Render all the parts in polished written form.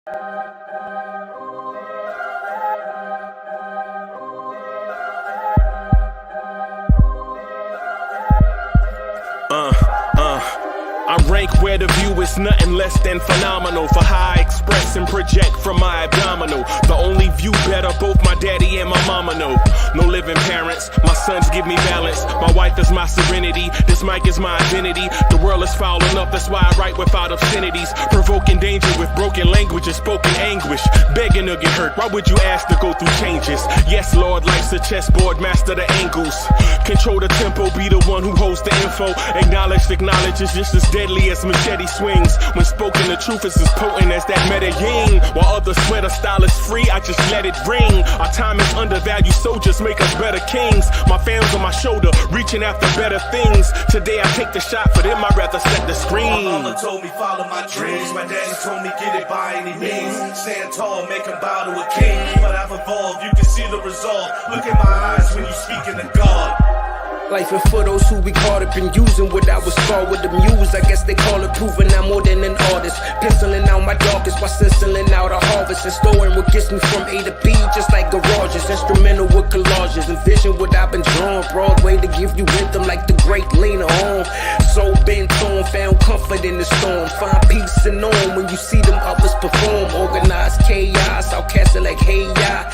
I rank where the view is nothing less than phenomenal. For how I express and project from my abdominal. The only view better, both my daddy and my mama know. No living parents, my sons give me balance. My wife is my serenity, this mic is my identity. The world is foul enough, that's why I write without obscenities. Provoking danger with broken language and spoken anguish. Begging to get hurt, why would you ask to go through changes? Yes, Lord, life's a chessboard, master the angles. Control the tempo, be the one who holds the info. Acknowledge is just as deadly as machete swings. When spoken, the truth is as potent as that Medellin. While others swear the style is free, I just let it ring. Our time is undervalued, soldiers make us better kings. My fans on my shoulder, reaching after better things. Today I take the shot, for them I'd rather set the screen. My mama told me follow my dreams. My daddy told me get it by any means. Stand tall, make him bow to a king. But I've evolved, you can see the resolve. Look in my eyes when you speaking to God. Life and for those who we caught up in using what I was scarred with the muse. I guess they call it proving I'm more than an artist. Penciling out my darkest while stenciling out a harvest. And storing what gets me from A to B, just like garages. Instrumental with collages. Envision what I've been drawing. Broadway to give you rhythm like the great Lena Horne. So bent on, found comfort in the storm. Find peace and on when you see them others perform. Organized chaos, I'll cast it like hey ya.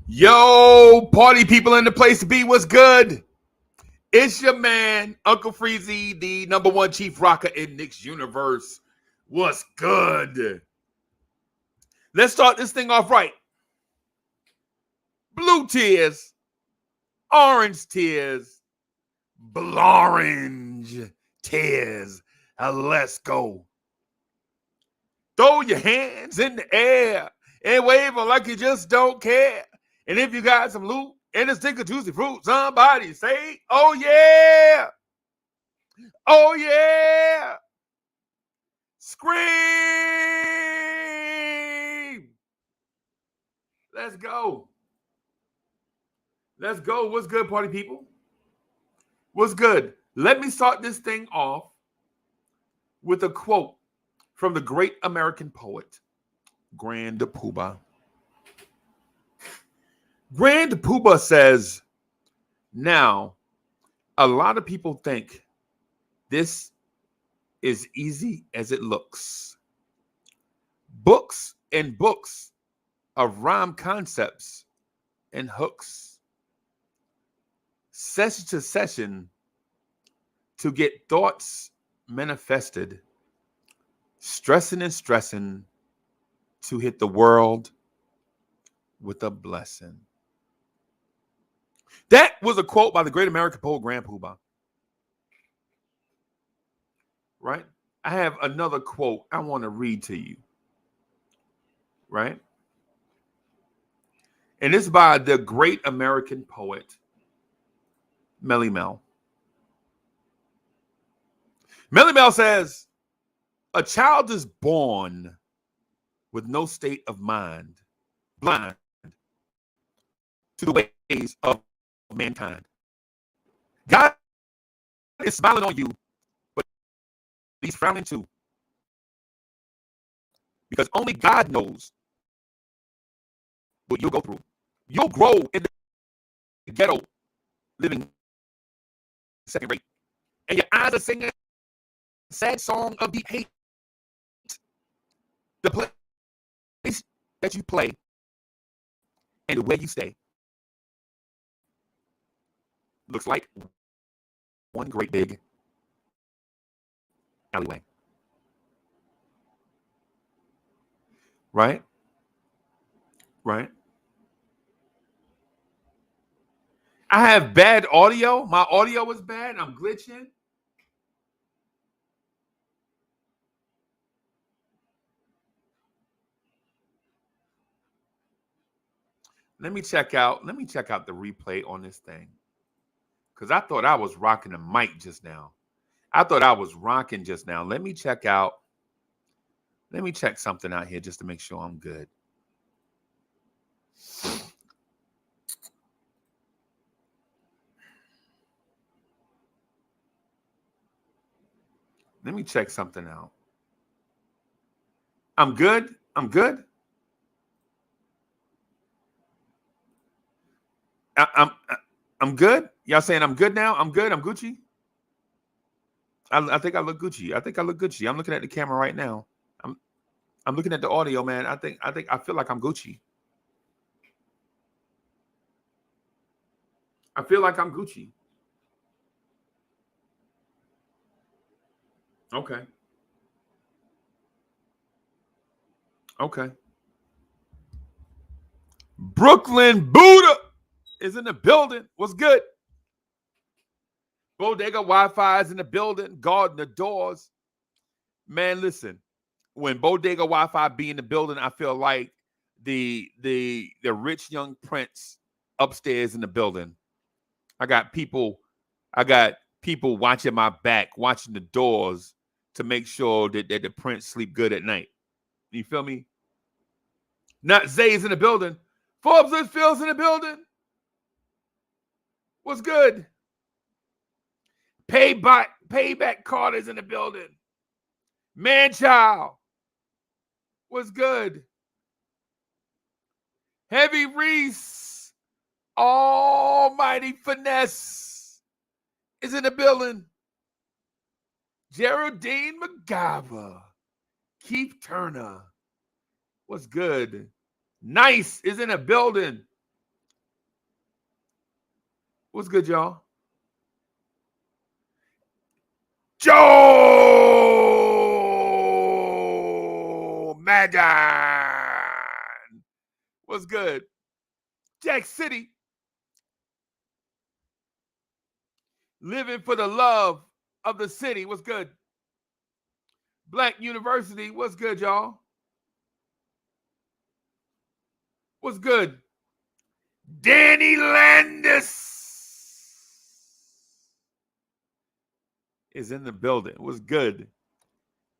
Yo, party people in the place to be, what's good? It's your man, Uncle Freezy, the number one chief rocker in Knicks universe. What's good? Let's start this thing off right. Blue tears, orange tears, blorange tears. Let's go. Throw your hands in the air and wave them like you just don't care. And if you got some loot and a stick of juicy fruit, somebody say, oh yeah. Oh yeah. Scream. Let's go. Let's go. What's good, party people? What's good? Let me start this thing off with a quote from the great American poet, Grand Poobah. Grand Poobah says, now, a lot of people think this is easy as it looks. Books and books of rhyme concepts and hooks. Session to session to get thoughts manifested. Stressing and stressing to hit the world with a blessing. That was a quote by the great American poet, Grand Poobah. Right? I have another quote I want to read to you. Right? And it's by the great American poet, Melly Mel. Melly Mel says, a child is born with no state of mind, blind to the ways of mankind. God is smiling on you, but he's frowning too. Because only God knows what you'll go through. You'll grow in the ghetto, living second rate. And your eyes are singing a sad song of deep hate. The place that you play and where you stay looks like one great big alleyway. Right? Right? I have bad audio. My audio is bad. I'm glitching. Let me check out the replay on this thing. Because I thought I was rocking the mic just now. Let me check something out here just to make sure I'm good. Let me check something out. I'm good. I'm good. I'm good. Y'all saying I'm good now? I'm good. I'm Gucci. I think I look Gucci. I think I look Gucci. I'm looking at the camera right now. I'm looking at the audio, man. I feel like I'm Gucci. I feel like I'm Gucci. Okay. Okay. Brooklyn Buddha is in the building. What's good? Bodega Wi-Fi is in the building. Guarding the doors. Man, listen. When Bodega Wi-Fi be in the building, I feel like the rich young prince upstairs in the building. I got people watching my back, watching the doors to make sure that the prince sleep good at night. You feel me? Not Zay's in the building. Forbes and Phil's in the building. What's good? Payback Carter's in the building. Manchild. What's good? Heavy Reese. Almighty Finesse is in the building. Geraldine McGarver. Keith Turner. What's good? Nice is in the building. What's good, y'all? Joe Madden. What's good? Jack City. Living for the love of the city. What's good? Black University. What's good, y'all? What's good? Danny Landis is in the building. What's good?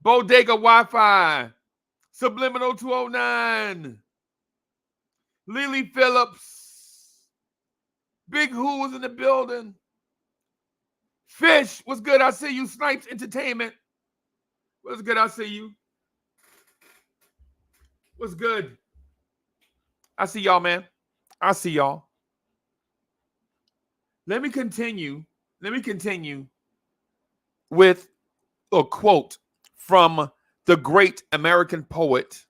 Bodega Wi-Fi. Subliminal 209. Lily Phillips. Big Who is in the building. Fish, what's good? I see you. Snipes Entertainment. What's good? I see you. What's good? I see y'all, man. I see y'all. Let me continue with a quote from the great American poet,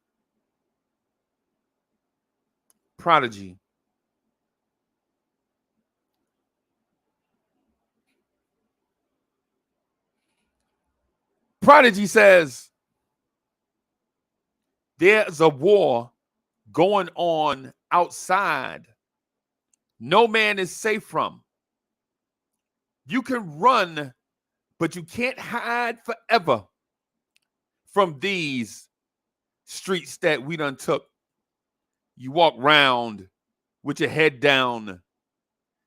Prodigy. Prodigy says, there's a war going on outside no man is safe from. You can run, but you can't hide forever from these streets that we done took. You walk round with your head down,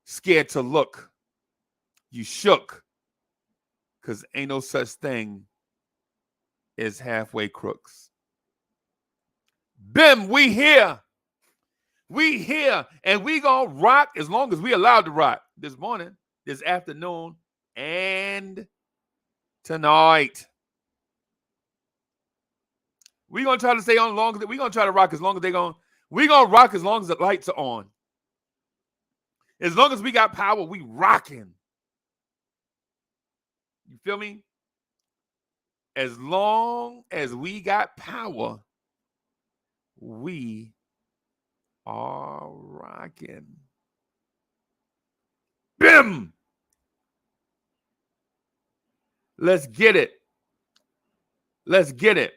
scared to look. You shook, because ain't no such thing as halfway crooks. Bim, we here. We here, and we gonna rock as long as we allowed to rock this morning, this afternoon, and tonight. We gonna try to stay on long. We gonna try to rock as long as they gonna. We gonna rock as long as the lights are on. As long as we got power, we rocking. You feel me? As long as we got power, we are rocking. Bim! Let's get it. Let's get it.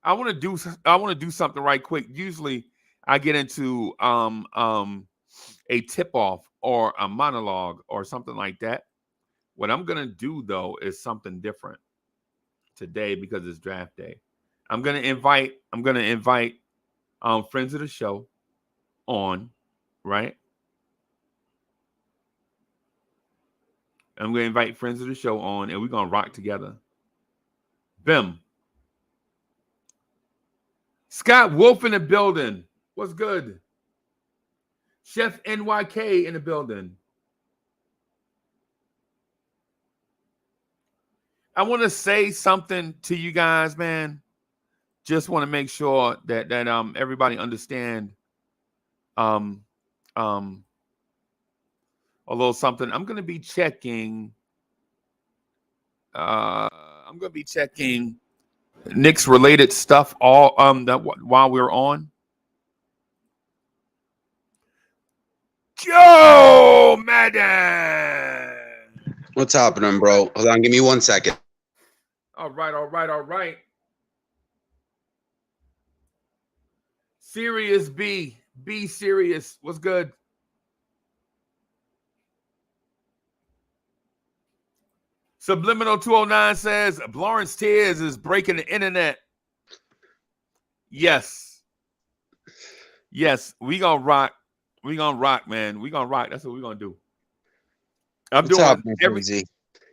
I want to do something right quick. Usually I get into a tip-off or a monologue or something like that. What I'm gonna do though is something different today because it's draft day. I'm gonna invite friends of the show on, right? I'm gonna invite friends of the show on, and we're gonna rock together. Bim. Scott Wolf in the building. What's good? Chef NYK in the building. I want to say something to you guys, man. just want to make sure that everybody understand a little something. I'm going to be checking. I'm going to be checking Knicks related stuff all while we're on. Joe Madden. What's happening, bro? Hold on, give me 1 second. All right. Serious B. Be serious. What's good? Subliminal 209 says Lawrence Tears is breaking the internet. Yes, we gonna rock. We gonna rock, man. We gonna rock. That's what we gonna do. I'm What's doing happening, Crazy?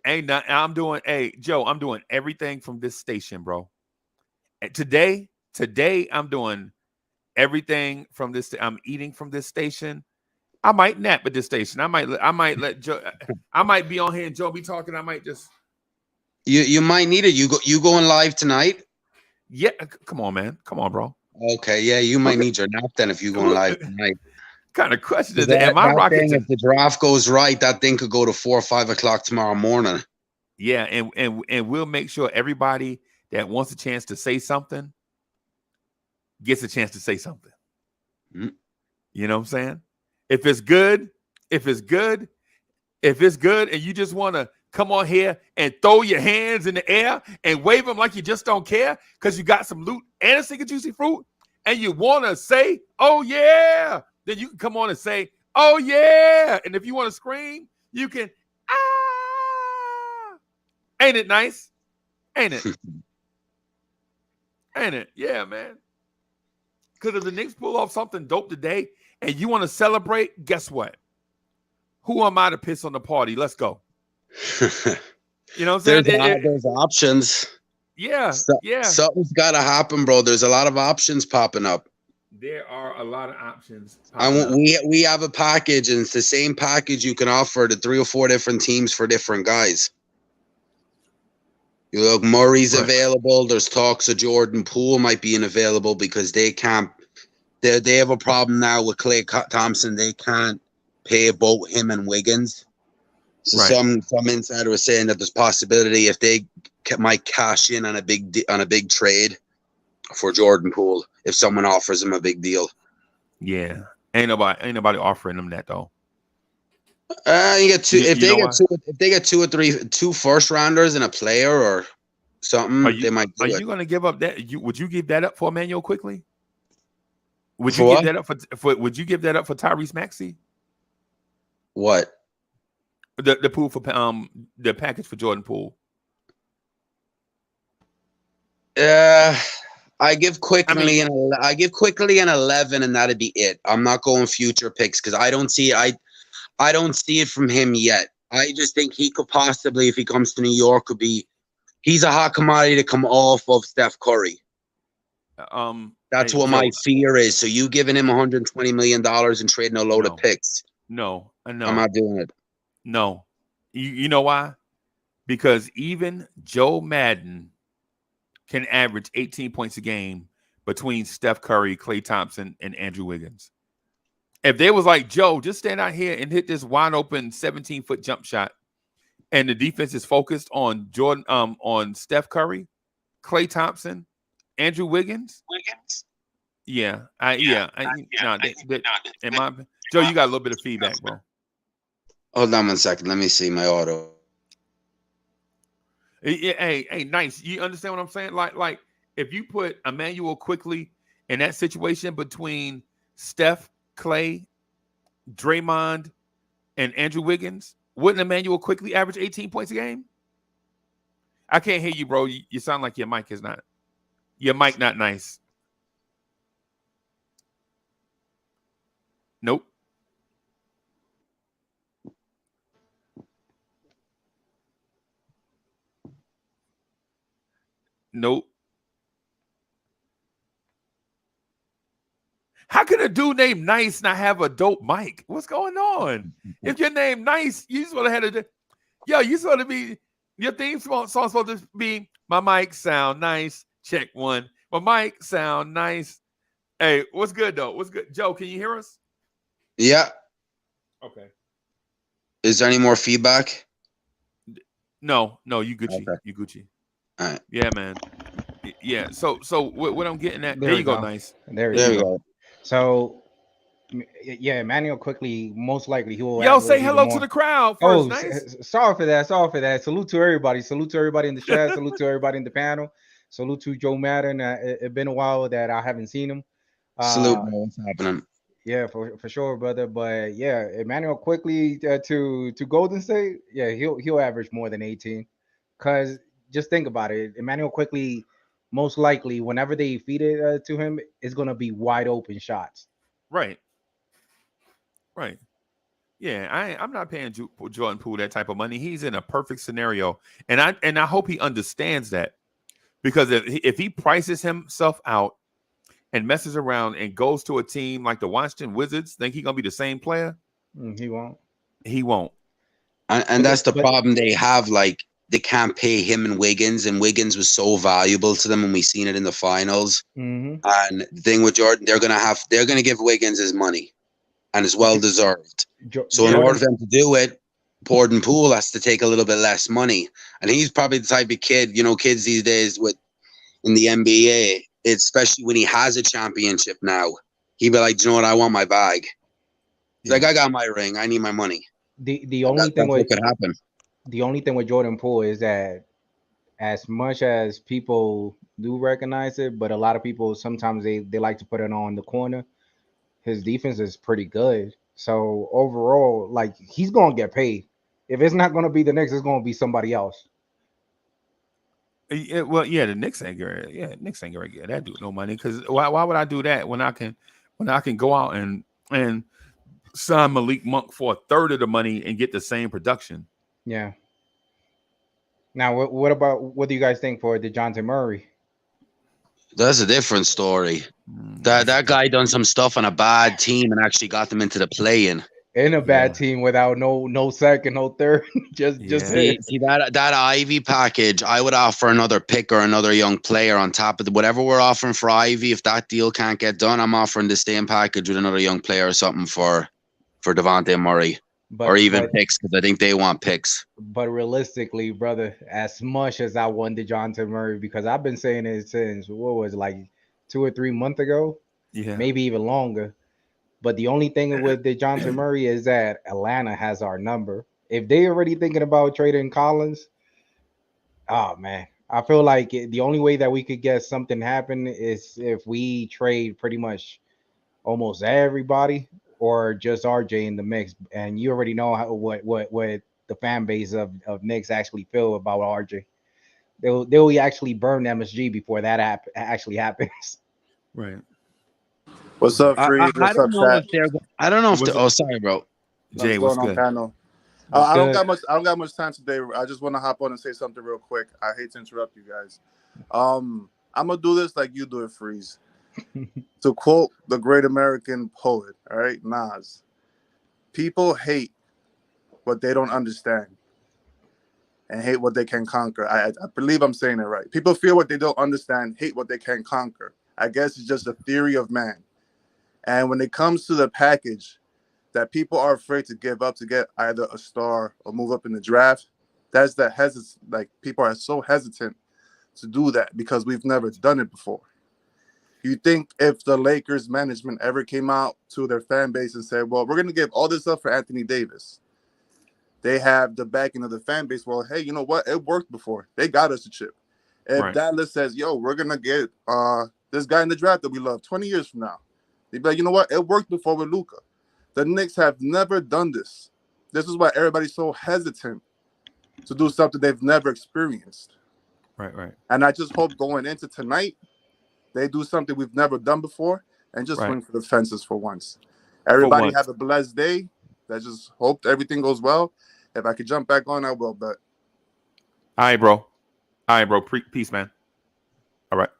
I'm doing. Hey, Joe, I'm doing everything from this station, bro. And today, I'm doing everything from this. I'm eating from this station. I might nap at this station. I might let Joe. I might be on here and Joe be talking. I might just. You might need it. You going live tonight? Yeah, come on, man. Come on, bro. Okay, yeah, you might need your nap then if you going live tonight. Kind of question is that? Am I rocking? If the draft goes right, that thing could go to 4 or 5 o'clock tomorrow morning. Yeah, and we'll make sure everybody that wants a chance to say something gets a chance to say something. Mm-hmm. You know what I'm saying? If it's good, and you just want to come on here and throw your hands in the air and wave them like you just don't care because you got some loot and a stick of juicy fruit and you want to say, oh, yeah, then you can come on and say, oh, yeah. And if you want to scream, you can, ah. Ain't it nice? Ain't it? Ain't it? Yeah, man. Because if the Knicks pull off something dope today and you want to celebrate, guess what? Who am I to piss on the party? Let's go. You know what I'm saying? There's options. Yeah, yeah. Something's got to happen, bro. There's a lot of options popping up. There are a lot of options. We have a package, and it's the same package you can offer to 3 or 4 different teams for different guys. You look, Murray's available. There's talks of Jordan Poole might be unavailable because they can't. They have a problem now with Klay Thompson. They can't pay both him and Wiggins. So some insider was saying that there's possibility if they might cash in on a big trade for Jordan Poole if someone offers him a big deal. Yeah, ain't nobody offering them that though. You get two if they get 2 or 2 first rounders and a player or something. They might. Are you going to give up that? Would you give that up for Emmanuel quickly? Would you give that up for? Would you give that up for Tyrese Maxey? What? The pool for the package for Jordan Poole. I give quickly an 11, and that'd be it. I'm not going future picks because I don't see it. I don't see it from him yet. I just think he could possibly, if he comes to New York, he's a hot commodity to come off of Steph Curry. That's what my fear is. So you giving him $120 million and trading a load of picks? No, I'm not doing it. No, you know why? Because even Joe Madden can average 18 points a game between Steph Curry, Klay Thompson, and Andrew Wiggins. If they was like, Joe, just stand out here and hit this wide open 17-foot jump shot, and the defense is focused on on Steph Curry, Klay Thompson, Andrew Wiggins. Yeah. Joe, you got a little bit of feedback, bro. Hold on 1 second. Let me see my auto. Hey, nice. You understand what I'm saying? Like if you put Emmanuel quickly in that situation between Steph, Klay, Draymond, and Andrew Wiggins, wouldn't Emmanuel quickly average 18 points a game? I can't hear you, bro. You sound like your mic not nice. Nope. Nope. How can a dude named Nice not have a dope mic? What's going on? If your name Nice, you sort of had you sort of be your theme song supposed to be my mic sound nice. Check 1, My mic sound nice. Hey, what's good though? What's good, Joe? Can you hear us? Yeah. Okay. Is there any more feedback? No, you Gucci. Okay. You Gucci. All right. Yeah, man. Yeah. So what I'm getting at? There There you we go. go. Nice. There There we we go. go. So, yeah, Emmanuel quickly, most likely he will. Yo, average say even hello more. to the crowd first. Oh, Nice. sorry for that. Sorry for that. Salute to everybody. Salute to everybody in the chat. Salute to everybody in the panel. Salute to Joe Madden. It's been a while that I haven't seen him. Salute, bro. What's happening? Yeah, for sure, brother. But yeah, Emmanuel quickly to Golden State. Yeah, he'll average more than 18. Cause just think about it. Emmanuel quickly, most likely, whenever they feed it to him, it's gonna be wide open shots. Right. Yeah, I'm not paying Jordan Poole that type of money. He's in a perfect scenario, and I hope he understands that, because if he prices himself out and messes around and goes to a team like the Washington Wizards, think he's gonna be the same player? He won't. He won't. And that's the problem they have. Like, they can't pay him and Wiggins was so valuable to them when we seen it in the finals. Mm-hmm. And the thing with Jordan, they're gonna give Wiggins his money, and it's well deserved. So in order for them to do it, Jordan Poole has to take a little bit less money, and he's probably the type of kid, kids these days in the NBA, especially when he has a championship now, he'd be like, you know what, I want my bag. He's like, I got my ring, I need my money. The only thing what could happen. The only thing with Jordan Poole is that, as much as people do recognize it, but a lot of people sometimes they like to put it on the corner. His defense is pretty good. So overall, like, he's gonna get paid. If it's not gonna be the Knicks, it's gonna be somebody else. Yeah, well, yeah, the Knicks ain't gonna get that dude no money, because why would I do that when I can go out and sign Malik Monk for a third of the money and get the same production? Yeah. Now, what do you guys think for DeJounte Murray? That's a different story. That guy done some stuff on a bad team and actually got them into the play-in. In a bad team without no second, no third. just see that Ivy package. I would offer another pick or another young player on top of whatever we're offering for Ivy. If that deal can't get done, I'm offering the same package with another young player or something for Devontae Murray. Or even picks, because I think they want picks. But realistically, brother, as much as I want DeJounte Murray, because I've been saying it since, what was it, like 2 or 3 months ago? Yeah. Maybe even longer. But the only thing with DeJounte Murray is that Atlanta has our number. If they already thinking about trading Collins, oh, man. I feel like the only way that we could get something happen is if we trade pretty much almost everybody, or just RJ in the mix. And you already know what the fan base of Knicks actually feel about RJ. They'll actually burn MSG before that actually happens. Right. What's up, Free? What's up, chat? I don't know if oh, sorry, bro. Jay, what's good? Panel? I don't got much time today. I just want to hop on and say something real quick. I hate to interrupt you guys. I'm gonna do this like you do it, Freeze. To quote the great American poet, all right, Nas, people hate what they don't understand and hate what they can conquer. I believe I'm saying it right. People fear what they don't understand, hate what they can conquer. I guess it's just a theory of man. And when it comes to the package that people are afraid to give up to get either a star or move up in the draft, that's people are so hesitant to do that because we've never done it before. You think if the Lakers management ever came out to their fan base and said, well, we're going to give all this up for Anthony Davis, they have the backing of the fan base. Well, hey, you know what? It worked before. They got us a chip. If Dallas says, yo, we're going to get this guy in the draft that we love 20 years from now, they'd be like, you know what? It worked before with Luka. The Knicks have never done this. This is why everybody's so hesitant to do something they've never experienced. Right. And I just hope going into tonight, they do something we've never done before and just swing for the fences for once. Everybody have a blessed day. I just hope everything goes well. If I could jump back on, I will, but. All right, bro. Peace, man. All right.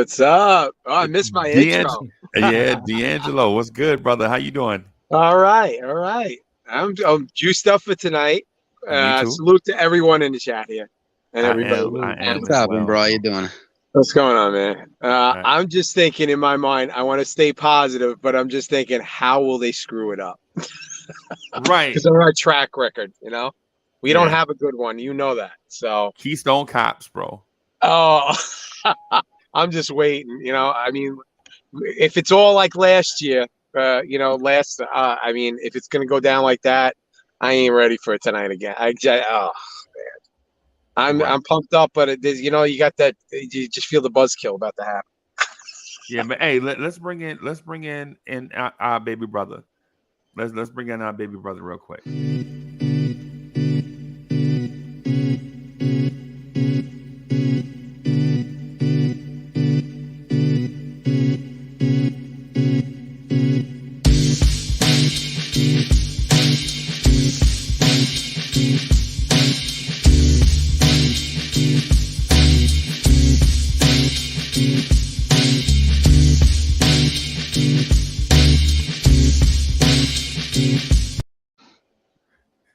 What's up? Oh, I missed my intro. Yeah, D'Angelo. What's good, brother? How you doing? All right. I'm juiced up for tonight. Me too. Salute to everyone in the chat here and everybody. I am What's as happening, well. bro? How you doing? What's going on, man? Right. I'm just thinking in my mind, I want to stay positive, but I'm just thinking, how will they screw it up? Right. Because of our track record, we don't Yeah. have a good one. You know that. So Keystone Cops, bro. Oh, I'm just waiting. I mean, if it's all like last year, I mean, if it's gonna go down like that, I ain't ready for it tonight again. Oh man, I'm pumped up, but you got that. You just feel the buzzkill about to happen. Yeah, man. Hey, let's bring in our baby brother. Let's bring in our baby brother real quick.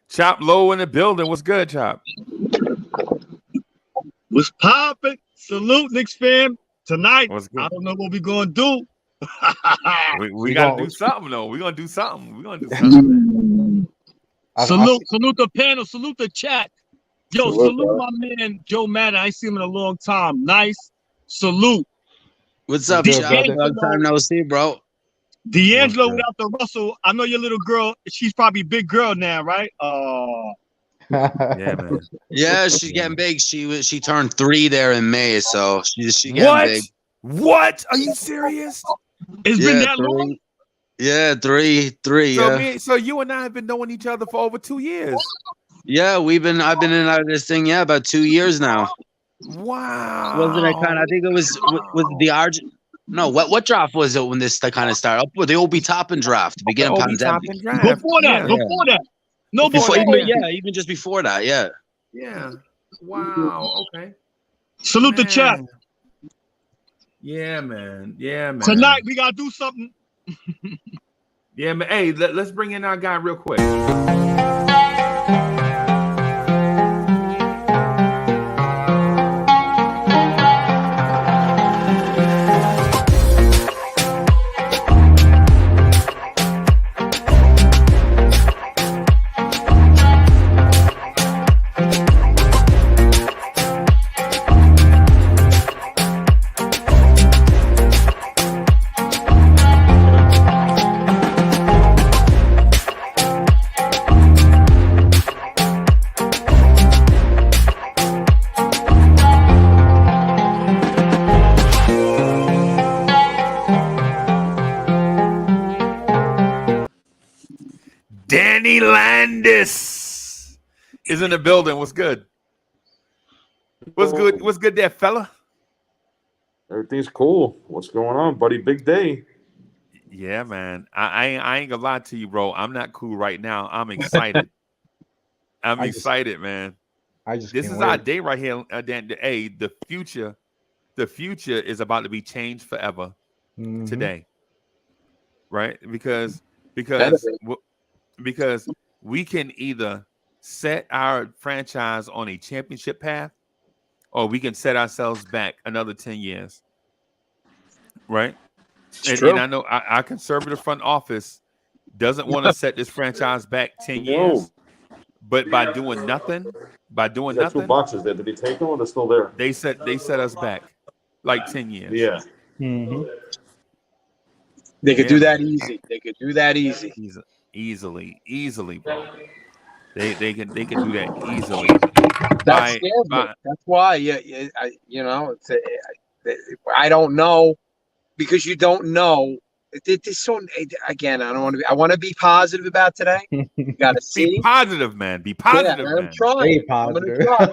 Chop Low in the building. What's good, Chop? What's poppin'? Salute, Knicks fam. Tonight, What's good? I don't know what we're going to do. we got to do something, though. We're going to do something. Salute the panel. Salute the chat. Yo, salute my man, Joe Madden. I ain't seen him in a long time. Nice. Salute. What's up, D'Angelo. Chop? Long time no see, bro. D'Angelo without the Russell. I know your little girl. She's probably a big girl now, right? Yeah, man. Yeah, she's getting big. She turned 3 there in May, so she's getting big. What? Are you serious? It's been that long? Yeah, 3. So you and I have been knowing each other for over 2 years. Yeah, I've been in and out of this thing, about 2 years now. Wow. Wasn't it kind of, I think it was the Argent. No, what draft was it when this kind of started? The Obi Toppin draft, the beginning of pandemic. Before that. No, even just before that, yeah. Yeah. Wow. Okay. Salute the chat. Yeah, man. Tonight we gotta do something. Yeah, man. Hey, let's bring in our guy real quick. Danny Landis is in the building. What's good? What's good there, fella? Everything's cool. What's going on, buddy? Big day. Yeah, man. I ain't gonna lie to you, bro. I'm not cool right now. I'm excited. I'm excited, man. This is our day right here. Hey, the future is about to be changed forever today, right? Because we can either set our franchise on a championship path, or we can set ourselves back another 10 years, right? And I know our conservative front office doesn't want to set this franchise back 10 years, but by doing nothing, Two boxes there. Did he take them or they're still there? They set us back like 10 years. Yeah. Mm-hmm. They could do that easy. They could do that easy. Easily, bro. They can do that easily. That's why. I don't know, because you don't know. Again, I don't want to be. I want to be positive about today. You gotta see. Be positive, man. Be positive, man. I'm trying. I'm gonna try.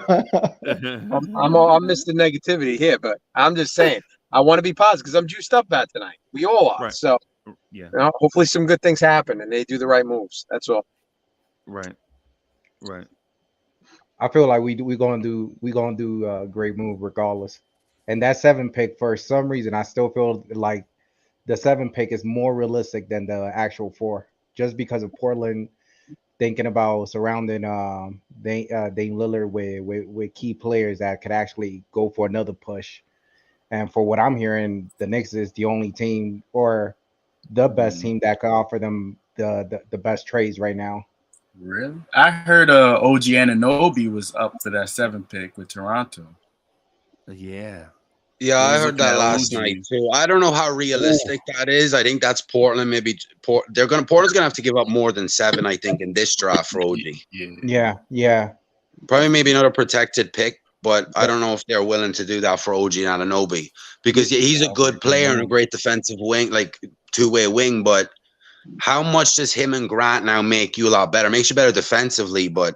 I'm Mr. Negativity here, but I'm just saying I want to be positive because I'm juiced up about tonight. We all are. Right. So yeah. Hopefully some good things happen and they do the right moves. That's all. Right. I feel like we gonna do a great move regardless. And that 7 pick, for some reason, I still feel like the 7 pick is more realistic than the actual 4, just because of Portland thinking about surrounding Dame Lillard with key players that could actually go for another push. And for what I'm hearing, the Knicks is the only team or the best team that can offer them the best trades right now. Really? I heard OG Anunoby was up for that 7 pick with Toronto. Yeah. Yeah, I heard that last night too. I don't know how realistic that is. I think that's Portland. Maybe Portland's gonna have to give up more than 7, I think, in this draft for OG. Yeah. Probably maybe another protected pick, but I don't know if they're willing to do that for OG Anunoby because he's a good player and a great defensive wing, like two-way wing. But how much does him and Grant now make you a lot better? Makes you better defensively, but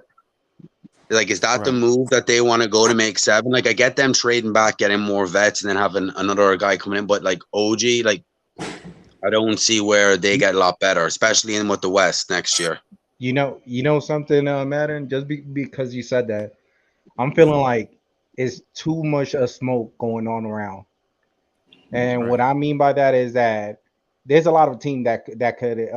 like, is that the move that they want to go to make 7? Like, I get them trading back, getting more vets, and then having another guy coming in. But like OG, like, I don't see where they get a lot better, especially in with the West next year. You know something, Madden. Just because you said that, I'm feeling like it's too much of smoke going on around. And what I mean by that is that there's a lot of teams that could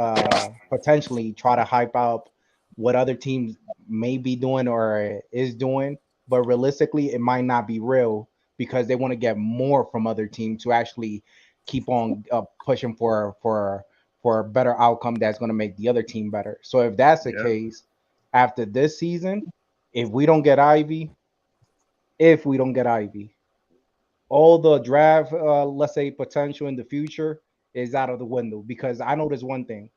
potentially try to hype up what other teams may be doing or is doing, but realistically, it might not be real because they want to get more from other teams to actually keep on pushing for a better outcome that's going to make the other team better. So if that's the case, after this season, if we don't get Ivy, all the draft, let's say, potential in the future is out of the window. Because I know there's one thing.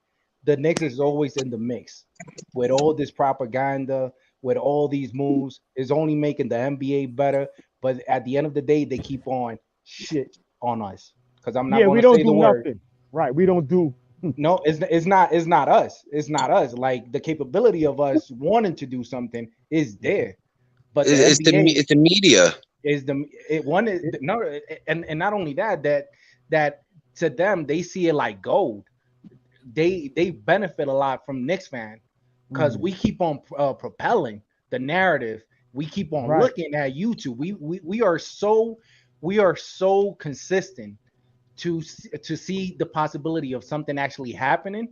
The Knicks is always in the mix with all this propaganda, with all these moves, is only making the NBA better. But at the end of the day, they keep on shit on us. Because I'm not going to say the word. Nothing. Right. We don't do. No, it's not us. It's not us. Like, the capability of us wanting to do something is there. But it's the media. And not only that to them, they see it like gold. They benefit a lot from Knicks fan because we keep on propelling the narrative. We keep on looking at YouTube. We are so consistent to see the possibility of something actually happening,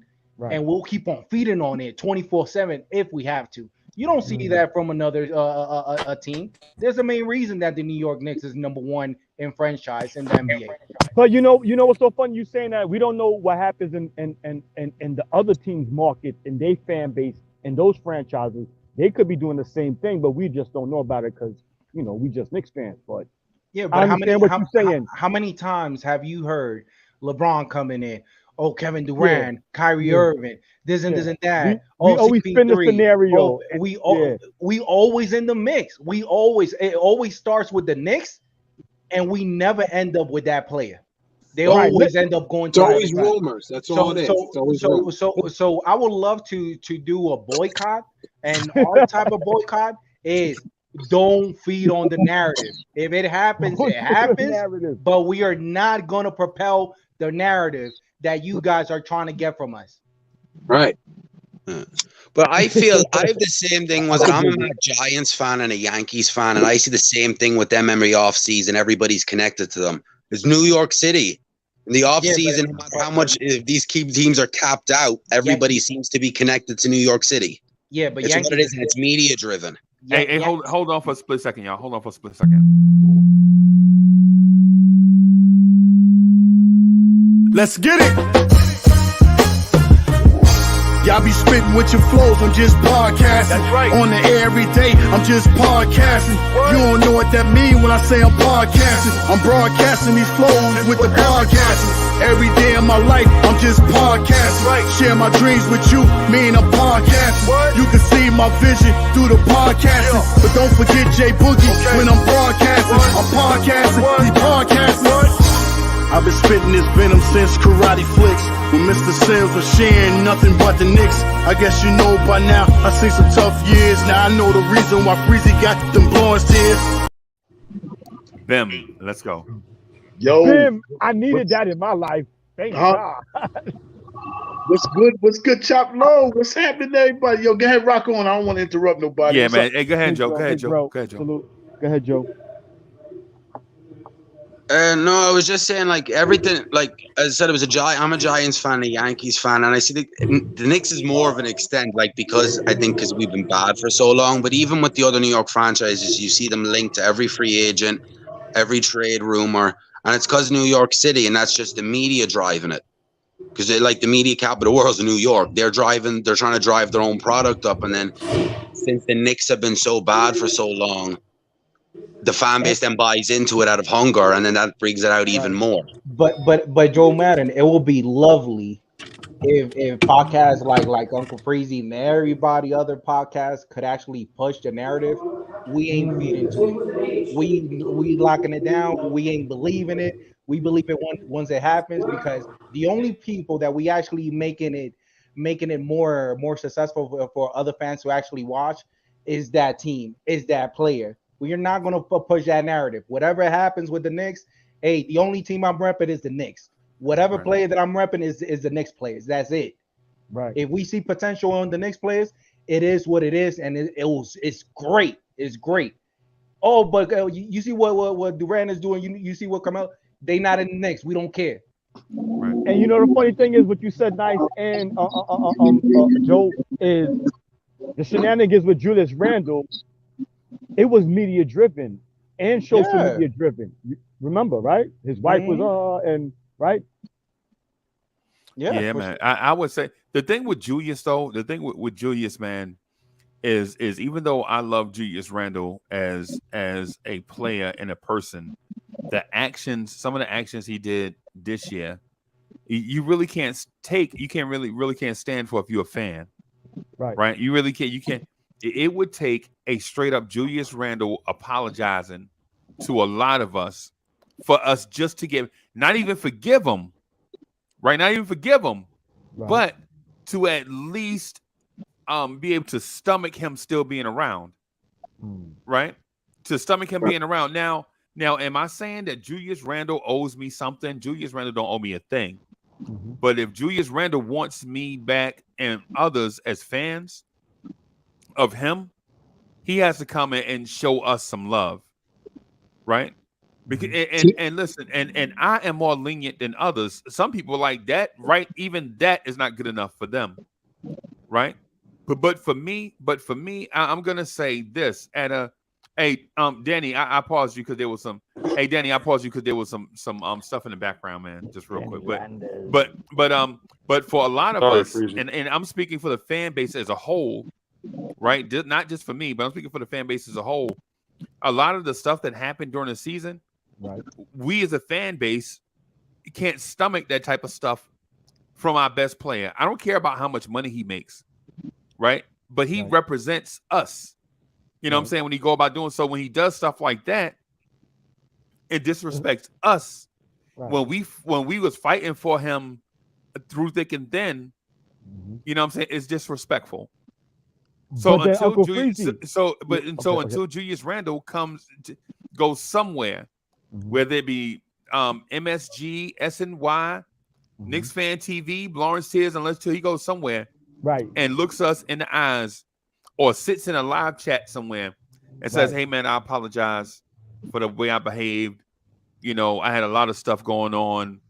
and we'll keep on feeding on it 24/7 if we have to. You don't see that from another a team. There's the main reason that the New York Knicks is number 1 in franchise in the NBA. But you know what's so funny? You saying that we don't know what happens in the other team's market and their fan base and those franchises. They could be doing the same thing, but we just don't know about it because we just Knicks fans. But yeah, but how many times have you heard LeBron coming in? Oh, Kevin Durant, Kyrie Irving, this and that. We always spin the scenario. We always in the mix. It always starts with the Knicks, and we never end up with that player. They always end up going to. It's always rumors. That's all it is. So I would love to do a boycott, and our type of boycott is don't feed on the narrative. If it happens, it happens. But we are not going to propel the narrative that you guys are trying to get from us. Right. But I feel I have the same thing with I'm a Giants fan and a Yankees fan, and I see the same thing with them every offseason. Everybody's connected to them. It's New York City. In the offseason, no matter how much if these key teams are capped out, everybody seems to be connected to New York City. Yeah, but it's what it is, and it's media driven. Hey, hold on for a split second, y'all. Hold on for a split second. Let's get it. Y'all be spitting with your flows, I'm just podcasting. That's right. On the air every day, I'm just podcasting. You don't know what that mean when I say I'm podcasting. I'm broadcasting these flows with the podcasting. Every day of my life, I'm just podcasting. Right. Share my dreams with you, me and I'm podcasting. You can see my vision through the podcasting. But don't forget Jay Boogie when I'm broadcasting. I'm podcasting, he's podcasting. I've been spitting this venom since Karate Flicks. When Mr. Sales was sharing nothing but the Knicks. I guess you know by now, I seen some tough years. Now I know the reason why Freezy got them blowing tears. Bim, let's go. Yo, Bim, I needed that in my life. Thank God. What's good? What's good, Chop Low? What's happening, everybody? Yo, go ahead, rock on. I don't want to interrupt nobody. Yeah, man. Hey, go ahead, Joe. Go ahead, Joe. Go ahead, Joe. Salute. Go ahead, Joe. No, I was just saying, like, everything, like, as I said, it was I'm a Giants fan, a Yankees fan, and I see the Knicks is more of an extent, like, because we've been bad for so long, but even with the other New York franchises, you see them linked to every free agent, every trade rumor, and it's because New York City, and that's just the media driving it. Because like the media capital world of New York, they're trying to drive their own product up, and then since the Knicks have been so bad for so long, the fan base then buys into it out of hunger, and then that brings it out even more. But Joe Madden, it will be lovely if podcasts like Uncle Freezy and everybody other podcasts could actually push the narrative. We ain't feeding to it. We locking it down. We ain't believing it. We believe it once it happens, because the only people that we actually making it more successful for other fans to actually watch is that team, is that player. We are not going to push that narrative. Whatever happens with the Knicks, hey, the only team I'm repping is the Knicks. Whatever player that I'm repping is the Knicks players. That's it. Right. If we see potential on the Knicks players, it is what it is, and it's great. It's great. Oh, but you see what Durant is doing. You see what come out. They not in the Knicks. We don't care. Right. And you know the funny thing is what you said, Nice and Joe, is the shenanigans with Julius Randle. It was media driven and social media driven. Remember, right? His wife was and right. Yeah, man. Sure. I would say the thing with Julius, though, the thing with Julius, man, is even though I love Julius Randle as a player and a person, some of the actions he did this year, you really can't take. You can't really can't stand for if you're a fan, right? You really can't. You can't. It would take a straight up Julius Randle apologizing to a lot of us for us just to not even forgive him, right? Not even forgive him, but to at least be able to stomach him still being around, right? To stomach him being around. Now, am I saying that Julius Randle owes me something? Julius Randle don't owe me a thing. But if Julius Randle wants me back and others as fans of him, he has to come in and show us some love, right? Because and listen, and I am more lenient than others. Some people like that, right? Even that is not good enough for them, right? But for me, I'm gonna say this Danny, I paused you because there was some. Hey, Danny, I paused you because there was some stuff in the background, man. Just real quick, but for a lot of us, and I'm speaking for the fan base as a whole, right? Not just for me, but I'm speaking for the fan base as a whole. A lot of the stuff that happened during the season, we as a fan base can't stomach that type of stuff from our best player. I don't care about how much money he makes, right? But he represents us. You know what I'm saying? When he go about doing so, when he does stuff like that, it disrespects us. When we was fighting for him through thick and thin, you know what I'm saying? It's disrespectful. So until Julius Randle goes somewhere, whether it be MSG, SNY, Knicks Fan TV, Lawrence Tears, until he goes somewhere, and looks us in the eyes, or sits in a live chat somewhere and says, "Hey man, I apologize for the way I behaved. You know, I had a lot of stuff going on.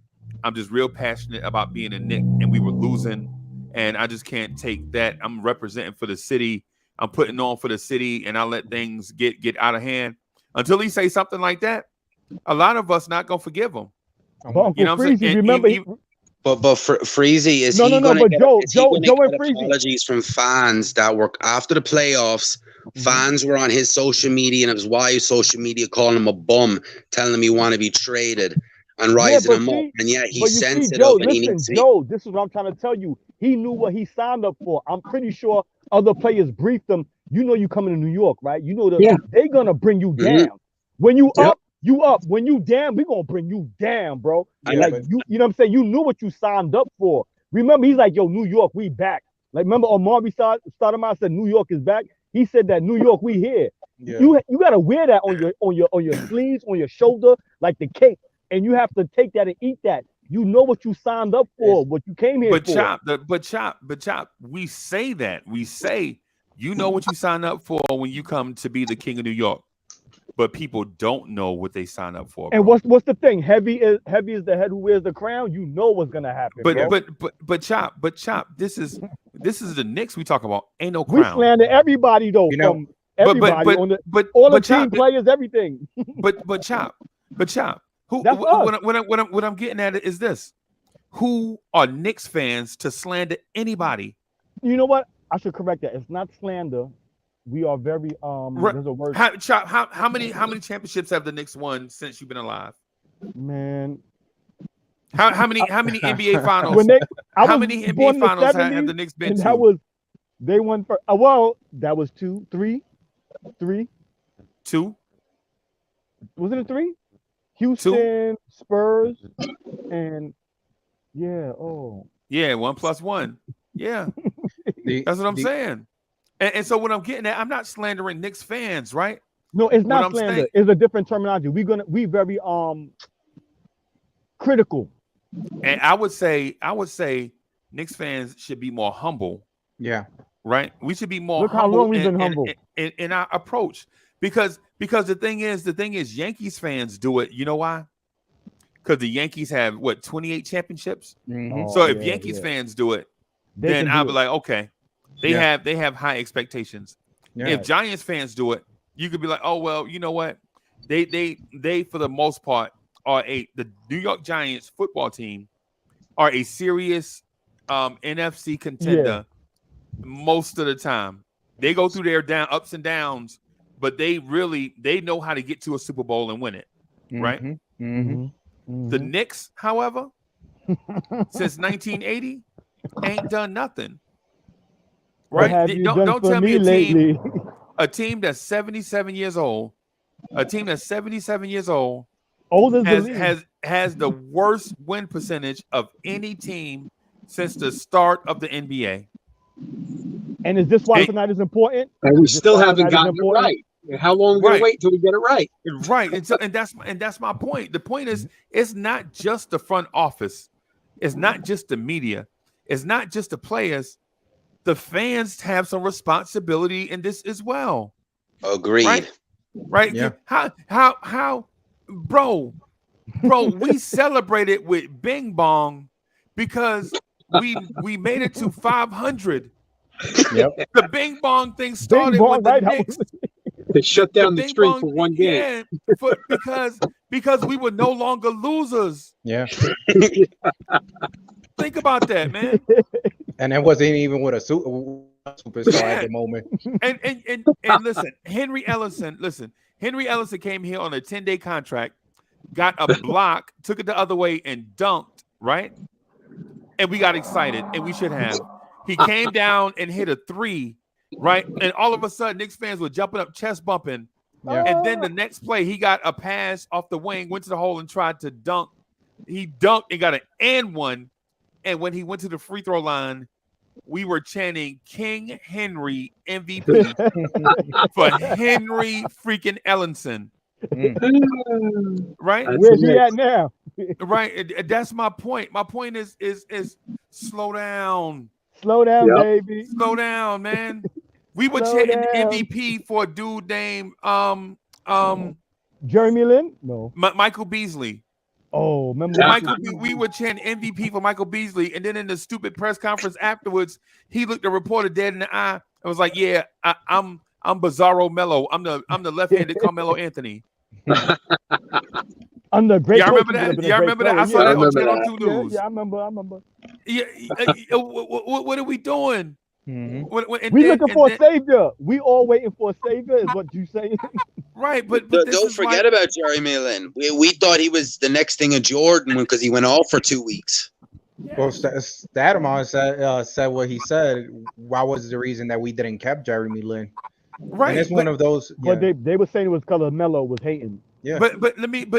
I'm just real passionate about being a Knick, and we were losing, and I just can't take that. I'm representing for the city. I'm putting on for the city, and I let things get out of hand." Until he say something like that, a lot of us not gonna forgive him. You know what I'm saying? Remember. But Freezy, is he going to get apologies from fans that were after the playoffs? Fans were on his social media and his wife's social media calling him a bum, telling him he want to be traded and rising him up. And yet he's sensitive. Joe, this is what I'm trying to tell you. He knew what he signed up for. I'm pretty sure other players briefed him. You know you coming to New York, right? You know they're going to bring you down. When you up, you up. When you down, we're going to bring you down, bro. You know what I'm saying? You knew what you signed up for. Remember, he's like, yo, New York, we back. Like, remember Omari Stoudemire said New York is back? He said that New York, we here. Yeah. You got to wear that on your sleeves, on your shoulder, like the cape. And you have to take that and eat that. You know what you signed up for, what you came here for. Chop, we say that. We say, you know what you signed up for when you come to be the king of New York. but people don't know what they sign up for. And bro. what's the thing? Heavy is the head who wears the crown. You know what's gonna happen. But Chop, this is the Knicks we talk about. Ain't no we crown. slander everybody though. You know, from everybody on the all the team players, everything. But Chop. Who? That's What I'm getting at is this: who are Knicks fans to slander anybody? You know what? I should correct that. It's not slander. We are very There's a word. Chop, how many championships have the Knicks won since you've been alive? Man, how many NBA finals? How many NBA finals have the Knicks been to? That was they won for well, that was 2, 3. 2. Wasn't it 3? Houston, Spurs, and yeah, 1 + 1. Yeah. That's what I'm saying. And so what I'm getting at, I'm not slandering Knicks fans, right? No, it's not slander. It's a different terminology. We very critical. And I would say Knicks fans should be more humble. Yeah. Right? We should be more Look how long we've been humble in our approach. Because the thing is Yankees fans do it. You know why? Because the Yankees have 28 championships. Mm-hmm. So if Yankees fans do it, then I'll be like, okay. They have high expectations. Yeah. If Giants fans do it, you could be like, oh well, you know what? They for the most part are the New York Giants football team are a serious NFC contender most of the time. They go through their ups and downs, but they know how to get to a Super Bowl and win it. Right? Mm-hmm. The Knicks, however, since 1980, ain't done nothing. Right? Don't tell me a team that's 77 years old, older has the worst win percentage of any team since the start of the NBA. And is this why tonight is important? And we still haven't gotten it right. And how long are we gonna wait till we get it right? Right. And that's my point. The point is, it's not just the front office, it's not just the media, it's not just the players. The fans have some responsibility in this as well. Agreed. Right? Yeah. How, bro, we celebrated with Bing Bong because we made it to 500. Yep. The Bing Bong thing started with the Knicks. They shut down the stream for one game. Yeah, because we were no longer losers. Yeah. Think about that, man. And it wasn't even with a superstar at the moment. And listen, Henry Ellison came here on a 10-day contract, got a block, took it the other way, and dunked, right? And we got excited, and we should have. He came down and hit a 3, right? And all of a sudden, Knicks fans were jumping up, chest bumping. Yeah. And then the next play, he got a pass off the wing, went to the hole and tried to dunk. He dunked and got an and one. And when he went to the free throw line, we were chanting King Henry MVP for Henry freaking Ellison. Right? Where's he at now? Right. That's my point. My point is slow down. Slow down, baby. Slow down, man. We were chanting MVP for a dude named Jeremy Lin? No. Michael Beasley. Oh, remember we were chanting MVP for Michael Beasley, and then in the stupid press conference afterwards, he looked the reporter dead in the eye and was like, "Yeah, I'm Bizarro Mello. I'm the left-handed Carmelo Anthony." I'm the great. Y'all remember that? Y'all remember that? I saw that on Channel 2 News. Yeah, I remember. Yeah. What are we doing? Mm-hmm. We looking for a savior. We all waiting for a savior, is what you saying? Right, but don't forget about Jeremy Lin. We thought he was the next thing of Jordan because he went off for 2 weeks. Well, Stadamon said what he said. Why was the reason that we didn't keep Jeremy Lin? Right, and it's one of those. But they were saying it was because Melo was hating. Yeah, but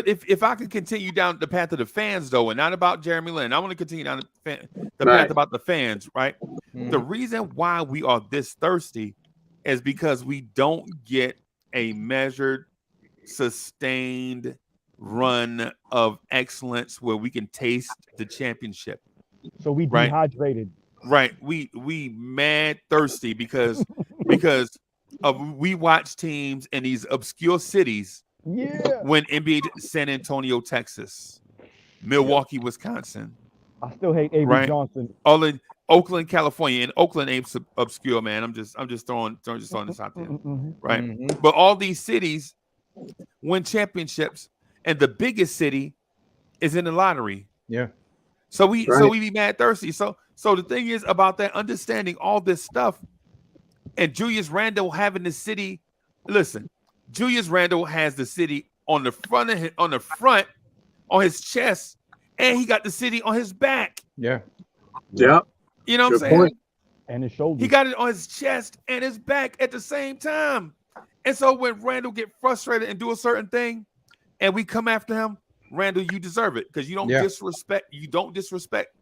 if I could continue down the path of the fans though, and not about Jeremy Lin, I want to continue down the path about the fans, right? Mm-hmm. The reason why we are this thirsty is because we don't get a measured, sustained run of excellence where we can taste the championship. So we dehydrated. Right. We mad thirsty because we watch teams in these obscure cities win NBA, San Antonio, Texas, Milwaukee, Wisconsin. I still hate A.B. Johnson. All in Oakland, California, and Oakland ain't obscure, man. I'm just throwing this out there, right? But all these cities win championships, and the biggest city is in the lottery. Yeah. So we be mad thirsty. So the thing is about that, understanding all this stuff, and Julius Randle having the city. Listen, Julius Randle has the city on the front on his chest, and he got the city on his back. Yeah. Yeah. You know what I'm saying? And his shoulders. He got it on his chest and his back at the same time. And so when Randle get frustrated and do a certain thing, and we come after him, Randle, you deserve it because you don't disrespect. You don't disrespect.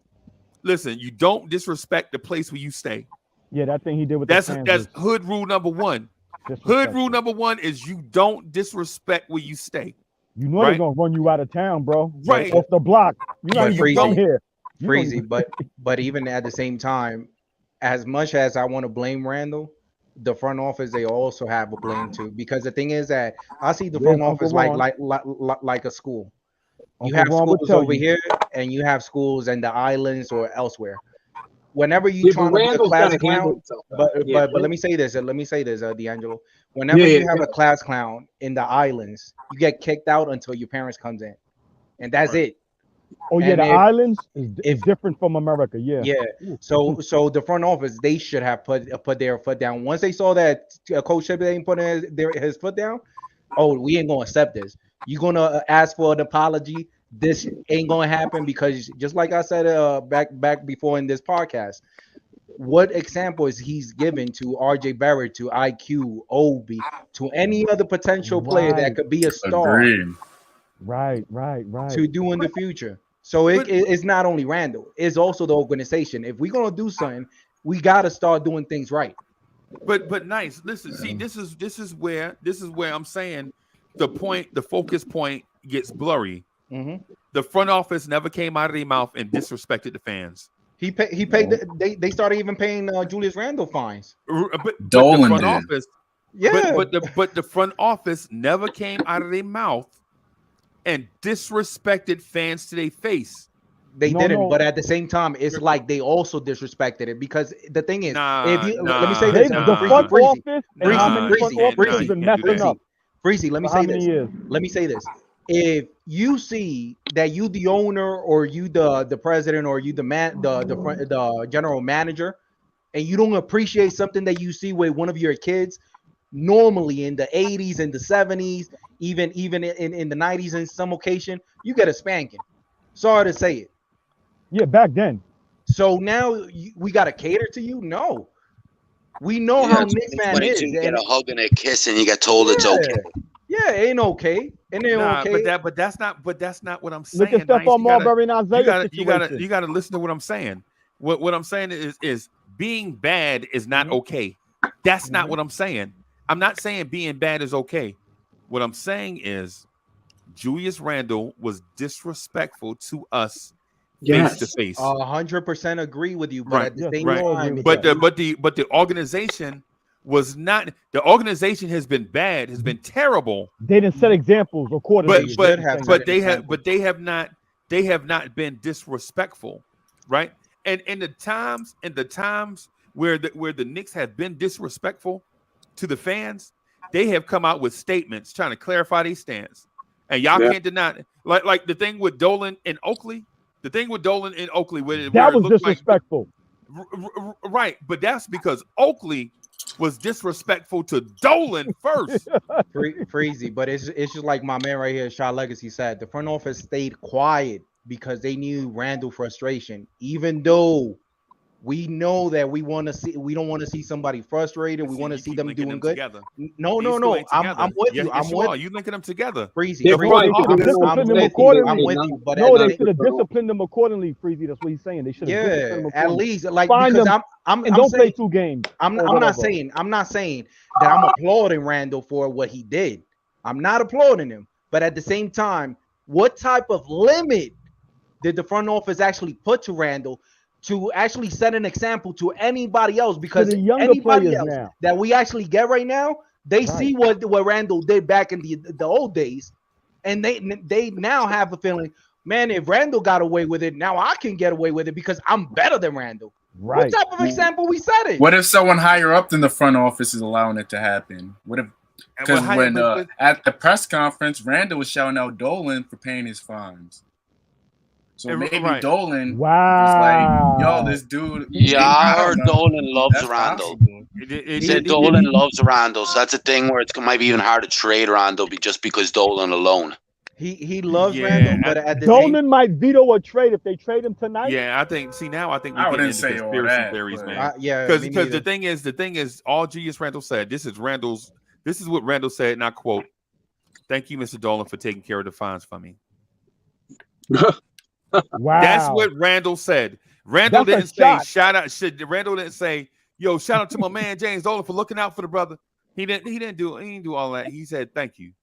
Listen, you don't disrespect the place where you stay. Yeah, that thing he did with that's the hood rule number one. Hood rule number one is you don't disrespect where you stay. You know they're gonna run you out of town, bro. Right off the block. You're not even from here. Crazy, but even at the same time, as much as I want to blame Randle, the front office they also have a blame too. Because the thing is that I see the front office like a school. You have schools over here, and you have schools in the islands or elsewhere. Whenever you trying to be a class clown, but let me say this, D'Angelo. Whenever you have a class clown in the islands, you get kicked out until your parents comes in, and that's it. Oh yeah, the islands is different from America. Yeah. So the front office they should have put their foot down once they saw that Coach Shep ain't putting his foot down. Oh, we ain't gonna accept this. You're gonna ask for an apology. This ain't gonna happen because just like I said back before in this podcast, what example is he's given to RJ Barrett, to IQ, Obi, to any other potential player that could be a star? Right. To do in the future. So it's not only Randle, it's also the organization. If we're gonna do something, we gotta start doing things right. But nice. Listen, see, this is where I'm saying the focus point gets blurry. The front office never came out of their mouth and disrespected the fans. He paid. They started even paying Julius Randle fines. But the front office, but the front office never came out of their mouth and disrespected fans to their face. They didn't, but at the same time, it's like they also disrespected it because the thing is, let me say this: the front office and how many front offices been messing up. Breezy, let me say this. If you see that you the owner or you the president or you the general manager, and you don't appreciate something that you see with one of your kids, normally in the 80s and the 70s, even in the 90s in some occasion, you get a spanking. Sorry to say it. Yeah, back then. So now we got to cater to you? No. We know how Knicks fan is. You get a hug and a kiss and you get told it's okay. Yeah, it ain't okay. It ain't okay. But that's not what I'm saying. Look at Stephon Marbury and Isaiah. You gotta listen to what I'm saying. What I'm saying is being bad is not okay. That's not what I'm saying. I'm not saying being bad is okay. What I'm saying is Julius Randle was disrespectful to us face to face. 100% agree with you, but at the same time, but the organization was not. The organization has been bad, has been terrible. They didn't set examples accordingly. But they have not been disrespectful, right? And in the times where the Knicks have been disrespectful to the fans, they have come out with statements trying to clarify their stance. And y'all can't deny it. Like the thing with Dolan and Oakley. The thing with Dolan and Oakley, where that was disrespectful. Right, but that's because Oakley was disrespectful to Dolan first. Crazy, but it's just like my man right here, Shaw Legacy said. The front office stayed quiet because they knew Randle frustration, even though we know that we don't want to see somebody frustrated. We want to see them doing good. Together. No. I'm with you. I'm with you. Linking them together. Freezy. I'm with you. But no, they should have disciplined them accordingly, Freezy. That's what he's saying. They should have disciplined them at least like find because them I'm don't saying, play 2 games. I'm not saying that I'm applauding Randle for what he did. I'm not applauding him, but at the same time, what type of limit did the front office actually put to Randle to actually set an example to anybody else, because the younger anybody players else now that we actually get right now, they see what Randle did back in the old days, and they now have a feeling, man, if Randle got away with it, now I can get away with it because I'm better than Randle. Right. What type of example we set it? What if someone higher up than the front office is allowing it to happen? What if? Because when at the press conference, Randle was shouting out Dolan for paying his fines. So maybe Dolan was like, "Yo, this dude." Yeah, I heard Dolan loves Randle. He said Dolan loves Randle, so that's a thing where it might be even hard to trade Randle just because Dolan alone. He loves Randle, but at the Dolan might veto a trade if they trade him tonight. Yeah, I think. See, now I think we I get wouldn't into say all conspiracy that, theories, but- man. Yeah, because me the thing is, all Julius Randle said. This is what Randle said, and I quote: "Thank you, Mr. Dolan, for taking care of the fines for me." Wow, that's what Randle said. Randle That's a didn't say shot. shout out. Randle didn't say, "Yo, shout out to my man James Dolan for looking out for the brother." He didn't do all that. He said, "Thank you."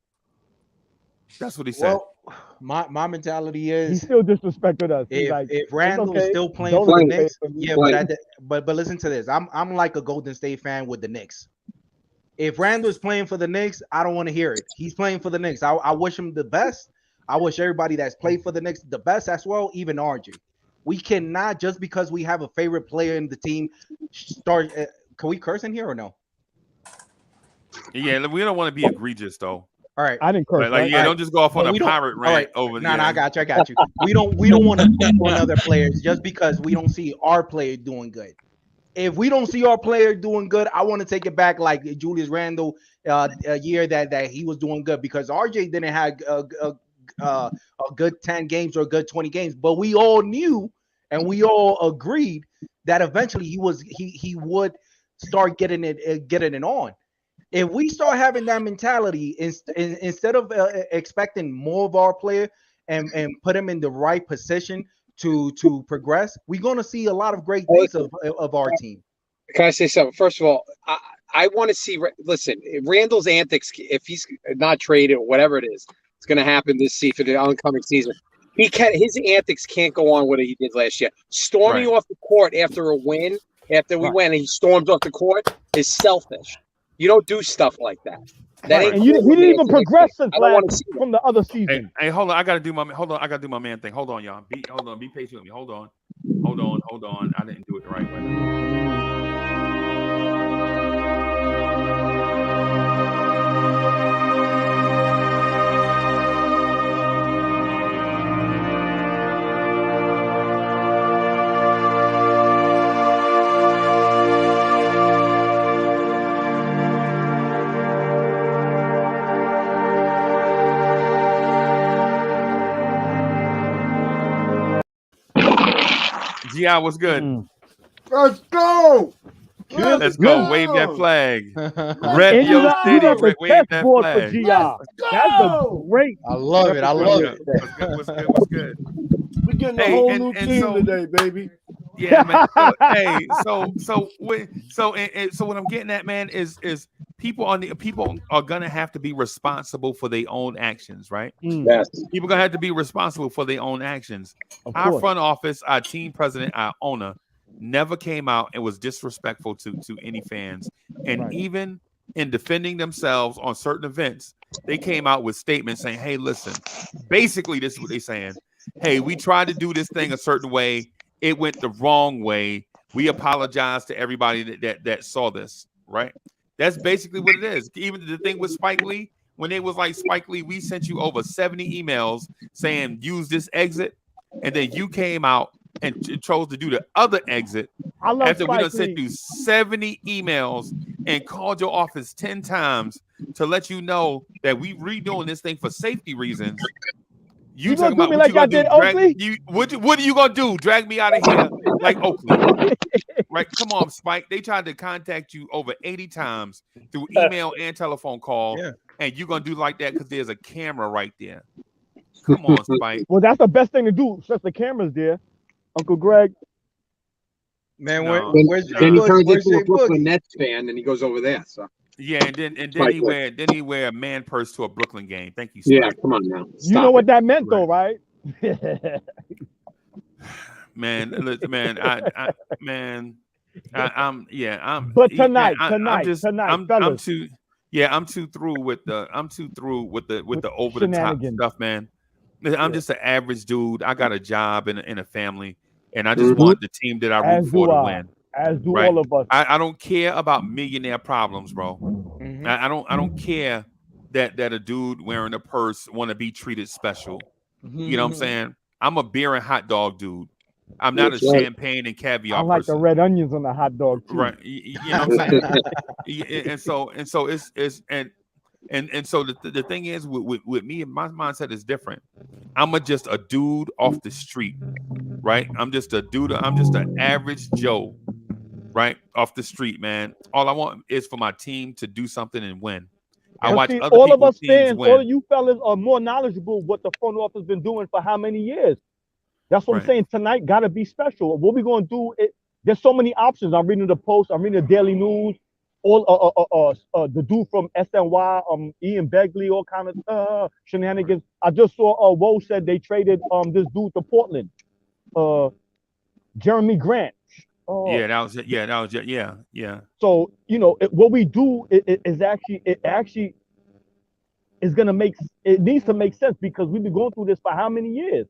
That's what he said. Well, my mentality he is, still disrespected us. He's like, if Randle's okay. still playing Dolan for the can play Knicks, for me. yeah, but listen to this. I'm like a Golden State fan with the Knicks. If Randle's playing for the Knicks, I don't want to hear it. He's playing for the Knicks. I wish him the best. I wish everybody that's played for the Knicks the best as well, even RJ. We cannot, just because we have a favorite player in the team, start. Can we curse in here or no? Yeah, we don't want to be egregious though. All right, I didn't curse. Like, yeah, don't just go off on But a we don't- pirate all rant right. over. No, I got you. We don't want to pick on other players just because we don't see our player doing good. If we don't see our player doing good, I want to take it back like Julius Randle a year that he was doing good, because RJ didn't have a good 10 games or a good 20 games, but we all knew and we all agreed that eventually he would start getting it on. If we start having that mentality, instead of expecting more of our player and put him in the right position to progress, we're going to see a lot of great things of our team. Can I say something? First of all, I want to see. Listen, Randall's antics. If he's not traded or whatever it is, it's going to happen this season, for the oncoming season. His antics can't go on what he did last year. Storming off the court after a win, after we went and he stormed off the court, is selfish. You don't do stuff like that. That ain't And he didn't even progress since from the other Hey, season. hey, hold on. I gotta do my man thing. Hold on, y'all. Be patient with me. Hold on. I didn't do it the right way. GI, what's good? Let's go. Let's go. Wave that flag. Rep And your city. that's a Wave that chessboard for flag. GI. That's a great. I love it. What's good? We're getting a whole new team today, baby. Yeah, man. So what I'm getting at, man, is people are gonna have to be responsible for their own actions, right? Yes. People gonna have to be responsible for their own actions. Our front office, our team president, our owner, never came out and was disrespectful to any fans, and even in defending themselves on certain events, they came out with statements saying, "Hey, listen, basically this is what they're saying. Hey, we tried to do this thing a certain way. It went the wrong way. We apologize to everybody that saw this, right?" That's basically what it is. Even the thing with Spike Lee, when it was like, Spike Lee, we sent you over 70 emails saying use this exit, and then you came out and chose to do the other exit after we done sent you 70 emails and called your office 10 times to let you know that we redoing this thing for safety reasons. You talking about what you gonna do? What are you gonna do? Drag me out of here like Oakley? Right? Come on, Spike. They tried to contact you over 80 times through email and telephone call, and you gonna do like that because there's a camera right there. Come on, Spike. Well, that's the best thing to do since the camera's there, Uncle Greg. Man, then he turns into a Brooklyn Nets fan, and he goes over there. So yeah, and then he wear a man purse to a Brooklyn game. Thank you, Spike. Yeah, come on now. You know what that meant, though, right? man. Listen, man. I'm But tonight, I'm fellas, too through with the over the top shenanigans. stuff, man. I'm just an average dude. I got a job and a family, and I just want the team that I root As for do to I. win. As do Right? all of us. I don't care about millionaire problems, bro. I don't care that a dude wearing a purse want to be treated special. You know what I'm saying? I'm a beer and hot dog dude. I'm not a champagne and caviar I like person. the red onions on the hot dog too. Right. You know what I'm saying? and so it's so the thing is with me, my mindset is different. I'm just a dude off the street, right? I'm just a dude. I'm just an average Joe, right? Off the street, man. All I want is for my team to do something and win. I watch other all of people's us teams fans, win. all of you fellas are more knowledgeable what the front office been doing for how many years. That's what I'm saying. Tonight gotta be special. What we gonna do? There's so many options. I'm reading the Post. I'm reading the Daily News. All the dude from SNY, Ian Begley, all kind of shenanigans. I just saw Woe said they traded this dude to Portland, Jeremy Grant. That was it. So what we do is actually is gonna make it needs to make sense because we've been going through this for how many years?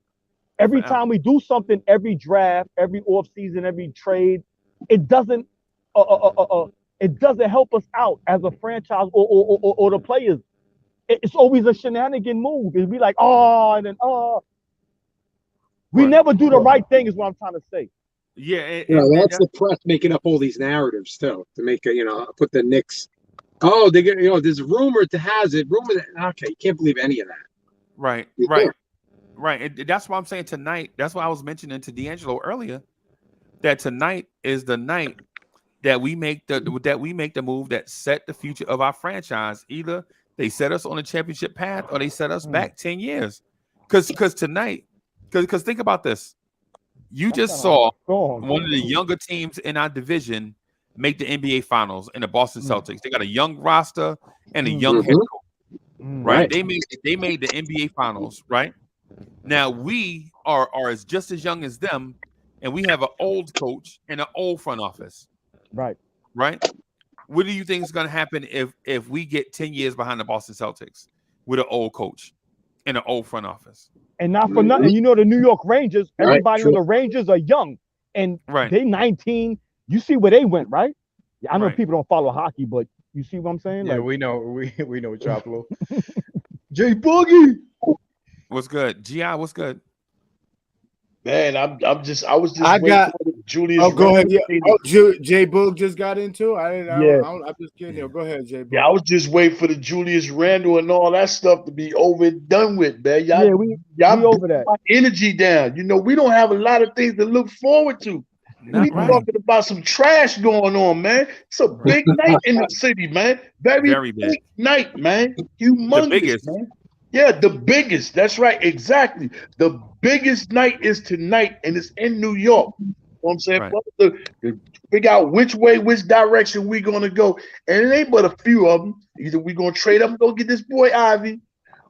Every time we do something, every draft, every offseason, every trade, it doesn't help us out as a franchise or the players. It's always a shenanigan move. It'd be like, we never do the right thing, is what I'm trying to say. Yeah, that's the press making up all these narratives still to make put the Knicks. Oh, they get there's rumor to has it. Okay, you can't believe any of that. Right. And that's why I'm saying tonight. That's why I was mentioning to D'Angelo earlier that tonight is the night that we make the move that set the future of our franchise. Either they set us on a championship path or they set us back 10 years. Because tonight, because think about this. You just saw one of the younger teams in our division make the NBA Finals in the Boston Celtics. They got a young roster and a young head coach. Right? They made the NBA Finals, right? Now we are just as young as them, and we have an old coach and an old front office. Right. What do you think is going to happen if we get 10 years behind the Boston Celtics with an old coach and an old front office? And not for nothing, the New York Rangers, everybody on the Rangers are young, and they 19. You see where they went, right? I know people don't follow hockey, but you see what I'm saying? Yeah, like, we know Choplo. J Boogie. What's good? GI, what's good? Man, I was just waiting for Julius. Oh, go ahead. Yeah. Oh, J Boog just got into it. I'm just kidding. Go ahead, J Boog. Yeah, I was just waiting for the Julius Randle and all that stuff to be over and done with, man. Y'all over that. My energy down. We don't have a lot of things to look forward to. We talking about some trash going on, man. It's a big night in the city, man. Very big night, man. Humongous, the biggest, man. Yeah, the biggest. That's right. Exactly. The biggest night is tonight, and it's in New York. You know what I'm saying? To figure out which direction we're going to go. And it ain't but a few of them. Either we're going to trade up and go get this boy Ivy,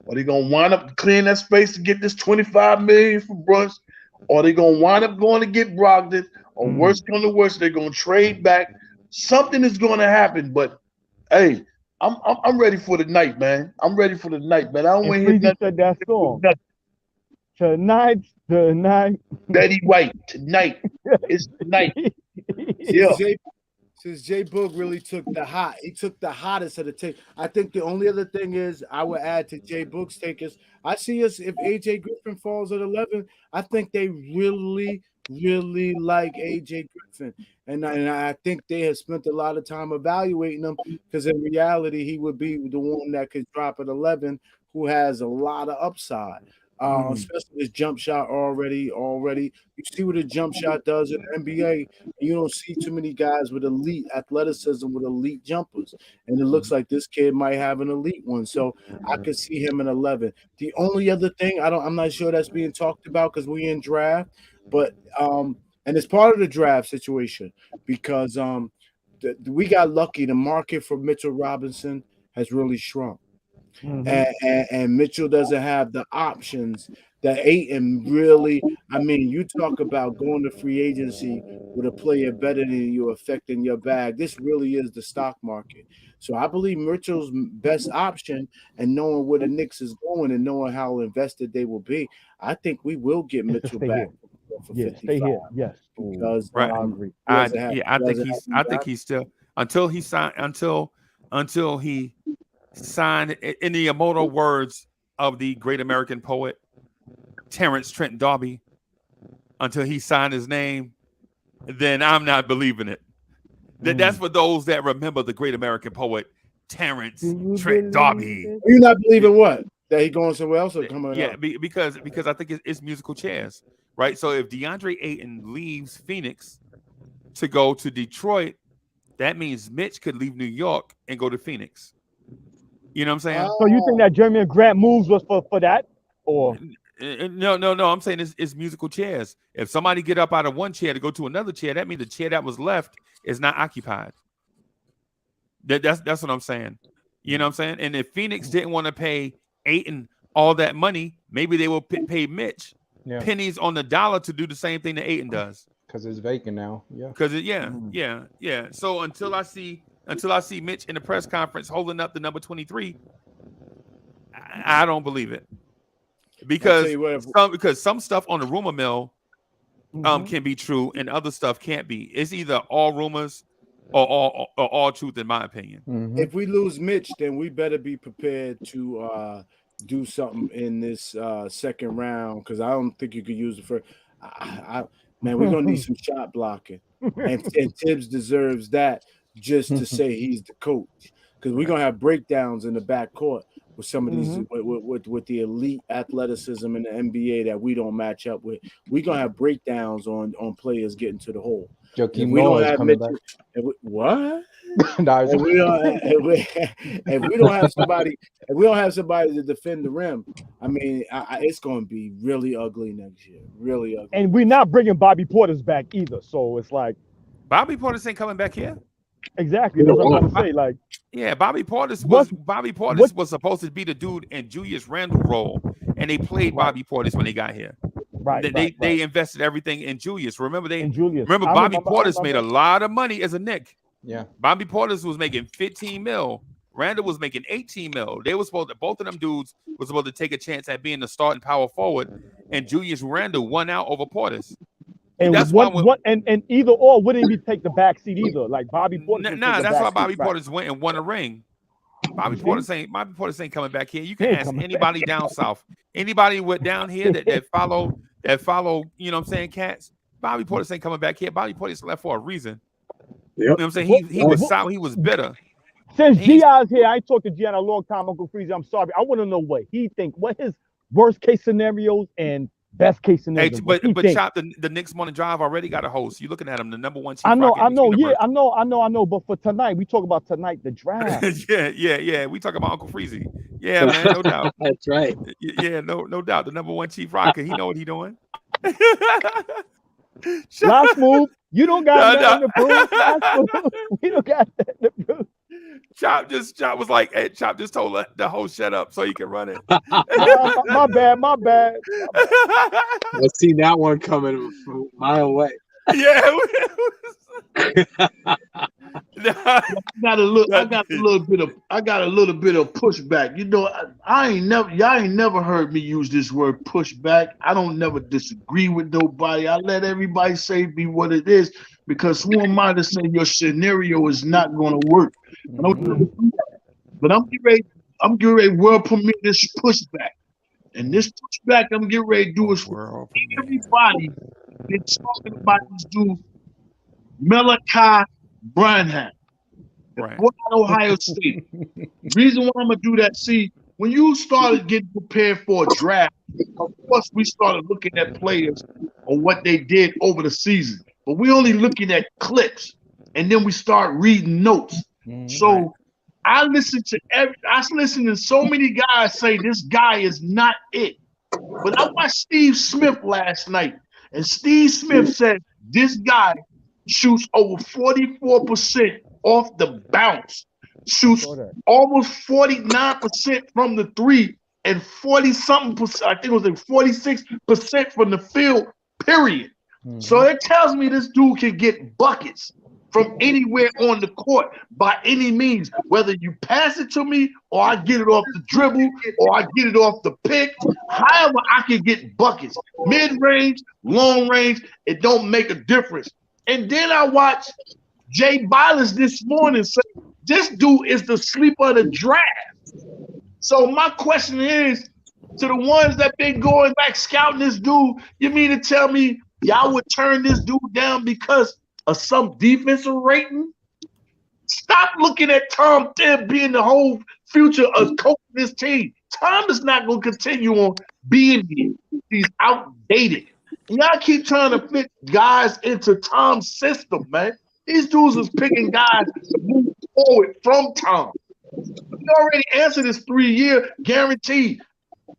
or they're going to wind up clearing that space to get this $25 million for Brunson, or they're going to wind up going to get Brogdon, or worse come to worse, they're going to trade back. Something is going to happen, but hey, I'm ready for the night, man. I'm ready for the night, man. I don't want to hear nothing. That song. Tonight's the night. Betty White, tonight. It's tonight. Since J Boog really took the hottest of the take. I think the only other thing is I would add to J Boog's take is I see us if AJ Griffin falls at 11. I think they really like AJ Griffin, and I think they have spent a lot of time evaluating him because in reality he would be the one that could drop at 11, who has a lot of upside. Especially his jump shot already. You see what a jump shot does in the NBA. You don't see too many guys with elite athleticism with elite jumpers. And it looks like this kid might have an elite one. So I could see him in 11. The only other thing, I'm not sure that's being talked about because we're in draft, but and it's part of the draft situation because we got lucky. The market for Mitchell Robinson has really shrunk. And Mitchell doesn't have the options that Ayton really, I mean, you talk about going to free agency with a player better than you affecting your bag. This really is the stock market. So I believe Mitchell's best option, and knowing where the Knicks is going and knowing how invested they will be, I think we will get Mitchell back for 55. Stay here. Yes, because right. I agree. I think he's still until he signed in the immortal words of the great American poet Terrence Trent D'Arby, until he signed his name, then I'm not believing it. That's for those that remember the great American poet Terrence Trent D'Arby. You not believing what? That he going somewhere else or coming? Yeah, because I think it's musical chairs, right? So if DeAndre Ayton leaves Phoenix to go to Detroit, that means Mitch could leave New York and go to Phoenix. You know what I'm saying? So you think that Jeremy Grant moves was for that, or? No. I'm saying it's musical chairs. If somebody get up out of one chair to go to another chair, that means the chair that was left is not occupied. That's what I'm saying. You know what I'm saying? And if Phoenix didn't want to pay Ayton all that money, maybe they will pay Mitch pennies on the dollar to do the same thing that Ayton does. Because it's vacant now. Yeah. Because yeah. So until I see Mitch in the press conference holding up the number 23, I don't believe it. Because some stuff on the rumor mill can be true and other stuff can't be. It's either all rumors or all truth, in my opinion. If we lose Mitch, then we better be prepared to do something in this second round, because I don't think you could use the first. Man, we're gonna need some shot blocking, and Tibbs deserves that just to say he's the coach, because we're gonna have breakdowns in the backcourt with some of these with the elite athleticism in the NBA that we don't match up with. We're gonna have breakdowns on players getting to the hole. Joakim Noah is coming back. What? If we don't have somebody to defend the rim, I mean, it's going to be really ugly next year. Really ugly. And we're not bringing Bobby Portis back either. So it's like Bobby Portis ain't coming back here. Exactly. That's what I'm trying to say. Like, yeah, Bobby Portis was supposed to be the dude in Julius Randle role, and they played Bobby Portis when they got here. They invested everything in Julius. Remember Bobby Portis made a lot of money as a Knick. Yeah. Bobby Portis was making 15 mil. Randall was making 18 mil. They were supposed to, both of them dudes were supposed to take a chance at being the starting power forward, and Julius Randle won out over Portis. And that's and either or wouldn't even take the back seat either. Like Bobby Portis. That's why Bobby Portis went and won a ring. Bobby Portis ain't coming back here. You can ask anybody down south, anybody with down here that follow, you know what I'm saying, cats. Bobby Portis ain't coming back here. Bobby Portis left for a reason. Yep. You know what I'm saying? He was sour, he was bitter. Since Gi's here, I talked to G in a long time, Uncle Freezy. I'm sorry. I want to know what he think, what his worst case scenarios and best case scenario. Hey, but Chop, the Knicks Morning Drive already got a host. You're looking at him, the number one chief. I know. But for tonight, we talk about tonight the draft. yeah. We talk about Uncle Freezy. Yeah, man, no doubt. That's right. Yeah, no doubt. The number one chief rocker. He know what he doing. Last move. You don't got nothing to prove. We don't got nothing to prove. Chop was like, hey, Chop just told the host shut up so he can run it. My bad. I seen that one coming from a mile away. Yeah. I got a little bit of pushback. You know, y'all ain't never heard me use this word pushback. I don't never disagree with nobody. I let everybody say be what it is, because who am I to say your scenario is not going to work? But I'm getting ready world premiere this pushback. And this pushback I'm getting ready to do is for everybody that's talking about this dude, Malaki Branham, right? Ohio State. Reason why I'm gonna do that. See, when you started getting prepared for a draft, of course we started looking at players or what they did over the season, but we only looking at clips, and then we start reading notes. So I listened to so many guys say this guy is not it. But I watched Steve Smith last night, and Steve Smith said this guy shoots over 44% off the bounce, shoots almost 49% from the three, and 40-something%, I think it was like 46% from the field, period. So it tells me this dude can get buckets from anywhere on the court by any means, whether you pass it to me or I get it off the dribble or I get it off the pick. However, I can get buckets. Mid-range, long range, it don't make a difference. And then I watched Jay Bilas this morning say, this dude is the sleeper of the draft. So my question is, to the ones that been going back scouting this dude, you mean to tell me y'all would turn this dude down because of some defensive rating? Stop looking at Tom Thibodeau being the whole future of coaching this team. Tom is not going to continue on being here. He's outdated. Y'all keep trying to fit guys into Tom's system, man. These dudes is picking guys to move forward from Tom. You already answered this 3-year guaranteed.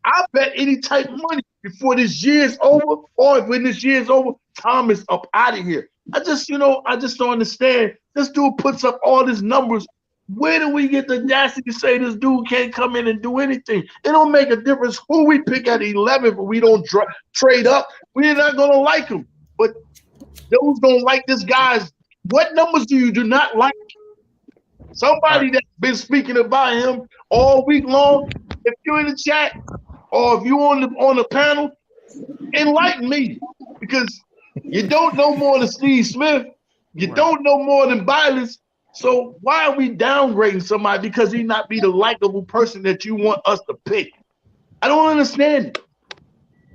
I bet any type of money before this year's over, or when this year's over, Tom is up out of here. I just don't understand. This dude puts up all these numbers. Where do we get the audacity to say this dude can't come in and do anything? It don't make a difference who we pick at 11, but we don't trade up. We're not going to like him. But those don't like this guy's. What numbers do you do not like? Somebody that's been speaking about him all week long, if you're in the chat or if you're on the panel, enlighten me, because you don't know more than Steve Smith. You don't know more than Bilas. So why are we downgrading somebody because he not be the likable person that you want us to pick? I don't understand it.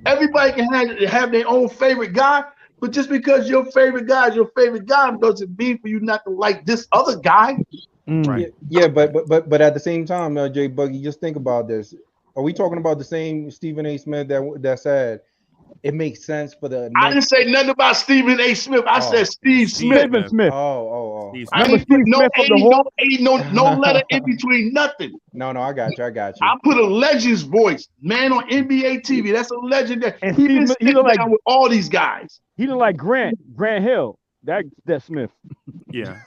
Everybody can have their own favorite guy, but just because your favorite guy is your favorite guy doesn't mean for you not to like this other guy. Right. Yeah, but at the same time, Jay Buggy, just think about this. Are we talking about the same Stephen A. Smith that said it makes sense for the? I didn't say nothing about Stephen A. Smith. I said Steve Smith. Stephen Smith. Oh. I ain't put no letter in between, nothing. No, I got you. I put a legend's voice, man, on NBA TV. That's a legend that And he he look like with all these guys. He look like Grant Hill. That Smith. Yeah.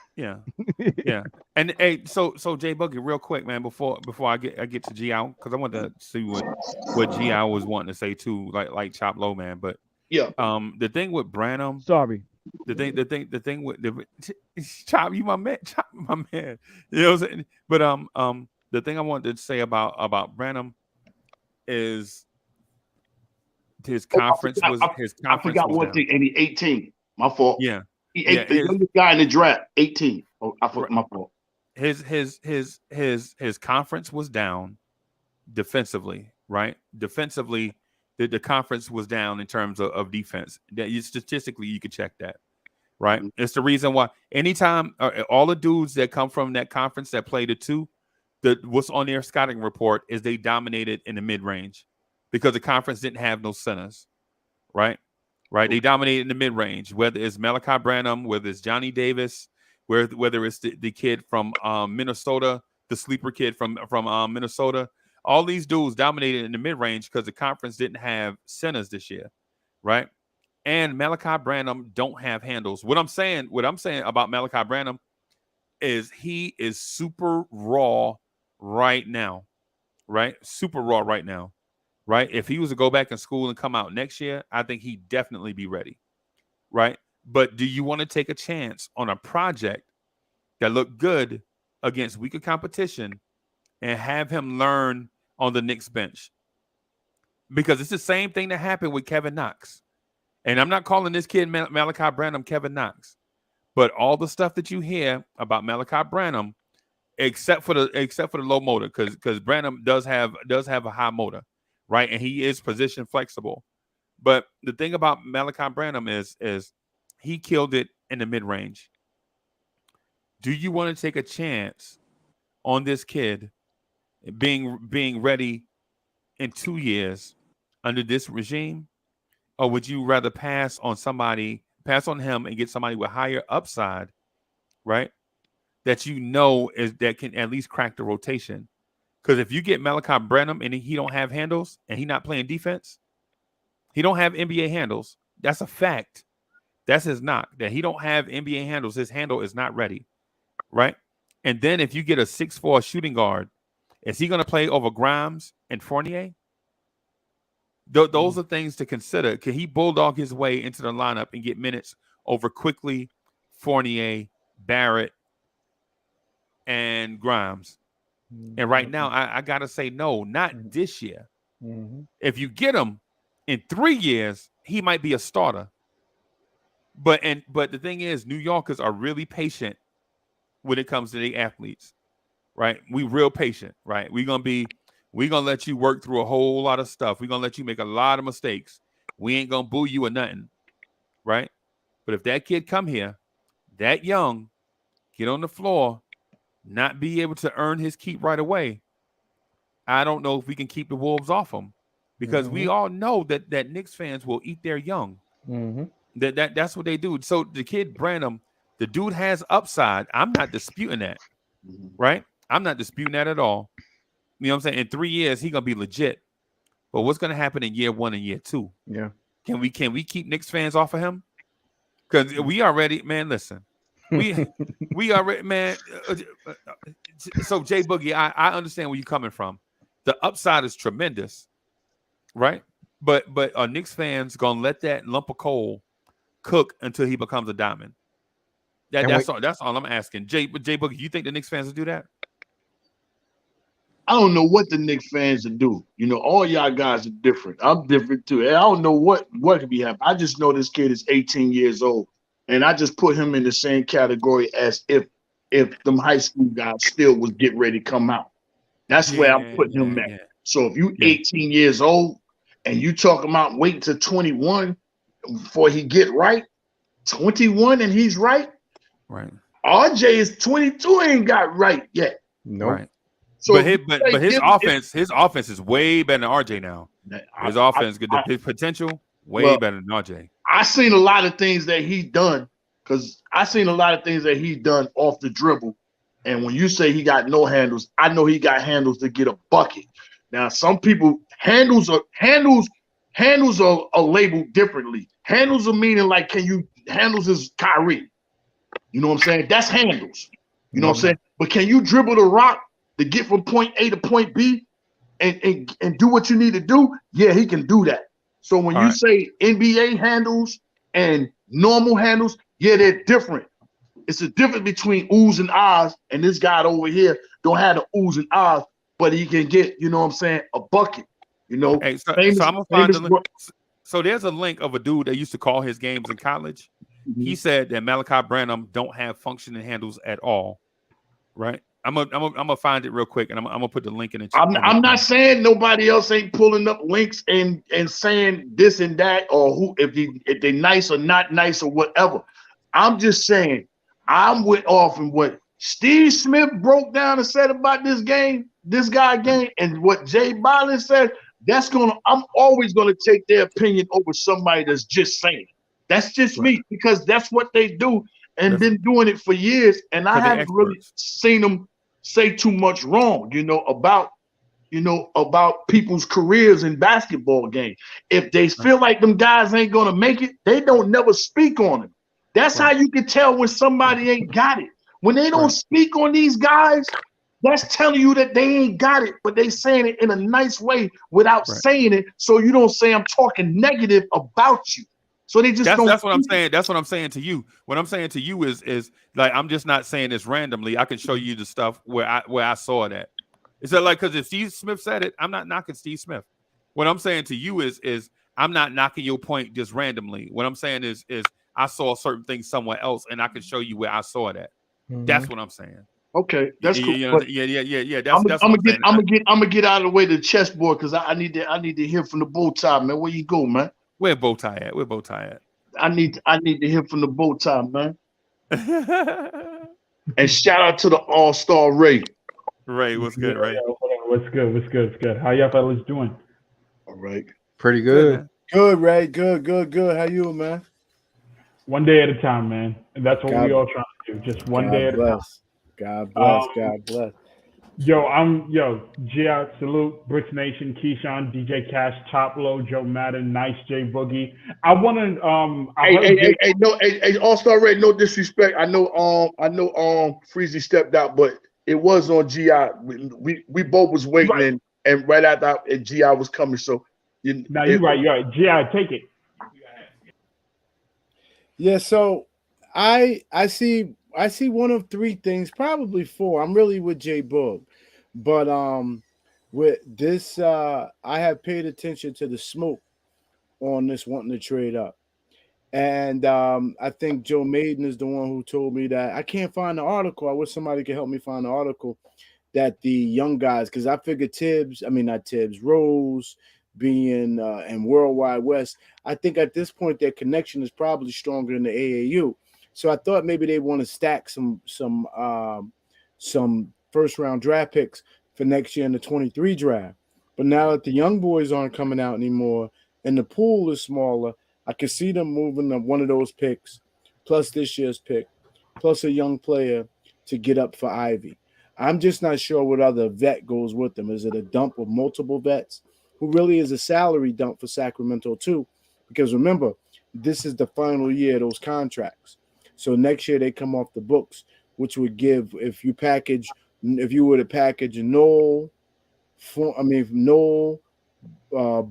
And hey, so Jay Buggy, real quick, man, before I get to G out, because I want to see what G out was wanting to say too, like Chop Low, man. But yeah, the thing with Branham, sorry, the thing with Chop, you my man, Chop, my man. You know what I'm saying? But the thing I wanted to say about Branham is his conference was his conference. I forgot one thing, and he 18. My fault. Yeah. The youngest guy in the draft, 18. Oh, my fault. His conference was down defensively, right? Defensively, the conference was down in terms of defense. Statistically, you could check that, right? Mm-hmm. It's the reason why anytime all the dudes that come from that conference that played it too, what's on their scouting report is they dominated in the mid-range because the conference didn't have no centers, right? Right, they dominated in the mid-range, whether it's Malaki Branham, whether it's Johnny Davis, whether it's the kid from Minnesota, the sleeper kid from Minnesota. All these dudes dominated in the mid-range because the conference didn't have centers this year, right? And Malaki Branham don't have handles. What I'm saying about Malaki Branham is he is super raw right now, right? Super raw right now. Right. If he was to go back in school and come out next year, I think he'd definitely be ready. Right. But do you want to take a chance on a project that looked good against weaker competition and have him learn on the Knicks bench? Because it's the same thing that happened with Kevin Knox. And I'm not calling this kid Malaki Branham Kevin Knox, but all the stuff that you hear about Malaki Branham, except for the low motor, because Branham does have a high motor. Right, and he is position flexible, but the thing about Malaki Branham is he killed it in the mid range. Do you want to take a chance on this kid being ready in 2 years under this regime, or would you rather pass on him and get somebody with higher upside, right? That that can at least crack the rotation. Because if you get Malaki Branham and he don't have handles and he not playing defense, he don't have NBA handles. That's a fact. That's his knock, that he don't have NBA handles. His handle is not ready, right? And then if you get a 6'4" shooting guard Is he going to play over Grimes and Fournier? Those are things to consider. Can he bulldog his way into the lineup and get minutes over Quickly, Fournier, Barrett, and Grimes? And right now, I got to say no, not this year. If you get him in 3 years, he might be a starter. But the thing is, New Yorkers are really patient when it comes to the athletes, right? We real patient, right? We're gonna let you work through a whole lot of stuff. We're gonna let you make a lot of mistakes. We ain't gonna boo you or nothing, right? But if that kid come here, that young, get on the floor, not be able to earn his keep right away, I don't know if we can keep the wolves off him, because we all know that Knicks fans will eat their young. That's what they do. So the kid Branham, the dude has upside. I'm not disputing that, right? I'm not disputing that at all. You know what I'm saying? In 3 years, he's gonna be legit. But what's gonna happen in year 1 and year 2? Yeah. Can we keep Knicks fans off of him? Because we already, man. Listen, we already, man. So Jay Boogie, I understand where you're coming from. The upside is tremendous, right? But are Knicks fans gonna let that lump of coal cook until he becomes a diamond? That's all I'm asking. Jay Boogie, you think the Knicks fans will do that? I don't know what the Knicks fans will do. You know, all y'all guys are different. I'm different too. And I don't know what could be happening. I just know this kid is 18 years old, and I just put him in the same category as if them high school guys still was getting ready to come out. That's where I'm putting him at. So if you 18 years old and you talking about waiting to 21 before he get right, 21 and he's right. Right. RJ is 22, ain't got right yet. No. Right. So but his offense is way better than RJ now. His offense, his potential, way better than RJ. I seen a lot of things that he done, because I seen a lot of things that he done off the dribble. And when you say he got no handles, I know he got handles to get a bucket. Now, some people handles are labeled differently. Handles are meaning like, handles is Kyrie. You know what I'm saying? That's handles. You know what I'm saying? But can you dribble the rock to get from point A to point B and do what you need to do? Yeah, he can do that. So when you say NBA handles and normal handles, yeah, they're different. It's a difference between oohs and ahs, and this guy over here don't have the oohs and ahs, but he can get, you know what I'm saying, a bucket. You know, hey, so I'm gonna find the link. So there's a link of a dude that used to call his games in college. He said that Malaki Branham don't have functioning handles at all. Right? I'm gonna find it real quick, and I'm gonna put the link in the chat. I'm not saying nobody else ain't pulling up links and saying this and that, or who if they nice or not nice or whatever. I'm just saying I'm off in what Steve Smith broke down and said about this guy game, and what Jay Biden said. I'm always gonna take their opinion over somebody that's just saying it. That's just me, because that's what they do and been doing it for years. And I haven't really seen them say too much wrong, about people's careers in basketball game. If they feel like them guys ain't gonna make it, they don't never speak on it. That's how you can tell when somebody ain't got it. When they don't speak on these guys, that's telling you that they ain't got it, but they saying it in a nice way without saying it, so you don't say I'm talking negative about you. So they just that's what I'm saying. That's what I'm saying to you. What I'm saying to you is like, I'm just not saying this randomly. I can show you the stuff where I saw it at. It's like, because if Steve Smith said it, I'm not knocking Steve Smith. What I'm saying to you is I'm not knocking your point just randomly. What I'm saying is I saw certain things somewhere else, and I can show you where I saw it at. That's what I'm saying. Okay, that's cool. Yeah. That's I'm gonna get out of the way to the chessboard, because I need to hear from the bow tie, man. Where you go, man? Where bow tie at? Where bow tie at? I need to hear from the bow tie, man. And shout out to the All-Star Ray. Ray, what's good, Ray? What's good? How y'all fellas doing? All right. Pretty good. Good, Ray. Good. How you, man? One day at a time, man. And that's what we all trying to do. Just one day at a time. God bless. God bless. Gia, salute, Bricks Nation, Keyshawn, DJ Cash, Top Low, Joe Madden, Nice, Jay Boogie. I want to Hey, All-Star Red, no disrespect. I know Freezy stepped out, but It was on GI. We both was waiting, and right after GI was coming. So you're right. GI, take it. Yeah. So I see one of three things, probably four. I'm really with J Boog, but with this I have paid attention to the smoke on this wanting to trade up. And I think Joe Maiden is the one who told me that. I can't find the article. I wish somebody could help me find the article that the young guys, because I figured Rose being in Worldwide West, I think at this point their connection is probably stronger than the AAU. So I thought maybe they want to stack some first round draft picks for next year in the 23 draft. But now that the young boys aren't coming out anymore and the pool is smaller, I can see them moving up one of those picks, plus this year's pick, plus a young player to get up for Ivy. I'm just not sure what other vet goes with them. Is it a dump of multiple vets? Who really is a salary dump for Sacramento too? Because remember, this is the final year of those contracts. So next year they come off the books, which would give, if you were to package Noel,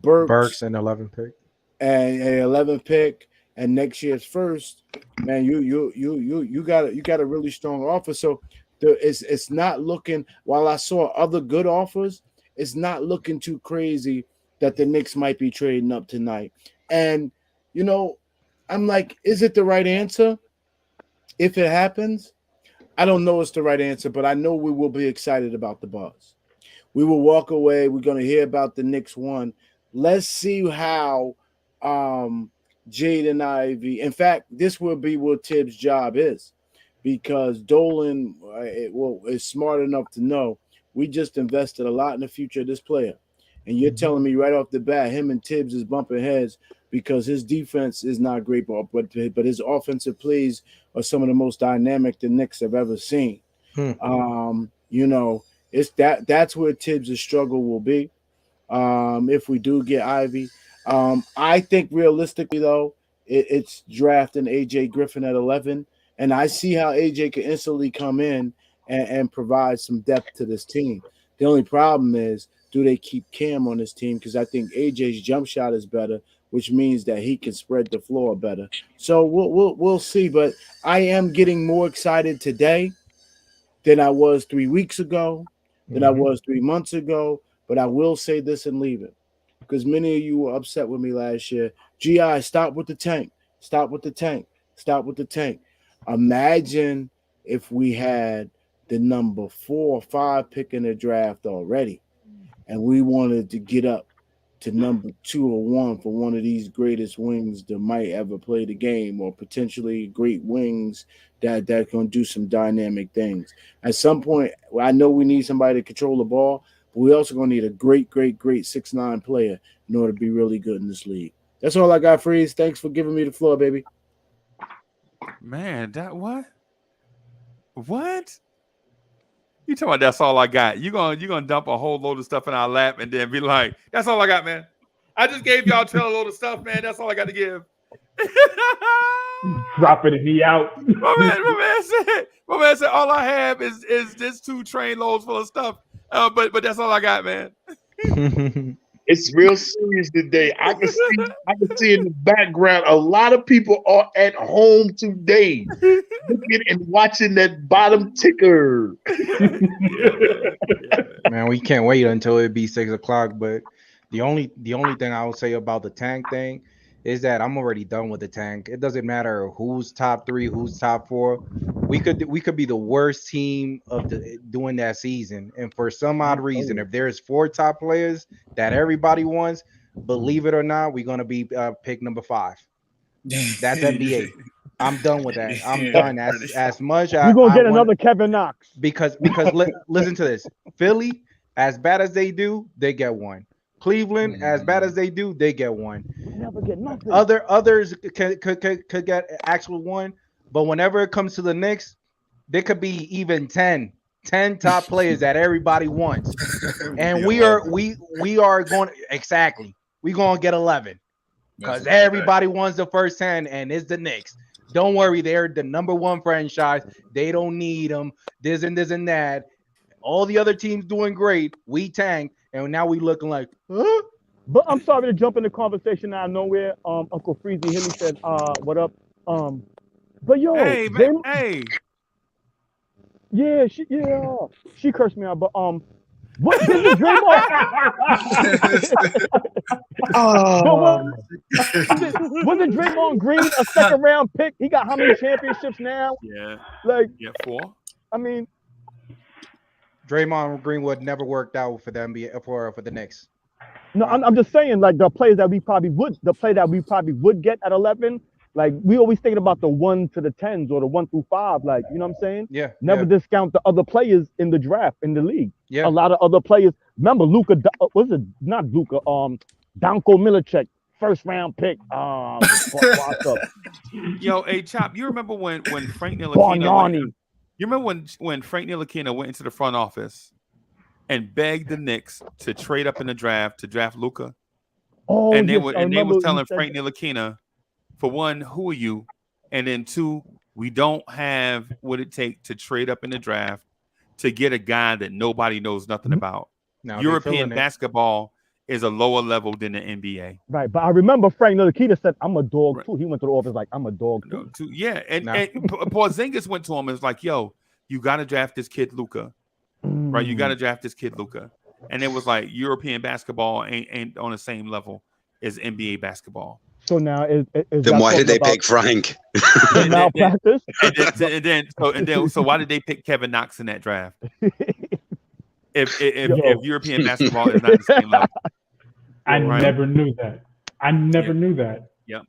Burks and 11 pick. And an 11 pick and next year's first, man, you got a really strong offer. So it's not looking, while I saw other good offers, it's not looking too crazy that the Knicks might be trading up tonight. And I'm like, is it the right answer? If it happens, I don't know it's the right answer, but I know we will be excited about the buzz. We will walk away. We're going to hear about the Knicks one. Let's see how Jaden Ivey. In fact, this will be what Tibbs' job is, because Dolan is smart enough to know we just invested a lot in the future of this player. And you're telling me right off the bat, him and Tibbs is bumping heads because his defense is not great, but his offensive plays are some of the most dynamic the Knicks have ever seen. It's that's where Tibbs' struggle will be. If we do get Ivy. I think realistically, though, it's drafting AJ Griffin at 11. And I see how AJ can instantly come in and provide some depth to this team. The only problem is, do they keep Cam on this team? Because I think AJ's jump shot is better, which means that he can spread the floor better. So we'll see. But I am getting more excited today than I was 3 weeks ago, than I was 3 months ago. But I will say this and leave it, because many of you were upset with me last year. GI, stop with the tank. Stop with the tank. Stop with the tank. Imagine if we had the number 4 or 5 pick in the draft already, and we wanted to get up to number 2 or 1 for one of these greatest wings that might ever play the game, or potentially great wings that can do some dynamic things. At some point, I know we need somebody to control the ball, but we also going to need a great 6'9" player in order to be really good in this league. That's all I got, Freeze. Thanks for giving me the floor, baby. Man, that what? What? You talking about that's all I got? You gonna dump a whole load of stuff in our lap and then be like, that's all I got, man. I just gave y'all a load of stuff, man. That's all I got to give. Dropping it out. My man said all I have is this 2 train loads full of stuff. But that's all I got, man. It's real serious today. I can see in the background a lot of people are at home today, looking and watching that bottom ticker. Man, we can't wait until it be 6 o'clock. But the only thing I would say about the tank thing is that I'm already done with the tank. It doesn't matter who's top 3, who's top 4. We could be the worst team of doing that season, and for some odd reason, if there's 4 top players that everybody wants, believe it or not, we're gonna be pick number 5. That's NBA. I'm done with that. I'm done. As much as you're gonna get another Kevin Knox because listen to this. Philly, as bad as they do, they get 1. Cleveland, as bad as they do, they get 1. Never get nothing. Others could get actual 1, but whenever it comes to the Knicks, there could be even 10 top players that everybody wants, and we are going exactly. We're gonna get 11 because everybody wants the first 10, and it's the Knicks. Don't worry, they're the number 1 franchise. They don't need them. This and that. all the other teams doing great. We tanked, and now we looking like, huh? But I'm sorry to jump in the conversation out of nowhere. Uncle Freezy Hilly said, what up? But yo, hey, man, hey. Yeah, she cursed me out, but what didn't Draymond? Wasn't Draymond Green a second round pick? He got how many championships now? Yeah, 4. I mean, Draymond Greenwood never worked out for the NBA for the Knicks. No, I'm just saying, like the players that we probably would get at 11. Like we always thinking about the 1 to the 10s or the 1 through 5. Like, you know what I'm saying? Yeah. Never discount the other players in the draft in the league. Yeah. A lot of other players. Remember Luka? Was it not Luka? Danko Milicic, first round pick. Yo, hey Chop, you remember when Frank Ntilikina? You remember when Frank Ntilikina went into the front office and begged the Knicks to trade up in the draft to draft Luka? Oh, and they were telling Frank Ntilikina, for one, who are you? And then 2, we don't have what it takes to trade up in the draft to get a guy that nobody knows nothing about. Now European basketball is a lower level than the NBA. Right, but I remember Frank Ntilikina said, "I'm a dog too." He went to the office like, "I'm a dog too." Yeah, and Porzingis went to him and was like, "Yo, you got to draft this kid Luka, right? You got to draft this kid Luka." And it was like European basketball ain't on the same level as NBA basketball. So now is then why did they pick Frank? Malpractice. So why did they pick Kevin Knox in that draft? If European basketball is not the same level. I never knew that. I never knew that. Yep.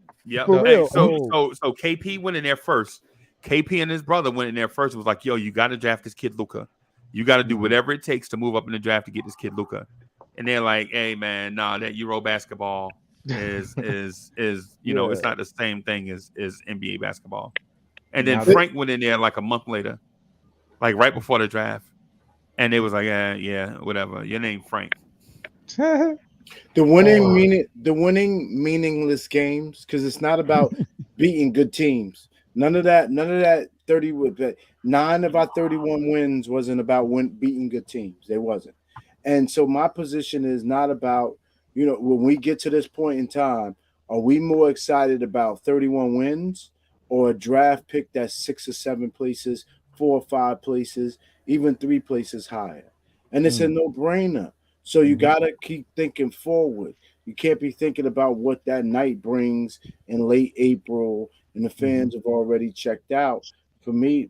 For real. So KP went in there first. KP and his brother went in there first. Was like, yo, you got to draft this kid Luka. You got to do whatever it takes to move up in the draft to get this kid Luka. And they're like, hey man, that Euro basketball is it's not the same thing as NBA basketball. And then Frank went in there like a month later, like right before the draft, and they was like, yeah, whatever. Your name Frank. The winning meaningless games, because it's not about beating good teams. None of that 30 with 9 of our 31 wins wasn't about beating good teams. They wasn't. And so my position is not about, when we get to this point in time, are we more excited about 31 wins or a draft pick that's 6 or 7 places, 4 or 5 places, even 3 places higher? And it's a no-brainer. So you got to keep thinking forward. You can't be thinking about what that night brings in late April and the fans have already checked out. For me,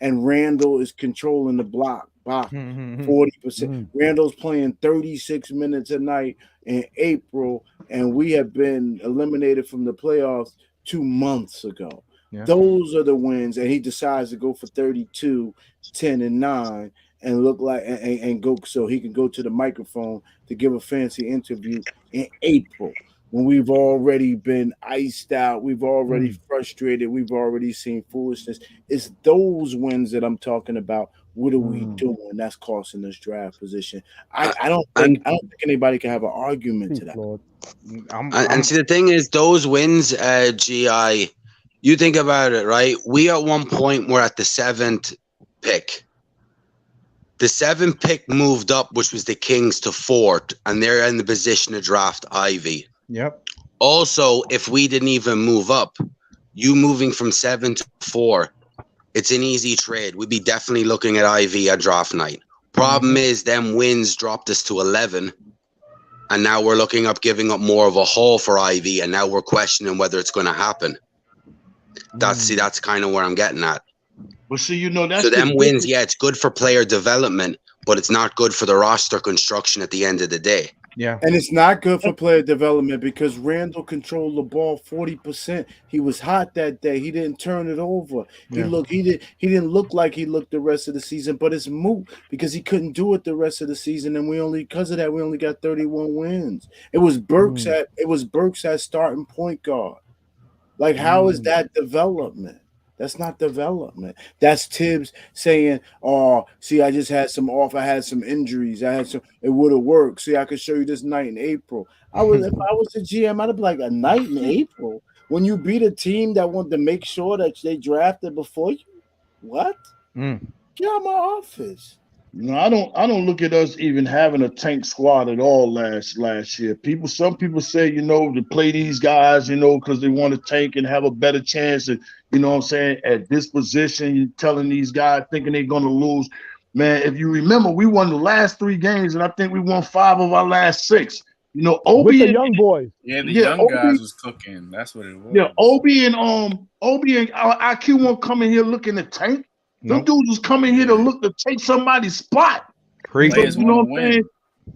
and Randle is controlling the block by 40%. Randle's playing 36 minutes a night in April, and we have been eliminated from the playoffs 2 months ago. Yeah. Those are the wins, and he decides to go for 32, 10, and 9. And look like and go so he can go to the microphone to give a fancy interview in April when we've already been iced out, we've already frustrated, we've already seen foolishness. It's those wins that I'm talking about. What are we doing? That's costing us draft position. I don't think anybody can have an argument to that. And see, the thing is, those wins, GI, you think about it, right? We at one point were at the 7th pick. The 7th pick moved up, which was the Kings, to 4th, and they're in the position to draft Ivy. Yep. Also, if we didn't even move up, you moving from 7 to 4, it's an easy trade. We'd be definitely looking at Ivy at draft night. Problem is, them wins dropped us to 11, and now we're looking up giving up more of a haul for Ivy, and now we're questioning whether it's going to happen. That's kind of where I'm getting at. Well, see, that's so them wins. Yeah, it's good for player development, but it's not good for the roster construction at the end of the day. Yeah, and it's not good for player development because Randle controlled the ball 40%. He was hot that day. He didn't turn it over. He didn't look like he looked the rest of the season, but it's moot because he couldn't do it the rest of the season, and because of that we only got 31 wins. It was Burks at starting point guard. Like, how is that development? That's not development. That's Tibbs saying, "Oh, see, I just had some off. I had some injuries. It would have worked. See, I could show you this night in April." If I was the GM, I'd be like, a night in April when you beat a team that wanted to make sure that they drafted before you. What? Get out of my office. I don't look at us even having a tank squad at all last year. Some people say, to play these guys, because they want to tank and have a better chance. And what I'm saying, at this position, you're telling these guys thinking they're gonna lose. Man, if you remember, we won the last 3 games, and I think we won 5 of our last 6. Obi with the young boys. Yeah, the young guys was cooking. That's what it was. Yeah, Obi and IQ won't come in here looking to tank. Them dudes was coming here to look to take somebody's spot. Players you know what I'm saying?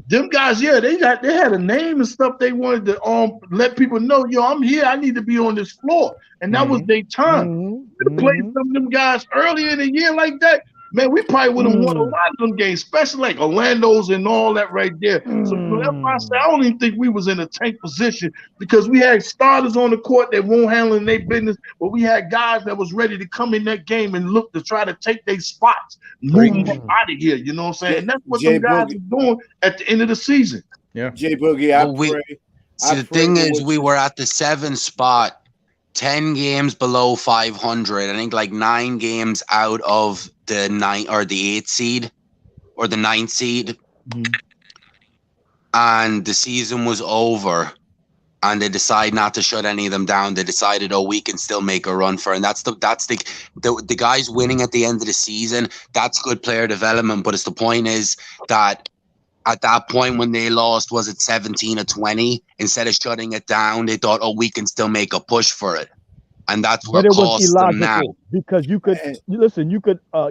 Them guys, they had a name and stuff. They wanted to let people know, I'm here. I need to be on this floor, and that was their time. To play some of them guys earlier in the year like that, man, we probably would have won a lot of them games, especially like Orlando's and all that right there. So that's why I say I don't even think we was in a tank position, because we had starters on the court that won't handle their business, but we had guys that was ready to come in that game and look to try to take their spots, move them up out of here. You know what I'm saying? And that's what them guys are doing at the end of the season. Yeah, Jay Boogie, the thing is, we were at the 7th spot, 10 games below 500. I think like 9 games out of the 9 or the 8th seed or the 9th seed. And the season was over, and they decided not to shut any of them down. They decided, we can still make a run for it. And that's the guys winning at the end of the season. That's good player development. But the point is that at that point when they lost, was it 17-20? Instead of shutting it down, they thought, we can still make a push for it. And that's what costs them now. Because you could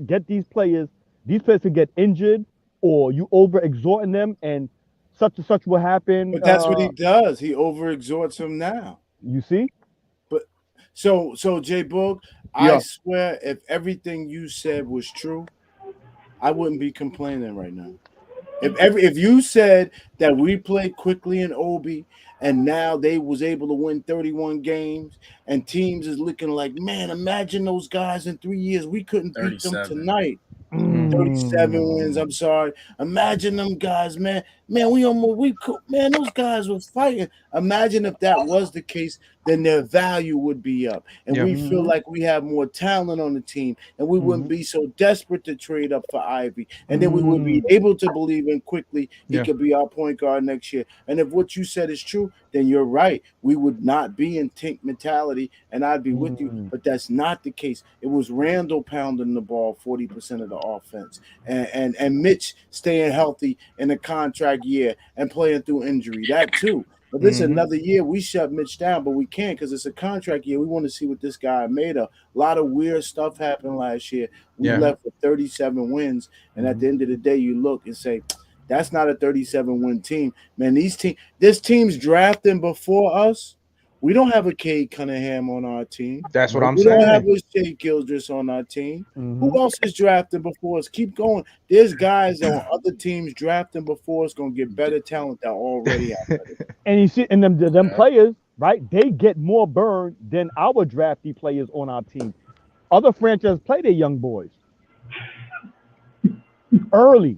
get these players could get injured, or you over-exhorting them, and such and such will happen. But that's what he does. He over-exhorts them now. You see? But so Jay Boog, I swear, if everything you said was true, I wouldn't be complaining right now. If you said that we played quickly in Obi, and now they was able to win 31 games, and teams is looking like, man, imagine those guys in 3 years. We couldn't beat them tonight. 37 wins. I'm sorry. Imagine them guys, man. Man, those guys were fighting. Imagine if that was the case, then their value would be up, and we feel like we have more talent on the team, and we wouldn't be so desperate to trade up for Ivy, and then we would be able to believe in quickly he could be our point guard next year. And if what you said is true, then you're right. We would not be in tank mentality, and I'd be with you. But that's not the case. It was Randle pounding the ball 40% of the offense, and Mitch staying healthy in a contract year and playing through injury. That too. But this is another year we shut Mitch down, but we can't because it's a contract year. We want to see what this guy made of. A lot of weird stuff happened last year. We left with 37 wins, and at the end of the day, you look and say, that's not a 37-win team. Man, this team's drafting before us. We don't have a Cade Cunningham on our team. That's what I'm saying. We don't have a Shea Gildress on our team. Who else is drafting before us? Keep going. There's guys on other teams drafting before us going to get better talent that already have it. And you see, and them players, right? They get more burn than our drafty players on our team. Other franchises play their young boys early.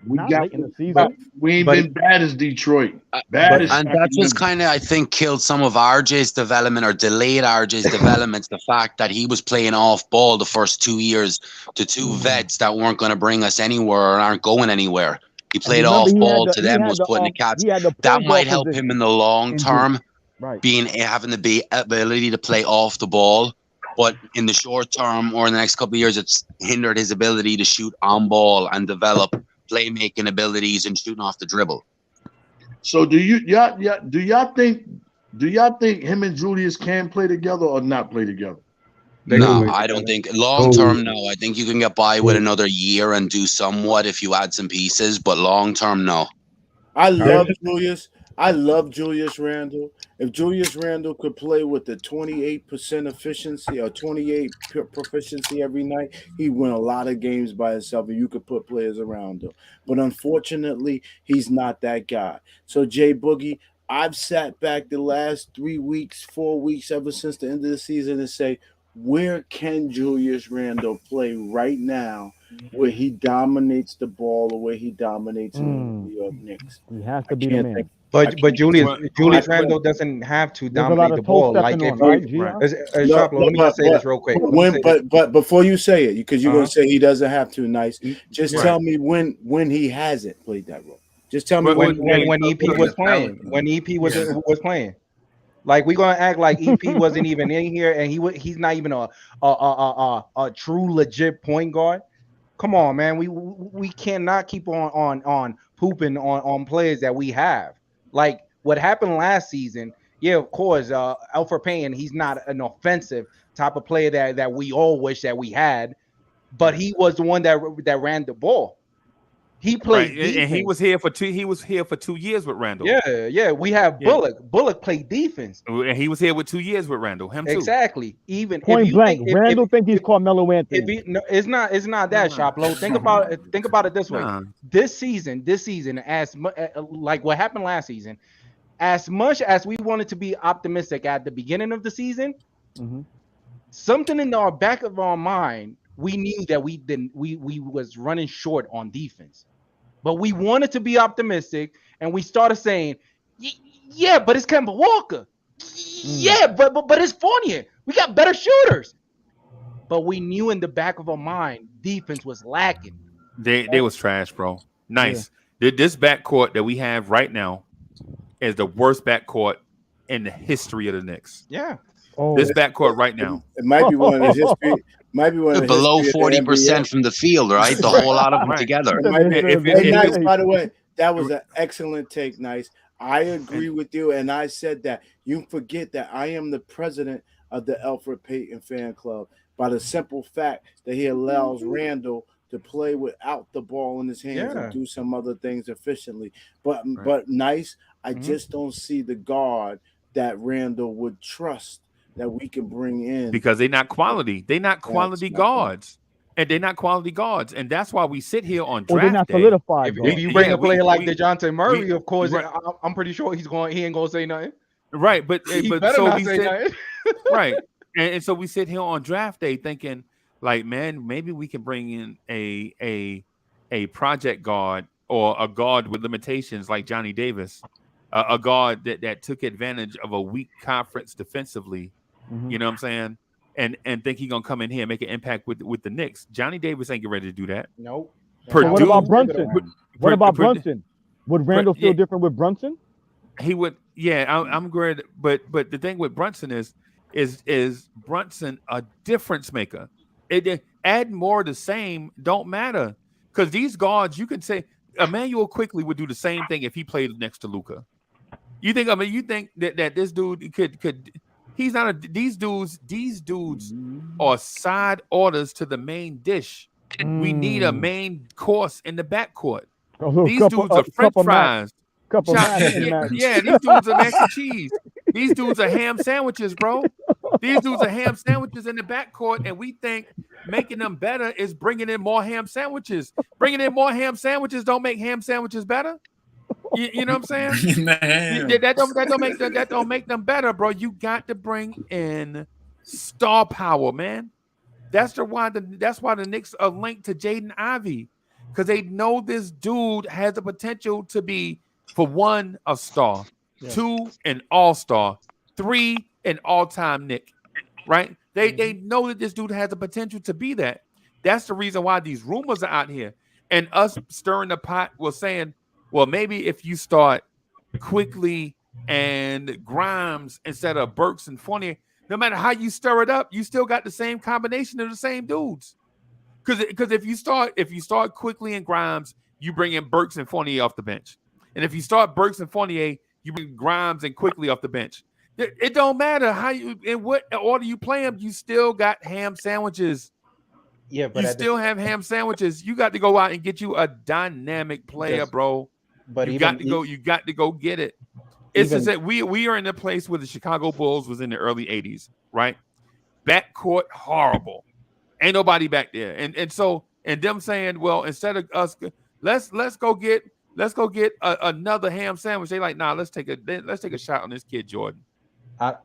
We got in the season. We ain't been bad as Detroit. And that's what's kind of, I think, killed some of RJ's development or delayed RJ's development. The fact that he was playing off ball the first 2 years to 2 vets that weren't going to bring us anywhere or aren't going anywhere. He played off ball to them, was putting the cats. That might help him in the long term, having the ability to play off the ball. But in the short term or in the next couple of years, it's hindered his ability to shoot on ball and develop playmaking abilities and shooting off the dribble. So do y'all think him and Julius can play together or not play together? No, I don't think long term. No, I think you can get by with another year and do somewhat if you add some pieces. But long term, no. I love Julius. I love Julius Randle. If Julius Randle could play with the 28% efficiency or 28 proficiency every night, he'd win a lot of games by himself, and you could put players around him. But unfortunately, he's not that guy. So, Jay Boogie, I've sat back the last 3 weeks, 4 weeks, ever since the end of the season and say, where can Julius Randle play right now where he dominates the ball or where he dominates in the New York Knicks? He has to be the man. But Julius Randle doesn't have to dominate the ball like if Shoplo, let me just say this real quick. But before you say it, because you're gonna say he doesn't have to. Nice. Just tell me when he hasn't played that role. Just tell me when EP was playing. When EP was playing. Like we're gonna act like EP wasn't even in here, and he's not even a true legit point guard. Come on, man. We cannot keep on pooping on players that we have. Like what happened last season, yeah, of course, Elfrid Payton, he's not an offensive type of player that we all wish that we had, but he was the one that ran the ball. He played defense. And he was here for 2 years with Randle. Yeah. We have Bullock. Bullock played defense. And he was here with 2 years with Randle. Him too. Exactly. Even point blank, Randle think he's Carmelo Anthony. It's not that, Shoplo. Think about it this way. This season, as like what happened last season, as much as we wanted to be optimistic at the beginning of the season, something in our back of our mind, we knew that we was running short on defense. But we wanted to be optimistic, and we started saying, yeah, but it's Kemba Walker. Yeah, but it's Fournier. We got better shooters. But we knew in the back of our mind, defense was lacking. They was trash, bro. Nice. Yeah. This backcourt that we have right now is the worst backcourt in the history of the Knicks. Yeah. This backcourt right now. It might be one of the history. Might be one of below 40% from the field, right? The whole lot of them together. Nice, by the way, that was an excellent take. Nice. I agree with you, and I said that. You forget that I am the president of the Elfrid Payton fan club by the simple fact that he allows Randle to play without the ball in his hands and do some other things efficiently. But Nice, I just don't see the guard that Randle would trust that we can bring in, because they're not quality. They're not quality guards, and they're not quality guards, and that's why we sit here on draft they're not day. solidified. If you bring a player like DeJounte Murray, of course, I'm pretty sure he ain't gonna say nothing. Right, but better so not we say nothing. Right, and so we sit here on draft day thinking, like, man, maybe we can bring in a project guard or a guard with limitations like Johnny Davis, a guard that took advantage of a weak conference defensively. You know what I'm saying? And think he's gonna come in here and make an impact with the Knicks. Johnny Davis ain't getting ready to do that. Nope. So what about Brunson? What about Brunson? Would Randle feel different with Brunson? He would. Yeah, I'm great. But the thing with Brunson is Brunson a difference maker? It add more the same don't matter, because these guards, you could say Emmanuel Quickly would do the same thing if he played next to Luka. You think that this dude could? He's not these dudes are side orders to the main dish. We need a main course in the backcourt. These dudes are French fries. Yeah, these dudes are mac and cheese. These dudes are ham sandwiches, bro. These dudes are ham sandwiches in the backcourt, and we think making them better is bringing in more ham sandwiches. Bringing in more ham sandwiches don't make ham sandwiches better. You know what I'm saying? that don't make them better, bro. You got to bring in star power, man. That's why the Knicks are linked to Jaden Ivey, because they know this dude has the potential to be, for 1, a star, 2, an all-star, 3, an all-time Knick. Right? They know that this dude has the potential to be that. That's the reason why these rumors are out here, and us stirring the pot was saying, well, maybe if you start Quickly and Grimes instead of Burks and Fournier, no matter how you stir it up, you still got the same combination of the same dudes. Because if you start Quickly and Grimes, you bring in Burks and Fournier off the bench, and if you start Burks and Fournier, you bring Grimes and Quickly off the bench. It don't matter how you in what order you play them, you still got ham sandwiches. Yeah, but you still have ham sandwiches. You got to go out and get you a dynamic player, bro. But you got to go get it. It's just that we are in a place where the Chicago Bulls was in the early 80s, right? Backcourt horrible. Ain't nobody back there. And them saying, well, instead of us, let's go get another ham sandwich. They like, nah, let's take a shot on this kid, Jordan. I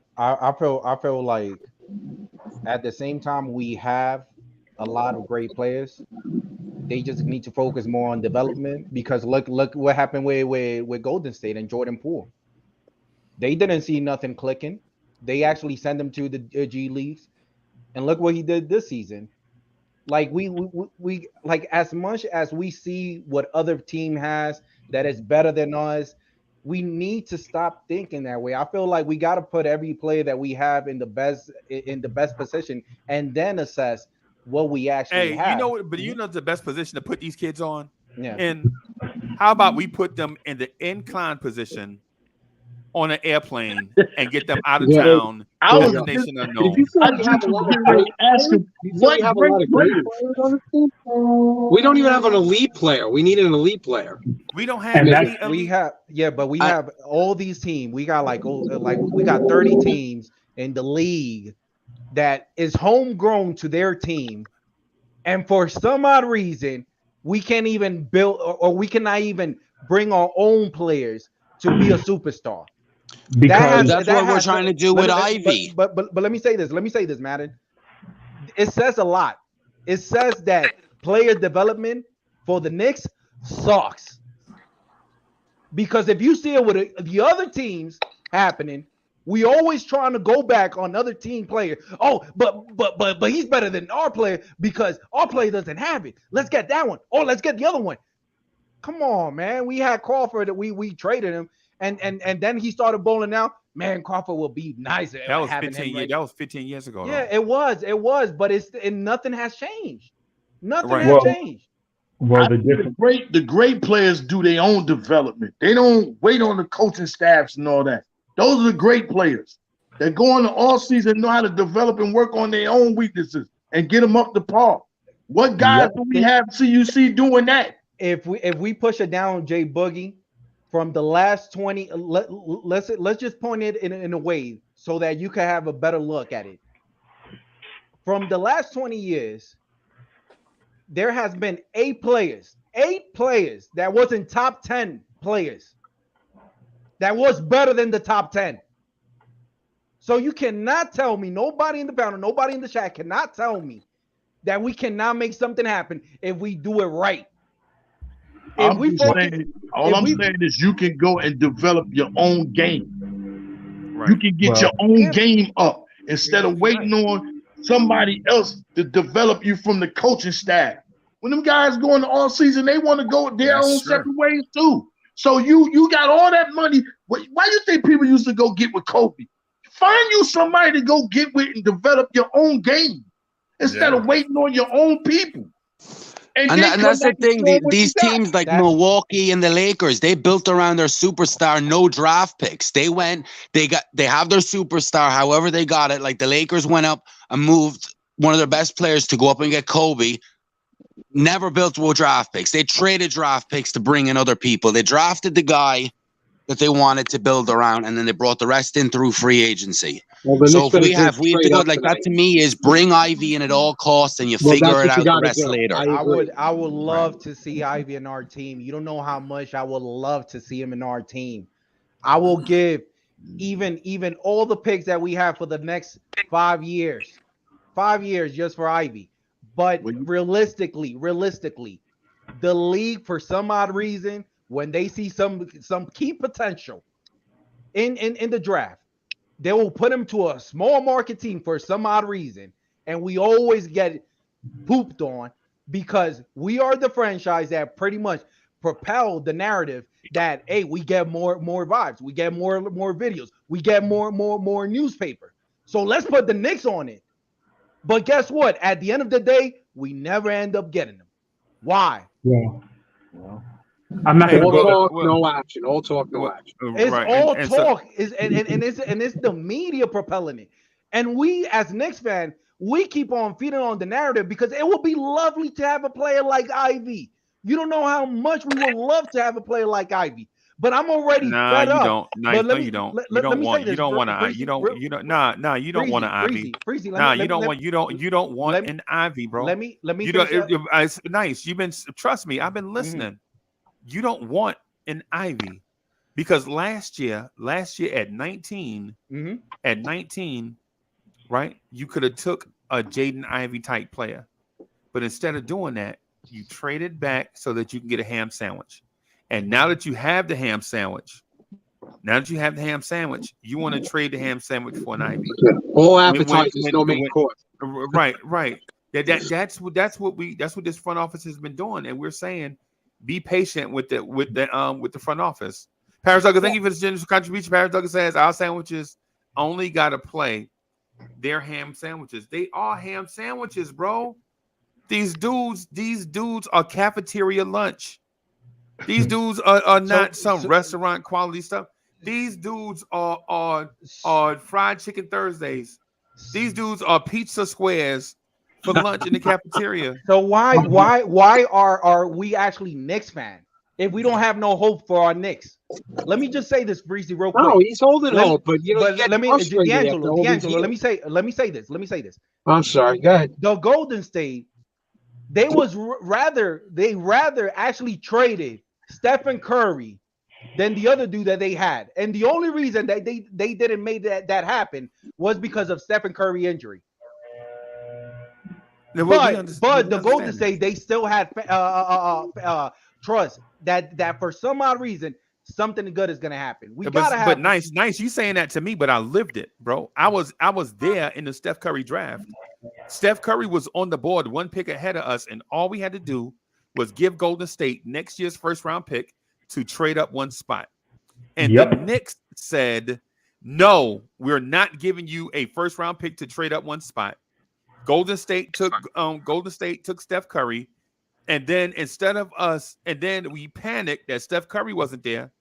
feel like at the same time we have a lot of great players, They just need to focus more on development because look what happened with Golden State and Jordan Poole. They didn't see nothing clicking. They actually sent him to the G Leagues, and look what he did this season. Like we like as much as we see what other team has that is better than us, we need to stop thinking that way. I feel like we got to put every player that we have in the best position, and then assess what we actually have. You know what? But you know the best position to put these kids on. Yeah. And how about we put them in the incline position on an airplane and get them out of town? I was destination just, unknown. We don't even have an elite player. We need an elite player. We don't have any elite. We have all these teams. We got we got 30 teams in the league that is homegrown to their team, and for some odd reason, we can't even build or we cannot even bring our own players to be a superstar. Because that's what we're trying to do with Ivy. But let me say this. Let me say this, Madden. It says a lot. It says that player development for the Knicks sucks. Because if you see it with the other teams happening, we always trying to go back on other team player. Oh, but he's better than our player because our player doesn't have it. Let's get that one. Oh, let's get the other one. Come on, man. We had Crawford that we traded him. And then he started bowling out. Man, Crawford will be nicer. That was 15 years. That was 15 years ago. Yeah, though. it was, but nothing has changed. Nothing has changed. Well, the great players do their own development. They don't wait on the coaching staffs and all that. Those are the great players that go on the all season, know how to develop and work on their own weaknesses and get them up to par. What guys do we have CUC doing that? If we push it down, Jay Boogie. From the last 20, let's just point it in a way so that you can have a better look at it. From the last 20 years, there has been 8 players that wasn't top 10 players that was better than the top 10. So you cannot tell me, nobody in the panel, nobody in the chat cannot tell me that we cannot make something happen if we do it right. All I'm saying is you can go and develop your own game. Right. You can get your own game up instead of waiting on somebody else to develop you from the coaching staff. When them guys go in the all season, they want to go their own separate ways too. So you got all that money. Why do you think people used to go get with Kobe? Find you somebody to go get with and develop your own game instead of waiting on your own people. And that's the thing. These teams like Milwaukee and the Lakers, they built around their superstar, no draft picks. They have their superstar, however they got it. Like the Lakers went up and moved one of their best players to go up and get Kobe. Never built with draft picks. They traded draft picks to bring in other people. They drafted the guy that they wanted to build around, and then they brought the rest in through free agency. Well, so if we have to go like that, to me is bring Ivy in at all costs, and you figure it out the rest later. I would love to see Ivy in our team. You don't know how much I would love to see him in our team. I will give even all the picks that we have for the next 5 years just for Ivy. But realistically, the league for some odd reason, when they see some key potential in the draft, they will put him to a small market team for some odd reason, and we always get pooped on because we are the franchise that pretty much propelled the narrative that hey, we get more vibes, we get more videos, we get more newspaper. So let's put the Knicks on it. But guess what? At the end of the day, we never end up getting them. Why? Yeah. I'm not all talk, no action. All talk, no action. It's all talk. It's the media propelling it. And we, as Knicks fans, we keep on feeding on the narrative because it would be lovely to have a player like Ivy. You don't know how much we would love to have a player like Ivy. But I'm already fed up. You don't want an Ivy. You don't want an Ivy, bro. Let me it's nice. Trust me, I've been listening. Mm-hmm. You don't want an Ivy because last year at 19, right? You could have took a Jaden Ivey type player, but instead of doing that, you trade it back so that you can get a ham sandwich. And now that you have the ham sandwich, you want to trade the ham sandwich for an Ivy. All appetizers, no main course. Right. That's what this front office has been doing, and we're saying, be patient with the front office. Paris Douglas, thank you for this generous contribution. Paris Douglas says our sandwiches only got to play. They're ham sandwiches. They are ham sandwiches, bro. These dudes are cafeteria lunch. These dudes are not some restaurant quality stuff. These dudes are fried chicken Thursdays. These dudes are pizza squares for lunch in the cafeteria. So why are we actually Knicks fans if we don't have no hope for our Knicks? Let me just say this, Breezy, real quick. No, he's holding hope, but let me, D'Angelo, let me say this. I'm sorry. Go ahead. The Golden State, they rather actually traded Stephen Curry than the other dude that they had, and the only reason that they didn't make that happen was because of Stephen Curry injury. But the Golden State, they still had trust that for some odd reason something good is gonna happen. But nice, you saying that to me, but I lived it, bro. I was there in the Steph Curry draft. Steph Curry was on the board, one pick ahead of us, and all we had to do was give Golden State next year's first round pick to trade up one spot. And the Knicks said, no, we're not giving you a first round pick to trade up one spot. Golden State took Steph Curry, and then then we panicked that Steph Curry wasn't there,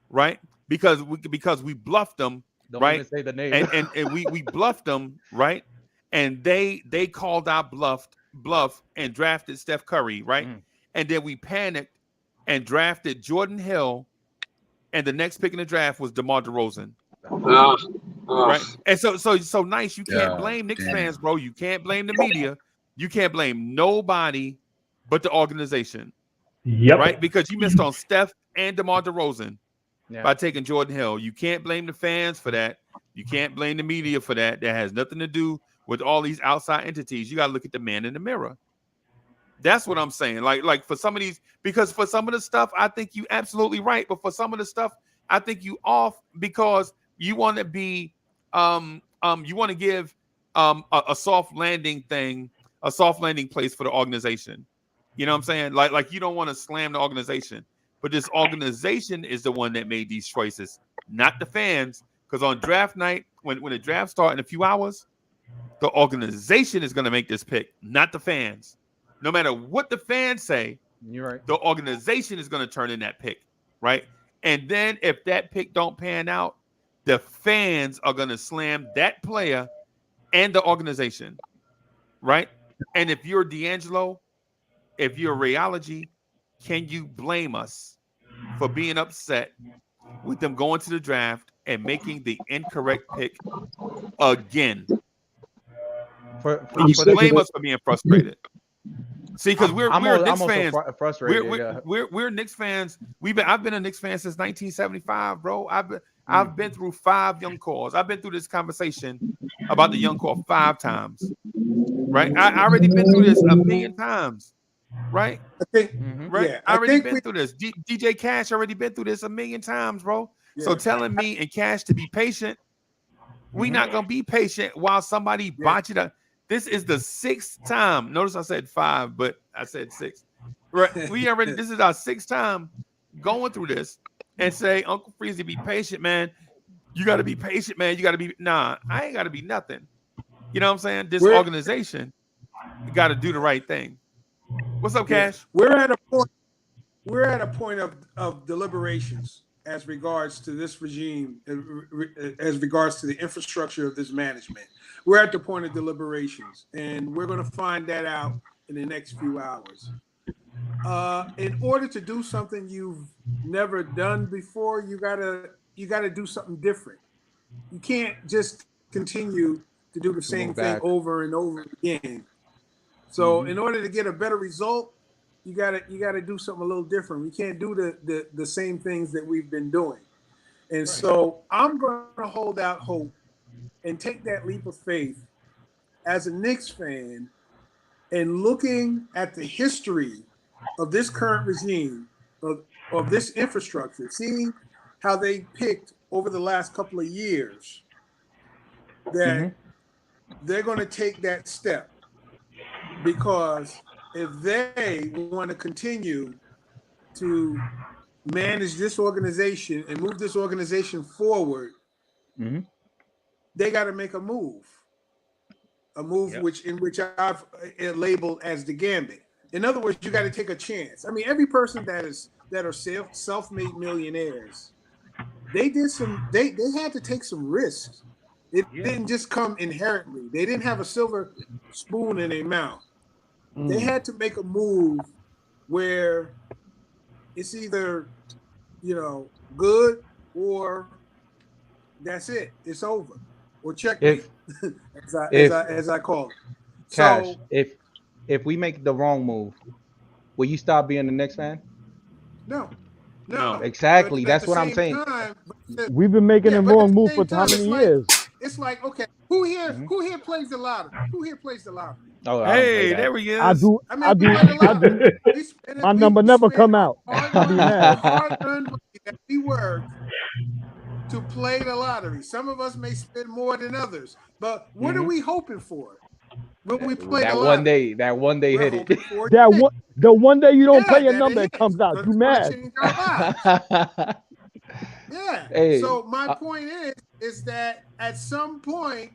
right? Because we bluffed them, right? Say the name. and we bluffed them, right? And they called our bluff and drafted Steph Curry, right? And then we panicked and drafted Jordan Hill, and the next pick in the draft was DeMar DeRozan. Right, and so nice. You can't blame Knicks fans, bro. You can't blame the media. You can't blame nobody but the organization. Right, because you missed on Steph and DeMar DeRozan by taking Jordan Hill. You can't blame the fans for that. You can't blame the media for that. That has nothing to do with all these outside entities. You got to look at the man in the mirror. That's what I'm saying. Like for some of these, because for some of the stuff, I think you absolutely right. But for some of the stuff, I think you off because you want to be, you want to give a soft landing place for the organization. You know what I'm saying? Like you don't want to slam the organization, but this organization is the one that made these choices, not the fans. Because on draft night, when the draft starts in a few hours, the organization is going to make this pick, not the fans. No matter what the fans say, you're right. The organization is going to turn in that pick, right? And then if that pick don't pan out, the fans are going to slam that player and the organization, right? And if you're D'Angelo, if you're Rayology, can you blame us for being upset with them going to the draft and making the incorrect pick again? Can you blame us for being frustrated? See, because we're Knicks fans. Frustrated. We're Knicks fans. I've been a Knicks fan since 1975, bro. I've been through 5 young calls. I've been through this conversation about the young call 5 times. Right? I already been through this a million times. Right? I think. Right? Yeah, I already been through this. DJ Cash already been through this a million times, bro. Yeah. So telling me and Cash to be patient, we not gonna be patient while somebody botch it up. This is the 6th time. Notice I said 5, but I said 6. Right? This is our 6th time going through this and say, Uncle Freezy, be patient, man. You got to be patient, man. You got to be, I ain't got to be nothing. You know what I'm saying? This organization got to do the right thing. What's up, Cash? We're at a point of deliberations as regards to this regime, as regards to the infrastructure of this management. We're at the point of deliberations, and we're going to find that out in the next few hours. In order to do something you've never done before, you gotta do something different. You can't just continue to do the same thing over and over again. So in order to get a better result, you gotta do something a little different. We can't do the same things that we've been doing. And so I'm going to hold out hope and take that leap of faith as a Knicks fan and looking at the history of this current regime, of this infrastructure, seeing how they picked over the last couple of years, that they're going to take that step, because if they want to continue to manage this organization and move this organization forward, they got to make a move in which I've labeled as the gambit. In other words, you got to take a chance. I mean, every person that are self-made millionaires, they had to take some risks. It didn't just come inherently. They didn't have a silver spoon in their mouth. They had to make a move where it's either, good or that's it. It's over. Or checkmate, as I call it. Cash, So if we make the wrong move, will you stop being the Knicks fan? No. Exactly. That's what I'm saying. We've been making the wrong move for how many years? It's like, okay, who here plays the lottery? Who here plays the lottery? Oh, hey, there he is. I do. My number never come out. Hard-earned money that we work to play the lottery. Some of us may spend more than others, but what are we hoping for when we play the lottery? That one day hit it. The one day you don't play a number, it comes out. You mad? Yeah. Hey, so my point is that at some point,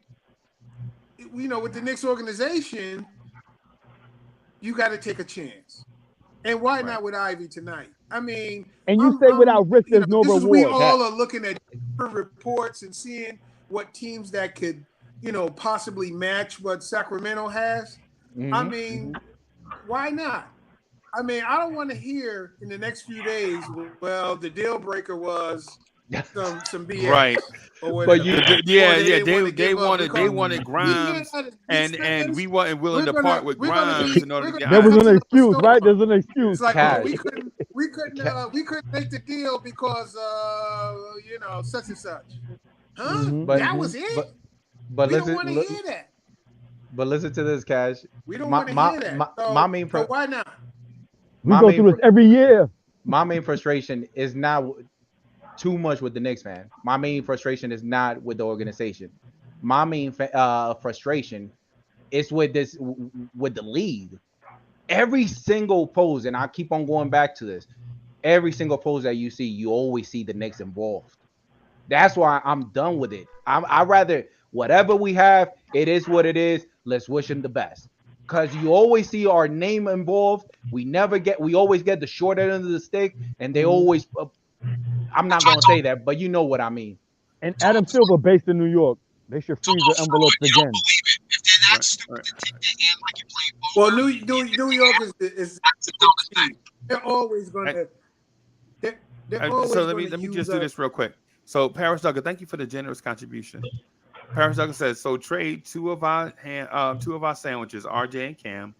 with the Knicks organization, you got to take a chance. And why not with Ivy tonight? I mean, and you say without risk, there's no reward. We all are looking at different reports and seeing what teams that could, possibly match what Sacramento has. I mean, why not? I mean, I don't want to hear in the next few days, well, the deal breaker was some BS. Right. Or but they wanted Grimes, and we weren't willing to part with Grimes in order to get. There was an excuse, right? There's an excuse. It's like, we couldn't make the deal because such and such. Huh? That was it. But we don't want to hear that. But listen to this, Cash. We don't want to hear that. So why not? We go through this every year. My main frustration is not too much with the Knicks, man. My main frustration is not with the organization. My main frustration is with the league. Every single pose, and I keep on going back to this, every single pose that you see, you always see the Knicks involved. That's why I'm done with it. I rather whatever we have, it is what it is. Let's wish them the best. Because you always see our name involved. We always get the short end of the stick, and they always. I'm not going to say that, but you know what I mean. And Adam Silver, based in New York, they should freeze the envelopes again. Well, New York is they're always going to. So let me just do this real quick. So Paris Duggar, thank you for the generous contribution. Paris Duggar says, so trade two of our sandwiches, RJ and Cam,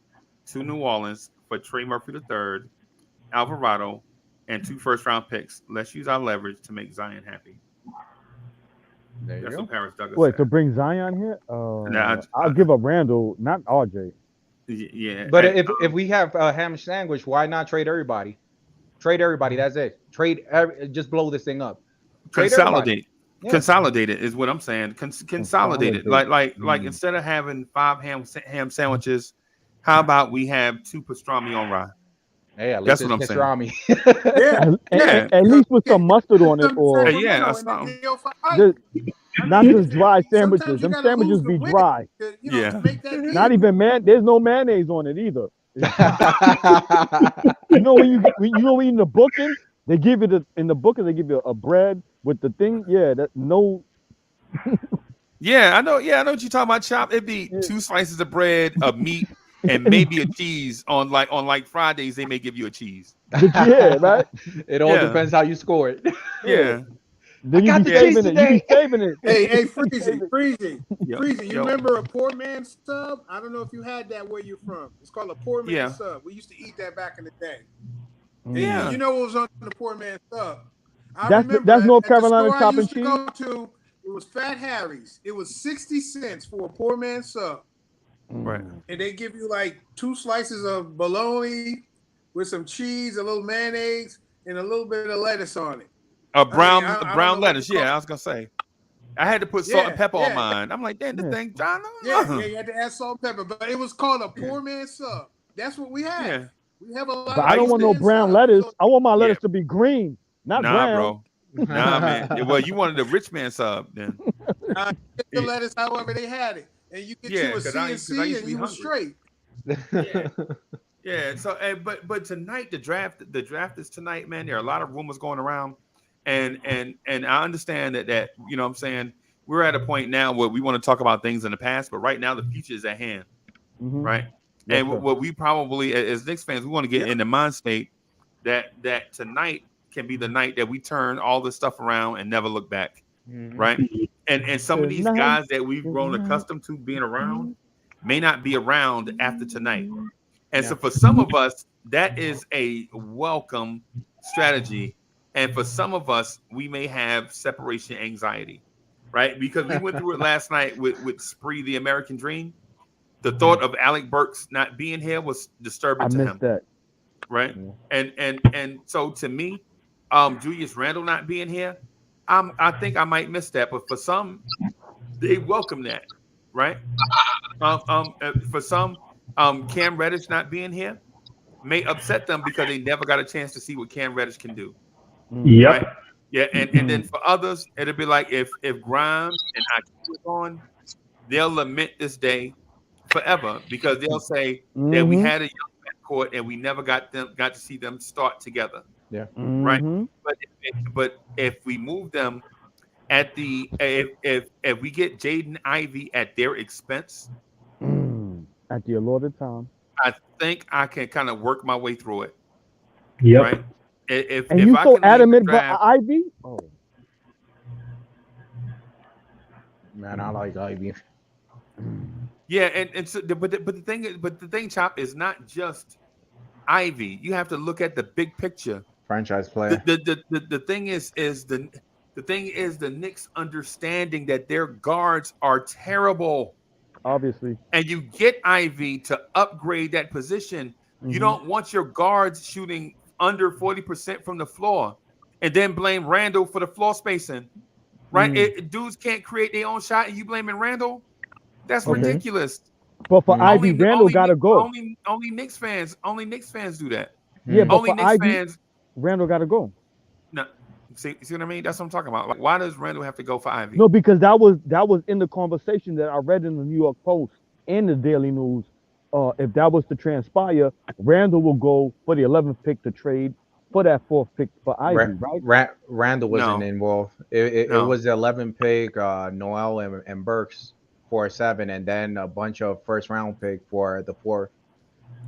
to New Orleans for Trey Murphy III, Alvarado, and 2 first-round picks. Let's use our leverage to make Zion happy. That's what Paris Duggar Wait, said. to bring Zion here? I'll give up Randle, not RJ. Yeah. But if we have a ham sandwich, why not trade everybody? Trade everybody. That's it. Just blow this thing up. Consolidate. Yeah. Consolidate it is what I'm saying. Consolidate it. Like instead of having 5 ham sandwiches, how about we have 2 pastrami on rye? Hey, at that's least what I'm pastrami. saying. At least with some mustard on it, or not just dry sandwiches. Them sandwiches be dry. Not even there's no mayonnaise on it either. when you eat the booking, they give you in the booking they give you a bread with the thing. Yeah, that no. I know what you're talking about, Chop. It'd be 2 slices of bread, of meat, and maybe a cheese on Fridays. They may give you a cheese. Yeah, right. It all depends how you score it. Yeah. Then you be saving it. You be saving it. Hey, Freezy. You remember a poor man sub? I don't know if you had that where you're from. It's called a poor man sub. We used to eat that back in the day. Yeah. You know what was on the poor man sub? That's North Carolina chopping cheese. It was Fat Harry's. It was 60 cents for a poor man sub. Right. And they give you like 2 slices of bologna, with some cheese, a little mayonnaise, and a little bit of lettuce on it. Brown lettuce. Yeah, I was gonna say. I had to put salt and pepper on mine. I'm like, damn, this thing, John. Yeah, you had to add salt and pepper, but it was called a poor man's sub. That's what we have. Yeah. We have a lot. But I don't want no brown lettuce. I want my lettuce to be green, not brown. Bro. Nah, man. Well, you wanted the rich man sub then. Get the lettuce however they had it, and you get you a CNC and you were straight. Yeah. So, but tonight the draft is tonight, man. There are a lot of rumors going around, and I understand that you know what I'm saying, we're at a point now where we want to talk about things in the past, but right now the future is at hand, right? Yes, and what we probably as Knicks fans, we want to get in the mind state that tonight can be the night that we turn all this stuff around and never look back, right? And some of these guys that we've grown accustomed to being around may not be around after tonight. And so for some of us, that is a welcome strategy. And for some of us, we may have separation anxiety, right? Because we went through it last night with Spree, the American Dream. The thought of Alec Burks not being here was disturbing to him. That. Right. And so to me, Julius Randle not being here, I think I might miss that. But for some, they welcome that, right? For some, Cam Reddish not being here may upset them because they never got a chance to see what Cam Reddish can do. Yep. Right? Yeah, and then for others, it'll be like if Grimes and Hakeem was on, they'll lament this day forever because they'll say that we had a young backcourt and we never got to see them start together. Yeah. Right. But if we move them at the if we get Jaden Ivey at their expense at the allotted time, I think I can kind of work my way through it. Yep. Right. If you I so can adamant draft, about Ivy? Oh man, I like Ivy. Yeah, and so but the thing, Chop, is not just Ivy. You have to look at the big picture. Franchise player. The thing is the Knicks understanding that their guards are terrible. Obviously. And you get Ivy to upgrade that position. You don't want your guards shooting under 40% from the floor and then blame Randle for the floor spacing. Right? Dudes can't create their own shot and you blaming Randle? That's ridiculous. But for Ivy, Randle gotta go. Only Knicks fans do that. Yeah, but only for Knicks Ivy, fans. Randle gotta go. No, see what I mean? That's what I'm talking about. Like, why does Randle have to go for Ivy? No, because that was in the conversation that I read in the New York Post and the Daily News. If that was to transpire, Randle will go for the 11th pick to trade for that 4th pick for Ivy, right? Randle wasn't involved. It was the 11th pick, Noel and Burks for 7, and then a bunch of first round pick for the 4th.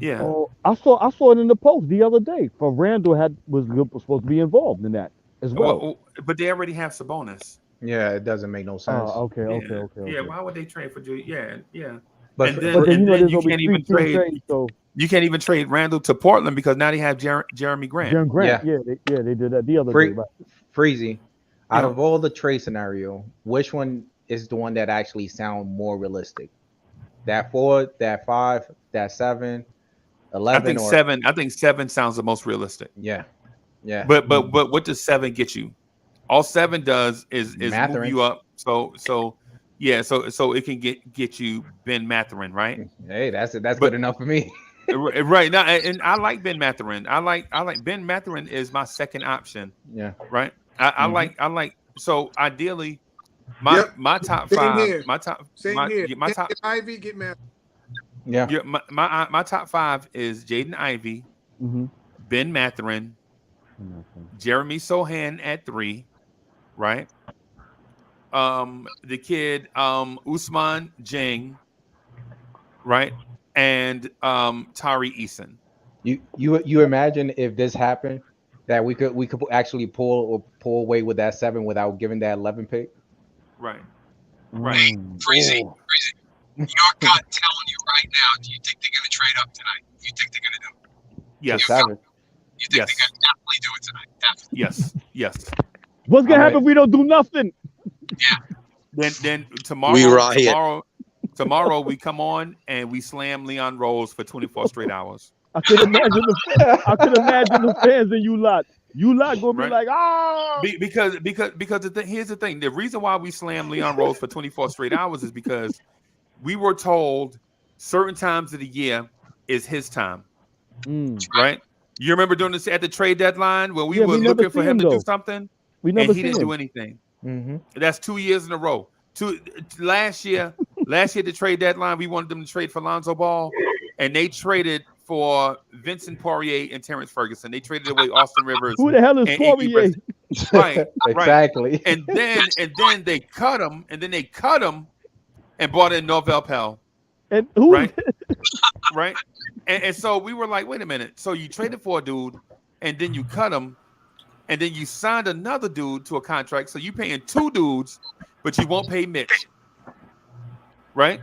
Yeah. I saw it in the Post the other day. For Randle was supposed to be involved in that as well. But they already have Sabonis. Yeah, it doesn't make no sense. Okay. Yeah, why would they trade for Julius? Yeah. But then you can't even trade. You can't even trade Randle to Portland because now they have Jeremy Grant. Jeremy Grant. Yeah, they did that the other day. Right? Freezy. Out of all the trade scenario, which one is the one that actually sound more realistic? That 4, that 5, that 7, 11. I think 7 sounds the most realistic. Yeah. But what does 7 get you? All 7 does is move you up. So it can get you Ben Mathurin, right? Hey, that's good enough for me. Right now, and I like Ben Mathurin. I like Ben Mathurin is my second option. Yeah. Right. I like. So ideally, my top 5. My top. My top. Ivy get Mathurin. Yeah. My top 5 is Jaden Ivey, Ben Mathurin, Jeremy Sohan at 3, right? The kid Usman Jing, right? And Tari Eason. You imagine if this happened that we could actually pull away with that 7 without giving that 11 pick? Right. Freezy. Your gut telling you right now, do you think they're gonna trade up tonight? You think they're gonna do it? Yes. You think they're gonna definitely do it tonight? Definitely. Yes. What's gonna happen if we don't do nothing? Yeah. Then tomorrow we come on and we slam Leon Rose for 24 straight hours. I could imagine the fans and you lot gonna be like, ah. Because here's the thing. The reason why we slammed Leon Rose for 24 straight hours is because we were told certain times of the year is his time. Right? You remember doing this at the trade deadline when we were looking for him to do something, we never and he didn't do anything. That's 2 years in a row. Last year, the trade deadline, we wanted them to trade for Lonzo Ball, and they traded for Vincent Poirier and Terrence Ferguson. They traded away Austin Rivers. Who the hell is Poirier? Right, exactly. And then they cut him, and brought in Norvel Pell. And who? Right. And so we were like, wait a minute. So you traded for a dude, and then you cut him, and then you signed another dude to a contract. So you paying two dudes, but you won't pay Mitch. Right?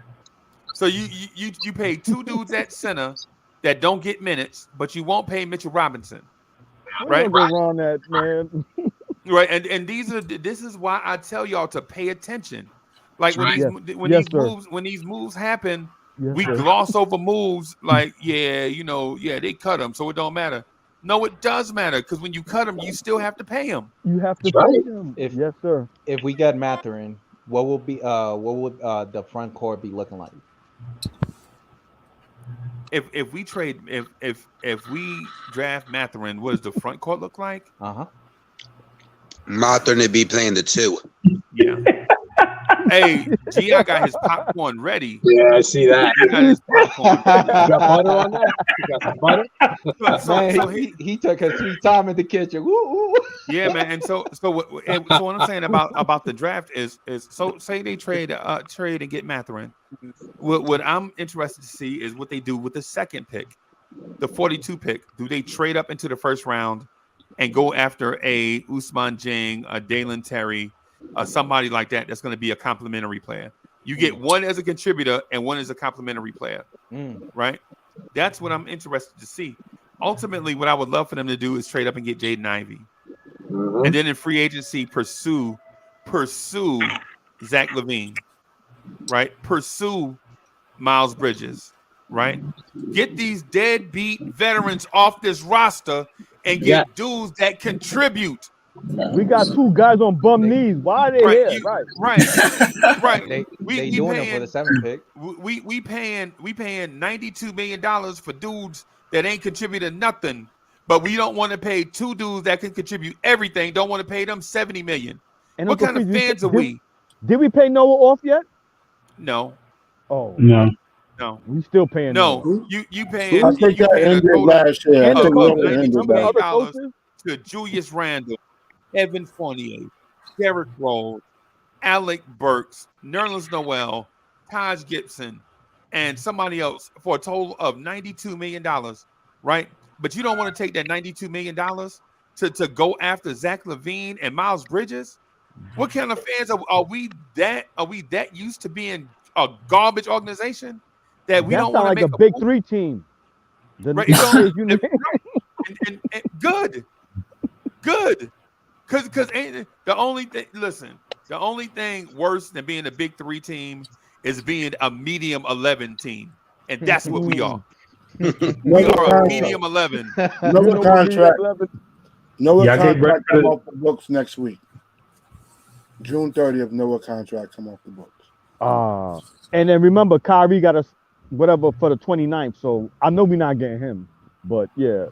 So you pay two dudes at center that don't get minutes, but you won't pay Mitchell Robinson. Right? What's wrong that, man? Right. And this is why I tell y'all to pay attention. Like when these moves happen, we gloss over moves like, they cut them, so it don't matter. No, it does matter, because when you cut them, you still have to pay them. You have to pay them. Yes, sir. If we get Mathurin, what would the front court be looking like? If we draft Mathurin, what does the front court look like? Mathurin would be playing the 2. Yeah. Hey, G.I. got his popcorn ready. Yeah, I see that. He got his popcorn ready. You got butter on that? You got some butter? Man, he took his sweet time in the kitchen. Woo. Yeah, man. And so what I'm saying about the draft is so say they trade and get Mathurin. What I'm interested to see is what they do with the second pick, the 42 pick. Do they trade up into the first round and go after a Ousmane Dieng, a Dalen Terry, somebody like that that's going to be a complimentary player? You get one as a contributor and one as a complimentary player, right? That's what I'm interested to see. Ultimately, what I would love for them to do is trade up and get Jaden Ivey, and then in free agency pursue Zach LaVine, right? Pursue Miles Bridges, right? Get these deadbeat veterans off this roster and get dudes that contribute. We got two guys on bum knees. Why are they here? Right. They doing it for the 7th pick. We paying $92 million for dudes that ain't contributing nothing, but we don't want to pay two dudes that can contribute everything. Don't want to pay them $70 million. And what kind of fans are we? Did we pay Noah off yet? No. Oh no. We still paying. No, you paying. I think that ended last year. I think that ended $92 to Julius Randle, Evan Fournier, Derrick Rose, Alec Burks, Nerlens Noel, Taj Gibson, and somebody else for a total of $92 million, right? But you don't want to take that $92 million to go after Zach LaVine and Miles Bridges? What kind of fans are we that used to being a garbage organization that we don't want to make a big 3 team? Right? Good. Because the only thing worse than being a big 3 team is being a medium 11 team, and that's what we are. We are a medium 11. Noah contract. Noah contract come off the books next week. June 30th, Noah contract come off the books. And then remember, Kyrie got us whatever for the 29th, so I know we're not getting him, but yeah,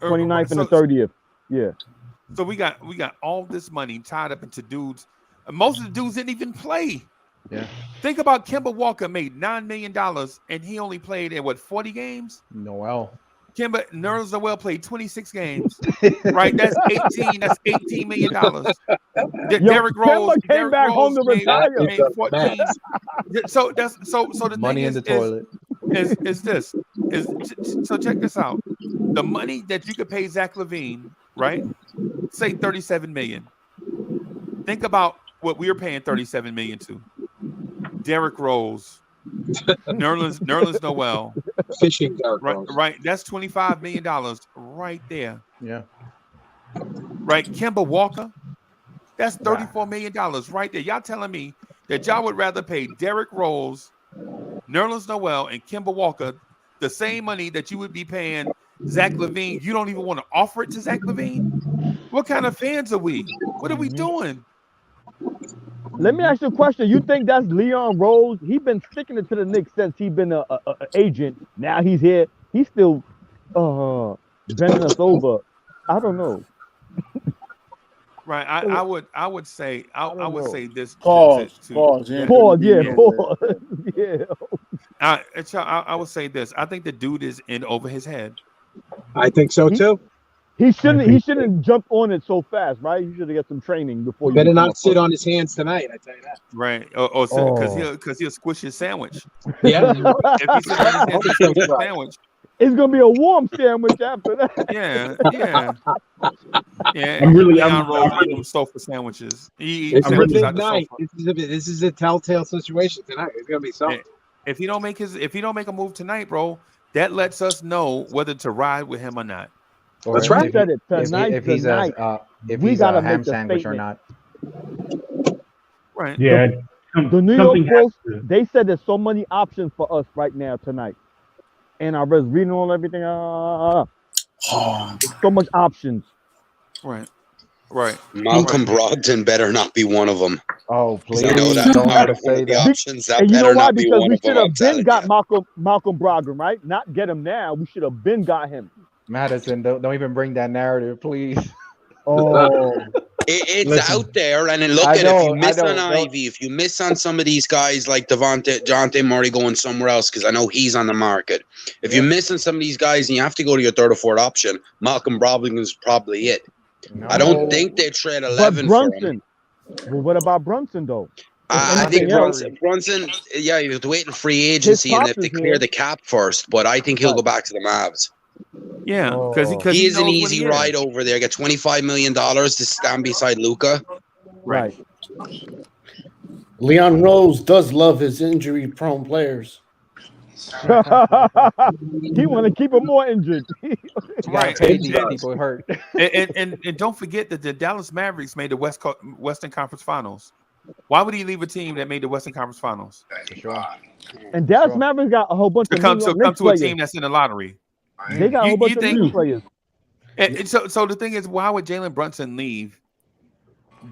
29th and the 30th, yeah. So we got all this money tied up into dudes. Most of the dudes didn't even play. Yeah. Think about Kemba Walker made $9 million and he only played in 40 games? Noel. Nerlens Noel played 26 games. Right? That's $18 million. Derrick Rose came back home to retire. Made 14. So the money thing in the toilet. So check this out. The money that you could pay Zach LaVine, right? Say $37 million. Think about what we were paying $37 million to. Derrick Rose, Nerlens Noel, fishing Derrick Rose. Right. That's $25 million right there. Yeah. Right. Kemba Walker, that's $34 million right there. Y'all telling me that y'all would rather pay Derrick Rose, Nerlens Noel, and Kemba Walker the same money that you would be paying Zach LaVine, you don't even want to offer it to Zach LaVine? What kind of fans are we? What are we doing? Let me ask you a question. You think that's Leon Rose? He's been sticking it to the Knicks since he's been a agent. Now he's here. He's still bending us over. I don't know. Right. I would say this. Pause. Yeah. I would say this. I think the dude is in over his head. I think so too. He shouldn't jump on it so fast, right? He should have got some training before. Better not sit on his hands tonight. I tell you that. Right. Because he'll squish his sandwich. Yeah. If he sits on his hands, he'll squish his sandwich. It's gonna be a warm sandwich after that. Yeah. I'm sofa sandwiches. It's a big night. This is a telltale situation tonight. It's gonna be something. If he don't make a move tonight, bro, that lets us know whether to ride with him or not. Or That's right. If he's a ham sandwich or not. Right. Yeah. The New York Post, they said there's so many options for us right now tonight. And I was reading all everything. So much options. Right. Malcolm Brogdon better not be one of them. Oh, please. You know that. Don't have to say The that. options, that And you know better why? not be Because one we of them. should have I'm been telling got you. Malcolm Brogdon, right? Not get him now. We should have been got him. Madison, don't even bring that narrative, please. Oh, It's out there, and then if you miss on Ivy, if you miss on some of these guys like Dejounte Murray going somewhere else, because I know he's on the market. If you miss on some of these guys and you have to go to your third or fourth option, Malcolm Brogdon is probably it. No. I don't think they trade but 11 for him. Brunson. Well, what about Brunson though? I think Brunson, he was waiting free agency and if they clear the cap first, but I think he'll go back to the Mavs. Yeah, because he is an easy ride over there. Get $25 million to stand beside Luka. Right. Leon Rose does love his injury-prone players. He want to keep him more injured. Right. People hurt. And don't forget that the Dallas Mavericks made the Western Conference Finals. Why would he leave a team that made the Western Conference Finals? Sure. And Dallas Mavericks got a whole bunch of come to players. a team that's in the lottery. They got a whole bunch of new players. And so the thing is, why would Jalen Brunson leave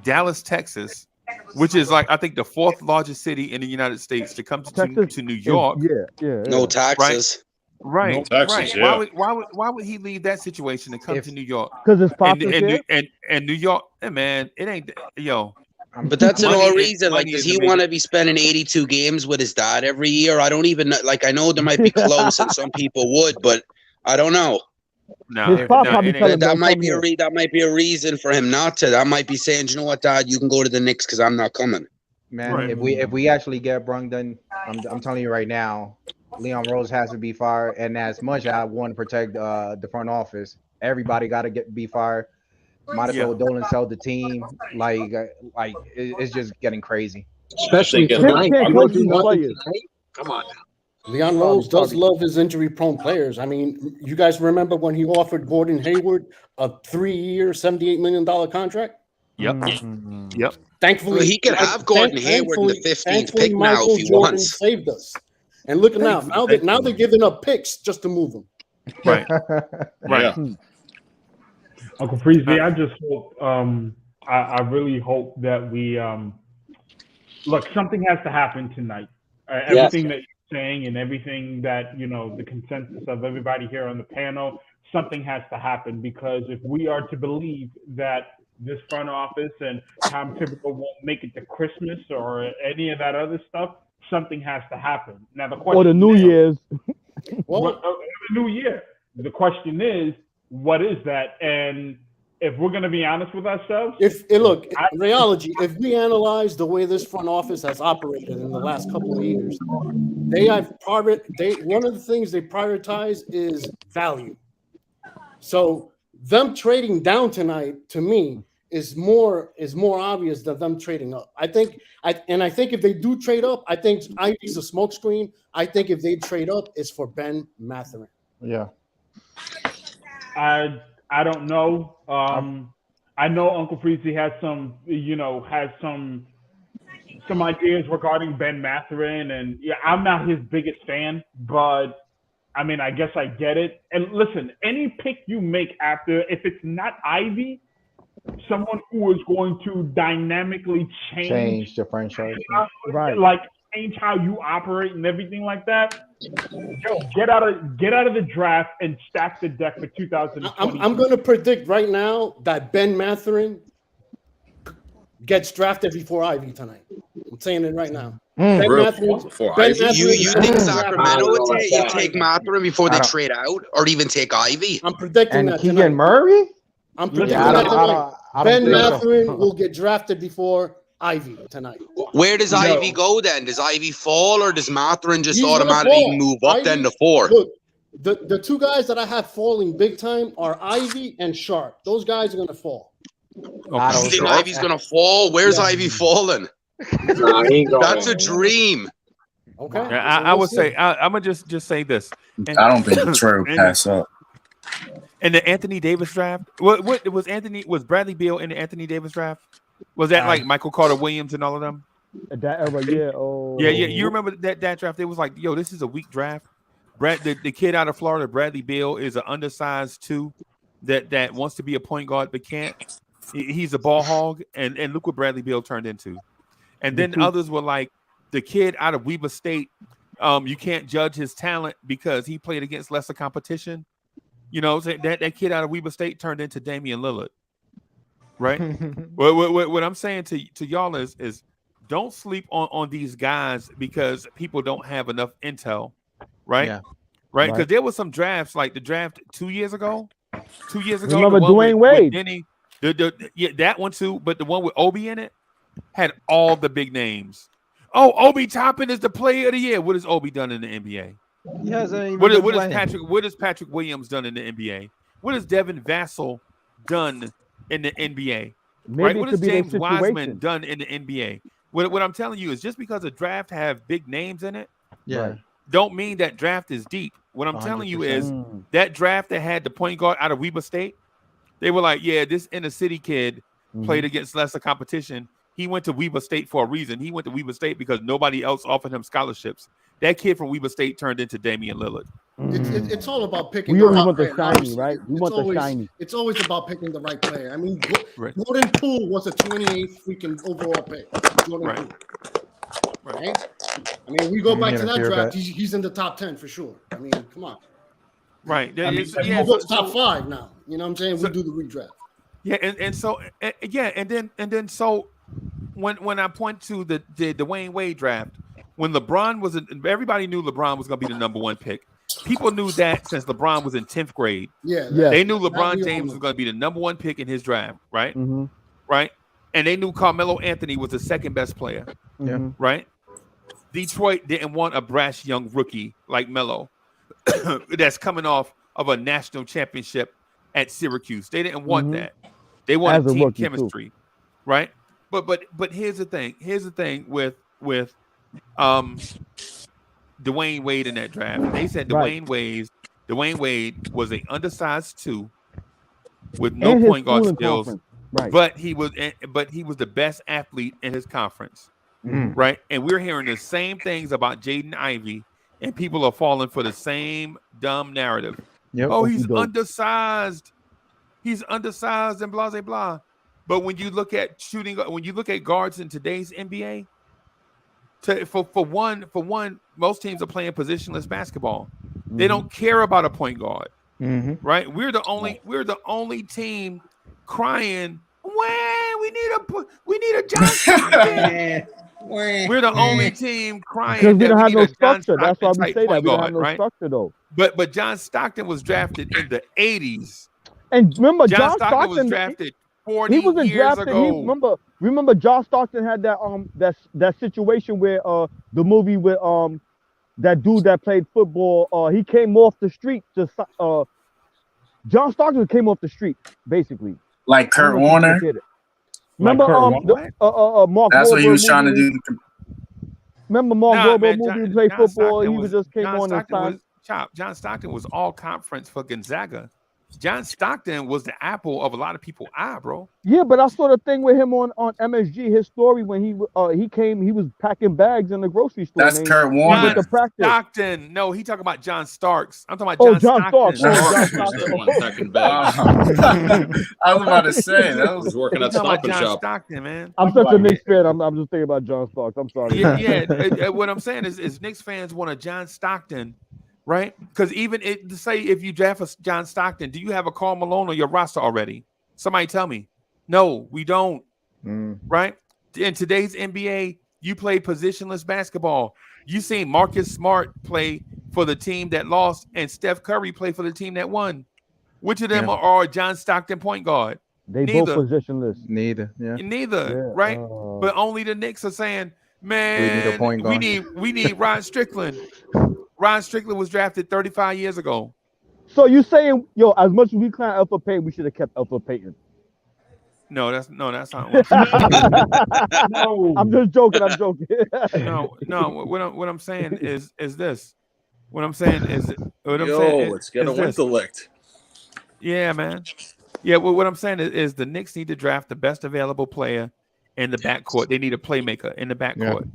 Dallas, Texas, which is like I think the fourth largest city in the United States, to come to New York? Yeah. No taxes. Right. No taxes, right. yeah. Why would he leave that situation to come to New York? Because it's popular. And New York, man, it ain't But that's another reason. Like, does he want to be spending 82 games with his dad every year? I don't even like. I know there might be close, and some people would, but I don't know. That might be a reason for him not to. That might be saying, you know what, Dad, you can go to the Knicks because I'm not coming. Man, right. if we actually get Brogdon, I'm telling you right now, Leon Rose has to be fired. And as much as I want to protect the front office, everybody got to be fired. Might as well Dolan sell the team. Like it's just getting crazy. Especially tonight. Come on now. Leon Rose does love his injury-prone players. I mean, you guys remember when he offered Gordon Hayward a 3-year, $78 million contract? Yep. Thankfully, he could have Gordon Hayward in the 15th pick now if he wants. Saved us. And look at now they're giving up picks just to move him. Right. Right. Yeah. Uncle Freezy, I just hope, I really hope that we look. Something has to happen tonight. Everything that you're saying and everything that the consensus of everybody here on the panel, something has to happen, because if we are to believe that this front office and Tom Thibodeau won't make it to Christmas or any of that other stuff, something has to happen. Now the question, or the New Year's, the New Year. The question is, what is that? And if we're going to be honest with ourselves, if we analyze the way this front office has operated in the last couple of years, one of the things they prioritize is value. So them trading down tonight, to me, is more obvious than them trading up. I think if they do trade up, I think Ivy's a smokescreen. I think if they trade up, it's for Ben Mathurin. Yeah. I don't know. I know Uncle Freezy has some ideas regarding Ben Mathurin, and I'm not his biggest fan, but I mean, I guess I get it. And listen, any pick you make after, if it's not Ivy, someone who is going to dynamically change the franchise. Right. like change how you operate and everything like that. Yo, get out of the draft and stack the deck for 2020. I'm going to predict right now that Ben Mathurin gets drafted before Ivy tonight. I'm saying it right now. Ben Mathurin, you think Sacramento would take Mathurin before they trade out, or even take Ivy? I'm predicting And that Keegan tonight. Murray? I'm predicting Yeah, that tonight. I don't Ben think so. Mathurin will get drafted before Ivy tonight. Where does Ivy go then? Does Ivy fall, or does Mathurin just He's gonna automatically fall. move up Ivy- then to 4? Look, the two guys that I have falling big time are Ivy and Sharp. Those guys are going to fall. You think Ivy's gonna fall? Where's Ivy falling? Nah, he ain't going. That's a dream. Okay. Yeah, I would say I'm gonna just say this. I don't think Detroit will pass up. In the Anthony Davis draft, what was Bradley Beal in the Anthony Davis draft? Was that like Michael Carter Williams and all of them? That era, yeah. Oh. Yeah. You remember that draft? It was like, yo, this is a weak draft. The kid out of Florida, Bradley Beal, is an undersized 2 that wants to be a point guard but can't. He's a ball hog, and look what Bradley Beal turned into. And then others were like, the kid out of Weber State, you can't judge his talent because he played against lesser competition. You know, that kid out of Weber State turned into Damian Lillard, right? what I'm saying to y'all is don't sleep on these guys because people don't have enough intel, right? Yeah. Right? Because there was some drafts, like the draft 2 years ago. 2 years ago, Remember the one Dwayne with Wade? Denny, yeah, that one too. But the one with Obi in it had all the big names. Oh, Obi Toppin is the player of the year. What has Obi done in the NBA? He hasn't even What been has playing. Patrick Williams done in the NBA? What has Devin Vassell done in the NBA? Maybe Right? it What could has be their James Wiseman situation. done in the NBA? What I'm telling you is just because a draft have big names in it, Yeah. don't mean that draft is deep. What I'm telling you is 100%. that draft that had the point guard out of Weber State, they were like, yeah, this inner city kid played against lesser competition. He went to Weber State for a reason. He went to Weber State because nobody else offered him scholarships. That kid from Weber State turned into Damian Lillard. It's all about picking. We the always right want the player. shiny, Obviously, right? We it's want the always, shiny. It's always about picking the right player. I mean, Right. Jordan Poole was a 28th freaking overall pick. Jordan Right. Poole. Right? I mean, we go back to that Fear draft. bet. He's in the top 10 for sure. I mean, come on. Right. I mean, Yeah, we'll go top 5 now. You know what I'm saying? We'll do the redraft. Yeah, and then so when I point to the Dwayne Wade draft, when LeBron was everybody knew LeBron was going to be the number 1 pick. People knew that since LeBron was in 10th grade. Yeah. They knew LeBron James was going to be the number 1 pick in his draft, right? Right? And they knew Carmelo Anthony was the second best player. Yeah. Right? Detroit didn't want a brash young rookie like Melo that's coming off of a national championship at Syracuse. They didn't want that. They wanted As a team rookie, chemistry, right? But here's the thing. Here's the thing with Dwayne Wade in that draft. They said Dwayne Wade was an undersized 2 with no And his point guard schooling skills. conference. Right. But he was the best athlete in his conference. Right? And we're hearing the same things about Jaden Ivey, and people are falling for the same dumb narrative. Yep. Oh, he's undersized. He's undersized and blah, blah, blah. But when you look at when you look at guards in today's NBA, for one, most teams are playing positionless basketball. They don't care about a point guard. Right? We're the only team crying, we need a John Stockton. We're the only team crying Because we don't that have need no a John structure. That's why Stockton we type say that. point We don't have guard, no right? structure, though. But John Stockton was drafted in the 80s. And remember, John Stockton was drafted 40 he wasn't years drafted. ago. Remember, John Stockton had that situation where the movie with that dude that played football. He came off the street. John Stockton came off the street, basically. Like Kurt Warner. Remember, Mark. That's what he was trying to movie? do. Remember Mark Wahlberg movie? He played John football. Stockton He was just came John on and Stockton signed. John Stockton was all conference for Gonzaga. John Stockton was the apple of a lot of people's eye, bro. Yeah, but I saw the thing with him on MSG. His story when he came, he was packing bags in the grocery store. That's Kurt Warner. John Stockton. No, he talking about John Starks. I'm talking Oh, about John John Stockton. Starks. Packing bags. I was about to say that was working at Stop Stop and John Shop. Stockton, man. I'm such a Knicks fan. I'm just thinking about John Starks. I'm sorry. Yeah. What I'm saying is Knicks fans want a John Stockton, right? Because even say if you draft a John Stockton, do you have a Karl Malone on your roster already? Somebody tell me. No, we don't. Right? In today's NBA, you play positionless basketball. You seen Marcus Smart play for the team that lost and Steph Curry play for the team that won. Which of them are John Stockton point guard? They Neither. both positionless. Neither. Neither, right? But only the Knicks are saying, man, We need a point guard. we need Ron Strickland. Ron Strickland was drafted 35 years ago. So you saying, yo, as much as we clown Alpha Payton, we should have kept Alpha Payton. No, that's not No, I'm just joking. I'm joking. no. What I'm saying is this. What I'm saying is Let's get a intellect. Yeah, man. Yeah, well, what I'm saying is the Knicks need to draft the best available player in the backcourt. They need a playmaker in the backcourt. Yeah.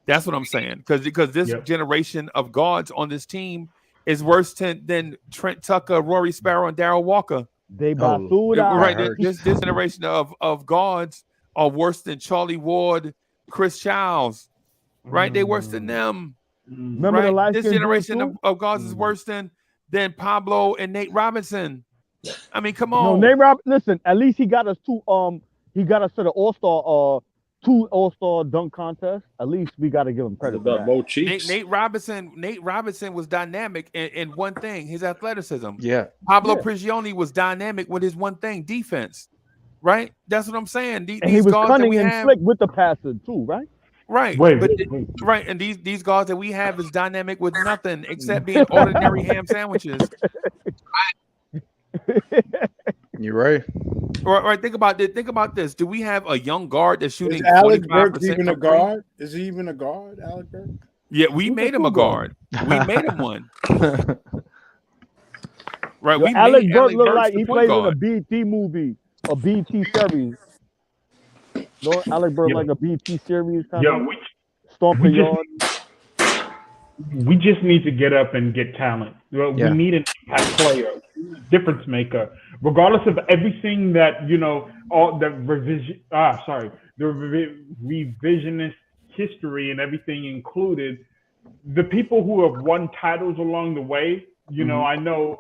That's what I'm saying. Because this generation of guards on this team is worse than Trent Tucker, Rory Sparrow, and Darryl Walker. They food out. Right. This generation of guards are worse than Charlie Ward, Chris Childs. Right? They worse than them. Remember the last this generation of guards is worse than Pablo and Nate Robinson. I mean, come on. No, Nate Robinson. Listen, at least he got us two. He got us to the All-Star. 2 All-Star dunk contests. At least we got to give him credit for that. Nate Robinson was dynamic in one thing, his athleticism. Yeah. Pablo Prigioni was dynamic with his one thing, defense. Right? That's what I'm saying. These he was guards cunning and slick with the passing too, right? Right. Right. And these guards that we have is dynamic with nothing except being ordinary ham sandwiches. You're right. Right. Think about this. Do we have a young guard that's shooting? Is Alec Burks 45% even a guard? Is he even a guard, Alec Burks? Yeah, we made him a guard. We made him one. Right. Yo, Alec Burks look like he plays in a BT movie, a BT series. No, Alec Burks like a BT series kind of. Stomp the yard. We just need to get up and get talent. We need an impact player, difference maker, regardless of everything that all the revisionist history and everything included. The people who have won titles along the way. I know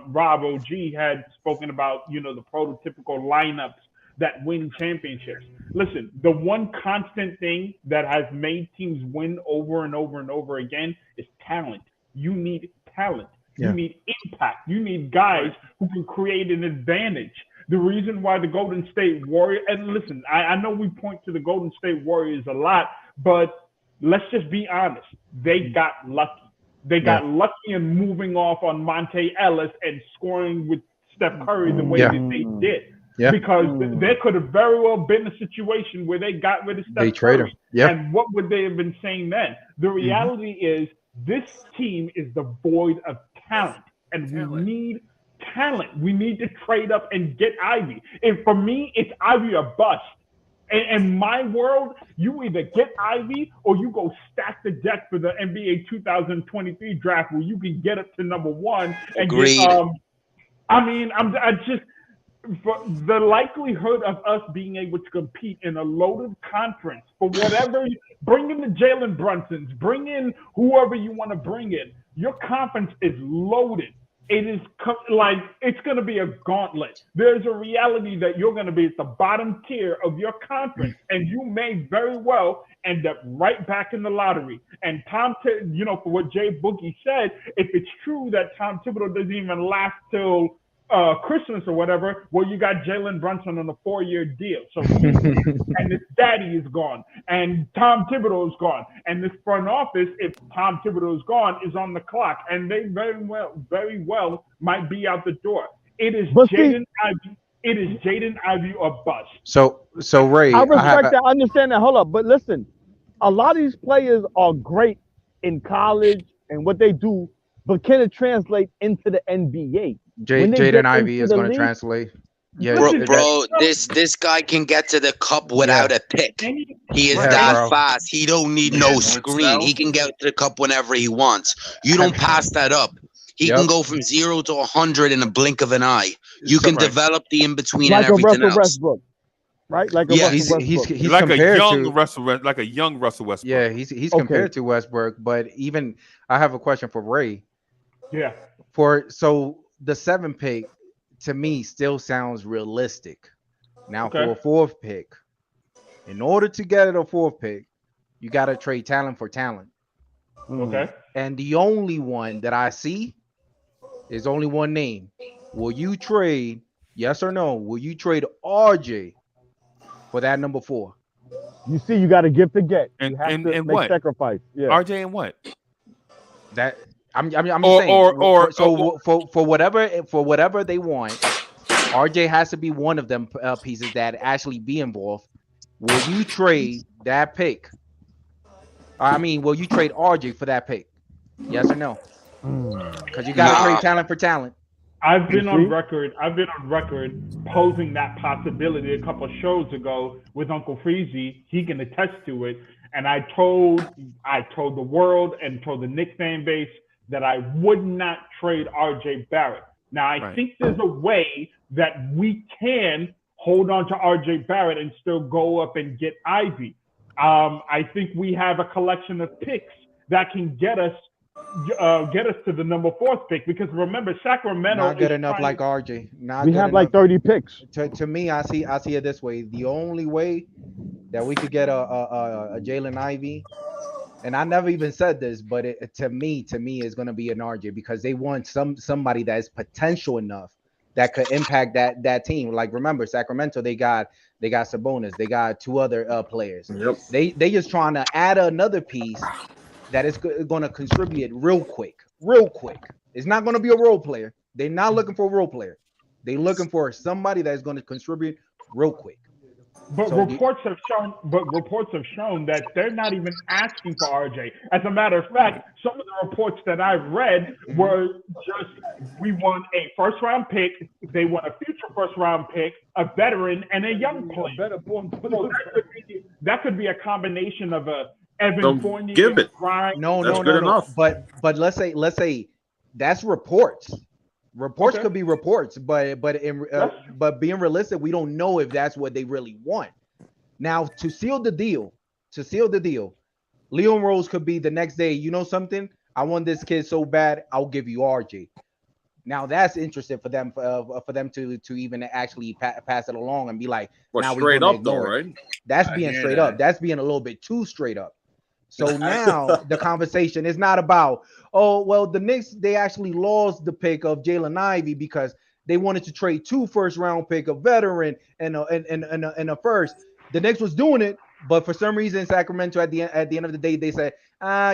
Rob OG had spoken about the prototypical lineups that win championships. Listen, the one constant thing that has made teams win over and over and over again is talent. You need talent. You need impact. You need guys who can create an advantage. The reason why the Golden State Warriors, and listen, I know we point to the Golden State Warriors a lot, but let's just be honest. They got lucky. They got lucky in moving off on Monte Ellis and scoring with Steph Curry the way that they did. Yeah. Because there could have very well been a situation where they got rid of Steph Curry. Yeah. And what would they have been saying then? The reality is this team is devoid of talent, and we need talent. We need to trade up and get Ivy. And for me, it's Ivy or bust. In my world, you either get Ivy or you go stack the deck for the NBA 2023 draft where you can get up to number 1 and get, for the likelihood of us being able to compete in a loaded conference for whatever, bring in the Jalen Brunsons, bring in whoever you want to bring in. Your conference is loaded. It is it's going to be a gauntlet. There's a reality that you're going to be at the bottom tier of your conference, and you may very well end up right back in the lottery. And for what Jay Boogie said, if it's true that Tom Thibodeau doesn't even last till Christmas or whatever, well, you got Jalen Brunson on a 4-year deal. So and his daddy is gone, and Tom Thibodeau is gone, and this front office, if Tom Thibodeau is gone, is on the clock, and they very well might be out the door. It is Jaden Ivey. It is Jaden Ivey or bust. So Ray, I respect that. I understand that. Hold up, but listen, a lot of these players are great in college and what they do, but can it translate into the NBA? when they Jaden get Ivey into is the going to league, translate. Yeah, Bro, this guy can get to the cup without a pick. He is Yeah, that bro. fast. He don't need no screen. He can get to the cup whenever he wants. You don't pass that up. He can go from 0 to 100 in a blink of an eye. You can develop the in between and like a everything Russell else. Westbrook, right? Like a Yeah, Russell Westbrook. He's like a compared young to Russell, like a young Russell Westbrook. Yeah, he's compared to Westbrook, but even I have a question for Ray. Yeah. So the 7 pick to me still sounds realistic. Now Okay. for a 4th pick, in order to get a 4th pick, you got to trade talent for talent. Okay. And the only one that I see is only one name. Will you trade? Yes or no? Will you trade RJ for that number 4? You see, you got to give to get. And You have to and make what? sacrifice. Yeah. RJ and what? That I'm just saying. For whatever they want, RJ has to be one of them pieces that actually be involved. Will you trade that pick? I mean, will you trade RJ for that pick? Yes or no? Because you got to trade talent for talent. I've been on record posing that possibility a couple of shows ago with Uncle Freezy. He can attest to it. And I told the world and told the Knicks fan base that I would not trade RJ Barrett. Now I think there's a way that we can hold on to RJ Barrett and still go up and get Ivy. I think we have a collection of picks that can get us to the number 4th pick, because remember, Sacramento Not good enough like RJ. We have like 30 picks. To me, I see it this way. The only way that we could get a Jaden Ivey, and I never even said this, but to me is going to be an RJ, because they want somebody that is potential enough that could impact that team. Like, remember, Sacramento, they got Sabonis, they got 2 other players. Yep. They just trying to add another piece that is going to contribute real quick. It's not going to be a role player. They're not looking for a role player. They're looking for somebody that is going to contribute real quick. But reports have shown that they're not even asking for RJ. As a matter of fact, some of the reports that I read were just, we want a 1st round pick, they want a future 1st round pick, a veteran, and a young player. So that could be a combination of a Evan Fournier. Give it. No. But let's say that's reports. Reports could be reports, but being realistic, we don't know if that's what they really want. Now, to seal the deal, Leon Rose could be the next day. You know something? I want this kid so bad, I'll give you RJ. Now that's interesting for them to even actually pass it along and be like, well, now straight up though, right? That's being straight up. That's being a little bit too straight up. So now the conversation is not about, oh, well, the Knicks, they actually lost the pick of Jaden Ivey because they wanted to trade 2 first-round pick, a veteran, and a first. The Knicks was doing it, but for some reason, Sacramento at the end of the day, they said,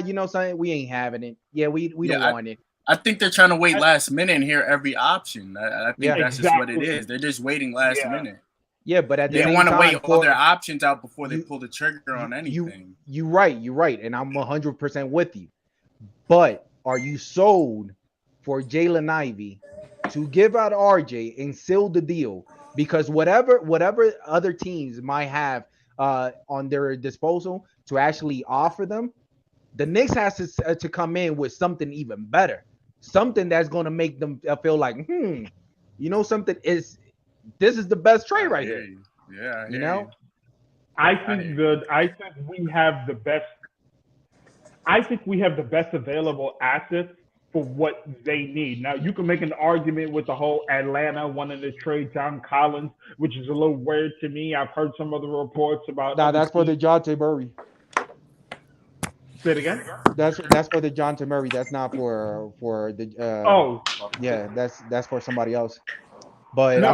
you know something, we ain't having it. Yeah, we don't want it. I think they're trying to wait last minute and hear every option. I think that's just what it is. They're just waiting last minute. Yeah, but at the they same want to time, wait all their options out before they pull the trigger on anything. You're right, and I'm 100% with you. But are you sold for Jaden Ivey to give out RJ and seal the deal? Because whatever other teams might have on their disposal to actually offer them, the Knicks has to come in with something even better, something that's going to make them feel like, you know, something is. This is the best trade right here. Yeah, you know. I think we have the best. I think we have the best available assets for what they need. Now, you can make an argument with the whole Atlanta wanting to trade John Collins, which is a little weird to me. I've heard some other reports about. Nah, that's for the DeJounte Murray. Say it again. That's for the DeJounte Murray. That's not for the. Yeah, that's for somebody else. But no,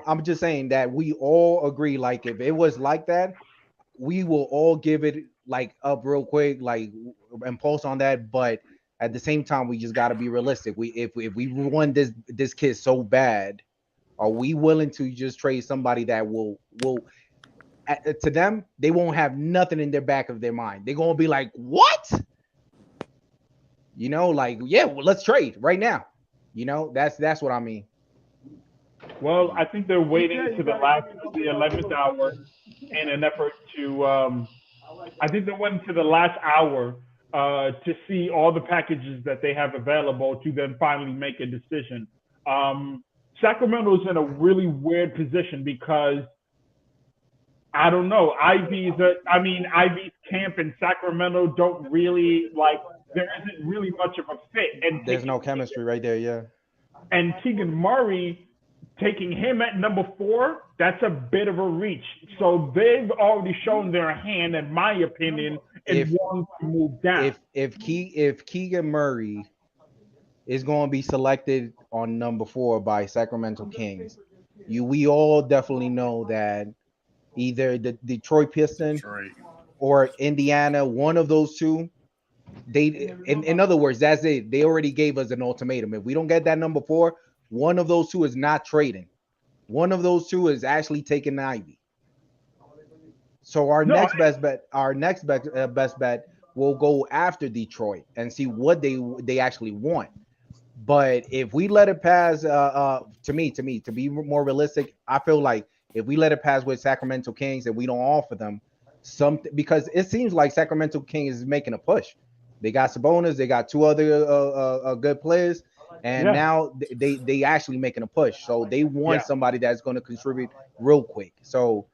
I'm just saying that we all agree. Like, if it was like that, we will all give it like up real quick, like, and post on that. But at the same time, we just got to be realistic. If we want this kid so bad, are we willing to just trade somebody that will to them, they won't have nothing in their back of their mind. They're gonna be like, what? You know, like, yeah, well, let's trade right now. You know, that's what I mean. Well, I think they're waiting to the 11th hour in an effort to. I think they went to the last hour to see all the packages that they have available to then finally make a decision. Sacramento's in a really weird position because I don't know. Ivy's camp in Sacramento don't really like. There isn't really much of a fit, and there's no chemistry right there. Yeah. And Keegan Murray, taking him at number 4, that's a bit of a reach. So they've already shown their hand, in my opinion, in wanting to move down. If Keegan Murray is going to be selected on number 4 by Sacramento Kings, we all definitely know that either the Detroit Pistons or Indiana, one of those two, in other words, that's it. They already gave us an ultimatum. If we don't get that number 4, one of those two is not trading. One of those two is actually taking Ivy. So our next best bet will go after Detroit and see what they actually want. But if we let it pass, to me, to be more realistic, I feel like if we let it pass with Sacramento Kings and we don't offer them something, because it seems like Sacramento Kings is making a push. They got Sabonis, they got 2 other good players, and now they actually making a push. So they want somebody that's going to contribute real quick. So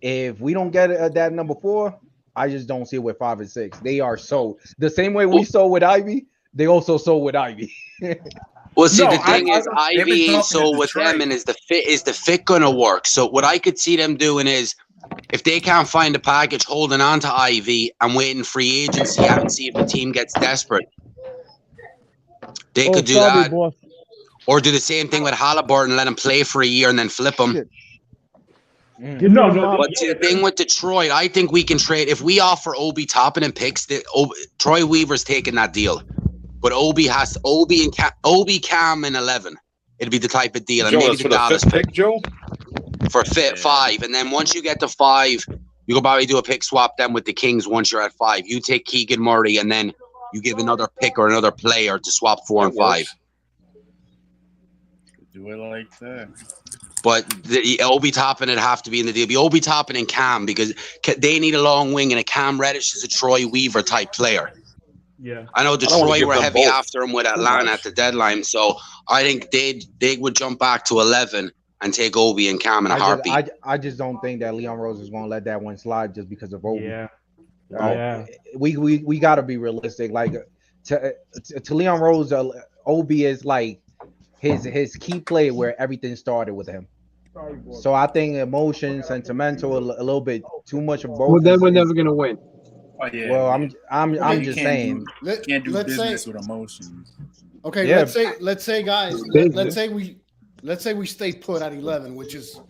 if we don't get that number 4, I just don't see it with 5 and 6. They are sold the same way we sold with Ivy. They also sold with Ivy. Well, see, the thing is, Ivy ain't sold with them, and is the fit gonna work? So what I could see them doing is, if they can't find a package, holding on to Ivy and waiting free agency out and see if the team gets desperate. They could do that. Boss. Or do the same thing with Halliburton, let him play for a year and then flip him. But see, the thing with Detroit, I think we can trade. If we offer Obi Toppin and picks, Troy Weaver's taking that deal. But Obi Cam in 11. It'd be the type of deal. And Joe, maybe the Dallas pick, Joe? For 5. And then once you get to 5, you could probably do a pick swap then with the Kings once you're at 5. You take Keegan Murray and then you give another pick or another player to swap 4 and 5. Do it like that. But the Obi Toppin would have to be in the deal. Be Obi Toppin and Cam, because they need a long wing, and a Cam Reddish is a Troy Weaver type player. Yeah, I know Detroit were heavy after him with Atlanta at the deadline, so I think they would jump back to 11 and take Obi and Cam in a heartbeat. I just don't think that Leon Rose is going to let that one slide just because of Obi. Yeah. We got to be realistic. Like to Leon Rose, Obi is like his key player where everything started with him. So I think emotion, sentimental, a little bit too much of both. Well, then we're never gonna win. Oh, yeah. Well, I'm just saying. Can't do business with emotions. Okay, Yeah. let's say guys, let's say we stay put at 11, which is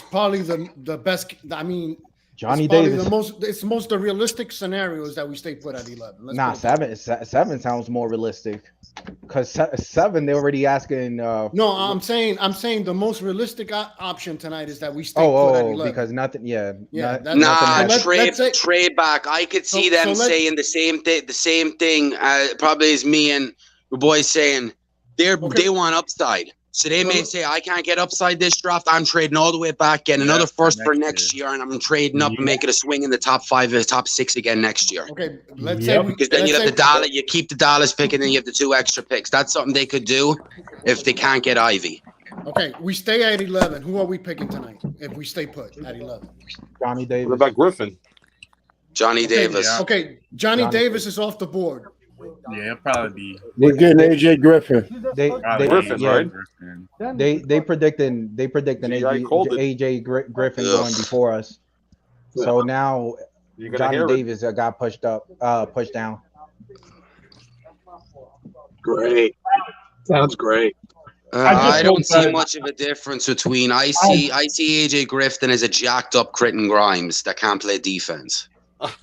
probably the best. I mean, Johnny it's probably Davis. It's most the realistic scenario is that we stay put at 11. Nah, 7 sounds more realistic. Because 7, they're already asking. No, I'm saying the most realistic option tonight is that we stay put at 11. Because nothing. Trade back. I could see them saying the same thing. Probably as me and your boys saying they want upside. So they may say, I can't get upside this draft. I'm trading all the way back, getting another first for next year, and I'm trading up and making a swing in the top 5 or top 6 again next year. Okay, let's say because then you have the Dallas, you keep the Dallas pick, and then you have the 2 extra picks. That's something they could do if they can't get Ivy. Okay, we stay at 11. Who are we picking tonight if we stay put at 11? Johnny Davis. What about Griffin? Johnny Davis. Yeah. Okay, Johnny Davis is off the board. Yeah, it'll probably be. We're getting AJ Griffin. They predicting AJ Griffin going before us. So now Johnny Davis got pushed down. Great. Sounds great. I don't see much of a difference between. I see AJ Griffin as a jacked up Critton Grimes that can't play defense.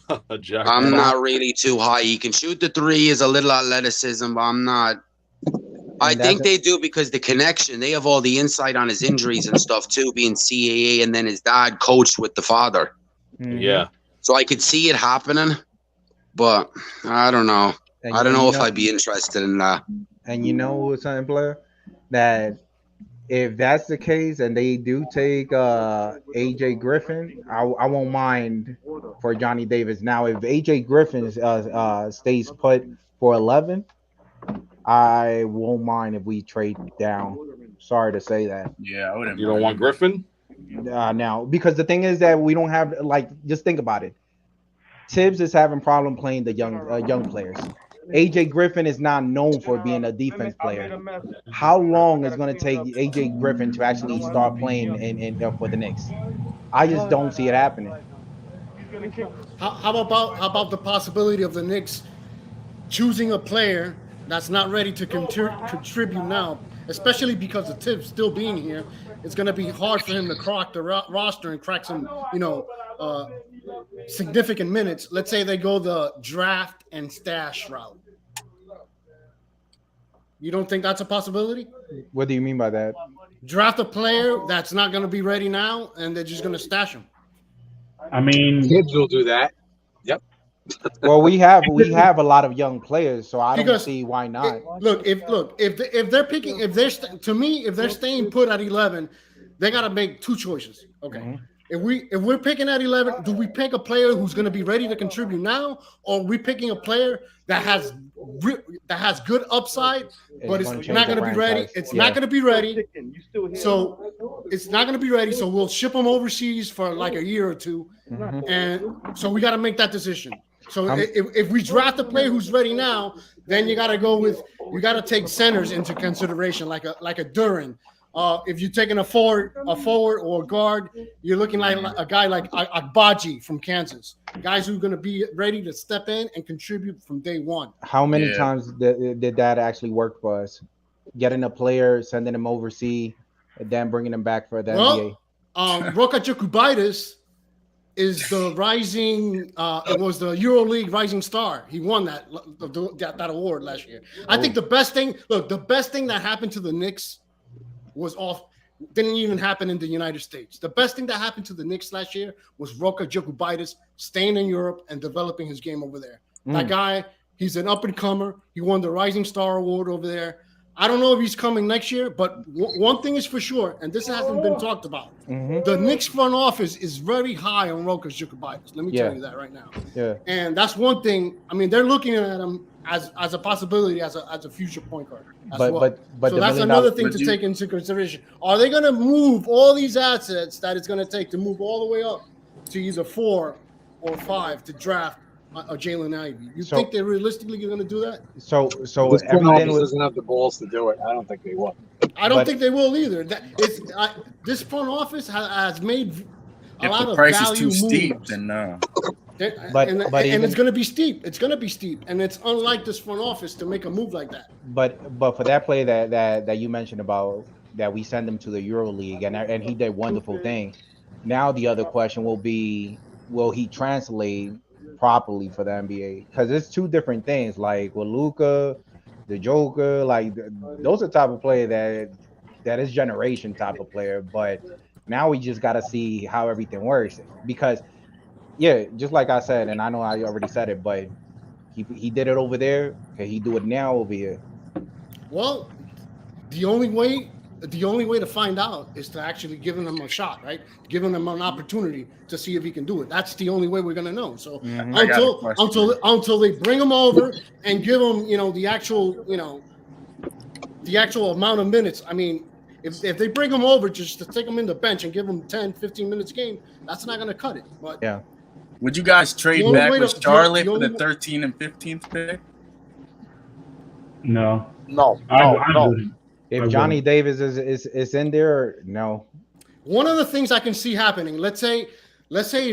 I'm not really too high. He can shoot the 3, is a little athleticism, but I'm not. I think they do because the connection. They have all the insight on his injuries and stuff too, being CAA, and then his dad coached with the father. Mm-hmm. Yeah. So I could see it happening, but I don't know. I don't know if I'd be interested in that. And you know something, player, that if that's the case and they do take AJ Griffin, I won't mind for Johnny Davis. Now, if AJ Griffin stays put for 11, I won't mind if we trade down. Sorry to say that. Yeah, I wouldn't. You don't want Griffin? Now, because the thing is that we don't have, like, just think about it. Tibbs is having problem playing the young players. AJ Griffin is not known for being a defense player. How long is going to take AJ Griffin to actually start playing in for the Knicks? I just don't see it happening. How about the possibility of the Knicks choosing a player that's not ready to contribute now, especially because of Tibbs still being here? It's going to be hard for him to crack the roster and crack some, significant minutes. Let's say they go the draft and stash route. You don't think that's a possibility? What do you mean by that? Draft a player that's not going to be ready now, and they're just going to stash him. I mean, Tibbs will do that. Yep. Well, we have a lot of young players, so I don't see why not. If they're staying put at 11, they got to make two choices. Okay. Mm-hmm. If we're picking at 11, do we pick a player who's going to be ready to contribute now, or are we picking a player that has good upside, but it's not going to be ready? It's not going to be ready. So it's not going to be ready. So we'll ship them overseas for like a year or two, and so we got to make that decision. So if we draft a player who's ready now, then you got to take centers into consideration, like a Durant. If you're taking a forward or a guard, you're looking like a guy like Agbaji from Kansas. Guys who are going to be ready to step in and contribute from day one. How many times did that actually work for us? Getting a player, sending him overseas, and then bringing him back for the NBA. Roka Jokubaitis is the rising. It was the EuroLeague Rising Star. He won that award last year. I think the best thing that happened to the Knicks didn't even happen in the United States. The best thing that happened to the Knicks last year was Roka Jokubaitis staying in Europe and developing his game over there. That guy, he's an up-and-comer. He won the Rising Star Award over there. I don't know if he's coming next year, but one thing is for sure, and this hasn't been talked about. The Knicks front office is very high on Roka Jokubaitis. Let me tell you that right now. Yeah. And that's one thing. I mean, they're looking at him as a possibility as a future point guard. But so that's another thing to take into consideration. Are they going to move all these assets that it's going to take to move all the way up to either 4 or 5 to draft a Jaden Ivey? You think they're realistically going to do that? So this front office doesn't have the balls to do it. I don't think they will. I don't think they will either. This front office has made a lot of value moves. If the price is too steep, then no. But it's going to be steep. It's going to be steep, and it's unlike this front office to make a move like that. But for that play that you mentioned about that we send him to the EuroLeague and he did wonderful thing. Now the other question will be, will he translate properly for the NBA? Because it's two different things. Like with Luka, the Joker, like those are type of player that is generation type of player. But now we just got to see how everything works because. Yeah, just like I said, and I know I already said it, but he did it over there. Can he do it now over here? Well, the only way to find out is to actually give him a shot, right? Giving him an opportunity to see if he can do it. That's the only way we're gonna know. So until they bring him over and give him, the actual amount of minutes. I mean, if they bring him over just to take him in the bench and give him 10, 15 minutes a game, that's not gonna cut it. But yeah. Would you guys trade back with Charlotte for the 13th and 15th pick? No. If Johnny Davis is in there, no. One of the things I can see happening, let's say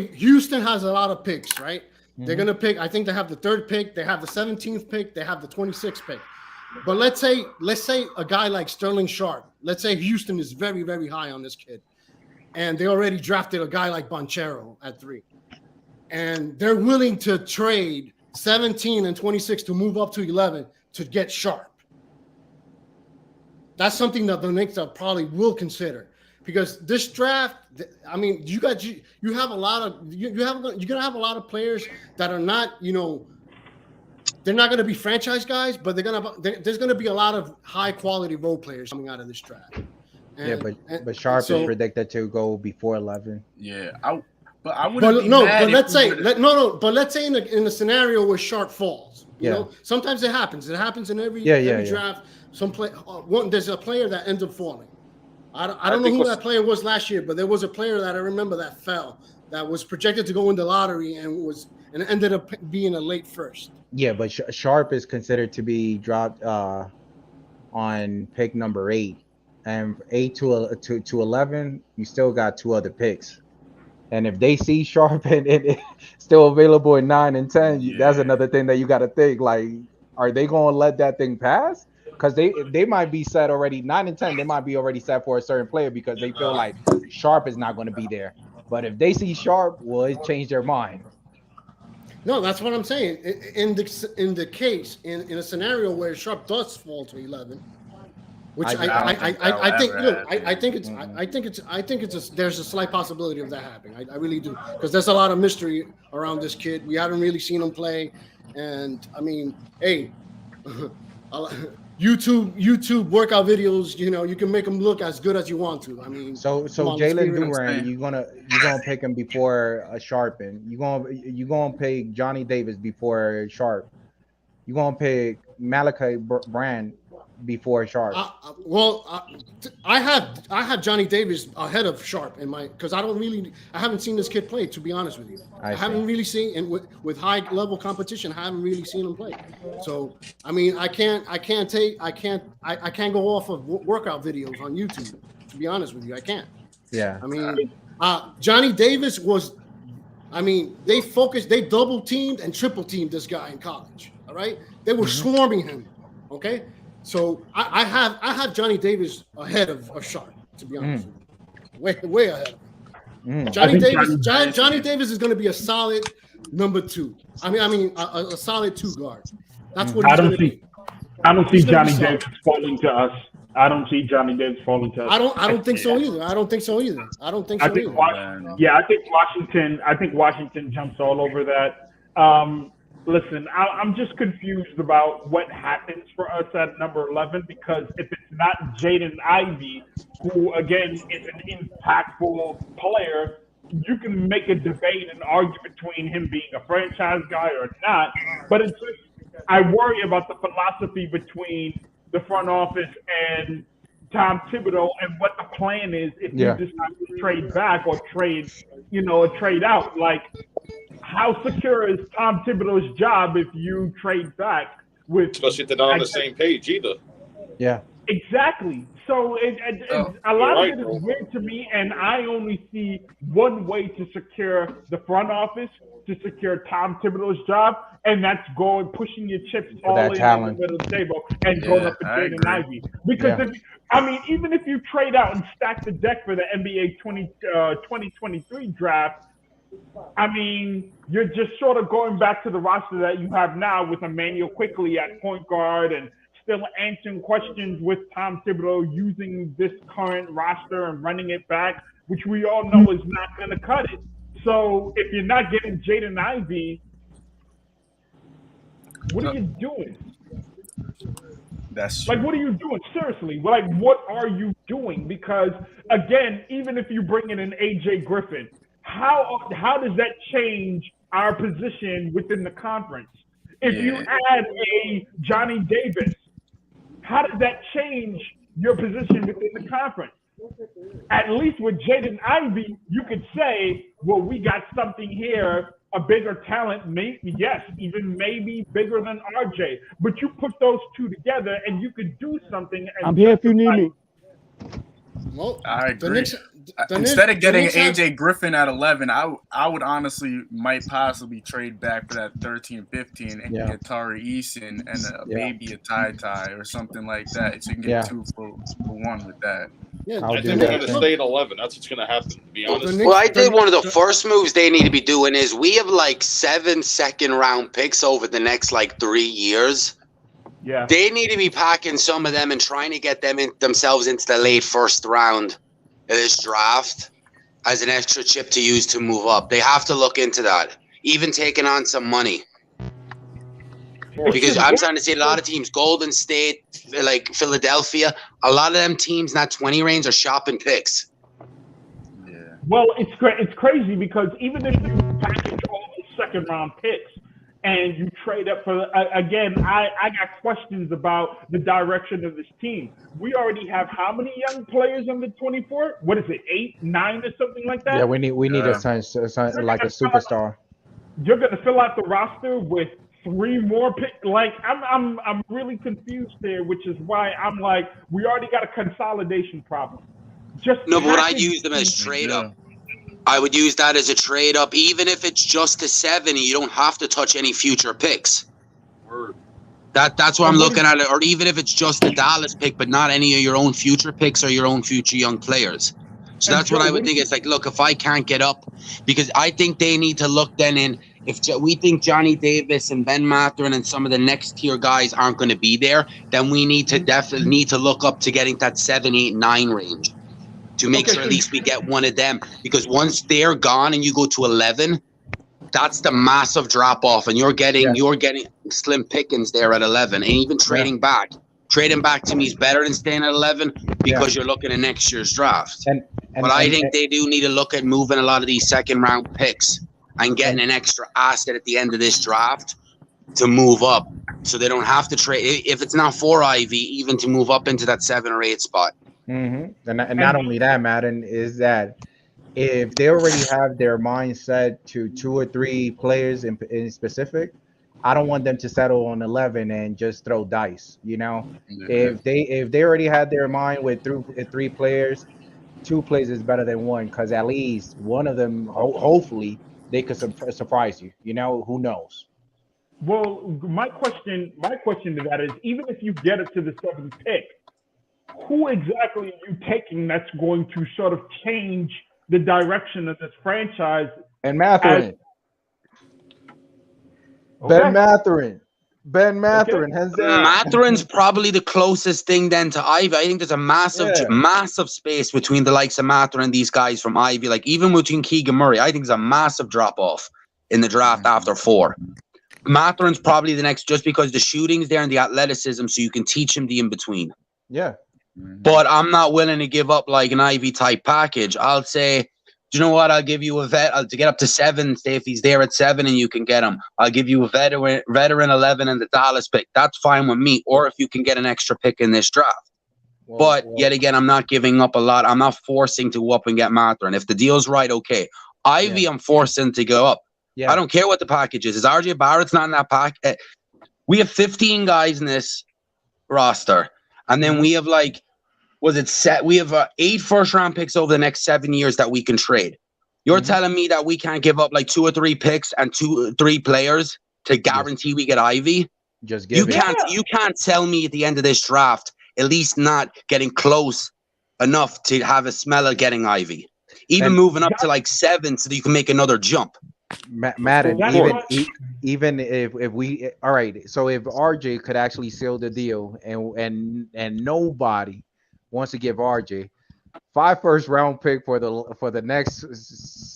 Houston has a lot of picks, right? They're gonna pick. I think they have the 3rd pick, they have the 17th pick, they have the 26th pick. But let's say a guy like Sterling Sharp. Let's say Houston is very, very high on this kid, and they already drafted a guy like Banchero at 3. And they're willing to trade 17 and 26 to move up to 11 to get Sharp. That's something that the Knicks probably will consider because this draft. I mean, you're gonna have a lot of players that are not, they're not going to be franchise guys, but there's going to be a lot of high quality role players coming out of this draft. But Sharp is predicted to go before 11. Yeah, I wouldn't be mad. But let's say But let's say in a scenario where Sharp falls, you know, sometimes it happens. It happens in every draft. There's a player that ends up falling. I don't know who that player was last year, but there was a player that I remember that fell, that was projected to go in the lottery and ended up being a late first. Yeah, but Sharp is considered to be dropped on pick number 8, and 8 to 11, you still got 2 other picks. And if they see Sharp and it's still available in 9 and 10, that's another thing that you got to think. Like, are they going to let that thing pass? Because they might be set already. 9 and 10, they might be already set for a certain player because they feel like Sharp is not going to be there. But if they see Sharp, well, it changed their mind. No, that's what I'm saying. In the case, in a scenario where Sharp does fall to 11, which I think there's a slight possibility of that happening. I really do, because there's a lot of mystery around this kid. We haven't really seen him play, and I mean, hey, YouTube workout videos, you know, you can make them look as good as you want to. I mean, so Jalen Durant, you're gonna pick him before Sharp, and you're gonna pick Johnny Davis before Sharp. You're gonna pick Malaki Branham before Sharp. I have Johnny Davis ahead of Sharp in my, because I haven't seen this kid play, to be honest with you. I haven't really seen, and with high level competition, I haven't really seen him play. So I mean, I can't go off of workout videos on YouTube, to be honest with you. I can't. Yeah. I mean, Johnny Davis was, I mean, they double teamed and triple teamed this guy in college. All right, they were swarming him. Okay. So I have Johnny Davis ahead of Sharp, to be honest with you. Way ahead of him. Johnny Davis is going to be a solid number 2. I mean a solid 2 guard. That's what he's going to be. I don't see Johnny Davis falling to us. I don't see Johnny Davis falling to us. I don't think so either. I think Washington jumps all over that. Listen, I'm just confused about what happens for us at number 11, because if it's not Jaden Ivey, who, again, is an impactful player, you can make a debate and argue between him being a franchise guy or not. But it's just, I worry about the philosophy between the front office and Tom Thibodeau and what the plan is if you decide to trade back or trade out. Like, how secure is Tom Thibodeau's job if you trade back with? Especially if they're not on the same page either. Yeah. Exactly. So a lot of it is weird to me, and I only see one way to secure the front office, to secure Tom Thibodeau's job, and that's pushing your chips all in the middle of the table and going up to Jaden Ivey. Because even if you trade out and stack the deck for the NBA 2023 draft, I mean, you're just sort of going back to the roster that you have now with Emmanuel Quickley at point guard and still answering questions with Tom Thibodeau using this current roster and running it back, which we all know is not going to cut it. So if you're not getting Jaden Ivey, what are you doing? That's like, what are you doing? Seriously, like, what are you doing? Because again, even if you bring in an AJ Griffin, how does that change our position within the conference? If you add a Johnny Davis, how does that change your position within the conference? At least with Jaden Ivey, you could say, well, we got something here, a bigger talent, maybe bigger than RJ. But you put those two together and you could do something. I'm here if you need me. Well, I agree. Instead of getting AJ Griffin at 11, I would honestly might possibly trade back for that 13, 15 and get Tari Eason and maybe a tie or something like that. So you can get 2 for 1 with that. Yeah, I think they're going to stay at 11. That's what's going to happen, to be honest. Well, I think one of the first moves they need to be doing is we have like 7 second-round picks over the next 3 years. Yeah, they need to be packing some of them and trying to get themselves into the late first round of this draft as an extra chip to use to move up. They have to look into that, even taking on some money. Because I'm trying to say a lot of teams, Golden State, like Philadelphia, a lot of them teams in that 20 range are shopping picks. Well, it's crazy because even if you package all the second round picks and you trade up for again, I got questions about the direction of this team. We already have how many young players on the 24? What is it, 8, 9, or something like that? Yeah, we need a sign like a superstar. You're gonna fill out the roster with 3 more picks. Like I'm really confused there, which is why I'm like, we already got a consolidation problem. No, but I'd use them as trade up. I would use that as a trade up, even if it's just a 7 and you don't have to touch any future picks. That's what I'm looking at it. Or even if it's just a Dallas pick, but not any of your own future picks or your own future young players. So that's what I would think. It's like, look, if I can't get up, because I think they need to look then in, if we think Johnny Davis and Ben Mathurin and some of the next tier guys aren't going to be there, then we need to definitely need to look up to getting that 7, 8, 9 range. To make sure at least we get one of them, because once they're gone and you go to 11, that's the massive drop off, and you're getting slim pickings there at 11, and even trading back to me is better than staying at 11 because you're looking at next year's draft. But I think they do need to look at moving a lot of these second round picks and getting an extra asset at the end of this draft to move up, so they don't have to trade if it's not for Ivy, even to move up into that 7 or 8 spot. Mm-hmm. And not only that, Madden, is that if they already have their mind set to 2 or 3 players in specific, I don't want them to settle on 11 and just throw dice. You know, if they already had their mind with 3 players, 2 players is better than 1, because at least one of them, hopefully, they could surprise you. You know, who knows? Well, my question to that is, even if you get it to the 7th pick, who exactly are you taking that's going to sort of change the direction of this franchise? And Mathurin. Ben Mathurin. Hands down. Mathurin's probably the closest thing then to Ivy. I think there's a massive space between the likes of Mathurin and these guys from Ivy. Like even between Keegan Murray, I think there's a massive drop off in the draft after 4. Mathurin's probably the next, just because the shooting's there and the athleticism, so you can teach him the in between. Yeah. But I'm not willing to give up like an Ivy type package. I'll say, do you know what? I'll give you a vet to get up to 7. Say if he's there at 7 and you can get him, I'll give you a veteran 11 and the Dallas pick. That's fine with me. Or if you can get an extra pick in this draft. But yet again, I'm not giving up a lot. I'm not forcing to go up and get Mathurin. If the deal's right, okay. Ivy, I'm forcing to go up. Yeah. I don't care what the package is. RJ Barrett's not in that pack? We have 15 guys in this roster. And then we have we have 8 first-round picks over the next 7 years that we can trade. You're telling me that we can't give up like 2 or 3 picks and 2 or 3 players to guarantee we get Ivy? Just give You can't tell me at the end of this draft, at least not getting close enough to have a smell of getting Ivy. Even moving up to like 7 so that you can make another jump. Madden, even if we all right, so if RJ could actually seal the deal and nobody wants to give RJ 5 first-round pick for the next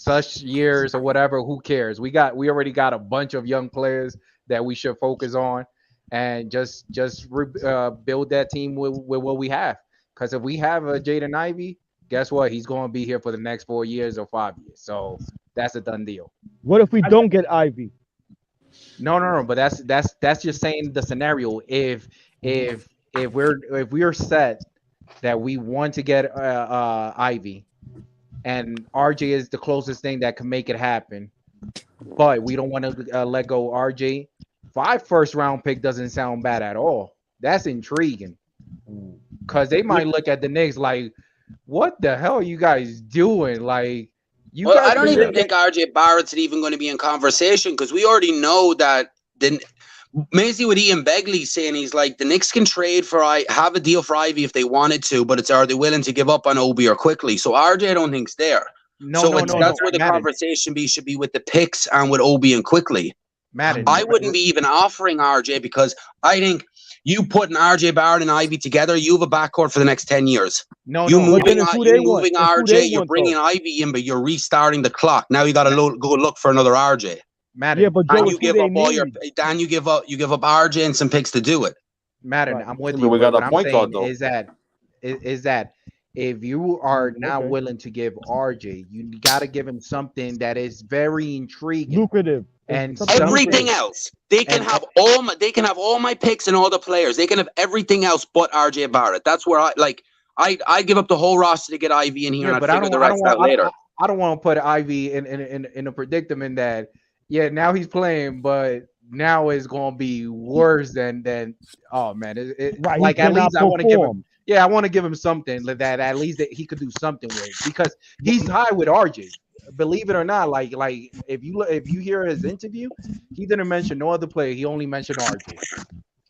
such years or whatever, who cares? We already got a bunch of young players that we should focus on and just build that team with what we have. Because if we have a Jaden Ivey, guess what? He's going to be here for the next 4 years or 5 years. So that's a done deal. What if we don't get Ivy? No. But that's just saying the scenario. If we're set that we want to get Ivy, and RJ is the closest thing that can make it happen, but we don't want to let go RJ. 5 first-round pick doesn't sound bad at all. That's intriguing, because they might look at the Knicks like, what the hell are you guys doing? Like, I don't even think RJ Barrett's even going to be in conversation, because we already know that mainly with Ian Begley saying he's like, the Knicks can trade have a deal for Ivy if they wanted to, but are they willing to give up on Obi or quickly? So RJ I don't think's there. That's where the conversation should be with the picks and with Obi and quickly. I wouldn't be even offering RJ, because I think you putting RJ Barrett and Ivy together, you have a backcourt for the next 10 years. You're moving RJ, you're bringing Ivy in, but you're restarting the clock. Now you got to go look for another RJ. Madden. Yeah, but Joe, And you give up all your, Dan, you give up RJ and some picks to do it. Madden, I'm with Yeah, you. but we got What a I'm point guard, saying though. is that if you are not willing to give RJ, you got to give him something that is very intriguing, lucrative, and everything else. They can have all my picks and all the players. They can have everything else but RJ Barrett. That's where I give up the whole roster to get Ivy in here, and I'd figure the rest out later. I don't want to put Ivy in a predicament that now he's playing, but now it's gonna be worse than oh man, right, like at least I want to give him. Yeah, I want to give him something that at least that he could do something with, because he's high with RJ. Believe it or not, like if you hear his interview, he didn't mention no other player. He only mentioned RJ.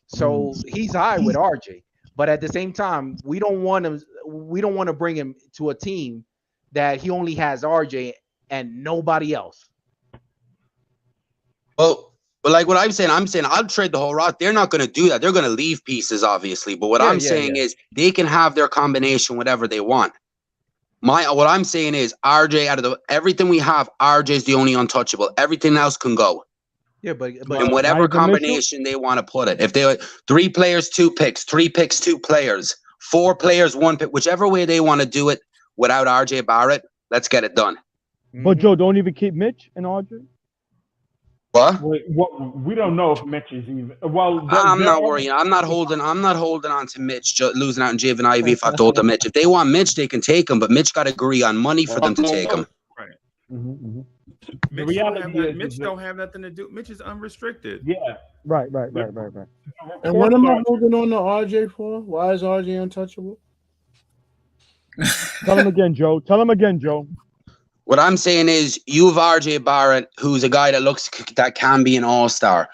So he's high with RJ. But at the same time, we don't want to bring him to a team that he only has RJ and nobody else. Well, but like what I'm saying I'll trade the whole roster. They're not going to do that. They're going to leave pieces, obviously. But what I'm saying is they can have their combination, whatever they want. What I'm saying is RJ, out of everything we have, RJ is the only untouchable. Everything else can go. Yeah, but in whatever combination they want to put it. If they 3 players, 2 picks, 3 picks, 2 players, 4 players, 1 pick, whichever way they want to do it without RJ Barrett, let's get it done. But Joe, don't even keep Mitch and RJ. What? We don't know if Mitch is even. Well, I'm not worrying. I'm not holding on to Mitch losing out on Jaden Ivey if I have to hold to Mitch. If they want Mitch, they can take him, but Mitch got to agree on money for them to take him. Right. Mitch don't have nothing to do. Mitch is unrestricted. Yeah. Right. And what am I holding on to RJ for? Why is RJ untouchable? Tell him again, Joe. What I'm saying is, you have RJ Barrett, who's a guy that can be an all-star.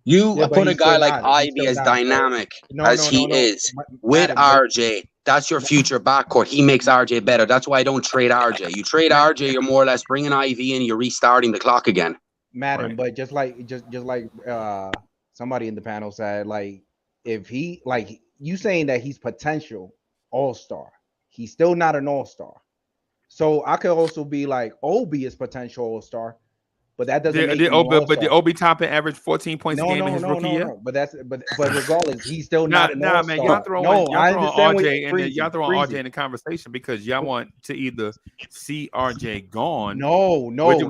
You put a guy like Ivy as dynamic as he is with RJ. That's your future backcourt. He makes RJ better. That's why I don't trade RJ. You trade RJ, you're more or less bringing Ivy in. You're restarting the clock again. Madden, but just like somebody in the panel said, like if he you saying that he's potential all-star, he's still not an all-star. So I could also be like Obi is potential all-star, but that doesn't make him all-star. But the Obi Toppin averaged 14 points a game in his rookie year. No. But regardless, he's still not an all-star. Man, y'all throwing RJ in the conversation because y'all want to either see RJ gone. Which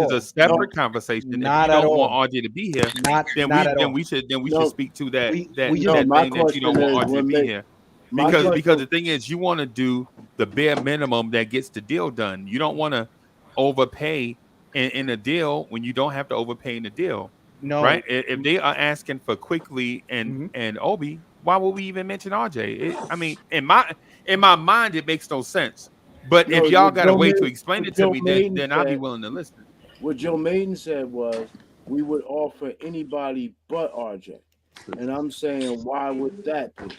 is a separate conversation. Not if you at don't all. want RJ to be here, then we should speak to that thing that you don't want RJ to be here. Because the thing is, you want to do the bare minimum that gets the deal done. You don't want to overpay in a deal when you don't have to overpay in the deal. No, right? If they are asking for Quickly and Obi, why would we even mention RJ? In my mind, it makes no sense. But if y'all got a way to explain it to me, then I'll be willing to listen. What Joe Maiden said was, we would offer anybody but RJ. And I'm saying, why would that be?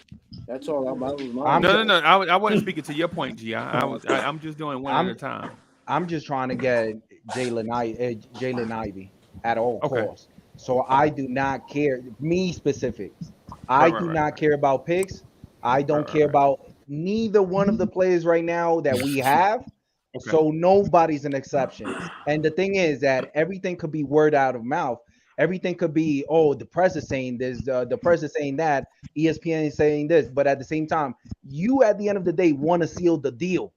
That's all. No. I wasn't speaking to your point, G. I'm just doing one at a time. I'm just trying to get Jaden Ivey at all costs. So I do not care. Me specifics. I do not care about picks. I don't care about neither one of the players right now that we have. So nobody's an exception. And the thing is that everything could be word out of mouth. Everything could be, the press is saying this, the press is saying that, ESPN is saying this. But at the same time, you at the end of the day want to seal the deal.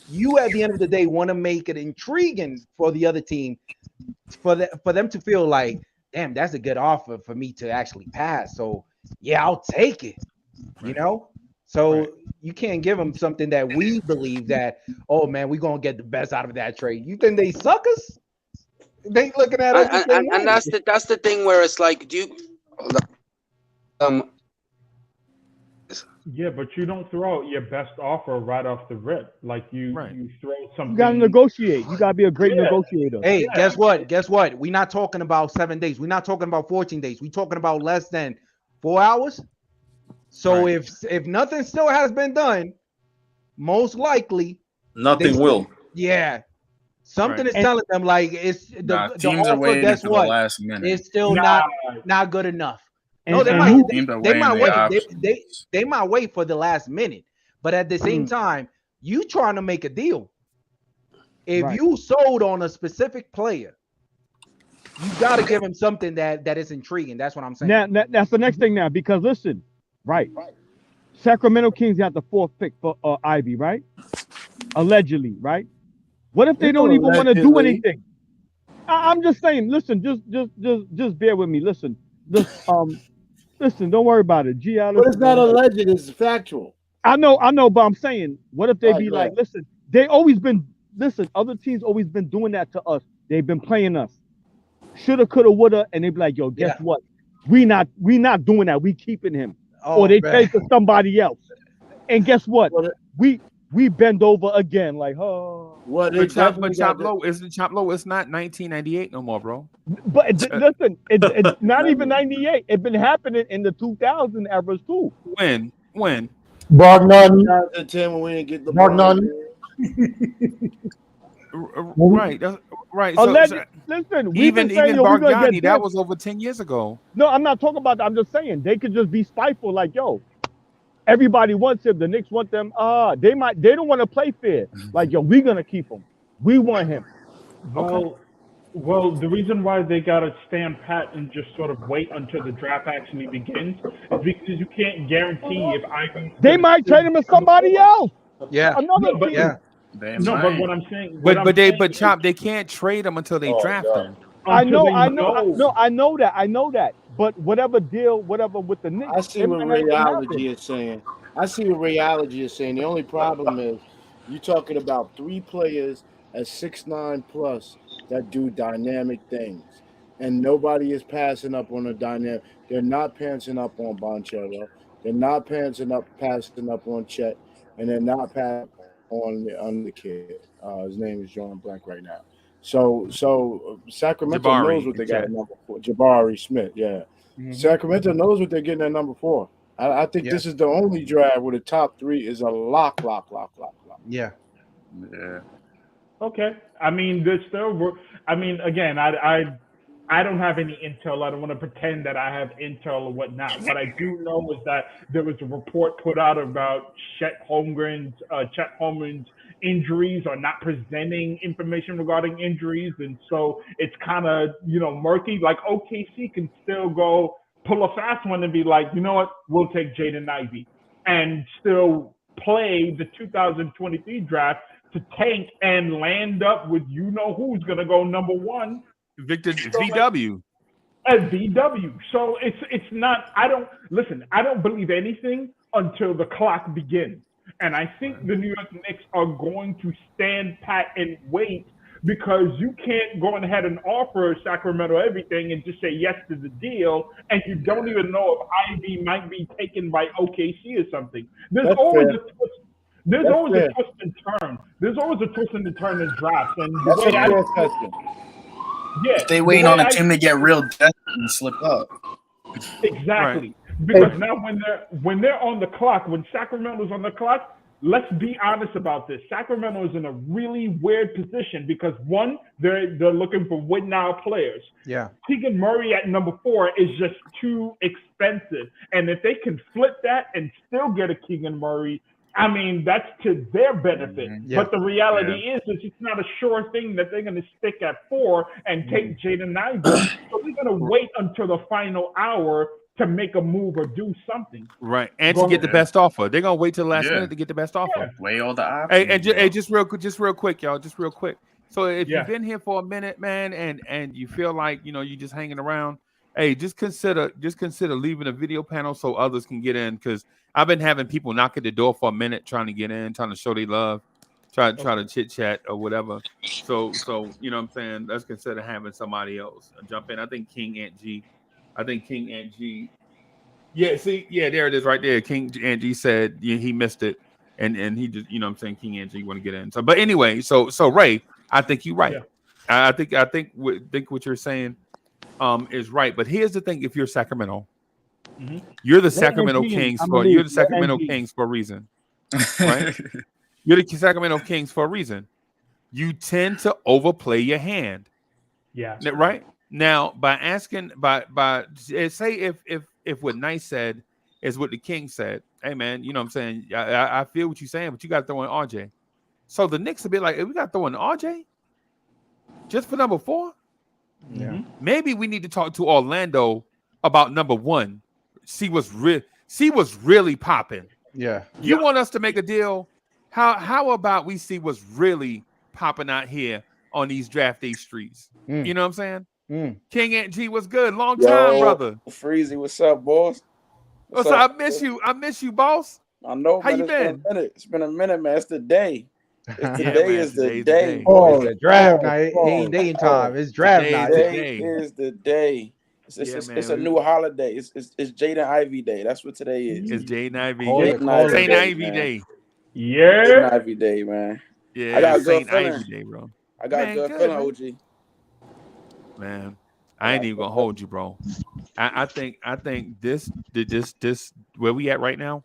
You at the end of the day want to make it intriguing for the other team, for them to feel like, damn, that's a good offer for me to actually pass. So yeah, I'll take it. You know? So you can't give them something that we believe that, oh man, we're gonna get the best out of that trade. You think they suck us? They looking at us, and that's the thing where it's like, yeah, but you don't throw out your best offer right off the rip. Like you throw something. You gotta negotiate. You gotta be a great negotiator. Hey, guess what? We're not talking about 7 days. We're not talking about 14 days. We're talking about less than 4 hours. So if nothing still has been done, most likely nothing will. Yeah. Something is telling them like it's the offer. Guess what? It's still not good enough. No, they might wait for the last minute, but at the same time, you trying to make a deal. If you sold on a specific player You got to give him something that is intriguing. That's what I'm saying. Now that's the next thing now, because listen, right? Sacramento Kings got the 4th pick for Ivy, right? Allegedly, right? What if they don't even want to do anything? I'm just saying. Listen, just bear with me. Listen, listen. Don't worry about it. But it's not alleged; it's factual. I know, but I'm saying, what if they be like, listen, they always been, listen, other teams always been doing that to us. They've been playing us. Shoulda, coulda, woulda, and they be like, yo, guess what? We not doing that. We keeping him. Or they trade to somebody else. And guess what? We bend over again, like, oh. But Chop Low isn't Chop Low. It's not 1998 no more, bro. But listen, it's not even 98. It's been happening in the 2000 eras too. When? Bogdan. When we didn't get the Right, that's right. Listen, even Bogdani, that was over 10 years ago. No, I'm not talking about that. I'm just saying they could just be spiteful, like, yo, everybody wants him. The Knicks want them. They don't want to play fair. Like, yo, we're gonna keep him. We want him. Well, the reason why they gotta stand pat and just sort of wait until the draft actually begins is because you can't guarantee if Ivy. They might trade him to somebody else. Yeah. Another team. Yeah. But what I'm saying. But Chop, they can't trade them until they draft them. I know that. But whatever with the Knicks. I see what Rayology is saying. The only problem is you're talking about 3 players at 6'9" plus that do dynamic things, and nobody is passing up on a dynamic. They're not passing up on Boncello. They're not passing up on Chet, and they're not passing on the kid. His name is drawing blank right now. So Sacramento knows what they got at number 4. Jabari Smith, yeah. Mm-hmm. Sacramento knows what they're getting at number 4. I think this is the only draft where the top 3 is a lock. Yeah. Yeah. Okay. I mean, again, I don't have any intel. I don't want to pretend that I have intel or whatnot. What I do know is that there was a report put out about Chet Holmgren's injuries or not presenting information regarding injuries, and so it's kind of murky. Like OKC can still go pull a fast one and be like, you know what, we'll take Jaden Ivey and still play the 2023 draft to tank and land up with who's gonna go number 1. Victor VW. At VW. So it's not. I don't believe anything until the clock begins. And I think the New York Knicks are going to stand pat and wait, because you can't go ahead and offer Sacramento everything and just say yes to the deal, and you don't even know if Ivy might be taken by OKC or something. There's always a twist. There's always a twist and turn. There's always a twist and turn in drafts. And that's a fair question. Yeah, they waiting on a team to get real desperate and slip up. Exactly. Right. Because now when they're on the clock, when Sacramento's on the clock, let's be honest about this. Sacramento is in a really weird position because, one, they're looking for win-now players. Yeah. Keegan Murray at number 4 is just too expensive. And if they can flip that and still get a Keegan Murray, I mean, that's to their benefit. Yeah. But the reality is it's not a sure thing that they're going to stick at 4 and take Jaden Ivey. So they're going to wait until the final hour to make a move or do something. Right. And to get the best offer. They're going to wait till the last minute to get the best offer. Weigh all the options. Hey, just real quick, y'all. Just real quick. So if you've been here for a minute, man, and you feel like, you're just hanging around, hey, just consider leaving the video panel so others can get in, because I've been having people knock at the door for a minute trying to get in, trying to show they love, try to chit chat or whatever. So you know what I'm saying? Let's consider having somebody else jump in. I think King Ant G. Yeah, there it is right there. King Ant G said he missed it, and he just, you know what I'm saying, King Ant G want to get in. So, but anyway, so Ray, I think you're right. Yeah. I think what you're saying is right. But here's the thing: if you're Sacramento. Mm-hmm. You're the Sacramento Kings for a reason, right? You're the Sacramento Kings for a reason. You tend to overplay your hand. Yeah. Right? Now, by asking say if what Nice said is what the King said, hey man, you know what I'm saying? I feel what you're saying, but you got to throw in RJ. So the Knicks will be like, hey, we got to throw in RJ just for number 4. Yeah. Maybe we need to talk to Orlando about number one. See what's really popping. Yeah. You want us to make a deal? How about we see what's really popping out here on these draft day streets? You know what I'm saying? King Ant G, what's good? Long time, brother. Freezy, what's up, boss? What's up? I miss you, boss. I know, How man. you been? It's been a minute, man. It's the day. It's Yeah, today man, is the today's day. Oh, it's the draft night. It ain't dating time. It's draft night. Today is the day. It's a new holiday. It's Jaden Ivey Day. That's what today is. It's Jaden Ivey. Jaden Ivey Day. Yeah. Jaden Ivey Day, man. Yeah, I got a good Saint feeling. Ivy Day, bro. I got a good feeling, OG. Man, I ain't even gonna hold you, bro. I think this where we at right now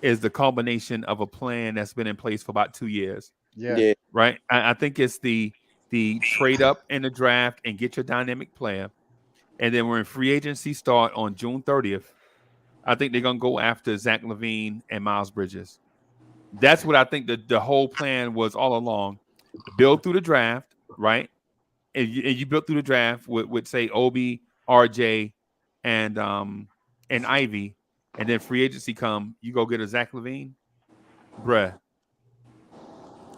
is the culmination of a plan that's been in place for about 2 years. Yeah. Right. I think it's the trade up in the draft and get your dynamic player, and then we're in free agency start on June 30th. I think they're gonna go after Zach LaVine and Miles Bridges. That's what I think the whole plan was all along. Build through the draft, right? And you built through the draft with say Obi, RJ, and Ivy, and then free agency come, you go get a Zach LaVine, bruh.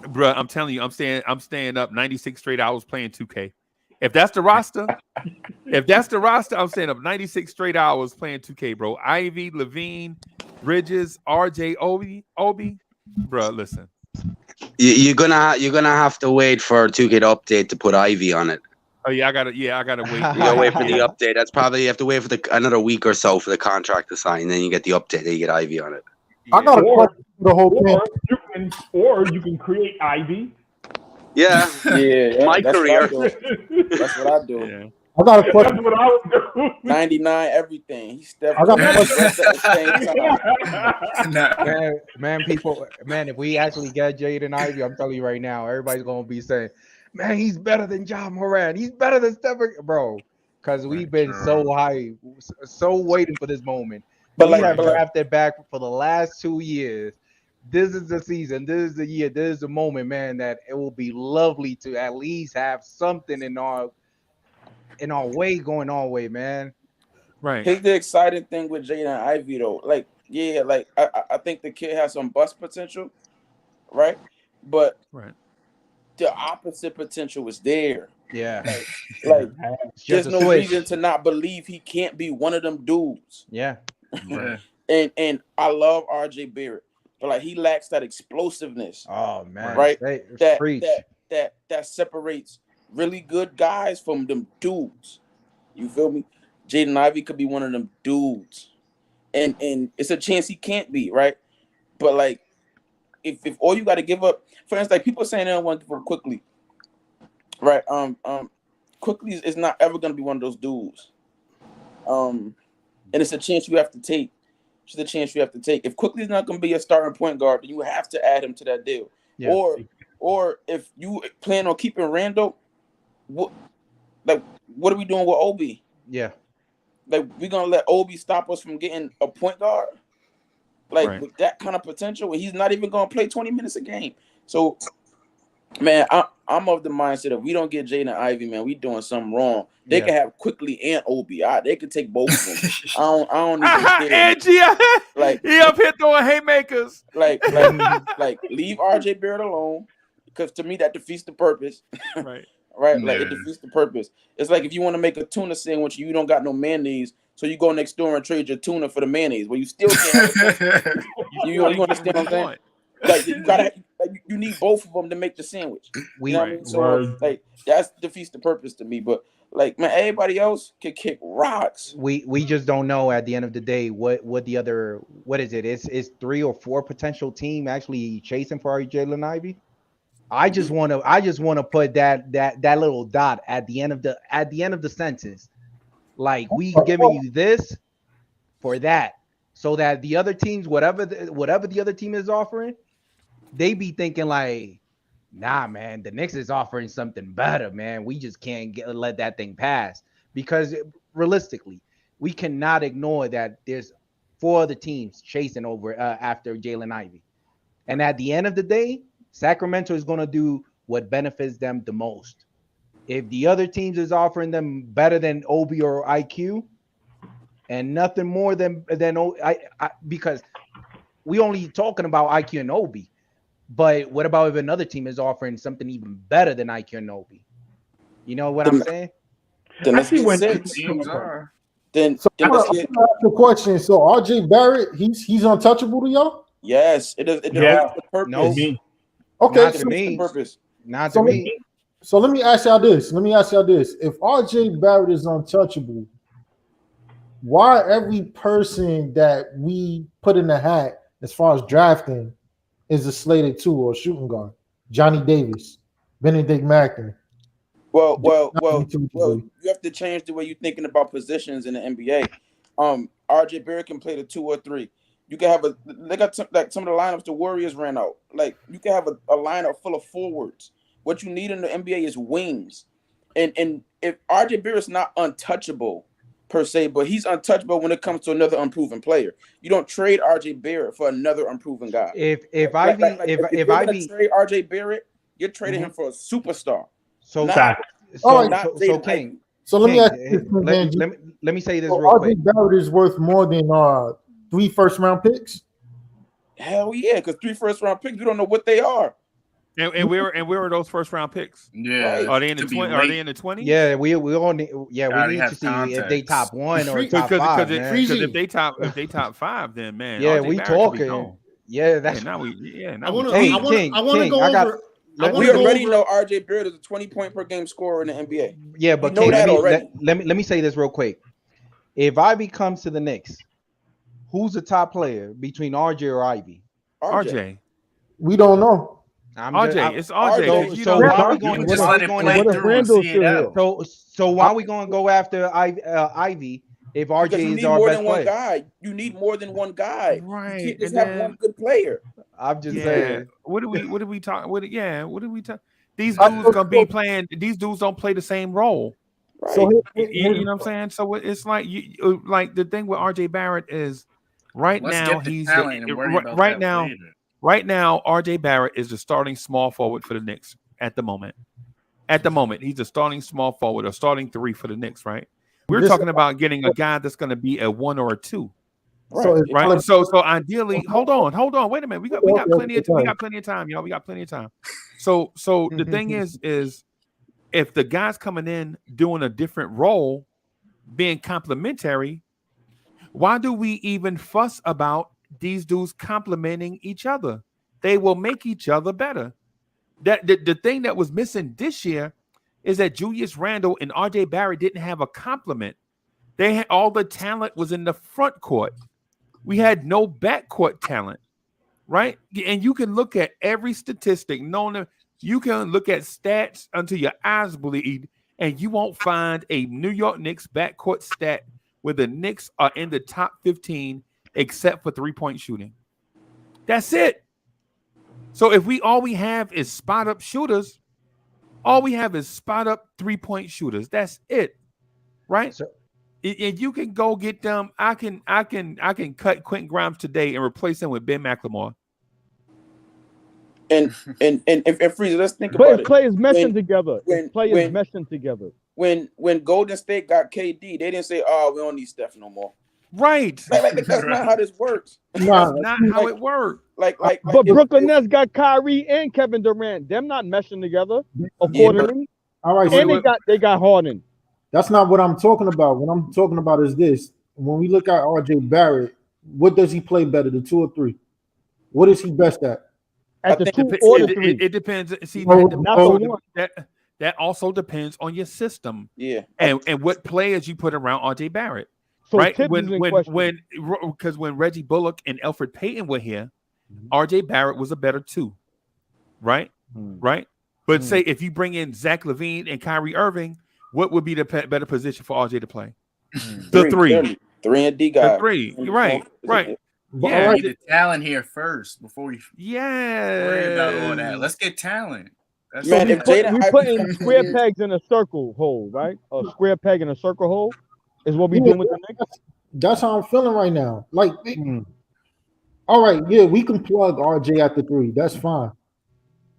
I'm telling you, I'm staying up 96 straight hours playing 2K. If that's the roster, I'm staying up 96 straight hours playing 2K, bro. Ivy, LaVine, Bridges, RJ, Obi, bruh. Listen. You're gonna have to wait for 2K to update to put Ivy on it. Oh yeah, I gotta wait. You gotta wait for the update. That's probably you have to wait for another week or so for the contract to sign. Then you get the update. Then you get Ivy on it. I got a question for the whole thing. Or you can create Ivy. Yeah. My that's career. That's what I do. Yeah. I got a question. That's what I would do. 99 everything. He's Steph I got Curry a dressed at the same time. Man, if we actually get Jaden Ivey, I'm telling you right now, everybody's gonna be saying, "Man, he's better than John Moran. He's better than Steph, bro." Because we've been so high, so waiting for this moment. But we have drafted back for the last 2 years. This is the season. This is the year. This is the moment, man. That it will be lovely to at least have something in our way going our way, man. Right. Here's the exciting thing with Jaden Ivey, though. Like, yeah, like I think the kid has some bust potential, right? But the opposite potential is there. Yeah. Like there's a no switch. reason to not believe he can't be one of them dudes. Yeah. Right. And I love RJ Barrett, but like he lacks that explosiveness. Oh man. Right? Preach. That separates really good guys from them dudes. You feel me? Jaden Ivey could be one of them dudes. And it's a chance he can't be, right? But like if all you got to give up, for instance, like people saying they don't want to give up Quickly. Right. Quickly is not ever gonna be one of those dudes. And it's a chance you have to take. It's a chance you have to take. If Quickly is not gonna be a starting point guard, then you have to add him to that deal. Yeah. Or if you plan on keeping Randle, what are we doing with Obi? Yeah. Like we gonna let Obi stop us from getting a point guard? Like with that kind of potential, he's not even gonna play 20 minutes a game. So, man, I'm of the mindset if we don't get Jaden Ivey, man, we doing something wrong. They can have Quickly and Obi. They could take both of them. I don't even care. Angie, like he up here throwing haymakers. Like leave RJ Barrett alone, because to me that defeats the purpose. Right. Right? Like it defeats the purpose. It's like if you want to make a tuna sandwich, you don't got no mayonnaise, so you go next door and trade your tuna for the mayonnaise. Well, you still can't have it. You understand what I'm saying? Like you gotta, you need both of them to make the sandwich. You know what I mean? So like that defeats the purpose to me. But like, man, everybody else can kick rocks. We just don't know at the end of the day what the other, what is it? It's 3 or 4 potential team actually chasing for Jalen Ivey. I just want to put that little dot at the end of the sentence. Like, we giving you this for that, so that the other teams, whatever the other team is offering, they be thinking like, nah, man, the Knicks is offering something better, man. We just can't let that thing pass, because realistically, we cannot ignore that there's 4 other teams chasing over after Jaden Ivey, and at the end of the day, Sacramento is going to do what benefits them the most. If the other teams is offering them better than Obi or IQ, and nothing more than because we only talking about IQ and Obi, but what about if another team is offering something even better than IQ and Obi? You know what I'm saying? Then I let's see get when six. Teams are. Then So I'm let's gonna get ask you a question. So RJ Barrett, he's untouchable to y'all? yes. It does. It Yeah. defeats the purpose. No, Me. Okay, not It to defeats the me. purpose. Not to so me. so let me ask y'all this. If RJ Barrett is untouchable, why every person that we put in the hat as far as drafting is a slated 2 or shooting guard? Johnny Davis, Benedict Mackin. Well, you have to change the way you're thinking about positions in the NBA. RJ Barrett can play the 2 or 3. You can have they got some of the lineups the Warriors ran out. Like you can have a lineup full of forwards. What you need in the NBA is wings. And if RJ Barrett's not untouchable per se, but he's untouchable when it comes to another unproven player. You don't trade RJ Barrett for another unproven guy. If you're Ivy, gonna trade RJ Barrett, you're trading him for a superstar. So King. So let me ask you this, let me say this so real quick. RJ Barrett is worth more than 3 first-round picks? Hell yeah, because 3 first-round picks, we don't know what they are. And where are those first-round picks? Yeah, are they in the 20? Are they in the 20s? Yeah, we all need. Yeah, we need to see if they top 1 or top 5. Because if they top 5, then man, yeah, RJ we Barrett talking. Yeah, that's now we. I want to go over. We already know RJ Barrett is a 20-point per game scorer in the NBA. Yeah, but we know that already. Let me say this real quick. If Ivy comes to the Knicks, who's the top player between RJ or Ivy? RJ. We don't know. It's RJ. So why are we going to So why are we going to go after Ivy if RJ is our best player? Guy. You need more than one guy. Right. You can't just have one good player. I'm just saying. What are we talking? What are we talking? These dudes gonna be playing. These dudes don't play the same role. Right. So you know what I'm saying? So it's like like the thing with RJ Barrett is right now RJ Barrett is the starting small forward for the Knicks at the moment. At the moment, he's the starting small forward or starting 3 for the Knicks, right? We're talking about getting a guy that's going to be a 1 or a 2. Right. So ideally, hold on. Wait a minute. We got plenty of time, y'all. We got plenty of time. So the thing is if the guy's coming in doing a different role, being complementary, why do we even fuss about these dudes complementing each other? They will make each other better. That the thing that was missing this year is that Julius Randle and RJ Barrett didn't have a complement. They had all the talent was in the front court. We had no backcourt talent, right? And you can look at every statistic known. You can look at stats until your eyes bleed, and you won't find a New York Knicks backcourt stat where the Knicks are in the top 15 except for 3-point shooting. That's it. So if all we have is spot up shooters, all we have is spot up 3-point shooters. That's it, right? And you can go get them. I can cut Quentin Grimes today and replace him with Ben McLemore. And Freezer, let's think about it. Players meshing together. Players meshing together. When Golden State got KD, they didn't say, "Oh, we don't need Steph no more." Right. Like that's not how this works. That's not how it works. But Brooklyn Nets got Kyrie and Kevin Durant. Them not meshing together accordingly. All right. And they got Harden. That's not what I'm talking about. What I'm talking about is this. When we look at RJ Barrett, what does he play better, the 2 or 3? What is he best at? At the 2 or the 3. It depends. See, that also depends on your system. Yeah. And what players you put around RJ Barrett. So right? Because when Reggie Bullock and Elfrid Payton were here, RJ Barrett was a better 2. Right? Right? But say if you bring in Zach LaVine and Kyrie Irving, what would be the better position for RJ to play? The 3. 3 and D guy. The 3. Right. But yeah, we need the talent here first before we worry about all Yeah. that. Let's get talent. That's Man, We if Jaden putting square pegs in a circle hole, right? A square peg in a circle hole is what we doing with the Knicks. That's how I'm feeling right now. Like, all right, yeah, we can plug RJ at the 3. That's fine.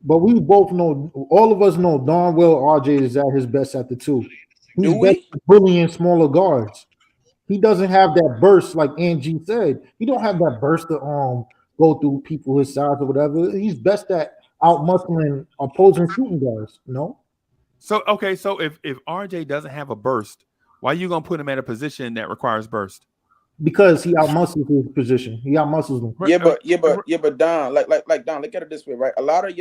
But we both know, all of us know darn well RJ is at his best at the 2. He's best at bullying smaller guards. He doesn't have that burst like Angie said. He don't have that burst to go through people his size or whatever. He's best at out-muscling opposing shooting guards, no? So if RJ doesn't have a burst, why are you gonna put him at a position that requires burst? Because he outmuscles his position. He outmuscles them. But Don, like Don, look at it this way, right? A lot of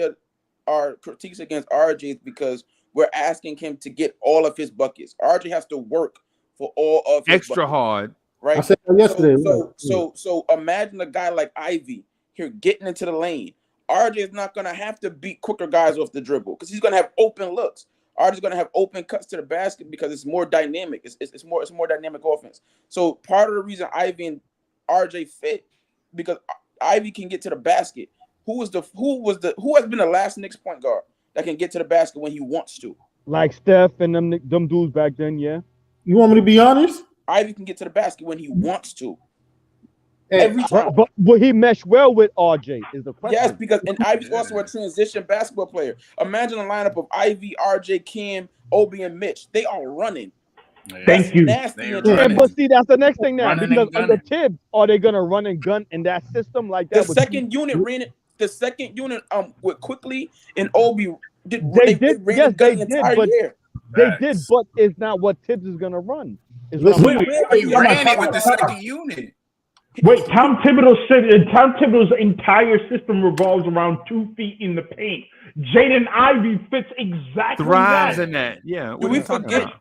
our critiques against RJ is because we're asking him to get all of his buckets. RJ has to work for all of his extra buckets, hard, right? I said that yesterday. So imagine a guy like Ivy here getting into the lane. RJ is not gonna have to beat quicker guys off the dribble because he's gonna have open looks. RJ's gonna have open cuts to the basket because it's more dynamic. It's more dynamic offense. So part of the reason Ivy and RJ fit because Ivy can get to the basket. Who has been the last Knicks point guard that can get to the basket when he wants to? Like Steph and them dudes back then, yeah. You want me to be honest? Ivy can get to the basket when he wants to. Hey, every time. But will he mesh well with RJ? Is the question. Yes, because and Ivy's also a transition basketball player. Imagine a lineup of Ivy, RJ, Kim, Obi, and Mitch. They all running. Thank you. Nasty. But see, that's the next thing now. Because under Tibbs, are they gonna run and gun in that system like that? The second unit ran it. The second unit with Quickly and Obi they did. But it's not what Tibbs is gonna run. He ran it with the second unit. Wait, Tom Thibodeau's entire system revolves around 2 feet in the paint. Jaden Ivey fits exactly thrives that. in that. Yeah. Do we forget?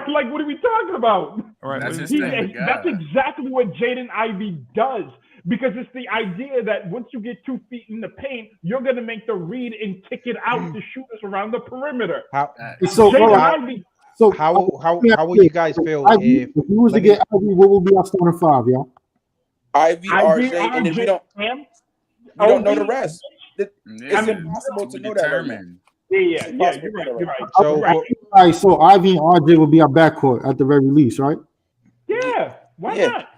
Like, what are we talking about? All right, that's exactly what Jaden Ivey does. Because it's the idea that once you get 2 feet in the paint, you're going to make the read and kick it out to shooters around the perimeter. How will you guys feel if we was to get Ivy? What would be our starting 5, y'all? Ivy, RJ, and if we don't know the rest. It's impossible to know that. Yeah, you're right. So Ivy and RJ will be our backcourt at the very least, right? Yeah, why not?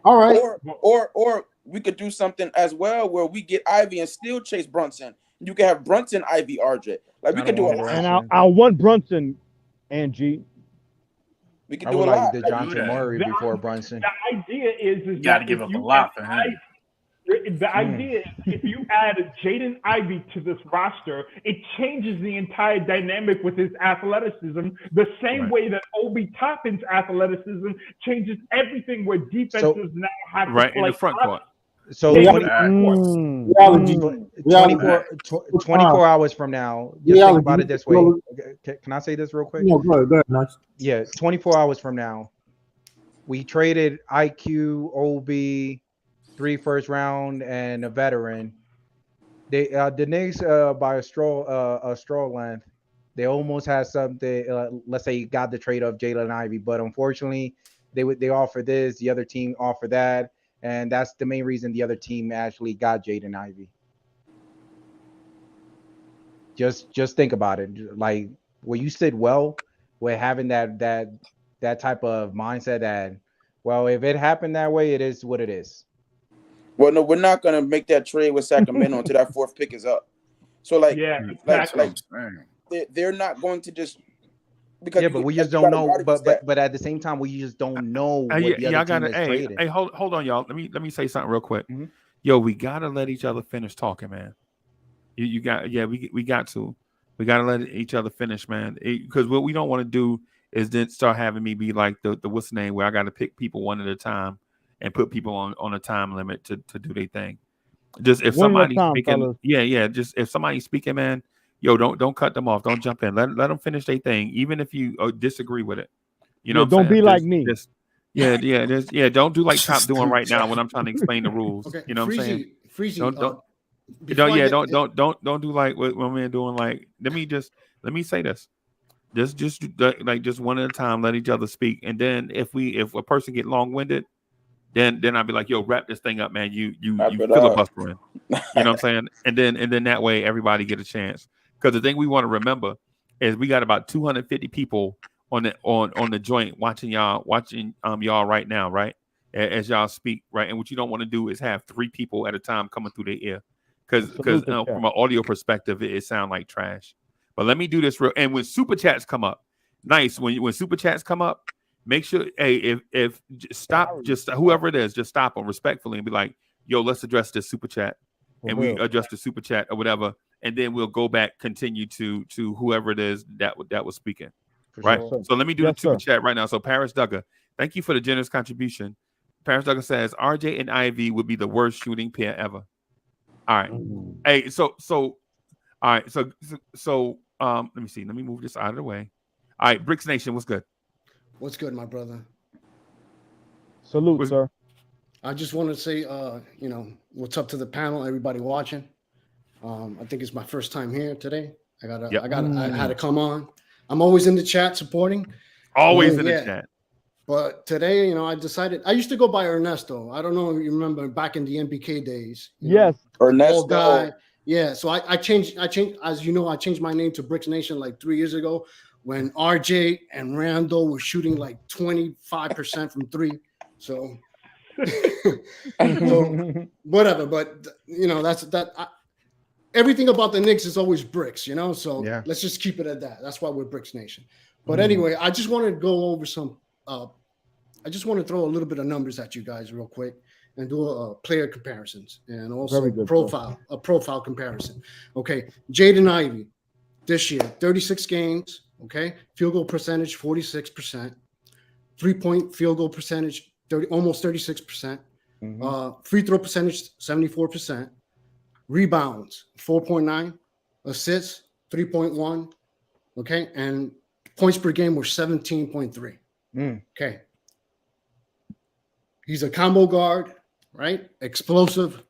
All right. Or we could do something as well where we get Ivy and still chase Brunson. You can have Brunson, Ivy, RJ. Like we could do a lot. And I want Brunson, Angie. We could do a lot. Like DeJounte Murray before Brunson. The idea is you got to give up a lot for him. The idea is if you add Jaden Ivey to this roster, it changes the entire dynamic with his athleticism, the same way that Obi Toppin's athleticism changes everything where defenses now have to play in the front court. So 24 hours from now, just think about it this way. Can I say this real quick? No, go ahead, nice. Yeah, 24 hours from now, we traded IQ, OB, 3 first round, and a veteran. They the Knicks by a straw length. They almost had something. Let's say got the trade of Jaden Ivey, but unfortunately, they offered this. The other team offered that. And that's the main reason the other team actually got Jaden Ivey. Just think about it. Like, where you sit well with having that type of mindset that, well, if it happened that way, it is what it is. Well, no, we're not gonna make that trade with Sacramento until that 4th pick is up. So they're not going to just. Because but we just don't know. But at the same time, we just don't know what the other team is trading. Hey, hold on, y'all. Let me say something real quick. Mm-hmm. Yo, we gotta let each other finish talking, man. We got to let each other finish, man. Because what we don't want to do is then start having me be like the what's the name where I got to pick people one at a time and put people on a time limit to do their thing. Just if somebody's speaking, just if somebody's speaking, man. Yo, don't cut them off. Don't jump in. Let them finish their thing, even if you disagree with it. You know, don't be like me. Don't do like Top doing right now when I'm trying to explain the rules. Okay. You know what I'm saying? Don't do like what my man doing. Like, let me say this. Just one at a time. Let each other speak, and then if a person get long winded, then I'd be like, yo, wrap this thing up, man. You filibustering. You know what I'm saying? And then that way everybody get a chance. Because the thing we want to remember is we got about 250 people on the joint watching y'all right now, right? As y'all speak, right? And what you don't want to do is have 3 people at a time coming through their ear. because from an audio perspective, it sounds like trash. But let me do this real. And when super chats come up, nice. When super chats come up, make sure, hey, if stop, just whoever it is, just stop them respectfully and be like, yo, let's address this super chat, and we address the super chat or whatever, and then we'll go back, continue to whoever it is that was speaking. Right. Sure. So let me do the super chat right now. So Paris Duggar, thank you for the generous contribution. Paris Duggar says RJ and Ivy would be the worst shooting pair ever. All right. Hey, so all right. So let me see. Let me move this out of the way. All right, Bricks Nation, what's good? What's good, my brother? Salute, sir. I just want to say, what's up to the panel, everybody watching. I think it's my first time here today. I had to come on. I'm always in the chat supporting. Always in the chat. But today, I decided. I used to go by Ernesto. I don't know if you remember back in the NBK days. Yes, Ernesto. Guy. Yeah, so I changed. As you know, I changed my name to Bricks Nation like 3 years ago when RJ and Randle were shooting like 25% from three. So, whatever. But that's that. Everything about the Knicks is always bricks, So let's just keep it at that. That's why we're Bricks Nation. But anyway, I just want to go over some. I just want to throw a little bit of numbers at you guys real quick and do a player comparisons and also a profile comparison. Okay, Jaden Ivey this year, 36 games. Okay, field goal percentage 46%, 3-point field goal percentage almost 36%, free throw percentage 74%. Rebounds 4.9, assists 3.1, okay, and points per game were 17.3. Okay, he's a combo guard, right? Explosive,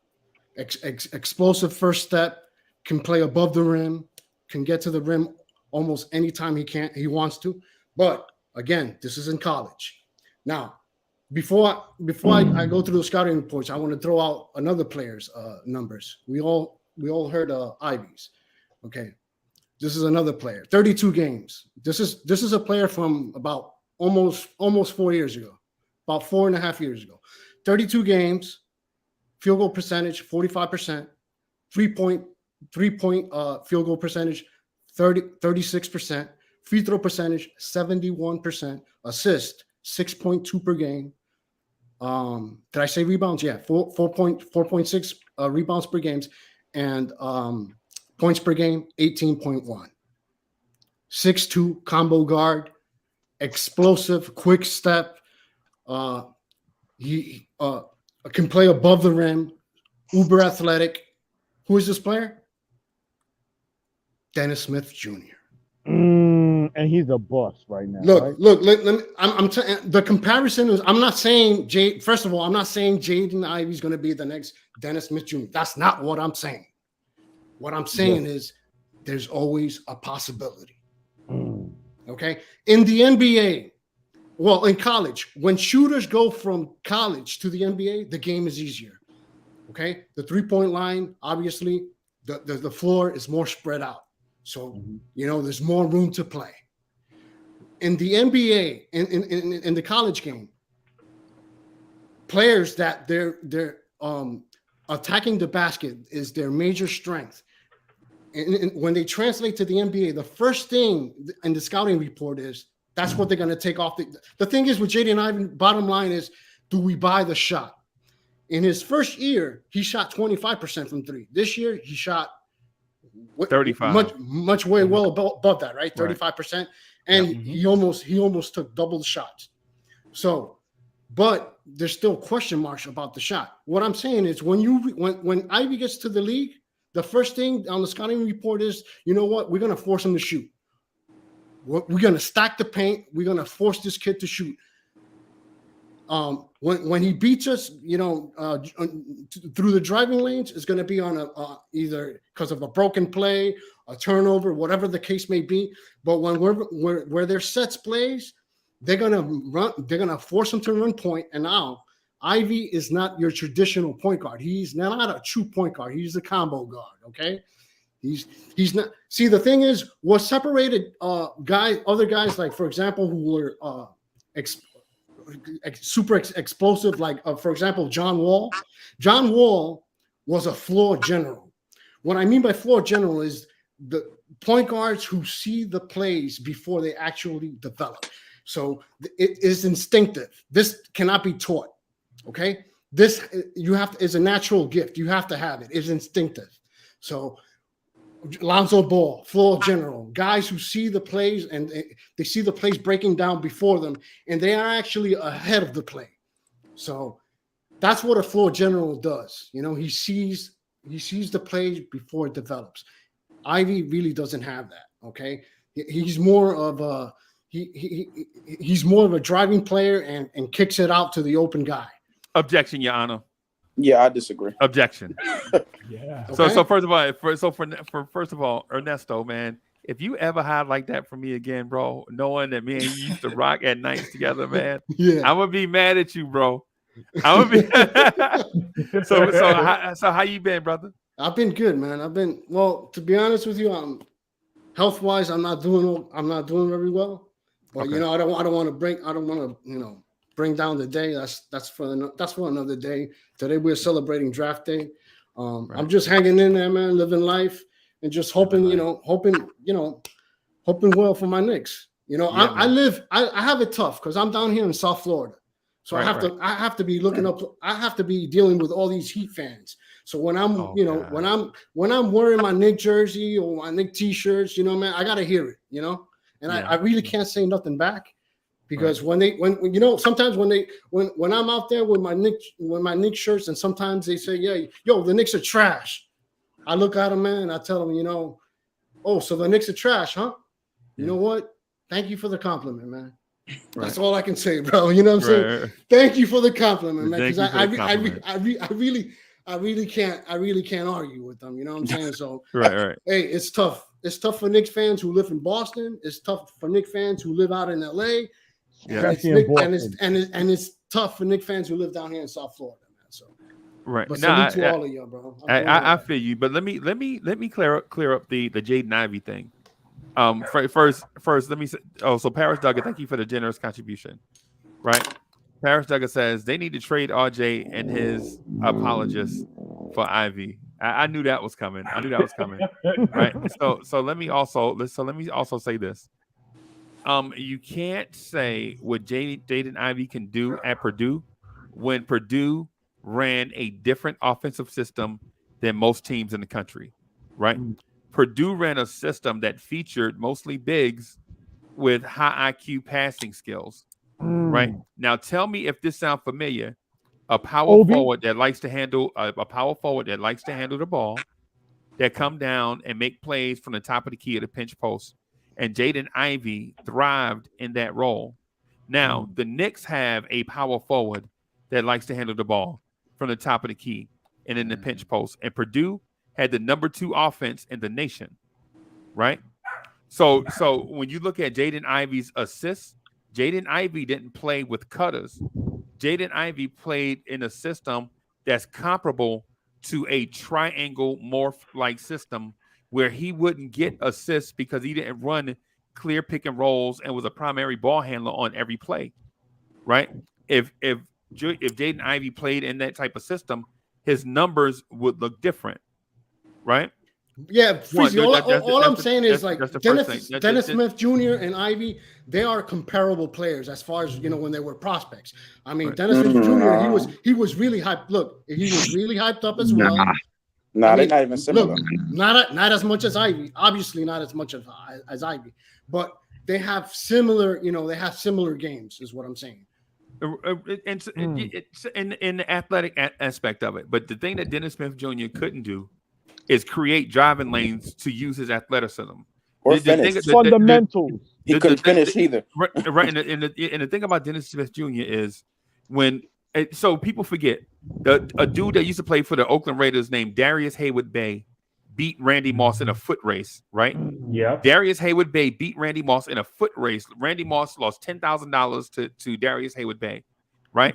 explosive first step, can play above the rim, can get to the rim almost anytime he wants to. But again, this is in college. Now, Before I go through the scouting reports, I want to throw out another player's numbers. We all heard Ivy's. Okay, this is another player. 32 games. This is a player from about almost 4 years ago, about 4.5 years ago. 32 games, field goal percentage 45%, 3-point field goal percentage 36%, free throw percentage 71%, assist 6.2 per game. Did I say rebounds? Yeah, 4.6 rebounds per games, and points per game 18.1. 6'2" combo guard, explosive, quick step. He can play above the rim, uber athletic. Who is this player? Dennis Smith Jr. And he's a boss right now. Look. The comparison is. I'm not saying First of all, I'm not saying Jaden Ivey is going to be the next Dennis Smith Jr. That's not what I'm saying. What I'm saying is, there's always a possibility. Okay, in the NBA, well, in college, when shooters go from college to the NBA, the game is easier. Okay, the 3-point line, obviously, the floor is more spread out. So, there's more room to play. In the NBA, in the college game, players that they're attacking the basket is their major strength. And when they translate to the NBA, the first thing in the scouting report is that's what they're going to take off. The thing is with Jaden Ivey, bottom line is, do we buy the shot? In his first year, he shot 25% from three. This year, he shot 35, much way well above that, right? 35%, and he almost took double the shots. So, but there's still question marks about the shot. What I'm saying is, when Ivy gets to the league, the first thing on the scouting report is, you know what? We're gonna force him to shoot. We're gonna stack the paint. We're gonna force this kid to shoot. When he beats us, through the driving lanes, it's going to be on either because of a broken play, a turnover, whatever the case may be. But when where their sets plays, they're going to run. They're going to force him to run point. And now Ivy is not your traditional point guard. He's not a true point guard. He's a combo guard. Okay, he's not. See, the thing is, what separated other guys, like for example, who were super explosive, like for example, John Wall. John Wall was a floor general. what I mean by floor general is the point guards who see the plays before they actually develop. So it is instinctive. This cannot be taught. Okay, this you have to, is a natural gift. You have to have it. It's instinctive. So Lonzo Ball, floor general, guys who see the plays and they see the plays breaking down before them, and they are actually ahead of the play. So that's what a floor general does. You know, he sees the play before it develops. Ivy really doesn't have that. Okay, he's more of a he's more of a driving player and kicks it out to the open guy. Objection, Your Honor. Yeah, I disagree. Objection. Yeah. Okay. So first of all, Ernesto, man, if you ever hide like that from me again, bro, knowing that me and you used to rock at nights together, man, yeah, I'm gonna be mad at you, bro. I'm gonna be. So how you been, brother? I've been good, man. To be honest with you, health wise, I'm not doing very well. But Okay. you know, I don't want to bring down the day. That's for another day. Today we're celebrating draft day. Right. I'm just hanging in there, man, living life and just hoping well for my Knicks. You know, Yeah, I have it tough because I'm down here in South Florida. So Right, I have to be looking up. I have to be dealing with all these Heat fans. So when I'm, when I'm wearing my Knicks jersey or my Knicks t-shirts, you know, man, I gotta hear it, you know. And I really can't say nothing back because when sometimes when I'm out there with my Knicks shirts and sometimes they say, yeah, yo, the Knicks are trash. I look at them, man, and I tell them, oh, so the Knicks are trash, huh? You know what? Thank you for the compliment, man. That's all I can say, bro. You know what I'm saying? Right. Thank you for the compliment, man. Because I really can't argue with them. You know what I'm saying? So right. Hey, it's tough. It's tough for Knicks fans who live in Boston. It's tough for Knicks fans who live out in LA. Yeah. And it's tough for Knicks fans who live down here in South Florida, man. So right. But salute to all of you, bro. I feel you, but let me clear up the Jaden Ivey thing. First, let me say, so Paris Duggar, thank you for the generous contribution. Right? Paris Duggar says they need to trade RJ and his apologists for Ivy. I knew that was coming. Right? So let me also say this. You can't say what Jaden Ivey can do at Purdue when Purdue ran a different offensive system than most teams in the country, right? Purdue ran a system that featured mostly bigs with high IQ passing skills, right? Now tell me if this sounds familiar. A power forward that likes to handle the ball, that come down and make plays from the top of the key of the pinch post. And Jaden Ivey thrived in that role. Now, the Knicks have a power forward that likes to handle the ball from the top of the key and in the pinch post. And Purdue had the number 2 offense in the nation, right? So when you look at Jaden Ivey's assists, Jaden Ivey didn't play with cutters. Jaden Ivey played in a system that's comparable to a triangle morph-like system where he wouldn't get assists because he didn't run clear pick and rolls and was a primary ball handler on every play, right? If Jaden Ivey played in that type of system, his numbers would look different, right? Yeah, Freezy, all I'm saying is like Dennis Smith Jr. and Ivy, they are comparable players as far as when they were prospects. I mean, Dennis Smith Jr. he was really hyped. Look, he was really hyped up as well. They're not even similar. Look, not as much as Ivy. Obviously, not as much as Ivy, but they have similar. They have similar games, is what I'm saying. It's in the athletic aspect of it. But the thing that Dennis Smith Jr. couldn't do is create driving lanes to use his athleticism or finish. Fundamentals. He couldn't finish either. Right, and the thing about Dennis Smith Jr. is so people forget a dude that used to play for the Oakland Raiders named Darius Haywood-Bay beat Randy Moss in a foot race, right? Yeah. Darius Haywood-Bay beat Randy Moss in a foot race. Randy Moss lost $10,000 to Darius Haywood-Bay, right?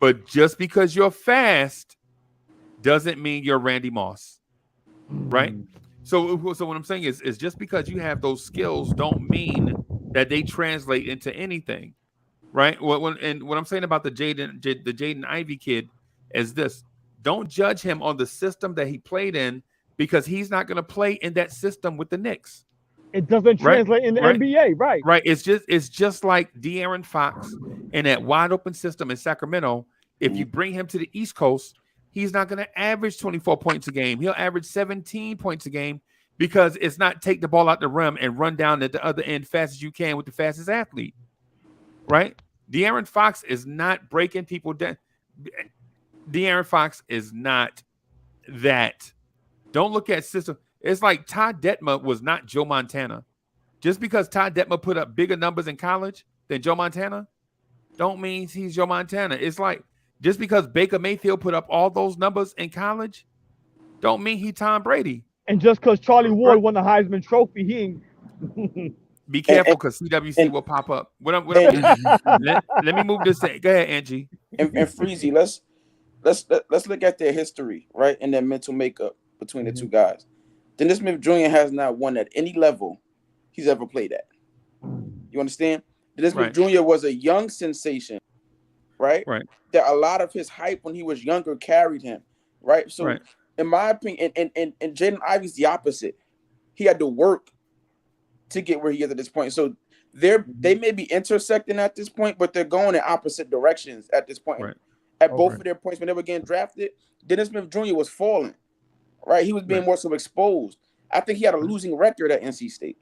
But just because you're fast doesn't mean you're Randy Moss. Right. So what I'm saying is just because you have those skills don't mean that they translate into anything. Right. What I'm saying about the Jaden Ivey kid is this: don't judge him on the system that he played in because he's not going to play in that system with the Knicks. It doesn't translate in the NBA, right? Right. It's just like De'Aaron Fox in that wide open system in Sacramento. If you bring him to the East Coast, he's not going to average 24 points a game. He'll average 17 points a game because it's not take the ball out the rim and run down at the other end fast as you can with the fastest athlete. Right? De'Aaron Fox is not breaking people down. De'Aaron Fox is not that. Don't look at system. It's like Todd Detmer was not Joe Montana. Just because Todd Detmer put up bigger numbers in college than Joe Montana, don't mean he's Joe Montana. It's like just because Baker Mayfield put up all those numbers in college, don't mean he Tom Brady. And just because Charlie Ward won the Heisman Trophy, he ain't. Be careful because CWC will pop up. Let me move this thing. Go ahead, Angie. And Freezy, let's look at their history, right, and their mental makeup between the two guys. Dennis Smith Jr. has not won at any level he's ever played at. You understand? Dennis Smith Jr. was a young sensation, right? Right. That a lot of his hype when he was younger carried him, right? So, in my opinion, and Jaden Ivey's the opposite. He had to work to get where he is at this point. So they may be intersecting at this point, but they're going in opposite directions at this point. At both of their points when they were getting drafted, Dennis Smith Jr. was falling, right? He was being more so exposed. I think he had a losing record at NC State.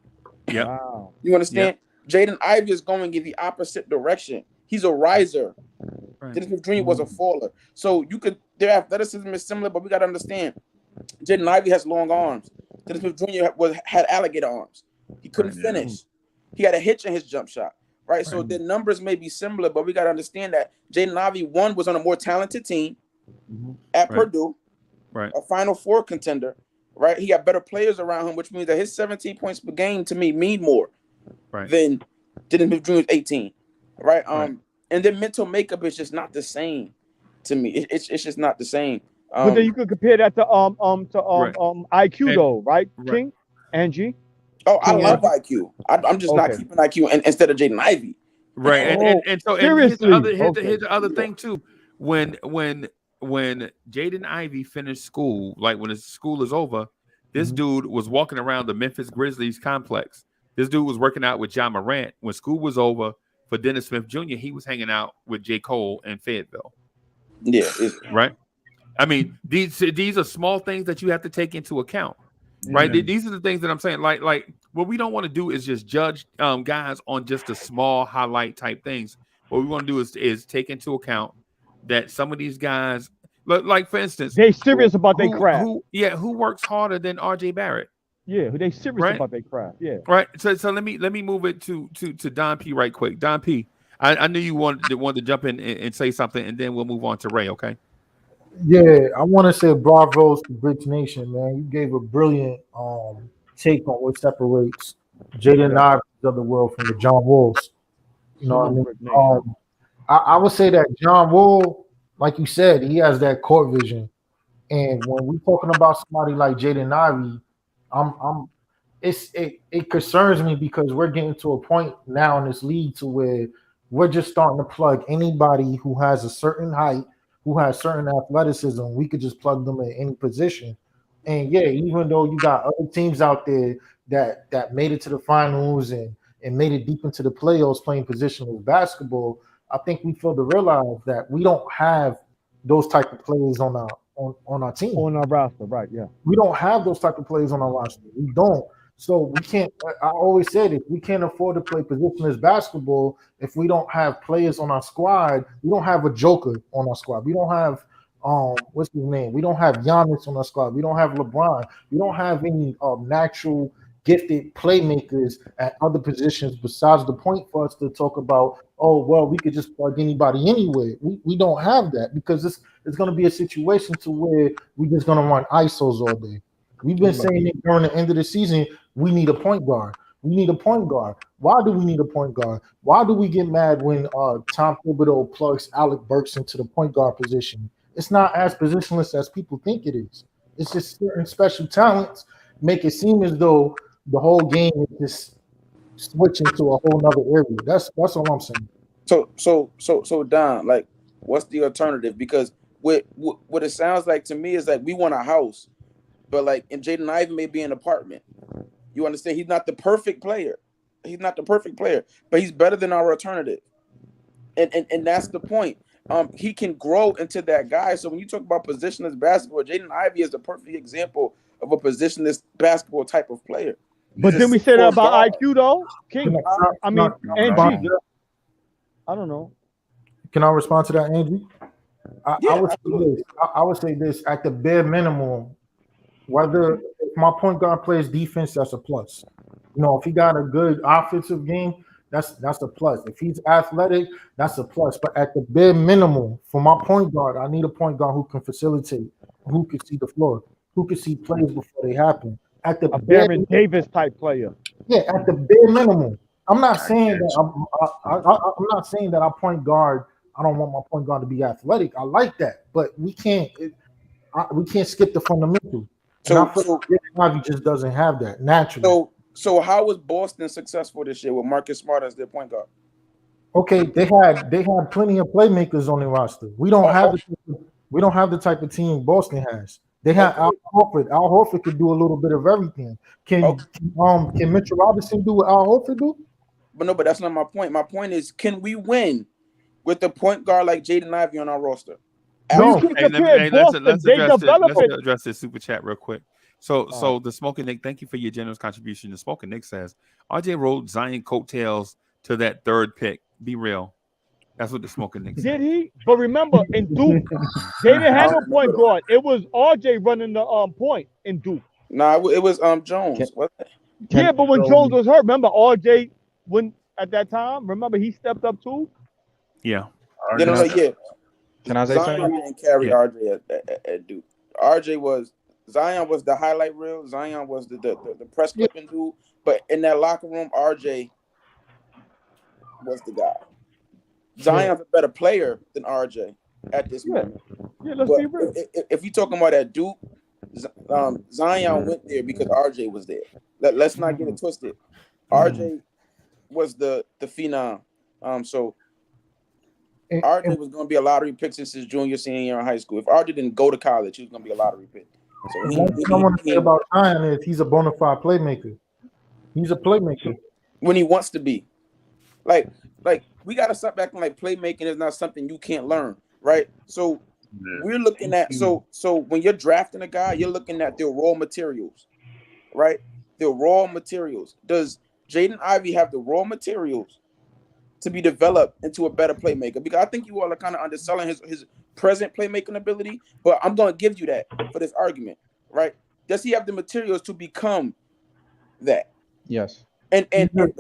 Yeah. Wow. You understand? Jaden Ivey is going in the opposite direction. He's a riser. Dennis Smith Jr. was a faller. So their athleticism is similar, but we got to understand, Jaden Ivey has long arms. Dennis Smith Jr. had alligator arms. He couldn't finish. He had a hitch in his jump shot, right? So the numbers may be similar, but we got to understand that Jaden Ivey, one, was on a more talented team at Purdue, a Final Four contender, right? He got better players around him, which means that his 17 points per game to me mean more than Dennis Smith Jr.'s 18, right? And their mental makeup is just not the same to me. It's just not the same. But then you could compare that to IQ though, right? King, Angie. Oh, I love IQ. I'm just not keeping IQ instead of Jaden Ivey. Right. And so here's the other thing too. When Jaden Ivey finished school, like when his school is over, this dude was walking around the Memphis Grizzlies complex. This dude was working out with John Morant. When school was over for Dennis Smith Jr., he was hanging out with J. Cole in Fayetteville. Yeah. Right. I mean, these are small things that you have to take into account. Right. These are the things that I'm saying. Like what we don't want to do is just judge guys on just the small highlight type things. What we want to do is take into account that some of these guys, like for instance, they serious about their craft. Who works harder than RJ Barrett? Yeah, they serious about their craft. Yeah. Right. So let me move it to Don P right quick. Don P, I knew you wanted to jump in and say something, and then we'll move on to Ray. Okay. Yeah, I want to say bravos to Bridge Nation, man. You gave a brilliant take on what separates Jaden Ivey of the world from the John Walls. You know what I mean? I would say that John Wall, like you said, he has that court vision. And when we're talking about somebody like Jaden Ivey, it concerns me because we're getting to a point now in this league to where we're just starting to plug anybody who has a certain height, who has certain athleticism. We could just plug them in any position. And yeah, even though you got other teams out there that made it to the finals and made it deep into the playoffs playing positionless basketball, I think we fail to realize that we don't have those type of players on our team. On our roster, right, yeah. We don't have those type of players on our roster. We don't. So we can't, I always said it, we can't afford to play positionless basketball if we don't have players on our squad. We don't have a joker on our squad. We don't have what's his name? We don't have Giannis on our squad. We don't have LeBron. We don't have any natural gifted playmakers at other positions besides the point for us to talk about, oh, well, we could just plug anybody anywhere. We don't have that because it's going to be a situation to where we're just going to run ISOs all day. We've been saying it during the end of the season, we need a point guard. We need a point guard. Why do we need a point guard? Why do we get mad when Tom Thibodeau plugs Alec Burks into the point guard position? It's not as positionless as people think it is. It's just certain special talents make it seem as though the whole game is just switching to a whole nother area. That's all I'm saying. So Don, like, what's the alternative? Because what it sounds like to me is like we want a house, but like, and Jaden Ivey may be an apartment. You understand? He's not the perfect player. He's not the perfect player, but he's better than our alternative. And that's the point. He can grow into that guy. So when you talk about positionless basketball, Jaden Ivey is the perfect example of a positionless basketball type of player. But then we say that about IQ though, King. I mean, Angie. I don't know. Can I respond to that, Angie? I would say this at the bare minimum. Whether if my point guard plays defense, that's a plus. You know, if he got a good offensive game, that's a plus. If he's athletic, that's a plus. But at the bare minimum, for my point guard, I need a point guard who can facilitate, who can see the floor, who can see plays before they happen. At the Baron Davis type player. Yeah, at the bare minimum. I'm not saying that I'm not saying that our point guard. I don't want my point guard to be athletic. I like that, but we can't skip the fundamental. So Ivey just doesn't have that naturally. So how was Boston successful this year with Marcus Smart as their point guard? Okay, they had plenty of playmakers on their roster. We don't have the type of team Boston has. They have Al Horford. Al Horford could do a little bit of everything. Can Mitchell Robinson do what Al Horford do? But that's not my point. My point is, can we win with a point guard like Jaden Ivey on our roster? No. Let's address this super chat real quick. So the Smoking Nick, thank you for your generous contribution. The Smoking Nick says RJ rode Zion coattails to that third pick. Be real. That's what the Smoking Nick said. Did he? But remember, in Duke, they didn't have no point guard. It was RJ running the point in Duke. Nah, it was Jones. Yeah, but when Jones was hurt, remember RJ when at that time, remember he stepped up too? Yeah. Yeah. Can I say something? Zion didn't carry RJ at Duke. Zion was the highlight reel. Zion was the press clipping dude. But in that locker room, RJ was the guy. Zion's a better player than RJ at this moment. Yeah, let's be real. If you're talking about at Duke, Zion went there because RJ was there. Let's not get it twisted. RJ was the phenom. So RJ was going to be a lottery pick since his senior year in high school. If RJ didn't go to college, he was going to be a lottery pick. So what I want to say about Zion is he's a bona fide playmaker. He's a playmaker when he wants to be. Like we got to stop acting like playmaking is not something you can't learn, right? So we're looking at so when you're drafting a guy, you're looking at their raw materials, right? Their raw materials. Does Jaden Ivey have the raw materials to be developed into a better playmaker? Because I think you all are kind of underselling his present playmaking ability, but I'm going to give you that for this argument, right? Does he have the materials to become that? Yes. And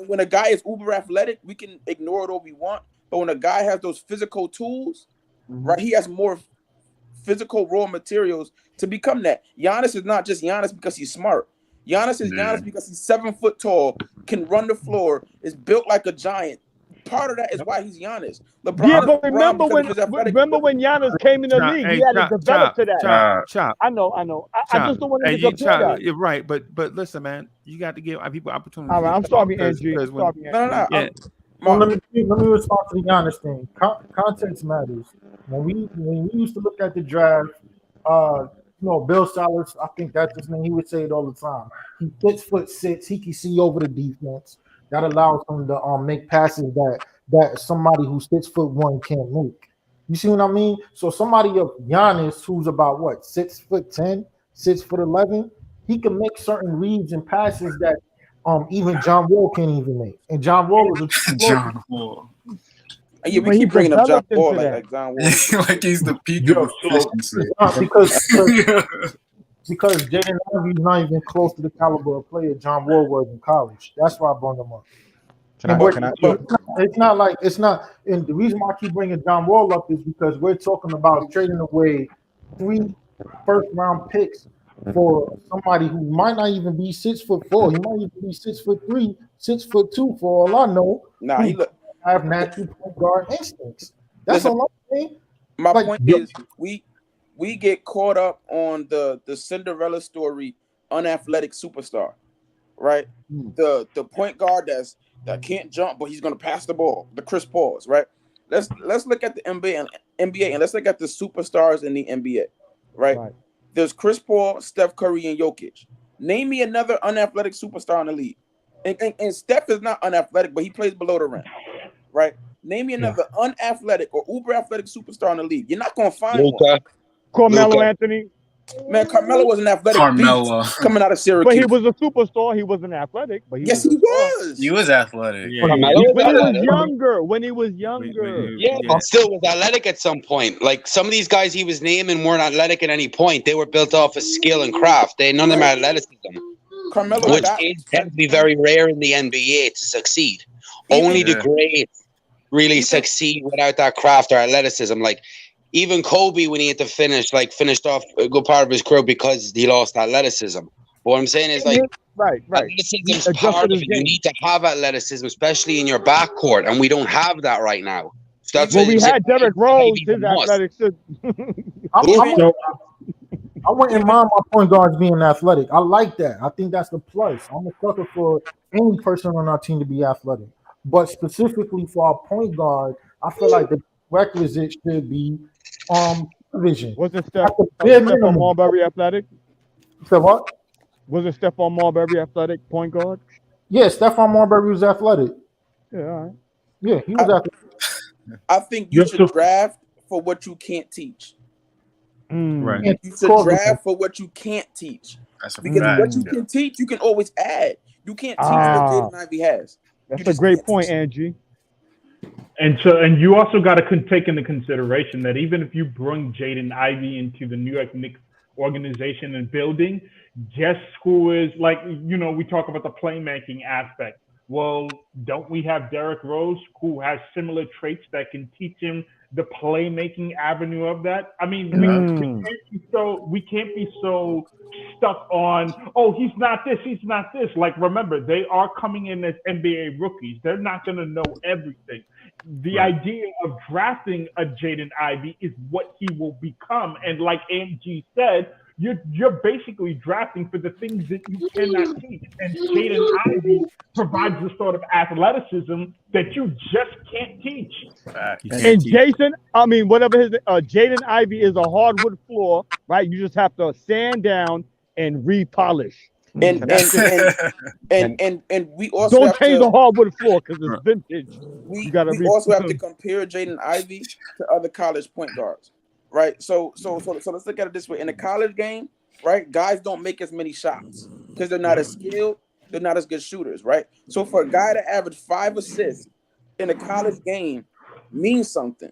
when a guy is uber athletic, we can ignore it all we want. But when a guy has those physical tools, right, he has more physical raw materials to become that. Giannis is not just Giannis because he's smart. Giannis is Giannis because he's 7 foot tall, can run the floor, is built like a giant. Part of that is why he's Giannis. LeBron but remember when Giannis came in the league, he had to develop to that. I know. I just don't want to compare that. You're right, but listen, man, you got to give people opportunity. All right, I'm sorry, Angie. No. Let me respond to the Giannis thing. Context matters. When we used to look at the draft, Bill Silas, I think that's his name. He would say it all the time. He 6'6". He can see over the defense. That allows him to make passes that somebody who's 6'1" can't make. You see what I mean? So somebody of Giannis who's about 6'10", 6'11", he can make certain reads and passes that even John Wall can't even make. And John Wall is a John Wall. Yeah, we keep bringing up John Wall like John Wall. Like he's the peak of efficiency. Because Jaden Ivey is not even close to the caliber of player John Wall was in college. That's why I brought him up. It's not. And the reason why I keep bringing John Wall up is because we're talking about trading away 3 first-round picks for somebody who might not even be 6'4". He might even be 6'3", 6'2" for all I know. Nah, he have natural point guard instincts. That's all I'm saying. My point is we get caught up on the Cinderella story, unathletic superstar, right? The point guard that can't jump, but he's gonna pass the ball. The Chris Pauls, right? Let's look at the NBA and let's look at the superstars in the NBA, right? There's Chris Paul, Steph Curry, and Jokic. Name me another unathletic superstar in the league. And Steph is not unathletic, but he plays below the rim, right? Name me another unathletic or uber athletic superstar in the league. You're not gonna find one. Carmelo Anthony. Man, Carmelo was an athletic beast coming out of Syracuse. But he was a superstar. He wasn't athletic. But yes, he was. He was athletic. Yeah. When he was younger. Yeah, but still was athletic at some point. Like some of these guys he was naming weren't athletic at any point. They were built off of skill and craft. None of them are athleticism. Carmelo, which tends to be very rare in the NBA to succeed. Only the greats really succeed without that craft or athleticism. Like even Kobe, when he had to finished off a good part of his career because he lost athleticism. But what I'm saying is athleticism is part of it. You need to have athleticism, especially in your backcourt, and we don't have that right now. So that's well, we had Derrick Rose, his athleticism. I wouldn't mind my point guards being athletic. I like that. I think that's the plus. I'm a sucker for any person on our team to be athletic. But specifically for our point guard, I feel like the requisite should be vision. Wasn't Stephon Marbury athletic? So what? Wasn't Stephon Marbury athletic point guard? Yeah, Stephon Marbury was athletic. Yeah, all right. Yeah, he was athletic. I think you should draft for what you can't teach. Right. You should draft for what you can't teach. Because what you can teach, you can always add. You can't teach what Jaden Ivey has. That's a great point, Angie. And you also got to take into consideration that even if you bring Jaden Ivey into the New York Knicks organization and building, guess who is we talk about the playmaking aspect. Well, don't we have Derrick Rose who has similar traits that can teach him the playmaking avenue of that? I mean, we can't be so stuck on, he's not this. Like, remember, they are coming in as NBA rookies. They're not going to know everything. The idea of drafting a Jaden Ivey is what he will become. And like Angie said, you're basically drafting for the things that you cannot teach. And Jaden Ivey provides the sort of athleticism that you just can't teach. And Jaden Jaden Ivey is a hardwood floor, right? You just have to sand down and repolish. And we also don't change the hardwood floor because it's vintage. We also have to compare Jaden Ivey to other college point guards. Right, so let's look at it this way. In the college game, right, guys don't make as many shots because they're not as skilled, they're not as good shooters, right? So for a guy to average 5 assists in a college game means something,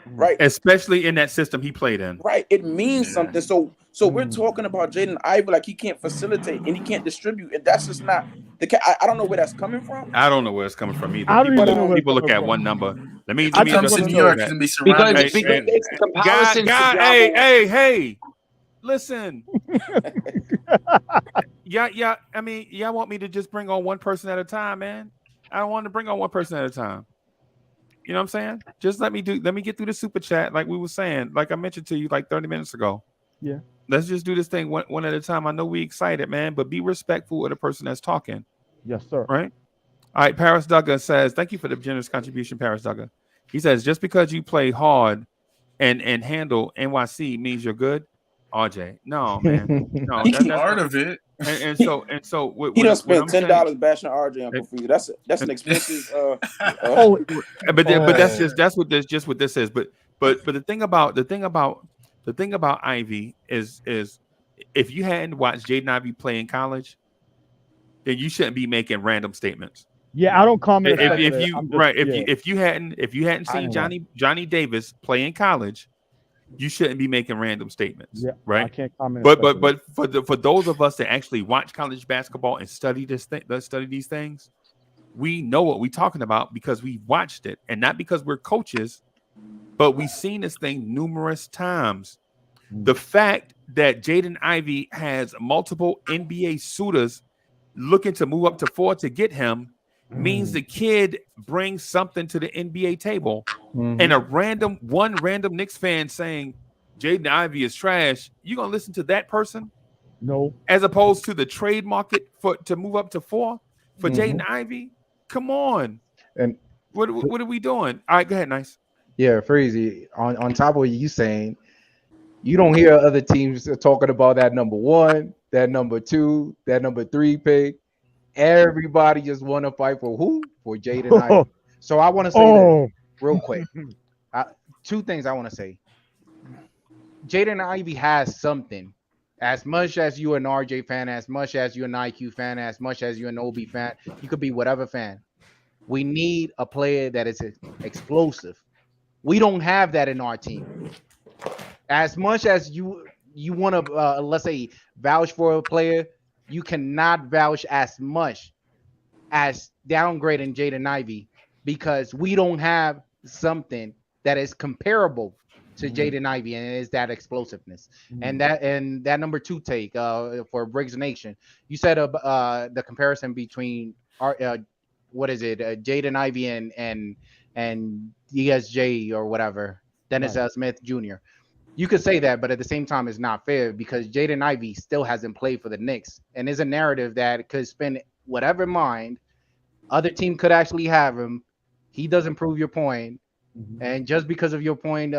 right? Especially in that system he played in. Right, it means something. So we're talking about Jaden Ivey like he can't facilitate and he can't distribute, and that's just not the. I don't know where that's coming from. I don't know where it's coming from either. People look at one number. Let me comes to New York and be surrounded. Hey, listen. Yeah. I mean, y'all want me to just bring on one person at a time, man? I don't want to bring on one person at a time. You know what I'm saying? Just let me get through the super chat, like we were saying, like I mentioned to you like 30 minutes ago. Yeah. Let's just do this thing one at a time. I know we excited, man, but be respectful of the person that's talking. Yes, sir. Right? All right, Paris Duggar says, thank you for the generous contribution, Paris Duggar. He says, just because you play hard and handle NYC means you're good. RJ. No, man. No, that's part of it. And so he done spent $10 bashing RJ Uncle for you. That's an expensive but that's what this is. But the thing about Ivy is if you hadn't watched Jaden Ivey play in college, then you shouldn't be making random statements. Yeah, I don't comment. If you hadn't seen Johnny Davis play in college, you shouldn't be making random statements. Yeah, right. I can't comment. But for those of us that actually watch college basketball and study these things, we know what we're talking about because we watched it, and not because we're coaches, but we've seen this thing numerous times. The fact that Jaden Ivey has multiple NBA suitors looking to move up to 4 to get him means the kid brings something to the NBA table. And one random Knicks fan saying Jaden Ivey is trash, you gonna listen to that person? No. As opposed to the trade market to move up to 4 for Jaden Ivey? Come on. And what are we doing? All right, go ahead, Nice. Yeah, Freezy. On top of what you saying, You don't hear other teams talking about that number 1, that number 2, that number 3 pick. Everybody just want to fight for who? For Jaden Ivey. So I want to say this real quick. 2 things I want to say. Jaden Ivey has something. As much as you an RJ fan, as much as you an IQ fan, as much as you an OB fan, you could be whatever fan. We need a player that is explosive. We don't have that in our team. As much as you want to, let's say, vouch for a player, you cannot vouch as much as downgrading Jaden Ivey because we don't have something that is comparable to Jaden Ivey, and it is that explosiveness. And that number 2 take for Briggs Nation, you said the comparison between what is it, Jaden Ivey and DSJ or whatever, Dennis Smith Jr. You could say that, but at the same time, it's not fair because Jaden Ivey still hasn't played for the Knicks, and is a narrative that could spin whatever mind. Other team could actually have him. He doesn't prove your point. And just because of your point,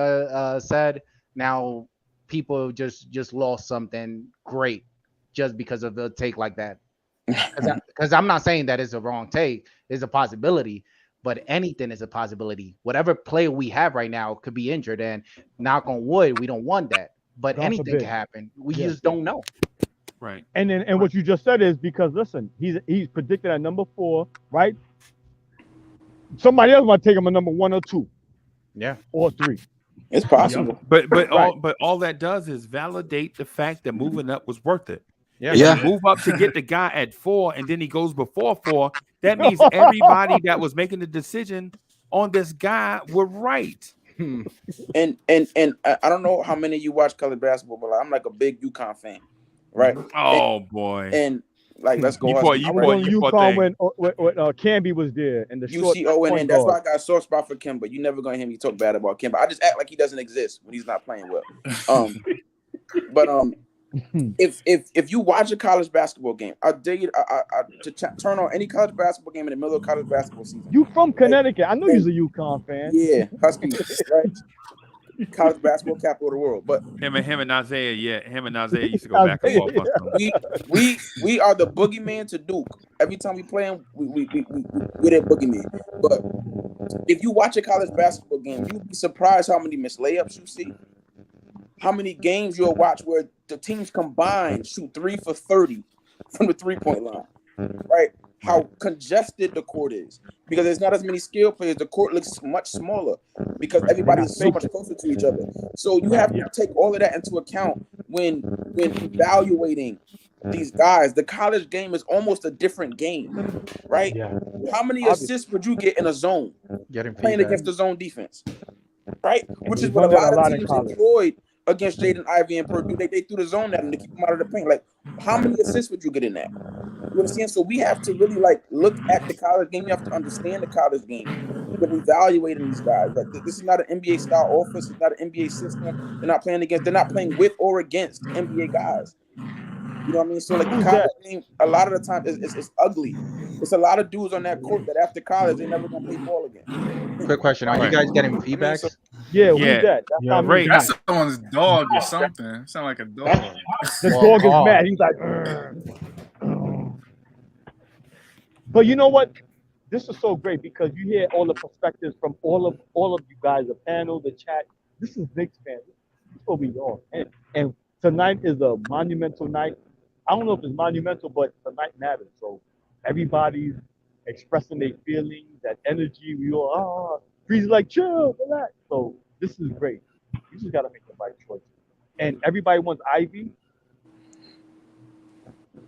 said now people just lost something great just because of the take like that. Because I'm not saying that it's a wrong take, it's a possibility, but anything is a possibility. Whatever player we have right now could be injured, and knock on wood, we don't want that. But God anything forbid. can happen. We just don't know. Right. And what you just said is because listen, he's predicted at number 4, right? Somebody else might take him at number 1 or 2. Yeah. Or 3. It's possible. But all that does is validate the fact that moving up was worth it. Yeah. Move up to get the guy at 4, and then he goes before 4. That means everybody that was making the decision on this guy were right. And I don't know how many of you watch college basketball, but I'm like a big UConn fan, right? Oh boy. And like, let's go. I was on UConn when Camby was there, and the UCO, and that's why I got a sore spot for Kemba. You never gonna hear me talk bad about Kemba. I just act like he doesn't exist when he's not playing well. But if you watch a college basketball game, I dare you to turn on any college basketball game in the middle of college basketball season. You from Connecticut? I know you're a UConn fan. Yeah, Huskies, right? College basketball capital of the world. But him and Isaiah used to go back and forth. We are the boogeyman to Duke. Every time we play him, we're that boogeyman. But if you watch a college basketball game, you'd be surprised how many missed layups you see. How many games you'll watch where the teams combined shoot 3 for 30 from the 3-point line, right? How congested the court is because there's not as many skill players. The court looks much smaller because everybody is so much closer to each other. So you have to take all of that into account when evaluating these guys. The college game is almost a different game, right? How many assists would you get in a zone playing against the zone defense, right? Which is what a lot of teams employed against Jaden Ivey and Purdue. They threw the zone at him to keep him out of the paint. Like, how many assists would you get in that? You understand? So we have to really look at the college game. You have to understand the college game when evaluating these guys. Like, this is not an NBA style offense. It's not an NBA system. They're not playing with or against NBA guys. You know what I mean? So like the college game, a lot of the time it's ugly. It's a lot of dudes on that court that after college they're never gonna play ball again. Quick question: are you guys getting feedbacks? Yeah, who's that? That's Right. That's someone's dog or something. Sound like a dog. The dog is mad. He's like. But you know what? This is so great because you hear all the perspectives from all of you guys, the panel, the chat. This is Knicks fans. This is what we are. And tonight is a monumental night. I don't know if it's monumental, but tonight matters. So everybody's expressing their feelings, that energy. We all Freeze like chill, relax. So this is great. You just gotta make the right choice. And everybody wants Ivy.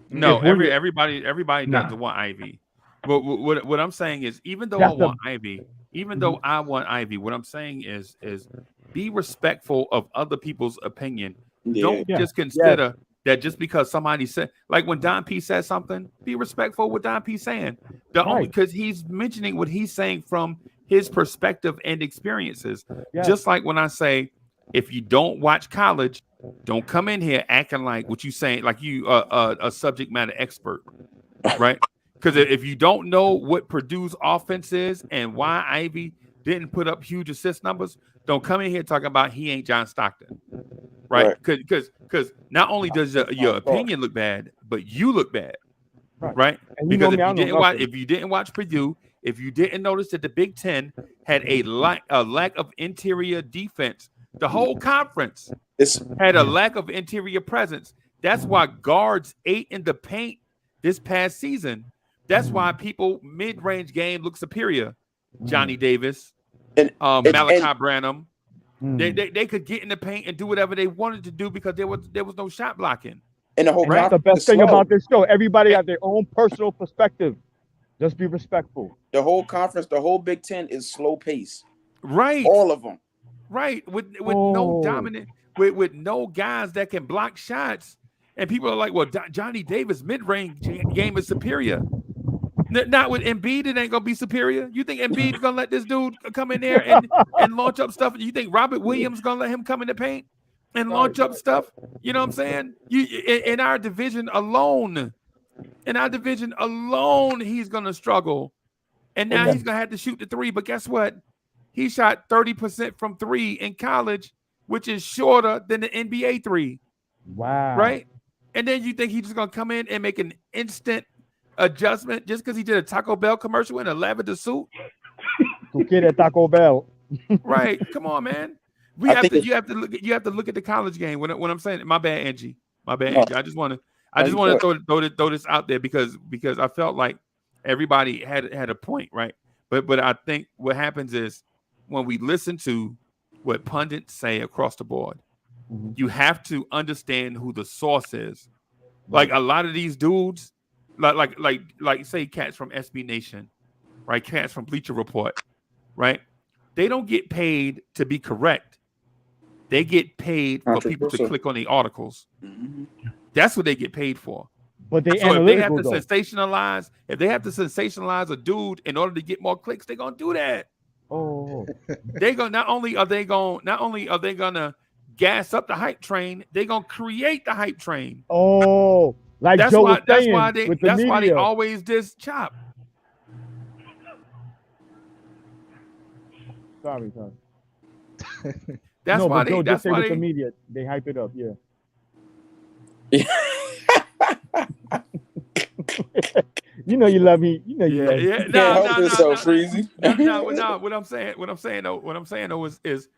No, everybody doesn't want Ivy. But what I'm saying is, even though I want Ivy, what I'm saying is be respectful of other people's opinion. Don't just consider that just because somebody said, like when Don P said something, be respectful of what Don P saying. Because he's mentioning what he's saying from his perspective and experiences. Just like when I say, if you don't watch college, don't come in here acting like what you saying, like you a subject matter expert, right? Because if you don't know what Purdue's offense is and why Ivy didn't put up huge assist numbers, don't come in here talking about he ain't John Stockton. right? Because not only does your opinion look bad, but you look bad, right? And you Because know me, if you didn't watch Purdue, if you didn't notice that the Big Ten had a lack of interior defense, the whole conference had a lack of interior presence. That's why guards ate in the paint this past season. That's why people mid-range game look superior. Johnny Davis, Malaki Branham. They could get in the paint and do whatever they wanted to do because there was no shot blocking. And the whole that's the best thing about this show. Everybody has their own personal perspective. Just be respectful. The whole conference, the whole Big Ten is slow pace. Right. All of them. Right. With no dominant, with no guys that can block shots. And people are like, well, Johnny Davis mid-range game is superior. Not with Embiid, it ain't gonna be superior. You think Embiid's gonna let this dude come in there and launch up stuff? You think Robert Williams gonna let him come in the paint and launch up stuff? You know what I'm saying? In our division alone, he's gonna struggle. And now he's gonna have to shoot the three. But guess what? He shot 30% from three in college, which is shorter than the NBA three. Wow. Right? And then you think he's just gonna come in and make an instant adjustment just because he did a Taco Bell commercial in a lavender suit? To get at Taco Bell. Right. Come on, man. You have to look at the college game when I'm saying my bad, Angie. My bad, Angie. I just want to throw this out there because I felt like everybody had a point, right? But I think what happens is when we listen to what pundits say across the board, you have to understand who the source is. Like a lot of these dudes, like say cats from SB Nation, right? Cats from Bleacher Report, right? They don't get paid to be correct. They get paid for people to click on the articles. That's what they get paid for. But if they have to sensationalize a dude in order to get more clicks, they're gonna do that. Oh, they gonna not only are they gonna gas up the hype train, they're gonna create the hype train. Oh, like that's Joe was saying, that's why they always diss Chop. Sorry. That's why they. That's why the media they hype it up. Yeah. You know you love me. You know you love me. Yeah. No, Freezy. No. What I'm saying though is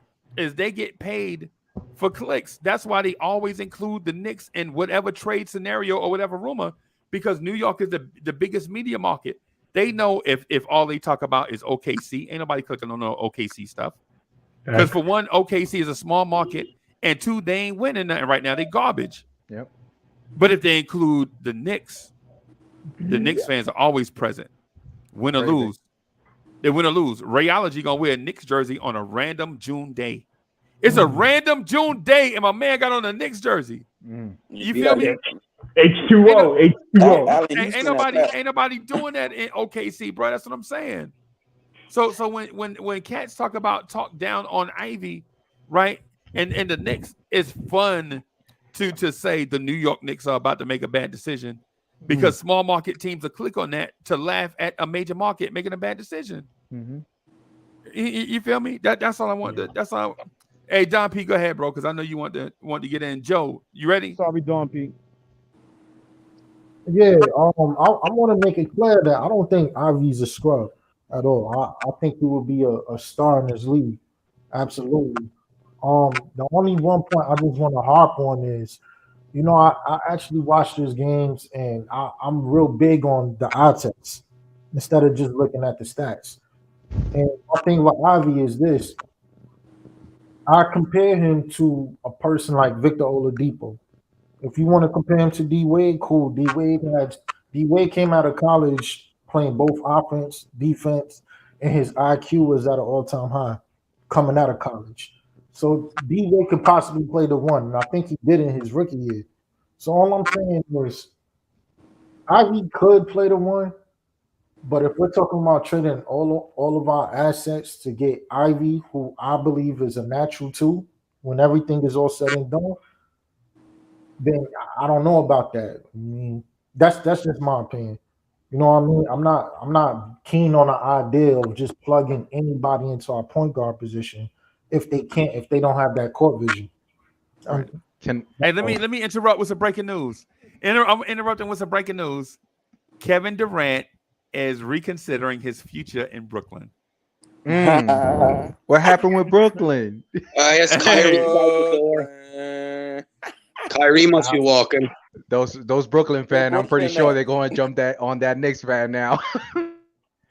they get paid for clicks. That's why they always include the Knicks in whatever trade scenario or whatever rumor, because New York is the biggest media market. They know if all they talk about is OKC, ain't nobody clicking on no OKC stuff. Because for one, OKC is a small market, and two, they ain't winning nothing right now. They garbage. Yep. But if they include the Knicks fans are always present. Win or lose. They win or lose. Rayology gonna wear a Knicks jersey on a random June day. It's a random June day, and my man got on a Knicks jersey. You feel me? H2O. Ain't nobody doing that in OKC, bro. That's what I'm saying. So when cats talk down on Ivy, right? And the Knicks, it's fun to say the New York Knicks are about to make a bad decision because small market teams will click on that to laugh at a major market making a bad decision. You feel me? That's all I want. That's all. Hey, Don P, go ahead, bro, because I know you want to get in. Joe, you ready? Sorry, Don P. Yeah, I want to make it clear that I don't think Ivy's a scrub at all. I think he will be a star in this league. Absolutely. The only one point I just want to harp on is, I actually watched his games, and I'm real big on the eye test instead of just looking at the stats. And I think with Ivy is this. I compare him to a person like Victor Oladipo. If you want to compare him to D Wade, cool. D Wade came out of college playing both offense, defense, and his IQ was at an all-time high coming out of college. So D Wade could possibly play the one, and I think he did in his rookie year. So all I'm saying is Ivy could play the one, but if we're talking about trading all of our assets to get Ivy, who I believe is a natural two, when everything is all said and done, then I don't know about that. I mean, that's just my opinion. You know what I mean? I'm not keen on the idea of just plugging anybody into our point guard position if they don't have that court vision. Hey, let me interrupt with some breaking news. I'm interrupting with some breaking news. Kevin Durant is reconsidering his future in Brooklyn. What happened with Brooklyn? Yes, Kyrie out the door. Kyrie must be walking. Those Brooklyn fans, I'm pretty sure they're going to jump on that Knicks fan now.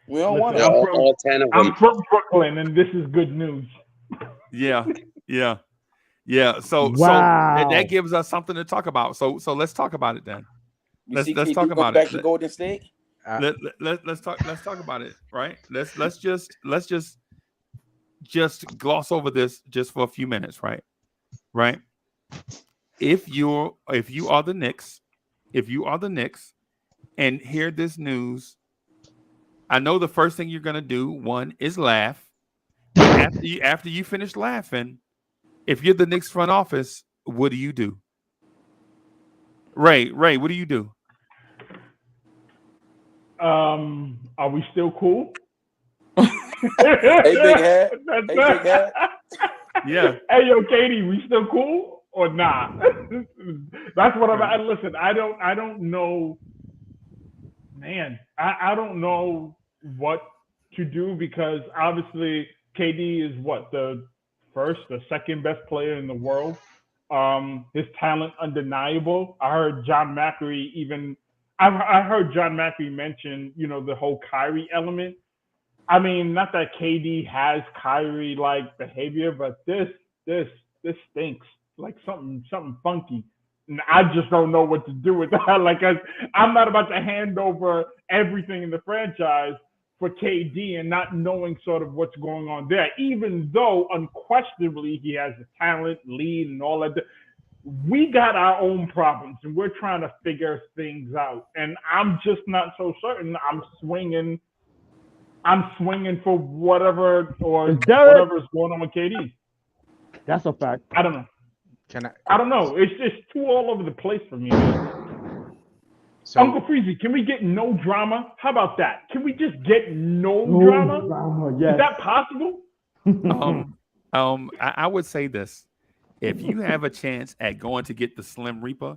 We don't want to. All 10 of them. I'm from Brooklyn, and this is good news. Yeah. So that gives us something to talk about. So let's talk about it then. Let's talk about back it. to Golden State. Let's talk about it, right? Let's just gloss over this just for a few minutes, right? If you are the Knicks, and hear this news, I know the first thing you're gonna do, one, is laugh. After you finish laughing, if you're the Knicks front office, what do you do? Ray, what do you do? Are we still cool? Hey, big head. Yeah. Hey, yo, Katie, we still cool or not? That's what I'm. Listen, I don't know, man. I don't know what to do because obviously KD is the second best player in the world. His talent undeniable. I heard John Macri mention, the whole Kyrie element. I mean, not that KD has Kyrie-like behavior, but this stinks. Like something funky. And I just don't know what to do with that. Like, I'm not about to hand over everything in the franchise for KD and not knowing sort of what's going on there, even though unquestionably he has the talent, lead, and all that. We got our own problems, and we're trying to figure things out. And I'm just not so certain. I'm swinging for whatever's going on with KD. That's a fact. I don't know. I don't know. It's just too all over the place for me. So, Uncle Freezy, can we get no drama? How about that? Can we just get no drama? Yes. Is that possible? I would say this. If you have a chance at going to get the Slim Reaper,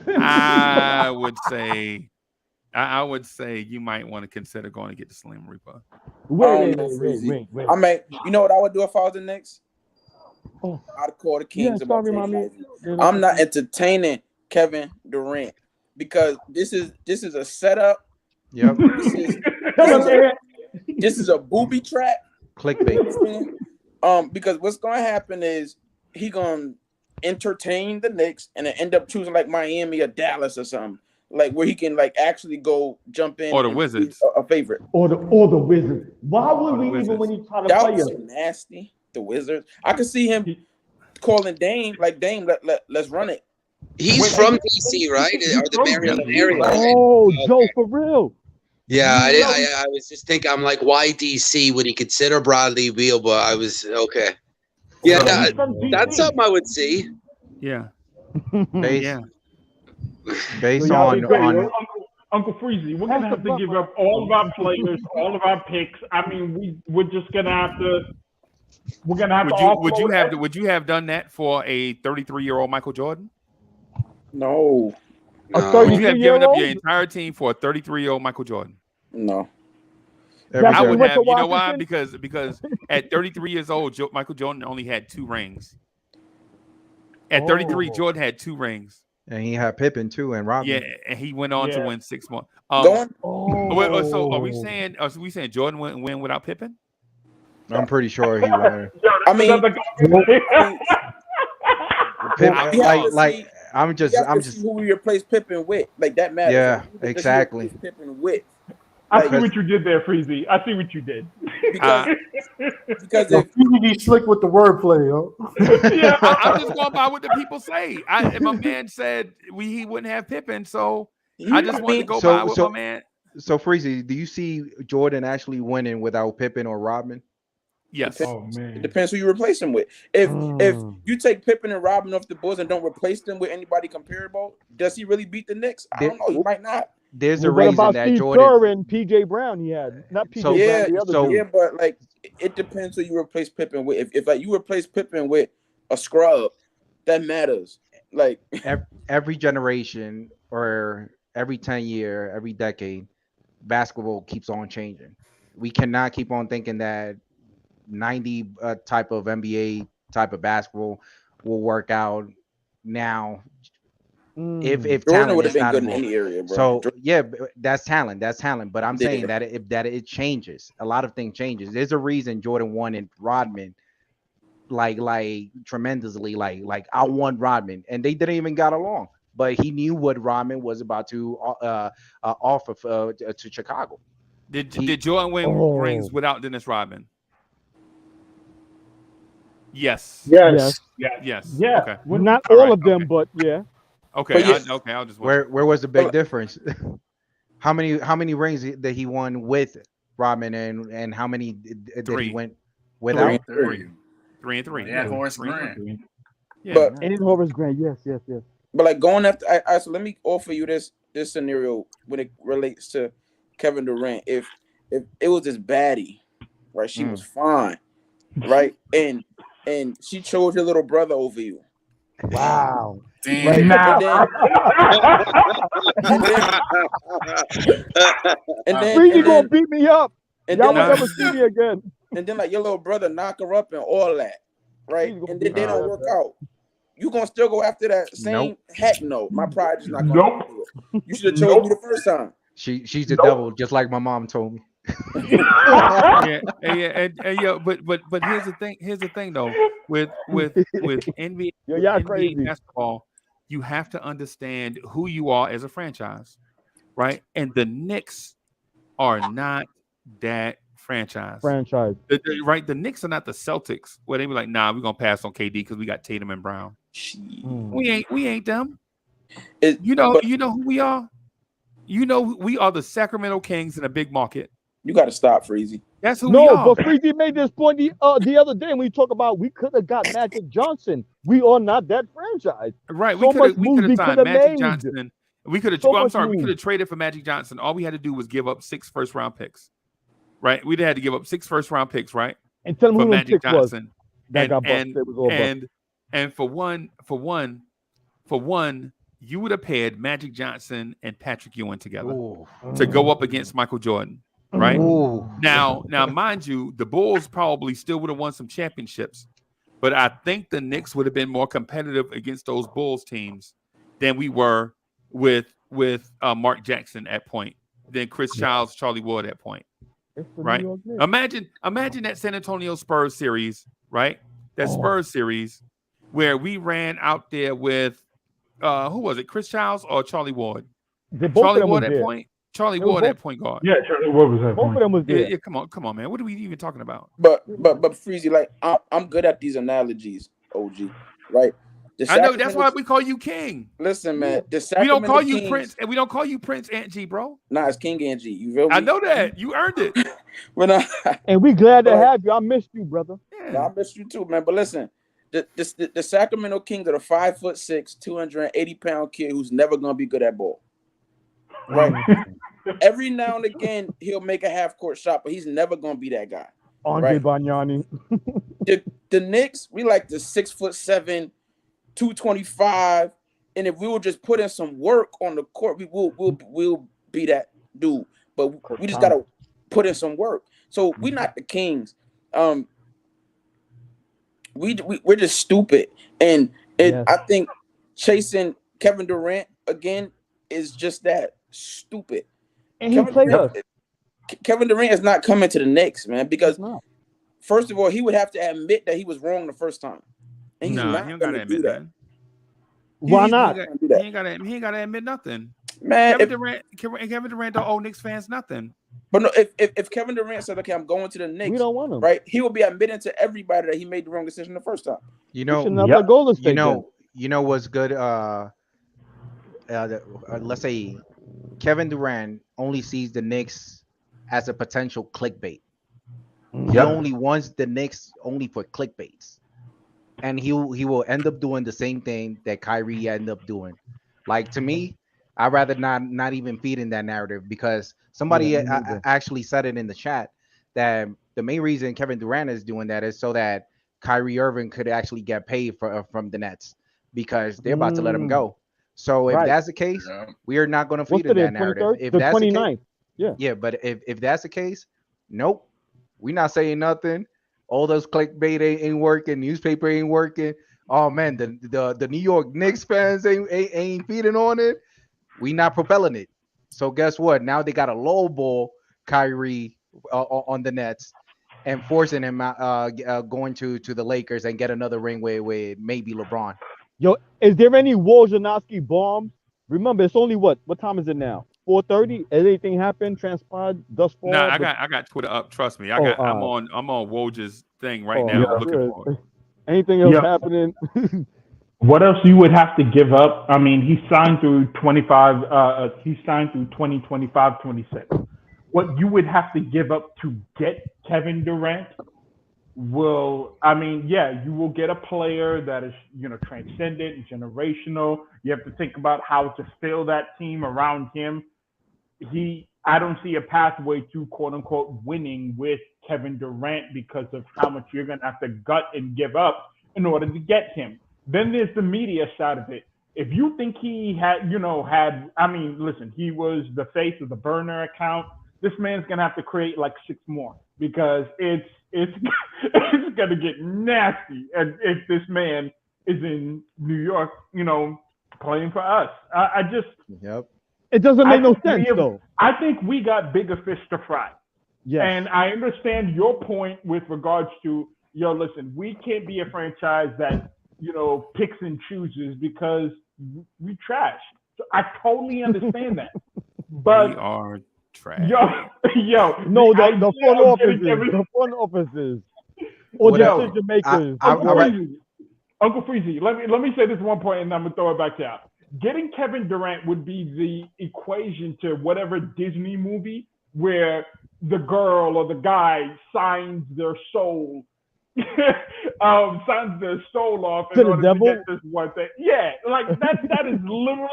I would say you might want to consider going to get the Slim Reaper. Wait. I mean, you know what I would do if I was the Knicks? I'd call the Kings. I'm not entertaining Kevin Durant because this is a setup. Yep. This is a booby trap. Clickbait. Because what's going to happen is he going to entertain the Knicks and then end up choosing like Miami or Dallas or something, like where he can like actually go jump in or the Wizards, a favorite, or the Wizards. Why would we even when you try to play so nasty? The Wizards. I could see him calling Dame like Dame. Let's run it. He's from DC, right? Or the Maryland area. Oh, Joe, for real. Yeah, I was just thinking. I'm like, why DC? Would he consider Bradley Beal? But I was okay. Yeah, that's something I would see. Yeah. Based on Uncle Freezy, we're gonna have to give up all of our players, all of our picks. I mean, we're just gonna have to. We're gonna have to. Would you have done that for a 33-year-old Michael Jordan? No. Would you have given up your entire team for a 33-year-old Michael Jordan? No. I would have. You know why? Because at 33 years old, Michael Jordan only had 2 rings. At 33, Jordan had 2 rings. And he had Pippen too, and Robin. Yeah, and he went on to win 6 more. So are we saying Jordan wouldn't win without Pippen? I'm pretty sure he would. I mean, I'm just who we replace Pippen with, like that matters. Yeah, exactly. Pippen with. I see what you did there, Freezy. I see what you did. Because if you be slick with the wordplay, yeah, I'm just going by what the people say. My man said he wouldn't have Pippen, so I just wanted to go by what my man. So Freezy, do you see Jordan actually winning without Pippen or Rodman? Yes. It depends who you replace him with. If you take Pippen and Robin off the Bulls and don't replace them with anybody comparable, does he really beat the Knicks? I don't know. He might not. There's a reason that Steve Jordan Kerr and PJ Brown he had. Not PJ Brown, the other two. But like it depends who you replace Pippen with. If like you replace Pippen with a scrub, that matters. Like every generation or every 10-year, every decade, basketball keeps on changing. We cannot keep on thinking that 90 type of NBA type of basketball will work out now. If Jordan talent would is have been not good in involved. any area, bro. So yeah, that's talent. But I'm Yeah. saying that it changes. A lot of things changes. There's a reason Jordan won in Rodman like tremendously. Like I won Rodman, and they didn't even got along. But he knew what Rodman was about to offer to Chicago. Did Jordan win rings without Dennis Rodman? Yes. Yes. Yes. Yeah. Okay. Well, not all of them, but yeah. Okay. But I'll just. Where was the big difference? How many rings that he won with Rodman, and how many did he win without? 3 and 3. Yeah, Horace Grant. But And Horace Grant, yes. But like going after, so let me offer you this scenario when it relates to Kevin Durant. If it was this baddie, right? She was fine, right? And she chose your little brother over you. Wow. Right? And then Freezy gonna beat me up. Y'all will never see me again. And then like your little brother knock her up and all that, right? And then they don't work out. You gonna still go after that same? Nope. Heck no. My pride is not gonna do it. You should have chosen me the first time. She's the devil, just like my mom told me. But here's the thing though, with NBA, NBA basketball, you have to understand who you are as a franchise, right? And the Knicks are not that franchise. Right? The Knicks are not the Celtics where they be like, nah, we're gonna pass on KD because we got Tatum and Brown. We ain't them. You know who we are. You know we are the Sacramento Kings in a big market. You got to stop, Freezy. That's who we are. But Freezy made this point the other day when we talk about we could have got Magic Johnson. We are not that franchise. Right. So we could have signed Magic made. Johnson. We could have. We could have traded for Magic Johnson. All we had to do was give up 6 first-round picks. Right. We'd had to give up 6 first-round picks. Right. And tell them who Magic Johnson. That got busted. It was all busted. And for one, you would have paired Magic Johnson and Patrick Ewing together to go up against Michael Jordan. Right. Now, mind you, the Bulls probably still would have won some championships, but I think the Knicks would have been more competitive against those Bulls teams than we were with Mark Jackson at point, than Chris Childs, Charlie Ward at point. Right. Imagine that San Antonio Spurs series, right? That Spurs series where we ran out there with who was it, Chris Childs or Charlie Ward? Charlie Ward at point. Charlie Ward at point guard. Yeah, Charlie Ward was at point. Both of them was there. Yeah, come on, man. What are we even talking about? But Freezy, like I'm good at these analogies, OG. Right? I know that's why we call you King. Listen, man. We don't call you Prince, and we don't call you Prince Aunt G, bro. Nah, it's King Aunt G. You feel me? I know that. You earned it. And we glad to have you. I missed you, brother. Yeah. I missed you too, man. But listen, the Sacramento Kings are a 5'6", 280-pound kid who's never gonna be good at ball. Right. Every now and again, he'll make a half-court shot, but he's never gonna be that guy. Andre Bagnani. The Knicks, we like the 6'7", 225, and if we will just put in some work on the court, we'll be that dude. But we just gotta put in some work. So we're not the Kings. We're just stupid, and I think chasing Kevin Durant again is just that. Stupid. And he played us. Kevin Durant is not coming to the Knicks, man, because first of all, he would have to admit that he was wrong the first time. And he's not he don't gotta admit that. Why not? He ain't gotta admit nothing. Man, Kevin Durant don't owe Knicks fans nothing. But no, if Kevin Durant said, okay, I'm going to the Knicks, we don't want him. Right? He will be admitting to everybody that he made the wrong decision the first time. You know what's good? Let's say Kevin Durant only sees the Knicks as a potential clickbait. He only wants the Knicks only for clickbaits, and he will end up doing the same thing that Kyrie ended up doing. Like, to me, I'd rather not even feed in that narrative, because somebody actually said it in the chat that the main reason Kevin Durant is doing that is so that Kyrie Irving could actually get paid from the Nets. because they're about to let him go. So if that's the case, we are not going to feed in that narrative. If the that's 29th. The case, yeah. But if that's the case, nope, we're not saying nothing. All those clickbait ain't working. Newspaper ain't working. Oh man, the New York Knicks fans ain't feeding on it. We not propelling it. So guess what? Now they got a lowball Kyrie on the Nets and forcing him going to the Lakers and get another ring with maybe LeBron. Yo, is there any Wojnarowski bombs? Remember, it's only what time is it now? 4:30. Has anything happened, transpired thus far? No, I got Twitter up. Trust me, I'm on Woj's thing right now. Looking for it. Anything else happening? What else you would have to give up? I mean, he signed through 25. He signed through 2025, 26. What you would have to give up to get Kevin Durant will, I mean, you will get a player that is, transcendent, generational. You have to think about how to fill that team around him. I don't see a pathway to quote unquote winning with Kevin Durant because of how much you're going to have to gut and give up in order to get him. Then there's the media side of it. If you think he had, listen, he was the face of the burner account. This man's going to have to create like 6 more because it's going to get nasty. And if this man is in New York, playing for us, it doesn't make no sense though. I think we got bigger fish to fry. Yes. And I understand your point with regards to, listen, we can't be a franchise that, picks and chooses because we trash. So I totally understand that. But we are trash. No, the front offices. Or decision makers. Uncle Freezy, let me say this one point and I'm gonna throw it back to you. Getting Kevin Durant would be the equation to whatever Disney movie where the girl or the guy signs their soul off in order to get this one thing. Yeah, like that is literally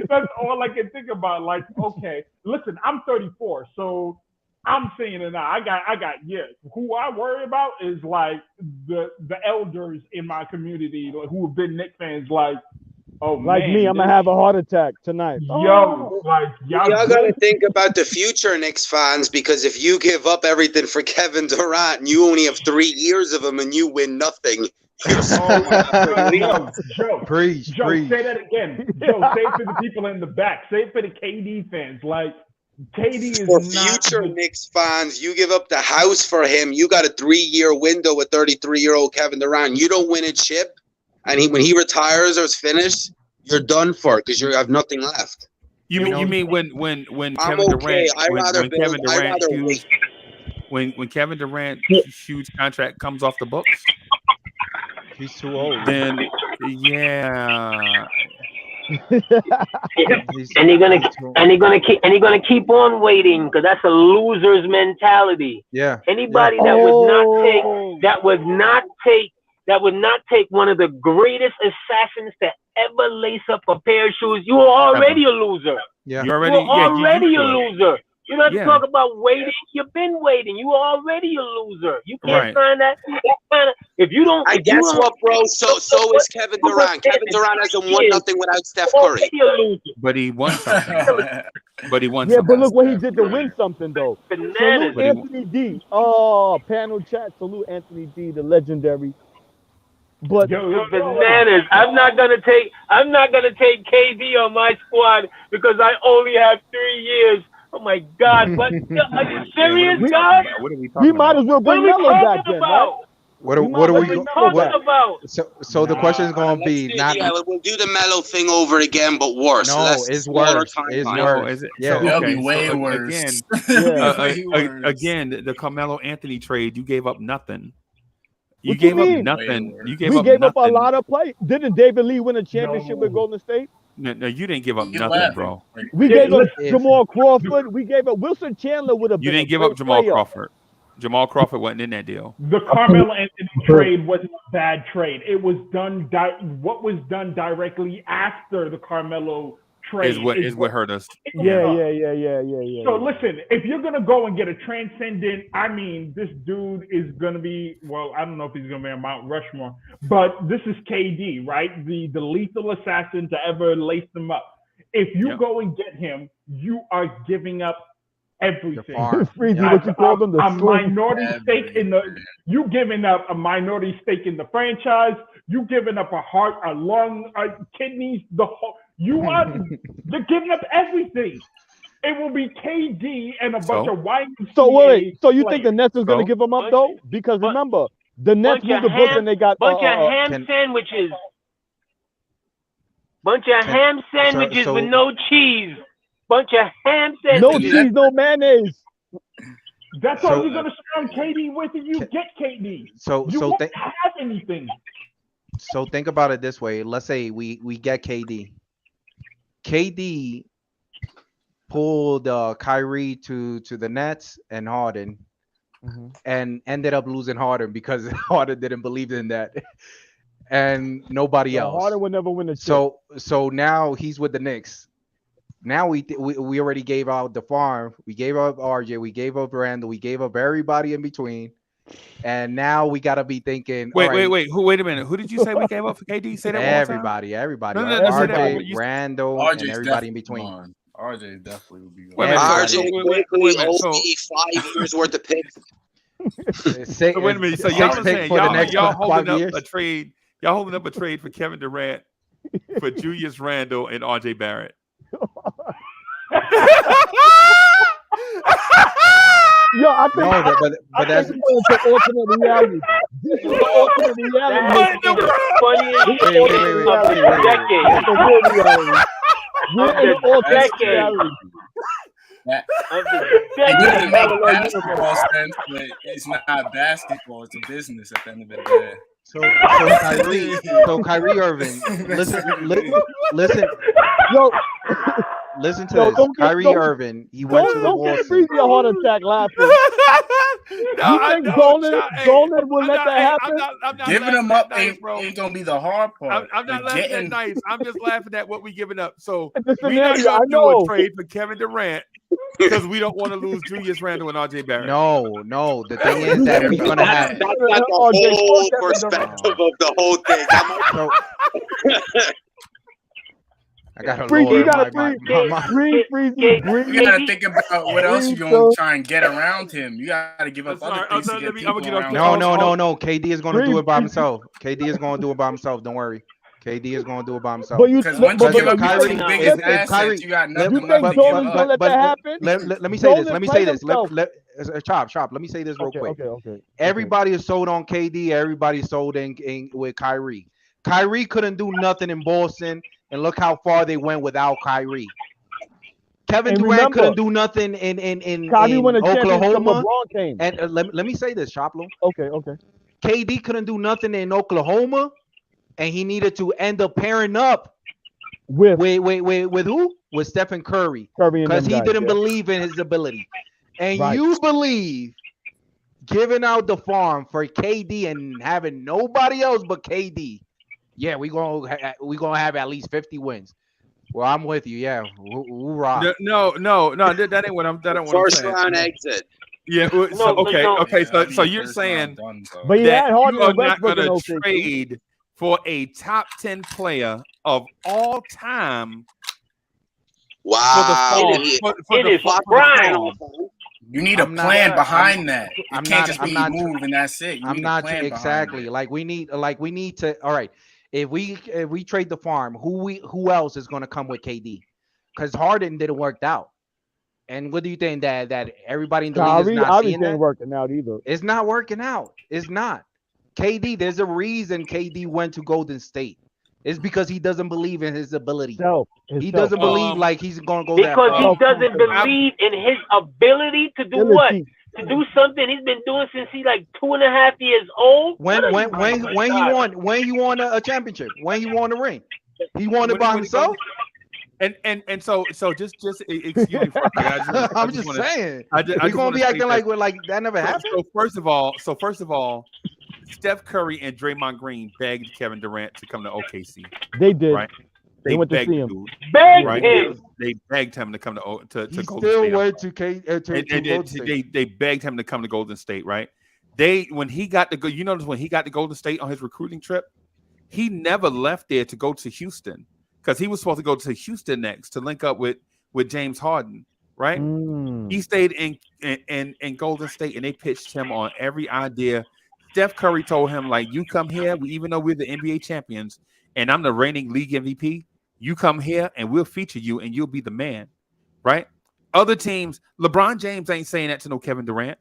that's all I can think about. Like, okay, listen, I'm 34, so I'm saying it now. I got years. Who I worry about is like the elders in my community who have been Knicks fans. Like, me, I'm gonna have a heart attack tonight. Y'all gotta think about the future Knicks fans, because if you give up everything for Kevin Durant and you only have 3 years of him and you win nothing, you're Preach. Say that again. Joe, say it for the people in the back. Say it for the KD fans. Like, KD is for future Knicks fans. You give up the house for him. You got a 3-year window with 33-year-old Kevin Durant. You don't win a chip. And when he retires or is finished, you're done for because you have nothing left. You mean when Kevin Durant when Kevin Durant's huge contract comes off the books? He's too old. Then and you're gonna keep on waiting because that's a loser's mentality. Yeah. Anybody that would not take one of the greatest assassins to ever lace up a pair of shoes, you are already a loser. Yeah. You're already a loser. You don't have to talk about waiting. You've been waiting. You are already a loser. You can't sign that. If you don't, I guess what, bro? So is Kevin Durant. Kevin Durant hasn't won nothing without Steph Curry. But he won something. Yeah, but look what he did to win something though. Salute Anthony D. Oh, panel chat. Salute Anthony D, the legendary. But bananas. I'm not gonna take KD on my squad because I only have 3 years. Oh my God! But are you serious, guys? We might as well bring Melo back then, right? What are we talking about? So the question is going to be not. Yeah, we'll do the Melo thing over again, but worse. No, it's worse. It's worse. It'll be way worse. Again, the Carmelo Anthony trade, you gave up nothing. You gave up nothing. We gave up a lot of play. Didn't David Lee win a championship with Golden State? No, you didn't give up nothing, bro. We gave up Jamal Crawford. We gave up Wilson Chandler with a. You didn't give up Jamal Crawford. Jamal Crawford wasn't in that deal. The Carmelo Anthony trade wasn't a bad trade. It was done. What was done directly after the Carmelo trade is what hurt us. Yeah. So listen, if you're gonna go and get a transcendent, I mean, this dude is gonna be, well, I don't know if he's gonna be on Mount Rushmore, but this is KD, right? The lethal assassin to ever lace them up. If you go and get him, you are giving up everything. Freezy, what you call them? A minority stake in the. You giving up a minority stake in the franchise. You giving up a heart, a lung, kidneys. The whole. You are. You're giving up everything. It will be KD and a bunch of YMCA. So wait. So you think the Nets is going to give them up though? Because remember, the Nets moved the book and they got bunch of ham sandwiches. Bunch of ham sandwiches with no cheese. Bunch of ham sandwiches. No cheese, no mayonnaise. That's all you're gonna surround KD with, and you get KD. You won't have anything. So think about it this way. Let's say we get KD. KD pulled Kyrie to the Nets and Harden, and ended up losing Harden because Harden didn't believe in that, and nobody else. Harden would never win a chip. So now he's with the Knicks. Now we already gave out the farm. We gave up RJ. We gave up Randle. We gave up everybody in between. And now we gotta be thinking. Wait a minute. Who did you say we gave up for KD? Say that everybody. No, RJ, Randle, and everybody in between. RJ definitely would be. RJ quickly 5 years worth of picks. Wait a minute. So y'all are saying y'all holding up a trade? Y'all holding up a trade for Kevin Durant for Julius Randle and RJ Barrett? Yo, I think, but that's an alternate reality. This is the alternate reality. That's the funniest shit of the decade. That's the real reality. We're in the alternate reality. It doesn't make basketball sense, but it's not basketball. It's a business at the end of the day. So Kyrie Irving, listen. Yo. Listen to this. Kyrie Irving, he went to the Wolves. Don't freeze your heart attack laughing. You think Dolan will let that happen? I'm not giving them up ain't gonna be the hard part. I'm not laughing at nice. I'm just laughing at what we're giving up. So we're not gonna do a trade for Kevin Durant because we don't want to lose Julius Randle and RJ Barrett. No. The thing is that we're gonna have that's not the whole perspective of the whole thing. I got You gotta think about what else you're gonna try and get around him. You gotta give up other things to get people around him. No. KD is gonna do it by himself. KD is gonna do it by himself. Don't worry. KD is gonna do it by himself. Because once you give up Kyrie, biggest assets, you got nothing left to give up. Let that happen? Let me say this. Let me say this. Chop. Let me say this real quick. Okay. Everybody is sold on KD. Everybody is sold in with Kyrie. Kyrie couldn't do nothing in Boston. And look how far they went without Kyrie. Kevin Durant couldn't do nothing in Oklahoma. And let me say this, Choplo. Okay. KD couldn't do nothing in Oklahoma, and he needed to end up pairing up with who? With Stephen Curry, because he didn't believe in his ability. And you believe giving out the farm for KD and having nobody else but KD. Yeah, we gonna have at least 50 wins. Well, I'm with you. Yeah, hoorah. No. That ain't what I'm. That ain't what I'm saying. First round exit. Yeah. Okay. So you're saying but that you are not going to trade for a top 10 player of all time. Wow. For the farm. You need a plan behind that. It can't just be move and that's it. I'm not exactly like we need to. All right. If we trade the farm, who else is going to come with KD? Because Harden didn't work out. And what do you think that everybody in the league is not seeing that? Ain't working out either. It's not working out. It's not. KD, there's a reason KD went to Golden State. It's because he doesn't believe in his ability. He doesn't believe like he's going to go that far. Because he doesn't believe in his ability to do what? To do something he's been doing since he's like 2.5 years old. When he won a championship, when he won a ring, he won it by himself. And so just excuse me for a second. I'm just saying. We're gonna be acting like that never happened. So first of all, Steph Curry and Draymond Green begged Kevin Durant to come to OKC. They did. Right? They went to begged see the him. dude, Beg right? him. They begged him to come to He Golden still State. went to Golden State. They begged him to come to Golden State, right? When he got to go, you notice when he got to Golden State on his recruiting trip, he never left there to go to Houston because he was supposed to go to Houston next to link up with James Harden, right? He stayed in Golden State, and they pitched him on every idea. Steph Curry told him, like, you come here, even though we're the NBA champions, and I'm the reigning league MVP, you come here and we'll feature you and you'll be the man, right? Other teams, LeBron James ain't saying that to no Kevin Durant.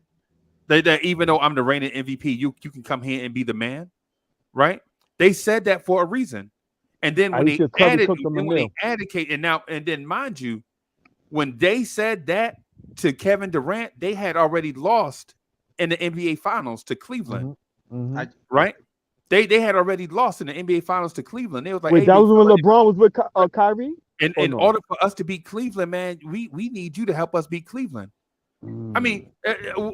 That even though I'm the reigning MVP, you can come here and be the man, right? They said that for a reason. And then when they added, and then mind you, when they said that to Kevin Durant, they had already lost in the NBA Finals to Cleveland, right? They had already lost in the NBA Finals to Cleveland. They was like, wait, that was when LeBron was with Kyrie? And in order for us to beat Cleveland, man, we need you to help us beat Cleveland. I mean,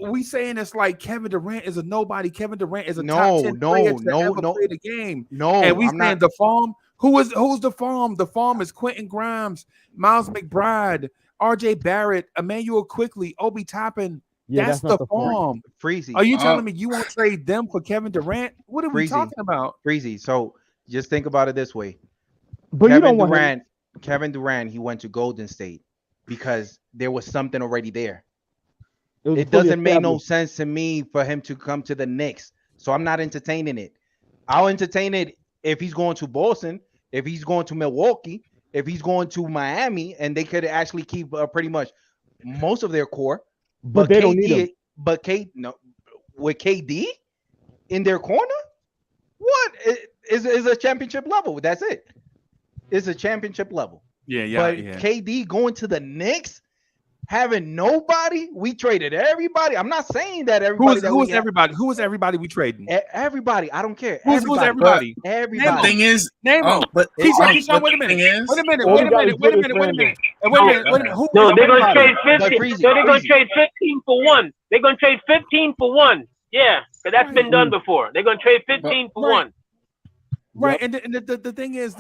we saying it's like Kevin Durant is a nobody. Kevin Durant is a top 10 player to ever play the game. And we saying the farm. Who's the farm? The farm is Quentin Grimes, Miles McBride, RJ Barrett, Emmanuel Quickly, Obi Toppin. Yeah, that's the farm. Freezy. Are you telling me you won't trade them for Kevin Durant? What are we talking about? Freezy. So just think about it this way. But you don't want Kevin Durant, he went to Golden State because there was something already there. It doesn't make no sense to me for him to come to the Knicks. So I'm not entertaining it. I'll entertain it if he's going to Boston, if he's going to Milwaukee, if he's going to Miami, and they could actually keep pretty much most of their core. But they don't need him. But with KD in their corner, what is a championship level? That's it. It's a championship level. But KD going to the Knicks, having nobody, we traded everybody. I'm not saying that everybody. Who is everybody? Who is everybody we trading? Everybody. I don't care. Who's everybody? Everybody. The thing is, name them. But wait a minute. Wait a minute. No, they're gonna trade 15. So they're gonna trade 15 for one. They're gonna trade 15 for one. Yeah, because that's been done before. They're gonna trade 15 for one. Right, and the thing is,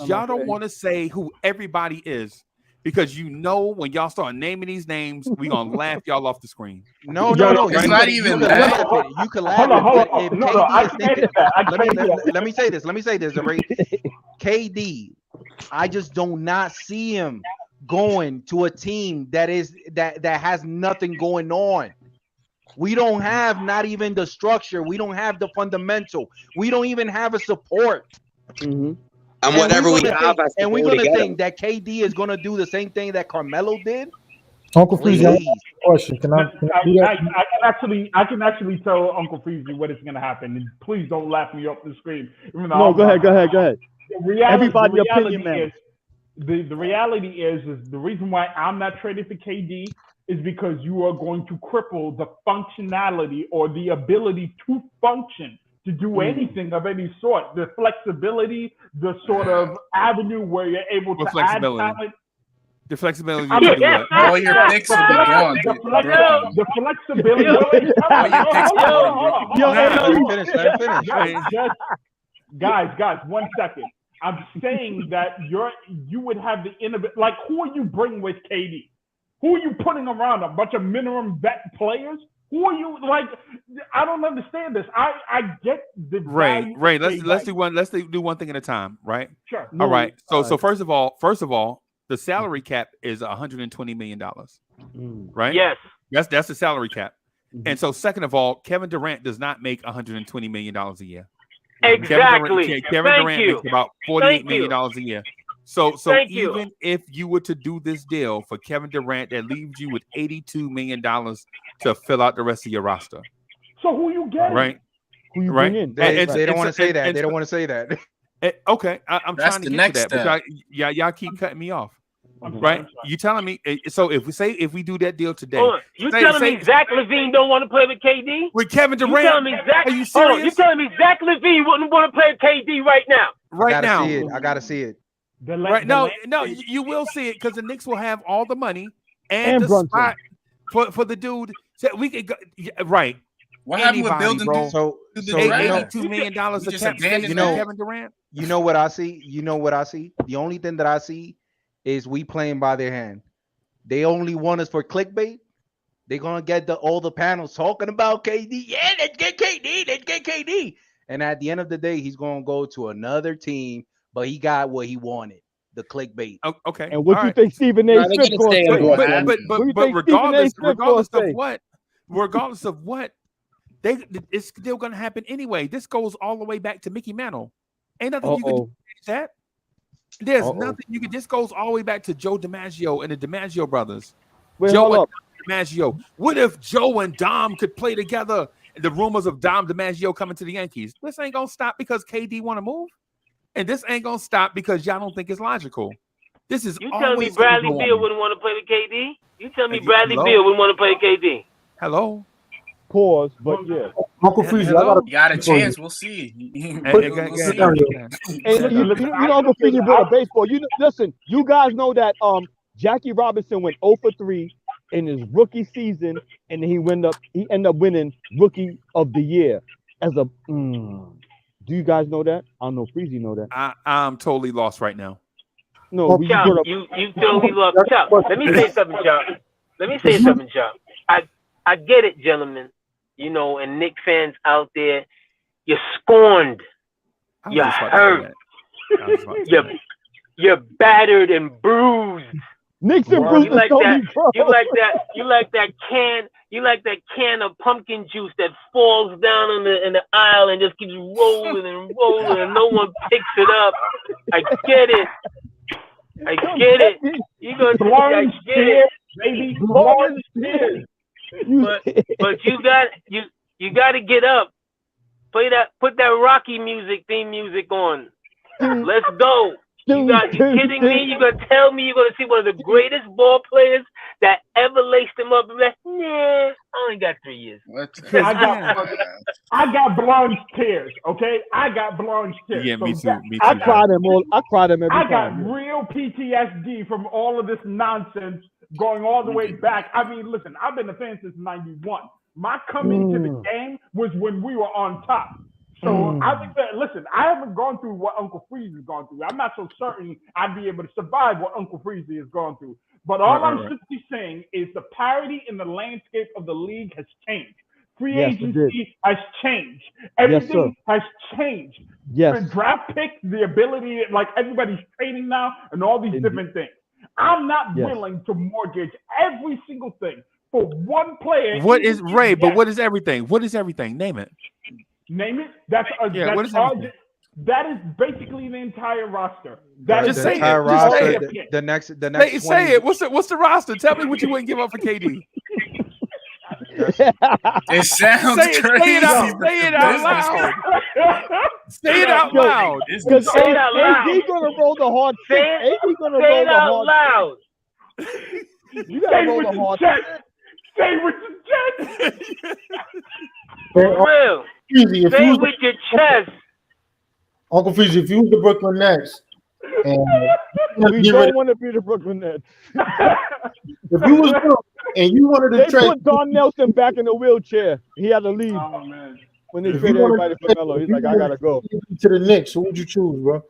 y'all don't want to say who everybody is. Because you know when y'all start naming these names, we gonna laugh y'all off the screen. No. It's not even that. You can laugh it. Let me say this. KD, I just do not see him going to a team that has nothing going on. We don't have not even the structure. We don't have the fundamental. We don't even have a support. And whatever we have, and we're gonna think that KD is gonna do the same thing that Carmelo did. Uncle Freezy, question. Can I can actually tell Uncle Freezy what is gonna happen. And please don't laugh me off the screen. No, go ahead. Everybody opinion, man. The reality is the reason why I'm not trading for KD is because you are going to cripple the functionality or the ability to function, to do anything of any sort. The flexibility, the sort of avenue where you're able to add talent. The flexibility. All your picks will be gone. The flexibility. Guys, 1 second. I'm saying that you would have the innovation. Like, who are you bringing with KD? Who are you putting around? A bunch of minimum vet players? Who are you, like? I don't understand this. I get the Ray. Let's do one thing at a time, right? Sure. All right. So first of all, the salary cap is $120 million, right? Yes. That's the salary cap. And so second of all, Kevin Durant does not make $120 million a year. Exactly. Kevin Durant makes about $48 million a year. So even if you were to do this deal for Kevin Durant, that leaves you with $82 million to fill out the rest of your roster. So who you getting? Right. Who you bring in? They don't want to say that. They don't want to say that. Okay, I'm trying to get to that, but y'all keep cutting me off. Right? You telling me? So if we do that deal today, you telling me Zach LaVine don't want to play with KD? With Kevin Durant? You telling me Zach? Are you serious? You telling me Zach LaVine wouldn't want to play with KD right now? I gotta see it. Right? No, you will see it because the Knicks will have all the money and the spot for the dude. So we could go, right. What happened with building bro. so $82 million to just cap space abandoned for Kevin Durant. You know what I see? The only thing that I see is we playing by their hand. They only want us for clickbait. They're gonna get all the panels talking about KD. Yeah, let's get KD. Let's get KD. And at the end of the day, he's gonna go to another team, but he got what he wanted. The clickbait. Okay. And what you think Stephen A. Smith gonna say? But regardless of what, it's still gonna happen anyway. This goes all the way back to Mickey Mantle. Ain't nothing you can do to change that. There's nothing you can. This goes all the way back to Joe DiMaggio and the DiMaggio brothers. DiMaggio. What if Joe and Dom could play together? The rumors of Dom DiMaggio coming to the Yankees. This ain't gonna stop because KD want to move, and this ain't gonna stop because y'all don't think it's logical. This is you telling me Bradley Beal wouldn't want to play with KD? You telling me Bradley Beal wouldn't want to play with KD? Hello. Pause, but yeah. Uncle Freezy, you got a chance. We'll see. You know, Uncle Freezy brought up baseball. Listen, you guys know that Jackie Robinson went 0 for 3 in his rookie season, and he ended up winning Rookie of the Year as a. Do you guys know that? I don't know. Freezy know that. I'm totally lost right now. No, you totally lost. Chuck, let me say something, Chuck. I get it, gentlemen. You know, and Knicks fans out there, you're scorned, you're hurt, you're battered and bruised. Knicks and bruised. You like that can of pumpkin juice that falls down in the aisle and just keeps rolling and rolling and no one picks it up. I get it. You gonna say I get it, baby. But you got to get up. Put that Rocky theme music on. Let's go. You kidding me? You gonna tell me you're gonna see one of the greatest ball players that ever laced him up and be like, nah, I only got 3 years. I got blonde tears, okay? I got blonde tears. Yeah, me too. I cried them every time. I got real PTSD from all of this nonsense going all the way back. I mean, listen, I've been a fan since '91. My coming to the game was when we were on top. So I think that, listen, I haven't gone through what Uncle Freezy has gone through. I'm not so certain I'd be able to survive what Uncle Freezy has gone through. But all I'm simply saying is the parity in the landscape of the league has changed. Free agency has changed. Everything has changed. Yes. The draft pick, the ability, like everybody's trading now, and all these different things. I'm not willing to mortgage every single thing for one player. What is Ray? But what is everything? What is everything? Name it. Name it. That's what is everything? That is basically the entire roster. Just say it. Roster, the next. Say it. What's the roster? Tell me what you wouldn't give up for KD. It sounds crazy. Say it out loud. Say it out loud. Because AD gonna roll the hard six. AD gonna roll the hard loud. You gotta roll the hard six. Say with your chest. For real. Say with your chest. Uncle Freezy, if you was the Brooklyn Nets, and we don't want to be the Brooklyn Nets. If you was them and you wanted to trade, put Don Nelson back in the wheelchair. He had to leave. Oh man! When they traded everybody for Melo, he's like, I gotta go to the Knicks. Who would you choose, bro?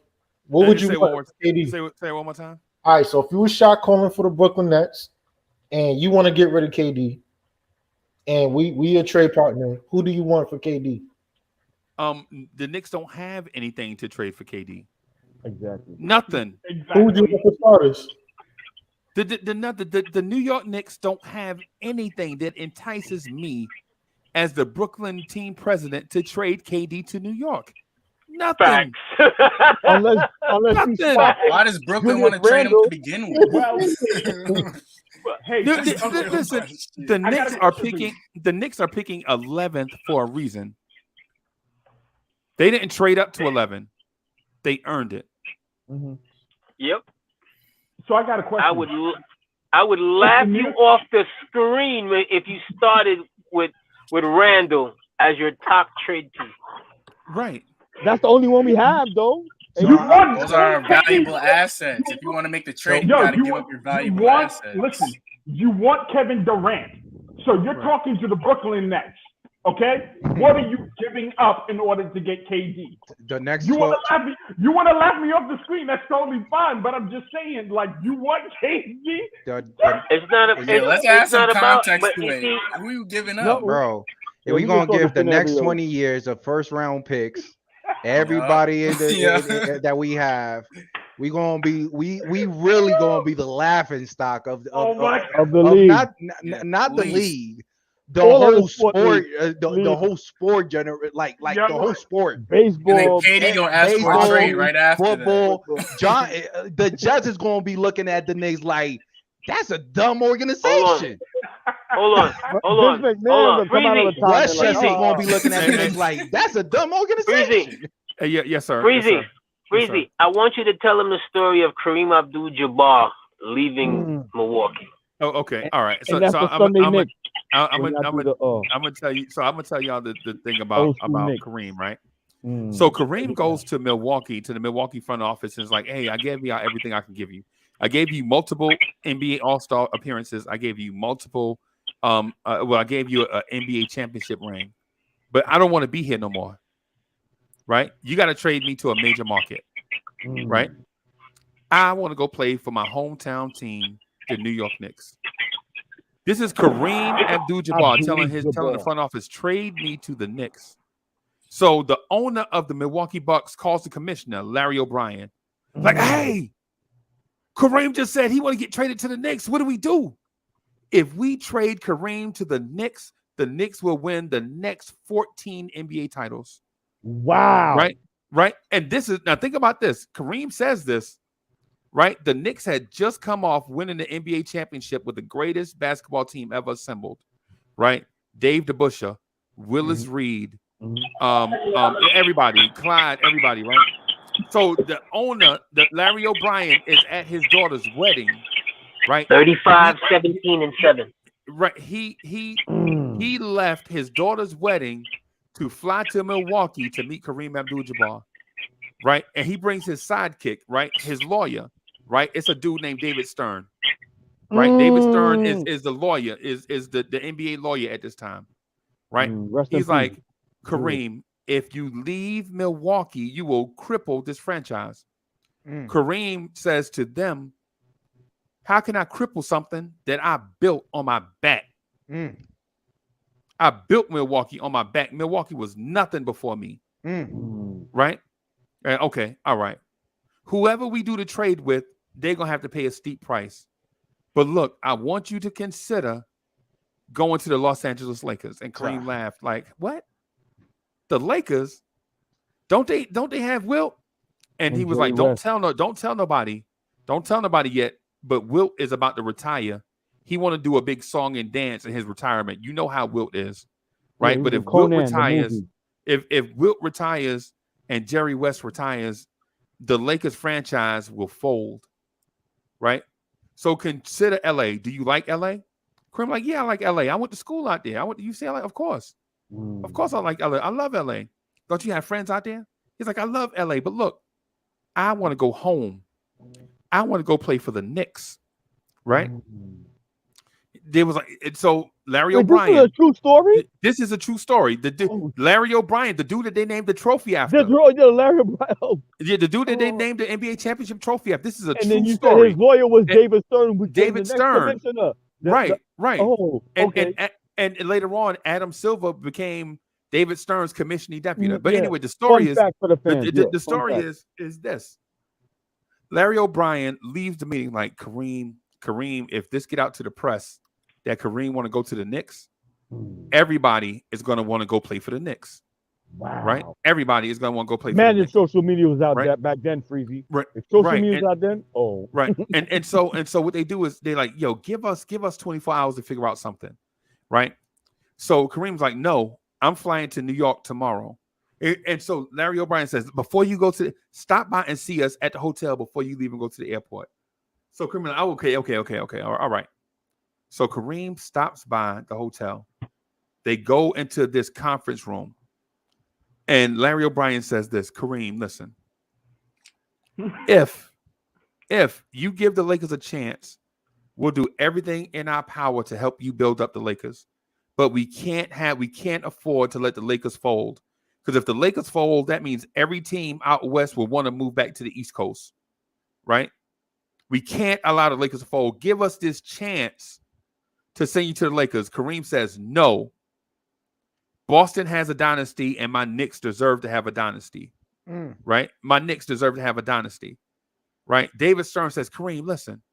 What would you say? Say it one more time. All right. So if you was shot calling for the Brooklyn Nets, and you want to get rid of KD, and we a trade partner, who do you want for KD? The Knicks don't have anything to trade for KD. Exactly. Nothing. Exactly. Who would you want for starters? The New York Knicks don't have anything that entices me as the Brooklyn team president to trade KD to New York. Nothing. unless nothing. Why does Brooklyn want to trade him to begin with? Well, hey, listen. The Knicks are picking 11th for a reason. They didn't trade up to 11. They earned it. Mm-hmm. Yep. So I got a question. I would laugh you off the screen if you started with Randle as your top trade piece. Right. That's the only one we have, though. So those are valuable assets. If you want to make the trade, you got to give up your valuable assets. Listen, you want Kevin Durant. So you're talking to the Brooklyn Nets. Okay, what are you giving up in order to get KD? The next You want to laugh me off the screen? That's totally fine. But I'm just saying, like, you want KD? It's not a. Yeah, let's add some context to it. Who you giving up, bro? If we gonna give the next 20 years of first round picks, everybody in the that we have, we really gonna be the laughing stock of the league. Not the league. The whole sport, the whole sport the whole sport. Baseball. And then KD gonna ask for a trade right after football. that. The judge is gonna be looking at the Knicks like that's a dumb organization. Hold on. Westchester is gonna be looking at the Knicks like that's a dumb organization. Yes, sir. Freezy, Yes, sir. I want you to tell him the story of Kareem Abdul-Jabbar leaving Milwaukee. Oh, okay. All right. So, And that's so the I'm Sunday gonna Knicks. tell you. So I'm gonna tell y'all the thing about Knicks. Kareem, right? So Kareem goes to Milwaukee, to the Milwaukee front office, and is like, "Hey, I gave you everything I can give you. I gave you multiple NBA All-Star appearances. I gave you multiple. I gave you an NBA championship ring, but I don't want to be here no more. Right? You got to trade me to a major market. Right? I want to go play for my hometown team, the New York Knicks." This is Kareem Abdul-Jabbar telling the front office, trade me to the Knicks. So the owner of the Milwaukee Bucks calls the commissioner, Larry O'Brien, like, "Hey, Kareem just said he want to get traded to the Knicks. What do we do? If we trade Kareem to the Knicks will win the next 14 NBA titles." Wow. Right. And this is, now think about this. Kareem says this, right? The Knicks had just come off winning the NBA championship with the greatest basketball team ever assembled, right? Dave DeBusschere, Willis Reed, everybody, Clyde, everybody, right? So the owner, Larry O'Brien, is at his daughter's wedding, right? 35, 17, and 7. Right. He left his daughter's wedding to fly to Milwaukee to meet Kareem Abdul-Jabbar, right? And he brings his sidekick, right? His lawyer, right? It's a dude named David Stern, right? David Stern is the lawyer, is the NBA lawyer at this time, right? He's like, "Kareem, if you leave Milwaukee, you will cripple this franchise." Kareem says to them, "How can I cripple something that I built on my back? I built Milwaukee on my back. Milwaukee was nothing before me." Right? Okay, all right. Whoever we do the trade with, they're going to have to pay a steep price. But look, I want you to consider going to the Los Angeles Lakers. And Kareem laughed like, "What? The Lakers? Don't they have Wilt?" And he was like, Don't tell nobody yet. But Wilt is about to retire. He want to do a big song and dance in his retirement. You know how Wilt is, right? But if Wilt retires, if Wilt retires and Jerry West retires, the Lakers franchise will fold, right? So consider LA. Do you like LA? Kareem like, "Yeah, I like LA. I went to school out there. I went to UCLA. Of course. Of course I like LA. I love LA. Don't you have friends out there?" He's like, "I love LA, but look, I want to go home. I want to go play for the Knicks." Right? There was so Larry O'Brien. This is a true story? This is a true story. Larry O'Brien, the dude that they named the trophy after. Larry O'Brien. Yeah, the dude that they named the NBA championship trophy after. This is a and true then you story. said his lawyer was David Stern. David Stern. Right. Oh, okay. And later on, Adam Silver became David Stern's commissioning deputy. But anyway, the story is the story is this. Larry O'Brien leaves the meeting like, Kareem, if this get out to the press that Kareem want to go to the Knicks, everybody is going to want to go play for the Knicks. Wow. Right? Everybody is going to want to go play for the Imagine Knicks. social media was out back then, Freezy. Right. If social media was out then, Right. And so what they do is they like, "Yo, give us 24 hours to figure out something." Right? So Kareem's like, "No, I'm flying to New York tomorrow." And so Larry O'Brien says, "Before you go stop by and see us at the hotel before you leave and go to the airport." So Kareem's like, "Oh, okay. All right." So Kareem stops by the hotel. They go into this conference room. And Larry O'Brien says this, "Kareem, listen. If you give the Lakers a chance, we'll do everything in our power to help you build up the Lakers. but we can't afford to let the Lakers fold. Because if the Lakers fold, that means every team out west will want to move back to the East Coast, right? We can't allow the Lakers to fold. Give us this chance to send you to the Lakers. Kareem says, no. Boston has a dynasty, and my Knicks deserve to have a dynasty, right? My Knicks deserve to have a dynasty, right? David Stern says, Kareem, listen,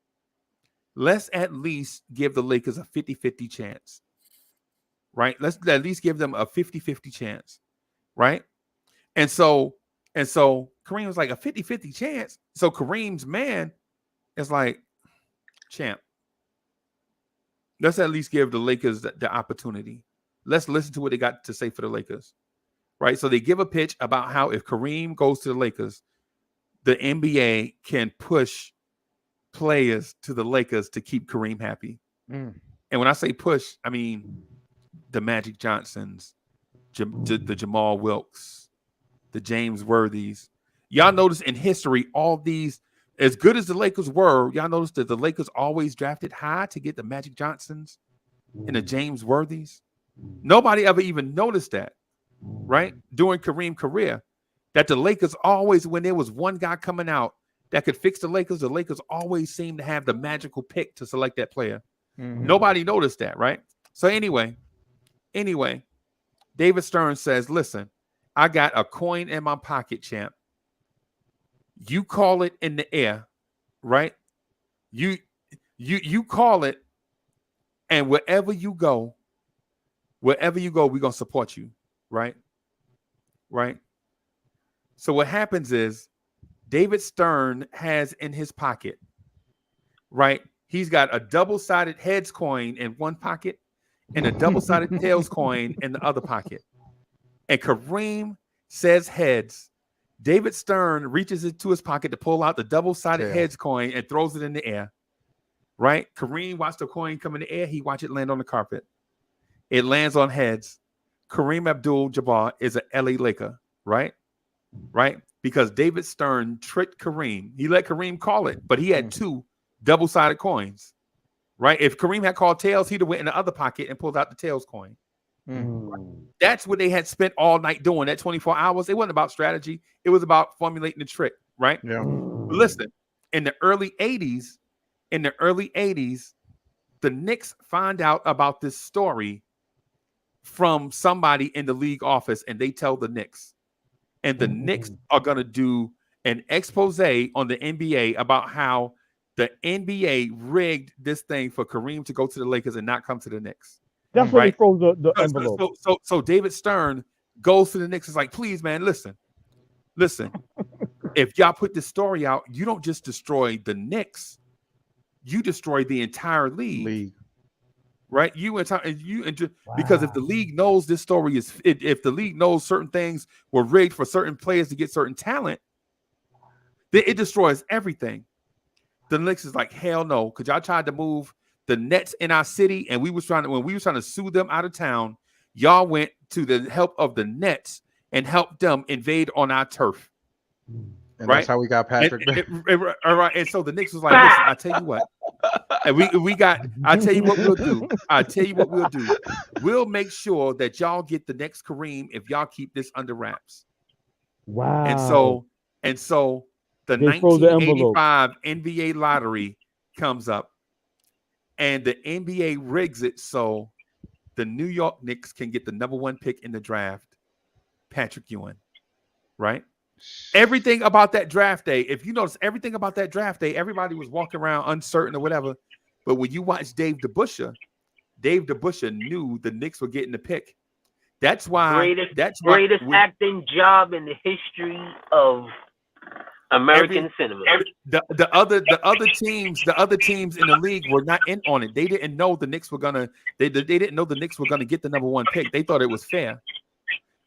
let's at least give the Lakers a 50-50 chance, right? Let's at least give them a 50-50 chance, right? And so Kareem was like, a 50-50 chance. So Kareem's man is like, champ, let's at least give the Lakers the opportunity. Let's listen to what they got to say for the Lakers, right? So they give a pitch about how if Kareem goes to the Lakers, the NBA can push players to the Lakers to keep Kareem happy. And when I say push, I mean the Magic Johnsons, the Jamal Wilkes, the James Worthys. Y'all notice in history, all these, as good as the Lakers were, y'all notice that the Lakers always drafted high to get the Magic Johnsons and the James Worthys. Nobody ever even noticed that, right? During Kareem's career, that the Lakers always, when there was one guy coming out that could fix the Lakers always seemed to have the magical pick to select that player. Nobody noticed that, right? So anyway, David Stern says, listen, I got a coin in my pocket, champ. You call it in the air, right? You call it, and wherever you go, we're going to support you, right? Right? So what happens is David Stern has in his pocket, right? He's got a double-sided heads coin in one pocket and a double-sided tails coin in the other pocket. And Kareem says heads. David Stern reaches into his pocket to pull out the double-sided heads coin and throws it in the air, right? Kareem watched the coin come in the air. He watched it land on the carpet. It lands on heads. Kareem Abdul-Jabbar is an LA Laker, right? Right? Because David Stern tricked Kareem. He let Kareem call it, but he had two double-sided coins, right? If Kareem had called tails, he'd have went in the other pocket and pulled out the tails coin. That's what they had spent all night doing, that 24 hours. It wasn't about strategy. It was about formulating the trick, right? Yeah. But listen, in the early 80s, the Knicks find out about this story from somebody in the league office, and they tell the Knicks. And the Knicks are going to do an expose on the NBA about how the NBA rigged this thing for Kareem to go to the Lakers and not come to the Knicks. That's why he froze the envelope. So David Stern goes to the Knicks and is like, please, man, listen. If y'all put this story out, you don't just destroy the Knicks, you destroy the entire league. Right? Because if the league knows this story if the league knows certain things were rigged for certain players to get certain talent, then it destroys everything. The Knicks is like, hell no, because y'all tried to move the Nets in our city, and when we were trying to sue them out of town, y'all went to the help of the Nets and helped them invade on our turf. And that's how we got Patrick. All right. And so the Knicks was like, listen, I tell you what. And I tell you what we'll do. We'll make sure that y'all get the next Kareem if y'all keep this under wraps. Wow. And so the 1985 NBA lottery comes up, and the NBA rigs it so the New York Knicks can get the number 1 pick in the draft, Patrick Ewing, right? Everything about that draft day, if you notice everything about that draft day, everybody was walking around uncertain or whatever. But when you watch Dave DeBusschere knew the Knicks were getting the pick. That's why greatest acting job in the history of American cinema. The other teams in the league were not in on it. They didn't know the Knicks were gonna. They didn't know the Knicks were gonna get the number 1 pick. They thought it was fair,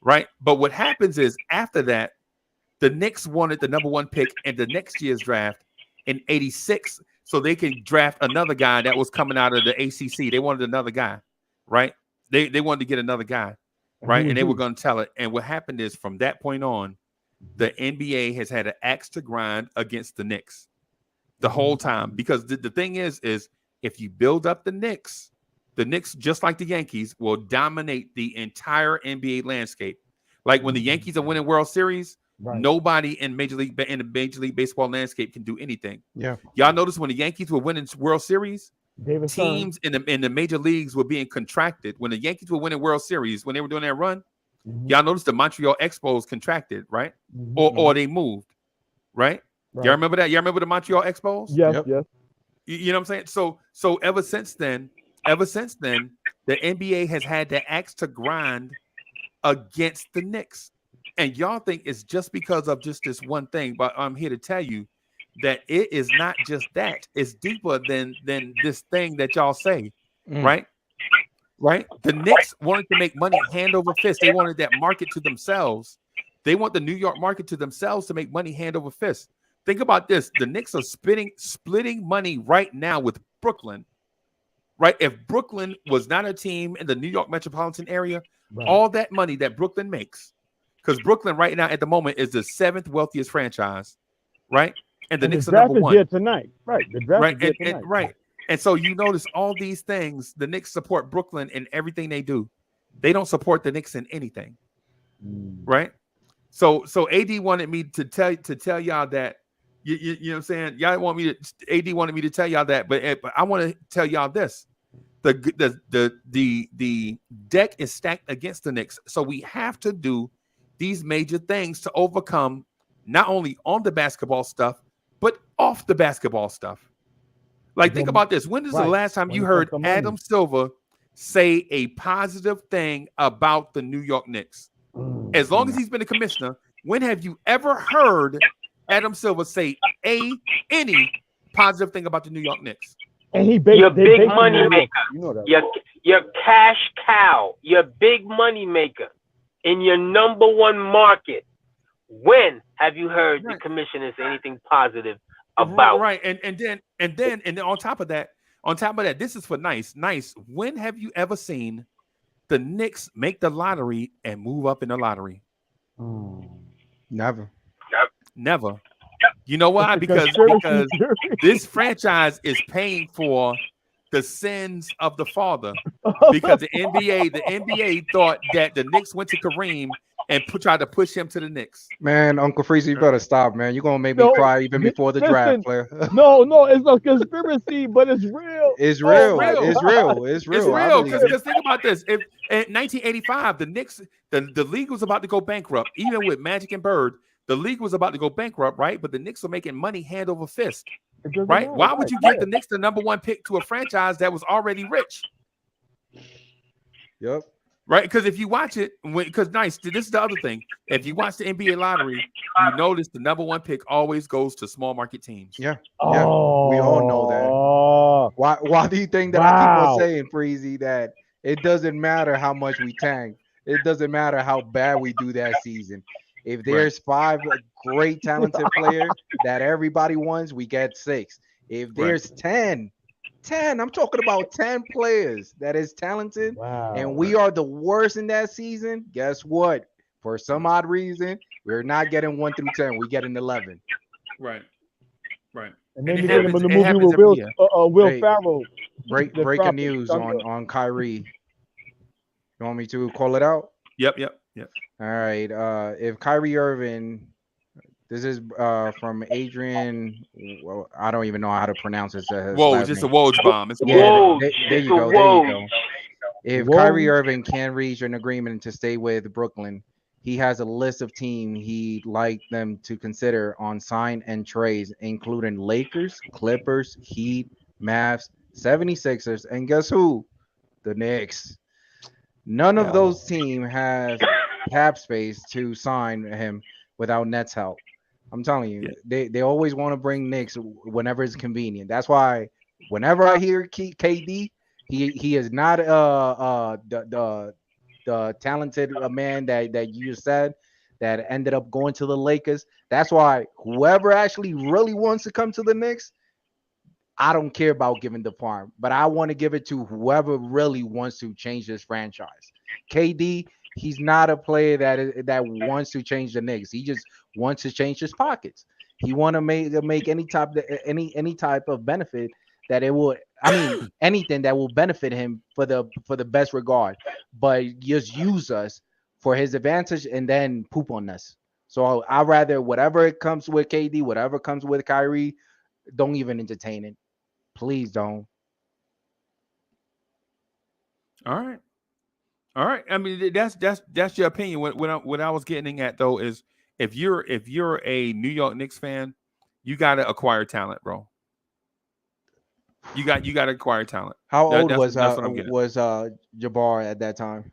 right? But what happens is after that, the Knicks wanted the number 1 pick in the next year's draft in '86, so they can draft another guy that was coming out of the ACC. They wanted another guy, right? They wanted to get another guy, right? And they were going to tell it. And what happened is from that point on, the NBA has had an axe to grind against the Knicks the whole time. Because the thing is if you build up the Knicks, the Knicks, just like the Yankees, will dominate the entire NBA landscape. Like when the Yankees are winning World Series, nobody in the Major League Baseball landscape can do anything. Yeah, y'all notice when the Yankees were winning World Series, David teams in the major leagues were being contracted. When the Yankees were winning World Series, when they were doing that run, y'all notice the Montreal Expos contracted, right? Or they moved, right? Y'all remember that? Y'all remember the Montreal Expos? Yes, yes. You know what I'm saying? So ever since then, the NBA has had the axe to grind against the Knicks. And y'all think it's just because of just this one thing, but I'm here to tell you that it is not just that. It's deeper than this thing that y'all say, right? Right? The Knicks wanted to make money hand over fist. They wanted that market to themselves. They want the New York market to themselves to make money hand over fist. Think about this. The Knicks are splitting money right now with Brooklyn, right? If Brooklyn was not a team in the New York metropolitan area, all that money that Brooklyn makes, because Brooklyn right now at the moment is the 7th wealthiest franchise, right? And the Knicks are number one. Here tonight. Right. The draft is here tonight. Right. And so you notice all these things, the Knicks support Brooklyn in everything they do. They don't support the Knicks in anything. Right? So AD wanted me to tell y'all that. You know what I'm saying? Y'all want me to. AD wanted me to tell y'all that, but I want to tell y'all this: the deck is stacked against the Knicks, so we have to do these major things to overcome not only on the basketball stuff, but off the basketball stuff. Like, think about this: when is the last time you heard Adam Silver say a positive thing about the New York Knicks? As long as he's been a commissioner, when have you ever heard Adam Silver say any positive thing about the New York Knicks? And your big money maker, you know that. your cash cow, your big money maker in your number one market. When have you heard the commissioner say anything positive about? Right, and then on top of that, this is for nice. When have you ever seen the Knicks make the lottery and move up in the lottery? Never. You know why? Because this franchise is paying for the sins of the father. Because the NBA thought that the Knicks went to Kareem and tried to push him to the Knicks. Man, Uncle Freezy, you better stop, man. You're gonna make me cry even before the draft, player. No, it's a conspiracy, but it's real. It's real. It's real. It's real. Because think about this: if in 1985 the Knicks, the league was about to go bankrupt, even with Magic and Bird. The league was about to go bankrupt, right? But the Knicks were making money hand over fist, right? Why would you give the Knicks the number one pick to a franchise that was already rich? Yep. Right? Because if you watch it, this is the other thing. If you watch the NBA lottery, you notice the number one pick always goes to small market teams. Yeah. We all know that. Why do you think that I keep on saying, Freezy, that it doesn't matter how much we tank? It doesn't matter how bad we do that season. If there's 5 great talented players that everybody wants, we get 6. If there's 10, I'm talking about 10 players that is talented, and we are the worst in that season, guess what? For some odd reason, we're not getting 1 through 10. We get an 11. Right. And then you get him in the movie with Will Ferrell. Breaking news on Kyrie. You want me to call it out? Yep. All right. If Kyrie Irving, this is from Adrian. Well, I don't even know how to pronounce it. Whoa, just a Woj bomb. It's a Woj. There you go. If Kyrie Irving can reach an agreement to stay with Brooklyn, he has a list of teams he'd like them to consider on sign and trades, including Lakers, Clippers, Heat, Mavs, 76ers, and guess who? The Knicks. None of those teams have cap space to sign him without Nets help. I'm telling you, they always want to bring Knicks whenever it's convenient. That's why whenever I hear KD, he is not the talented man that you just said that ended up going to the Lakers. That's why whoever actually really wants to come to the Knicks, I don't care about giving the farm, but I want to give it to whoever really wants to change this franchise. KD, he's not a player that wants to change the Knicks. He just wants to change his pockets. He want to make any type of benefit that it will I mean, anything that will benefit him for the best regard, but just use us for his advantage and then poop on us. So I'd rather whatever it comes with KD, whatever comes with Kyrie, don't even entertain it. Please don't. All right. I mean, that's your opinion. What I was getting at though is if you're a New York Knicks fan, you got to acquire talent, bro. You got to acquire talent. How old was Jabbar at that time?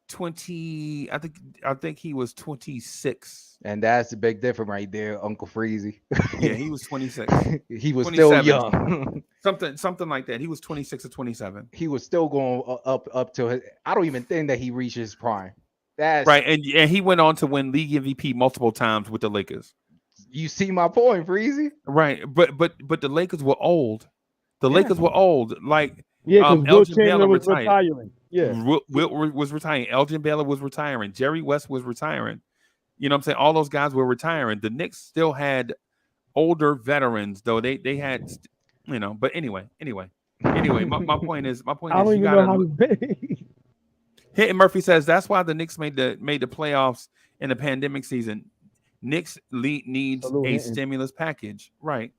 20. I think he was 26. And that's a big difference right there, Uncle Freezy. Yeah, he was 26. He was still young. something like that. He was 26 or 27. He was still going up to his. I don't even think that he reached his prime. That's right, and he went on to win league MVP multiple times with the Lakers. You see my point, Freezy? Right, but the Lakers were old. The Lakers were old. Like because Elgin Baylor was retiring. Yeah, Wilt was retiring. Elgin Baylor was retiring. Jerry West was retiring. You know what I'm saying? All those guys were retiring. The Knicks still had older veterans, though they had, you know. But anyway. My point is I don't even know how big. Hitting Murphy says that's why the Knicks made the playoffs in the pandemic season. Knicks needs a stimulus package. Right.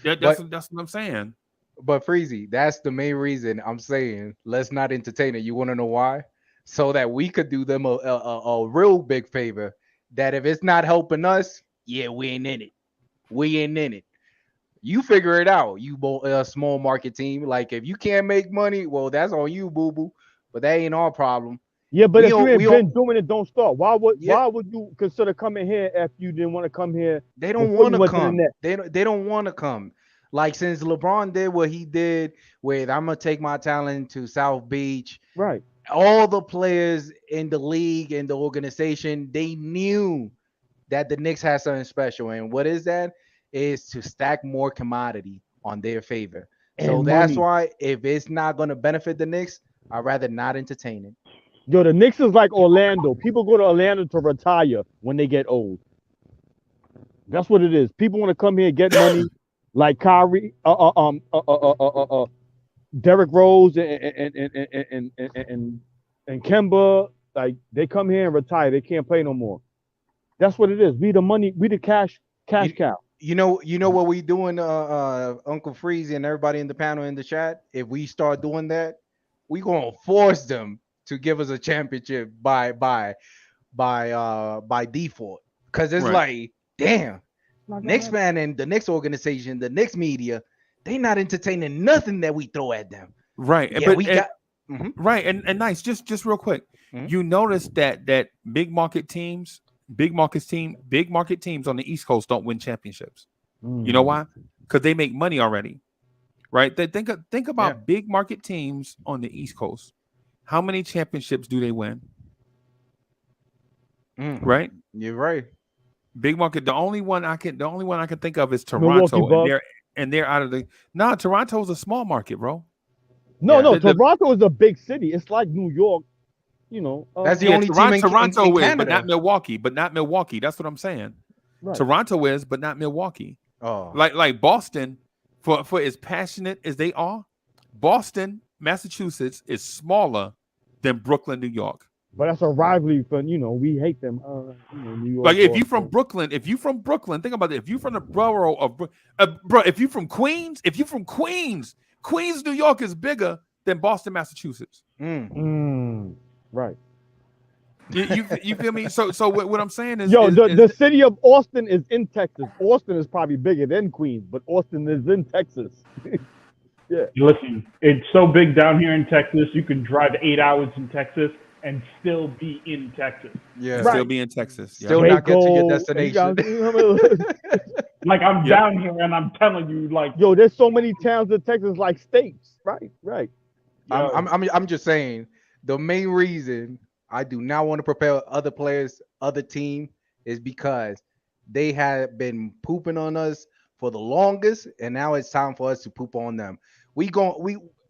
That's what I'm saying. But Freezy, that's the main reason I'm saying let's not entertain it. You want to know why? So that we could do them a real big favor. That if it's not helping us, yeah, we ain't in it. We ain't in it. You figure it out. You small market team. Like if you can't make money, well, that's on you, boo boo. But that ain't our problem. Yeah, but if you ain't been doing it, don't start. Why would you consider coming here if you didn't want to come here? They don't want to come. They don't want to come. Like since LeBron did what he did with I'm gonna take my talent to South Beach. Right. All the players in the league and the organization, they knew that the Knicks had something special. And what is that? Is to stack more commodity on their favor. So that's why if it's not gonna benefit the Knicks, I'd rather not entertain it. Yo, the Knicks is like Orlando. People go to Orlando to retire when they get old. That's what it is. People want to come here and get money, like Kyrie, Derrick Rose, and Kemba. Like they come here and retire. They can't play no more. That's what it is. We the money. We the cash cow. You know what we doing, Uncle Freezy and everybody in the panel in the chat. If we start doing that, we gonna force them to give us a championship by default, because it's like, damn, Knicks fan and the Knicks organization, the Knicks media, they not entertaining nothing that we throw at them. Right, yeah, but we got right, and nice. Just real quick, you notice that big market teams on the East Coast don't win championships. You know why? Because they make money already. Right? They think about big market teams on the East Coast. How many championships do they win? Right? You're right. Big market. The only one I can think of is Toronto, and they're out of the. No, Toronto's a small market, bro. No, Toronto is a big city. It's like New York. You know, that's the only team in Toronto in is, Canada. but not Milwaukee. That's what I'm saying. Right. Toronto is, but not Milwaukee. Oh, like Boston, for as passionate as they are, Boston, Massachusetts is smaller than Brooklyn, New York. But that's a rivalry for, we hate them. New York. Like if you from Brooklyn, think about it. If you from the borough of if you from Queens, Queens, New York is bigger than Boston, Massachusetts. Right. You feel me? So what I'm saying is, the city of Austin is in Texas. Austin is probably bigger than Queens, but Austin is in Texas. Yeah. Listen, it's so big down here in Texas. You can drive 8 hours in Texas and still be in Texas. Yeah, still be in Texas. Still not get to your destination. Like I'm down here and I'm telling you, like, there's so many towns in Texas like states. Right. I'm just saying the main reason I do not want to propel other players, other team, is because they have been pooping on us for the longest, and now it's time for us to poop on them. We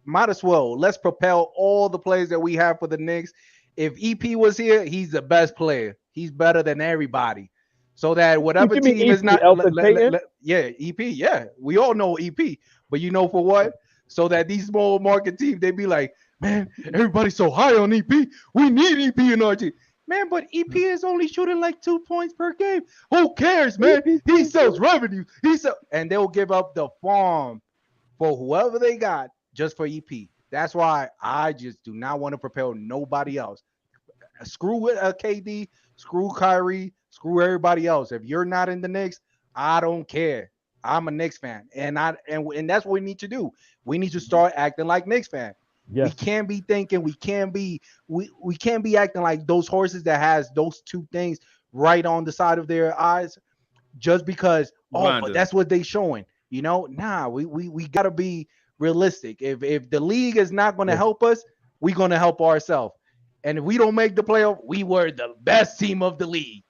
might as well let's propel all the players that we have for the Knicks. If EP was here, he's the best player. He's better than everybody. So that whatever team is not, EP, yeah, we all know EP. But you know for what? So that these small market teams, they be like, man, everybody's so high on EP. We need EP in RG. Man, but EP is only shooting like 2 points per game. Who cares, man? He sells revenue. And they'll give up the farm for whoever they got just for EP. That's why I just do not want to propel nobody else. Screw with KD, screw Kyrie, screw everybody else. If you're not in the Knicks, I don't care. I'm a Knicks fan, and that's what we need to do. We need to start acting like Knicks fans. Yes. We can't be thinking. We can't be acting like those horses that has those two things right on the side of their eyes, just because. But that's what they showing. Nah. We gotta be realistic. If the league is not going to help us, we're going to help ourselves. And if we don't make the playoff, we were the best team of the league.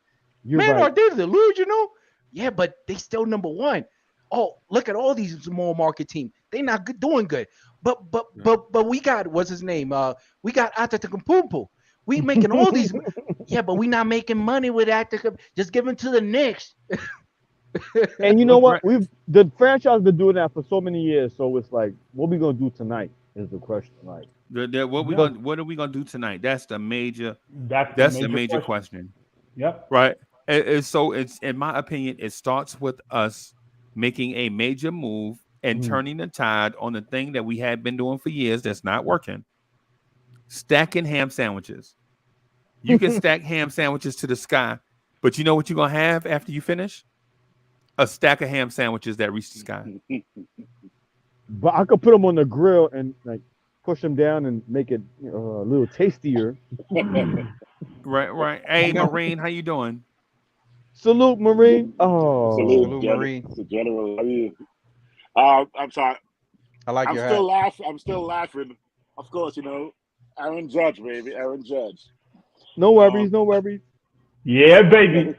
Are they delusional? Yeah, but they still number one. Oh, look at all these small market teams. They not doing good. But we got, what's his name? We got Antetokounmpo. We making all these. Yeah, but we not making money with Antetokounmpo. Just give them to the Knicks. And you know what? The franchise been doing that for so many years. So it's like, what we gonna do tonight is the question. Like, what are we gonna do tonight? That's the major. That's the major question. Yep. Right. So it's, in my opinion, it starts with us making a major move and turning the tide on the thing that we had been doing for years that's not working. Stacking ham sandwiches. You can stack ham sandwiches to the sky, but you know what you're gonna have after you finish? A stack of ham sandwiches that reach the sky. But I could put them on the grill and like push them down and make it a little tastier. Right. Hey, Marine, how you doing? Salute, Marine. Oh, salute Marine. The general. How are you? I'm sorry. I'm still laughing. I'm still laughing. Of course, Aaron Judge, baby. Aaron Judge. No worries. No worries. Yeah, baby.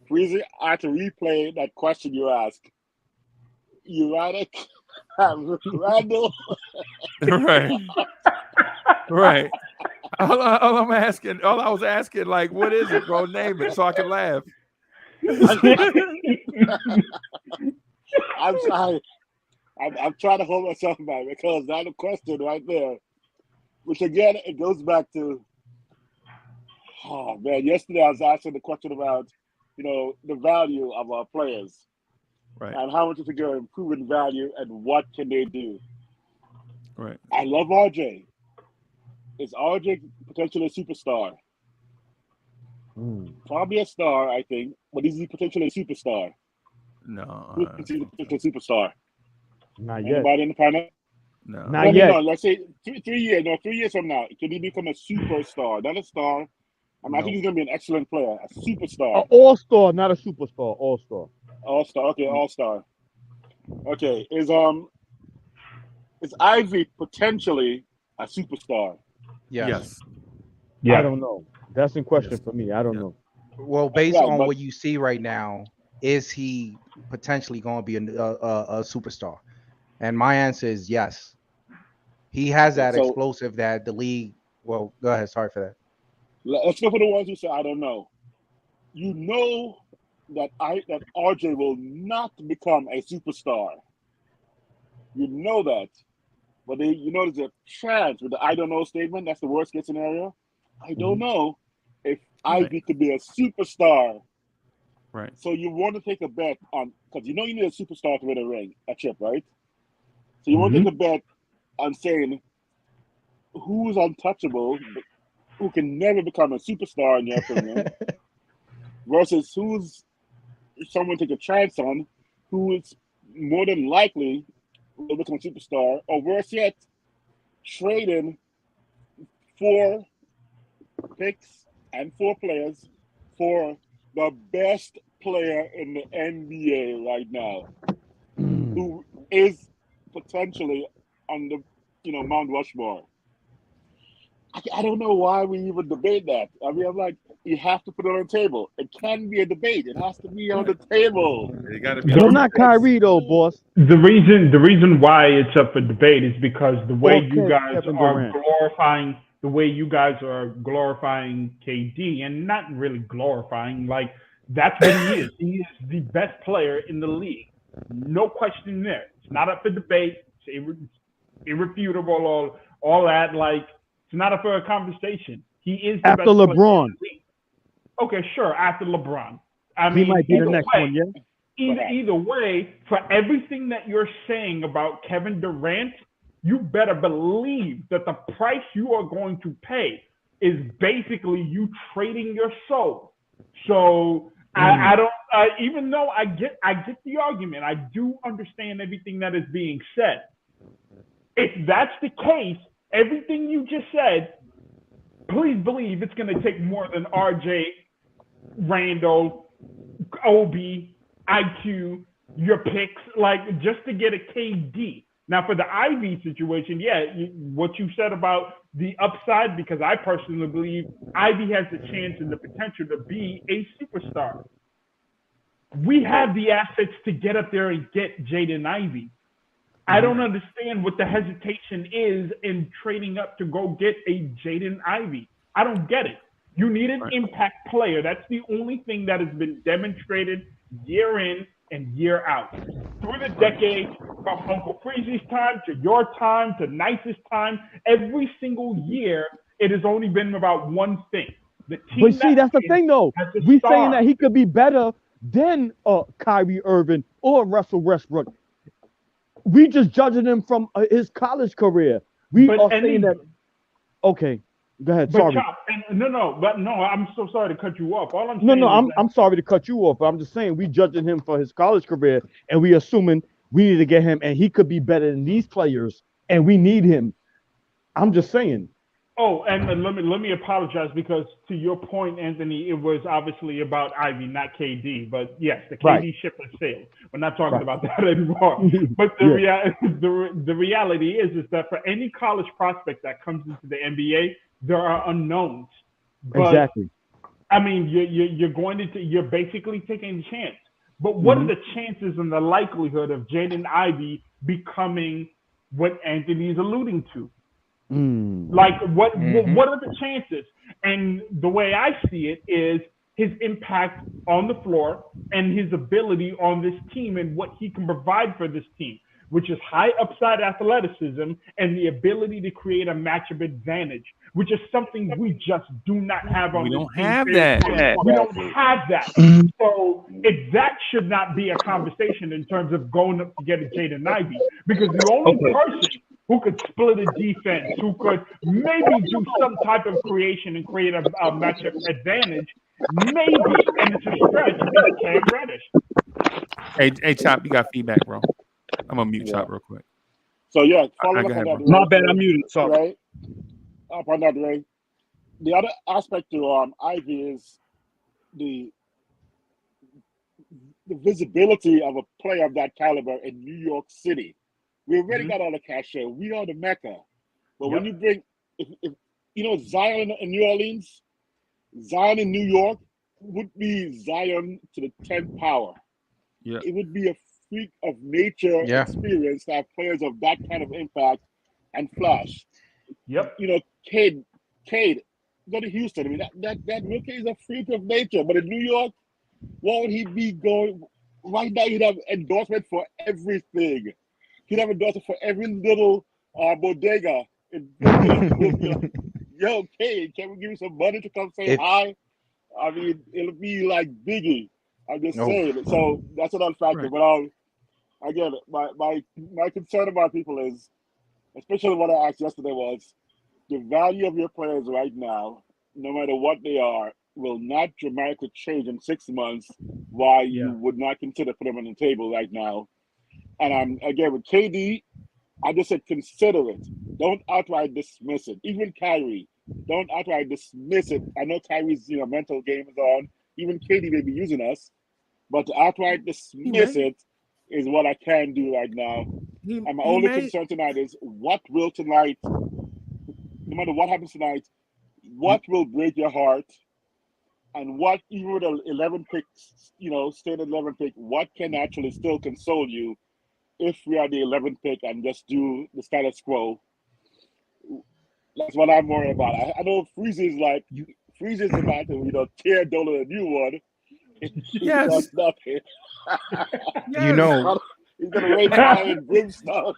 Breezy, I had to replay that question you asked. Randle. Right. All I was asking, like, what is it, bro? Name it so I can laugh. I'm sorry. I'm trying to hold myself back because that's a question right there. Which again, it goes back to, oh man, yesterday I was asking the question about, the value of our players. Right. And how much is it going to improve in value and what can they do? Right. I love RJ. Is RJ potentially a superstar? Probably a star, I think. But is he potentially a superstar? No. Who's potentially a superstar? Not yet. Anybody in the panel? No. Not yet. No, let's say 3 years. No, 3 years from now, can he become a superstar? Not a star. I think he's going to be an excellent player, a superstar. An all-star, not a superstar. All-star. All-star. Okay, all-star. Okay, is Ivy potentially a superstar? Yes. Yeah. I don't know. That's in question for me. I don't know. Well, based on what you see right now, is he potentially going to be a superstar? And my answer is yes. He has that explosive that the league. Well, go ahead. Sorry for that. Let's go for the ones who say I don't know. You know that RJ will not become a superstar. You know that. But there's a chance with the I don't know statement. That's the worst case scenario. I don't know if Ivy could be a superstar. Right. So you want to take a bet on, because you need a superstar to win a chip, right? So you want to take a bet on saying who's untouchable, who can never become a superstar in your opinion, versus who's someone take a chance on, who is more than likely will become a superstar, or worse yet, trading 4 picks and 4 players for the best player in the NBA right now, who is potentially on the Mount Rushmore. I don't know why we even debate that. I mean, I'm like, you have to put it on the table. It can be a debate. It has to be on the table. It got to be. You're not Kyrie though, boss. The reason why it's up for debate is because the way you guys are glorifying, KD, and not really glorifying, like that's what he is. He is the best player in the league. No question there. It's not up for debate. It's irrefutable. All that. Like, it's not up for a conversation. He is the After best player LeBron. in the league. Okay, sure. After LeBron. I He mean, might be the either next way, one, yeah. Either way, for everything that you're saying about Kevin Durant, you better believe that the price you are going to pay is basically you trading your soul. So I don't. Even though I get the argument, I do understand everything that is being said. If that's the case, everything you just said, please believe it's going to take more than RJ, Randle, Obi, IQ, your picks, like just to get a KD. Now, for the Ivy situation, what you said about the upside, because I personally believe Ivy has the chance and the potential to be a superstar. We have the assets to get up there and get Jaden Ivey. I don't understand what the hesitation is in trading up to go get a Jaden Ivey. I don't get it. You need an impact player. That's the only thing that has been demonstrated year in and year out. Through the decades, from Uncle Freezy's time to your time to Nice's time, every single year, it has only been about one thing. The team But see, that's the thing, though. We saying that he could be better than Kyrie Irving or Russell Westbrook. We just judging him from his college career. We are saying that. Okay, go ahead. Sorry. I'm so sorry to cut you off. All I'm saying I'm sorry to cut you off, but I'm just saying we judging him for his college career, and we assuming we need to get him, and he could be better than these players, and we need him. I'm just saying. Oh, and let me apologize, because to your point, Anthony, it was obviously about Ivy, not KD. But yes, the KD ship has sailed. We're not talking about that anymore. But the reality is that for any college prospect that comes into the NBA, there are unknowns. But, exactly. I mean, you're basically taking a chance. But what are the chances and the likelihood of Jaden Ivey becoming what Anthony is alluding to? Like, what are the chances? And the way I see it is his impact on the floor and his ability on this team and what he can provide for this team, which is high upside athleticism and the ability to create a matchup advantage, which is something we just do not have on this team. We don't have that. So that should not be a conversation in terms of going up to get a Jaden Ivey, because the only person who could split a defense, who could maybe do some type of creation and create a matchup advantage, maybe, and it's a stretch, is Cam Reddish. Hey, Chop, you got feedback, bro. I'm gonna mute Chop real quick. So following up on that. My bad, I'm muted. Sorry. Right? Upon that, Ray. The other aspect to Ivy is the visibility of a player of that caliber in New York City. We already got all the cachet. We are the Mecca. But when you bring, if Zion in New Orleans, Zion in New York would be Zion to the 10th power. Yeah. It would be a freak of nature experience to have players of that kind of impact and flash. Yep. Cade, go to Houston. I mean, that rookie is a freak of nature. But in New York, what would he be going? Right now, he'd have endorsement for everything. He'd have endorsement for every little bodega. Yo, Cade, can we give you some money to come say hi? I mean, it'll be like Biggie. I'm just saying. So that's another factor. Right. But again, my concern about people is, especially what I asked yesterday, was the value of your players right now, no matter what they are, will not dramatically change in 6 months. Why you would not consider putting them on the table right now. And again, with KD, I just said consider it. Don't outright dismiss it. Even Kyrie, don't outright dismiss it. I know Kyrie's mental game is on. Even KD may be using us, but to outright dismiss it is what I can do right now. And my only concern tonight is what will tonight, no matter what happens tonight, what will break your heart, and what, even with the 11 picks, staying at 11 pick, what can actually still console you if we are the 11th pick and just do the status quo. That's what I'm worried about. I know Freezy's about to, tear Dolan a new one. Yes. Nothing. You know, he's gonna raise fire and brimstone.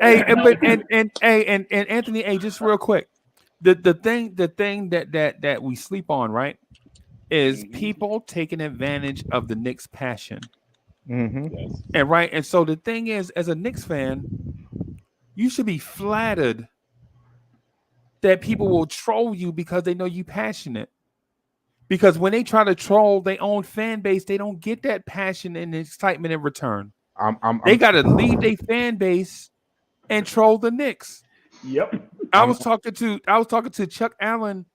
Hey, and Anthony, hey, just real quick, the thing that we sleep on, right, is people taking advantage of the Knicks' passion. Mm-hmm. And right, and so the thing is, as a Knicks fan, you should be flattered that people will troll you because they know you passionate. Because when they try to troll their own fan base, they don't get that passion and excitement in return. They got to leave their fan base and troll the Knicks. Yep. I was talking to Chuck Allen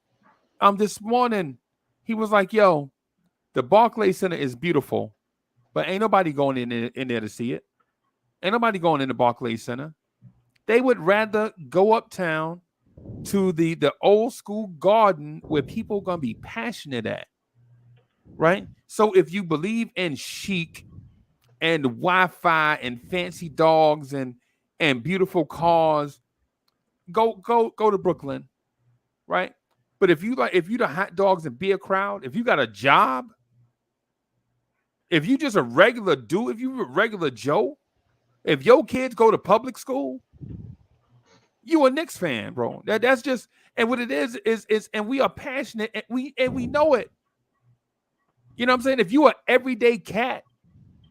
this morning. He was like, "Yo, the Barclays Center is beautiful, but ain't nobody going in there to see it. Ain't nobody going in the Barclays Center. They would rather go uptown to the old school garden where people are gonna be passionate at, right? So if you believe in chic and Wi-Fi and fancy dogs and beautiful cars, go to Brooklyn, right? But if you the hot dogs and beer crowd, if you got a job, if you just a regular dude, if you a regular Joe, if your kids go to public school, you a Knicks fan, bro. That's just, and what it is and we are passionate and we know it. You know what I'm saying? If you are everyday cat,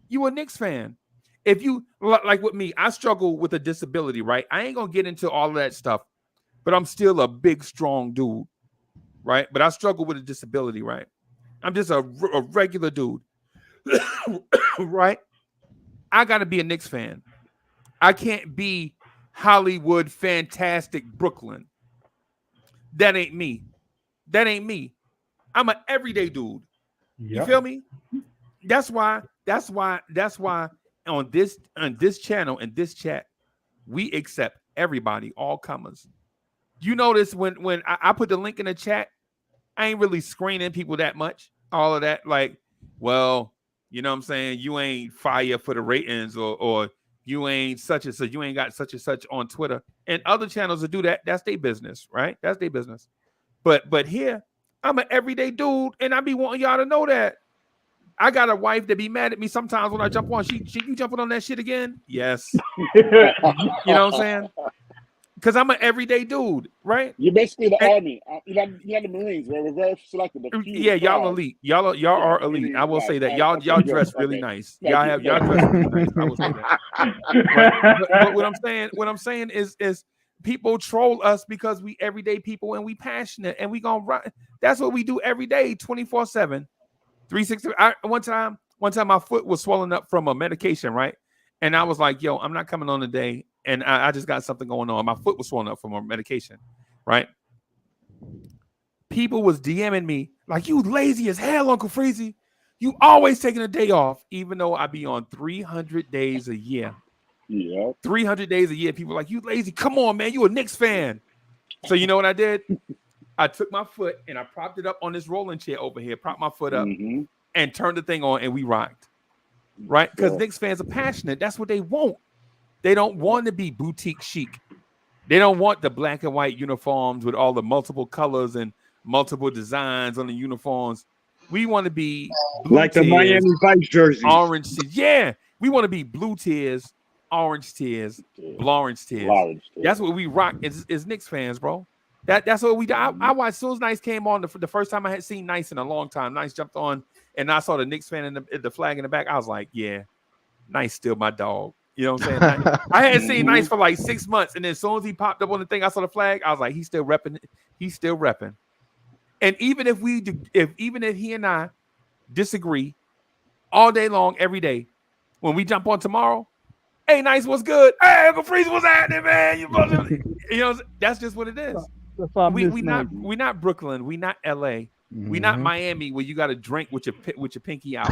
you a Knicks fan. If you like with me, I struggle with a disability, right? I ain't gonna get into all of that stuff, but I'm still a big, strong dude, right? But I struggle with a disability, right? I'm just a regular dude, right? I gotta be a Knicks fan. I can't be Hollywood, fantastic Brooklyn. That ain't me. That ain't me. I'm an everyday dude. Yep. You feel me? That's why on this channel, in this chat, we accept everybody, all comers. You notice when I put the link in the chat, I ain't really screening people that much. All of that, like, well, you know what I'm saying? You ain't fire for the ratings or you ain't such and such, you ain't got such and such on Twitter. And other channels that do that, that's their business, right? That's their business. But here, I'm an everyday dude, and I be wanting y'all to know that. I got a wife that be mad at me sometimes when I jump on. She you jumping on that shit again? Yes. You know what I'm saying? Because I'm an everyday dude, right? You're basically the army. You're the Marines. We're reverse selected. Yeah, y'all elite. Y'all are elite. I will say that. Y'all dress really nice. Y'all dress really nice. I will say that. Right? But what I'm saying is people troll us because we everyday people and we passionate and we gonna run. That's what we do every day, 24/7, 360. One time my foot was swollen up from a medication, right? And I was like, yo, I'm not coming on today. And I just got something going on. My foot was swollen up from a medication, right? People was DMing me like, you lazy as hell, Uncle Freezy. You always taking a day off, even though I be on 300 days a year. Yeah. 300 days a year. People like, you lazy. Come on, man. You a Knicks fan. So you know what I did? I took my foot and I propped it up on this rolling chair over here, propped my foot up and turned the thing on and we rocked. Right? Because Knicks fans are passionate. That's what they want. They don't want to be boutique chic. They don't want the black and white uniforms with all the multiple colors and multiple designs on the uniforms. We want to be blue like the tears, Miami Vice jerseys. Orange tears. Yeah. We want to be blue tears, orange tears, orange tears. That's what we rock as Knicks fans, bro. That's what we do. I watched as soon as Nice came on the first time I had seen Nice in a long time. Nice jumped on and I saw the Knicks fan in the flag in the back. I was like, yeah, Nice still my dog. You know what I'm saying? I hadn't seen Nice for like 6 months, and then as soon as he popped up on the thing, I saw the flag. I was like, he's still repping. He's still repping. And even if he and I disagree all day long, every day, when we jump on tomorrow, hey, Nice, what's good? Hey, Uncle Freeze, what's happening, man? You know, that's just what it is. We not Brooklyn. We not LA. We not Miami where you got to drink with your pinky out.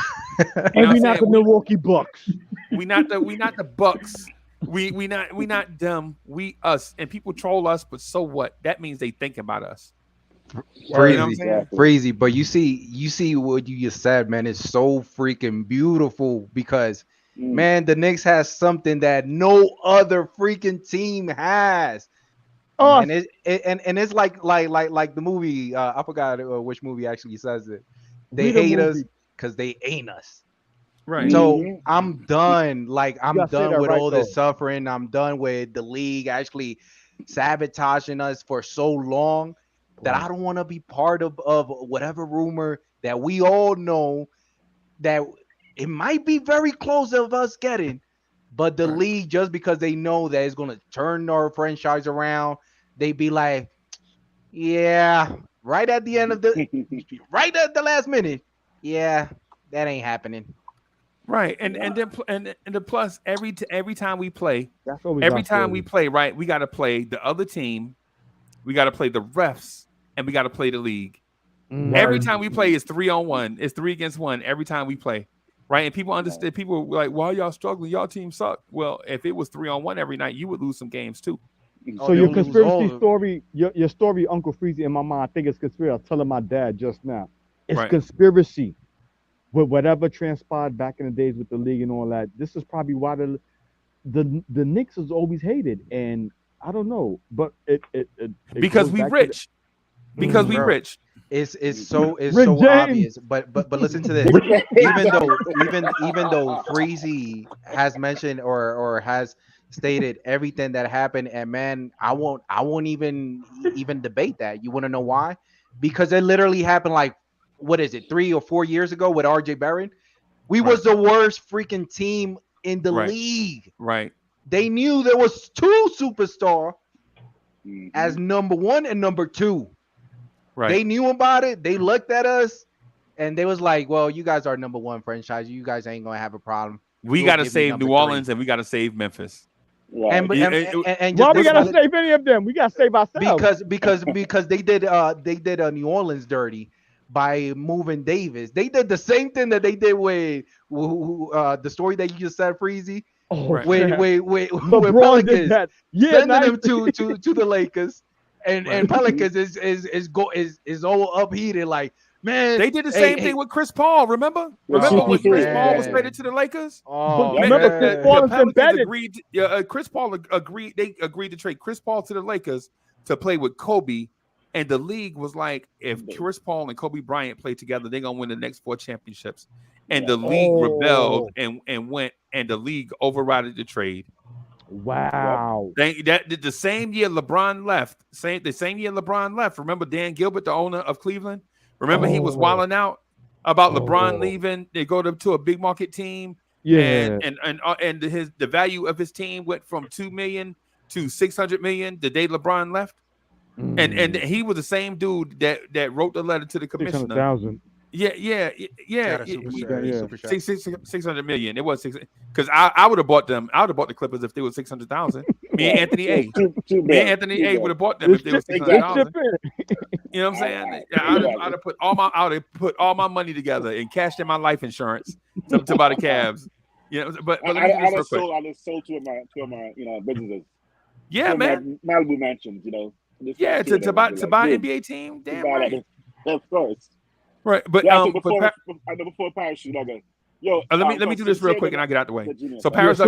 And we not the Milwaukee Bucks. We not the Bucks. We not them. We us. And people troll us, but so what? That means they think about us. Crazy. But you see what you just said, man. It's so freaking beautiful because man, the Knicks has something that no other freaking team has. Oh, and it's like the movie. I forgot which movie actually says it. They hate us because they ain't us. Right. So I'm done. Like I'm gotta say done that with right, all though. this suffering. I'm done with the league actually sabotaging us for so long that I don't want to be part of whatever rumor that we all know that it might be very close of us getting, but the league, just because they know that it's going to turn our franchise around, they be like, yeah, right at the end of right at the last minute, yeah, that ain't happening. Right, and the plus every time we play, That's always every our time story. we play, right, we got to play the other team, we got to play the refs, and we got to play the league. Every time we play is 3-on-1. It's 3 against 1 every time we play, right? And people understand. People were like, "Why y'all struggling? Y'all team suck." Well, if it was 3-on-1 every night, you would lose some games too. So your conspiracy story, your story, Uncle Freezy, in my mind, I think it's conspiracy. I was telling my dad just now, it's conspiracy. With whatever transpired back in the days with the league and all that, this is probably why the Knicks is always hated. And I don't know, but it because we rich. Because we rich. It's so Rick James. obvious. But listen to this. even though Freezy has mentioned or has stated everything that happened, and man, I won't even debate that. You want to know why? Because it literally happened like, what is it, 3 or 4 years ago with RJ Barron? We was the worst freaking team in the league. Right. They knew there was 2 superstars as number 1 and number 2. Right. They knew about it. They looked at us and they was like, well, you guys are number 1 franchise. You guys ain't going to have a problem. We got to save New Orleans and we got to save Memphis. And why we gotta save any of them? We gotta save ourselves. Because they did New Orleans dirty by moving Davis. They did the same thing that they did with the story that you just said, Freezy. With Pelicans, sending them to the Lakers, and Pelicans is all upheated. Like, man, they did the same thing with Chris Paul. Remember when Chris Paul was traded to the Lakers? Remember Chris Paul is embedded. Chris Paul agreed. They agreed to trade Chris Paul to the Lakers to play with Kobe. And the league was like, if Chris Paul and Kobe Bryant play together, they're gonna win the next 4 championships. And the league rebelled and went, and the league overrided the trade. Wow. The same year LeBron left. The same year LeBron left. Remember Dan Gilbert, the owner of Cleveland? Remember he was wilding out about LeBron leaving. They go to a big market team. Yeah. And the value of his team went from $2 million to $600 million the day LeBron left. And he was the same dude that wrote the letter to the commissioner. 600,000. Yeah. 600 million. It was 6 because I would have bought them. I would have bought the Clippers if they were 600,000. Me and Anthony A. Me and Anthony A. would have bought them if they were 600,000. You know what I'm saying? I'd have put all my money together and cashed in my life insurance to buy the Cavs. You know, but let me do this real quick. I just sold two of my businesses. Yeah, man. Malibu mansions, Yeah, to buy NBA team. Damn right. Of course. Right, but before parachute, let me do this real quick and I'll get out the way. So Paris,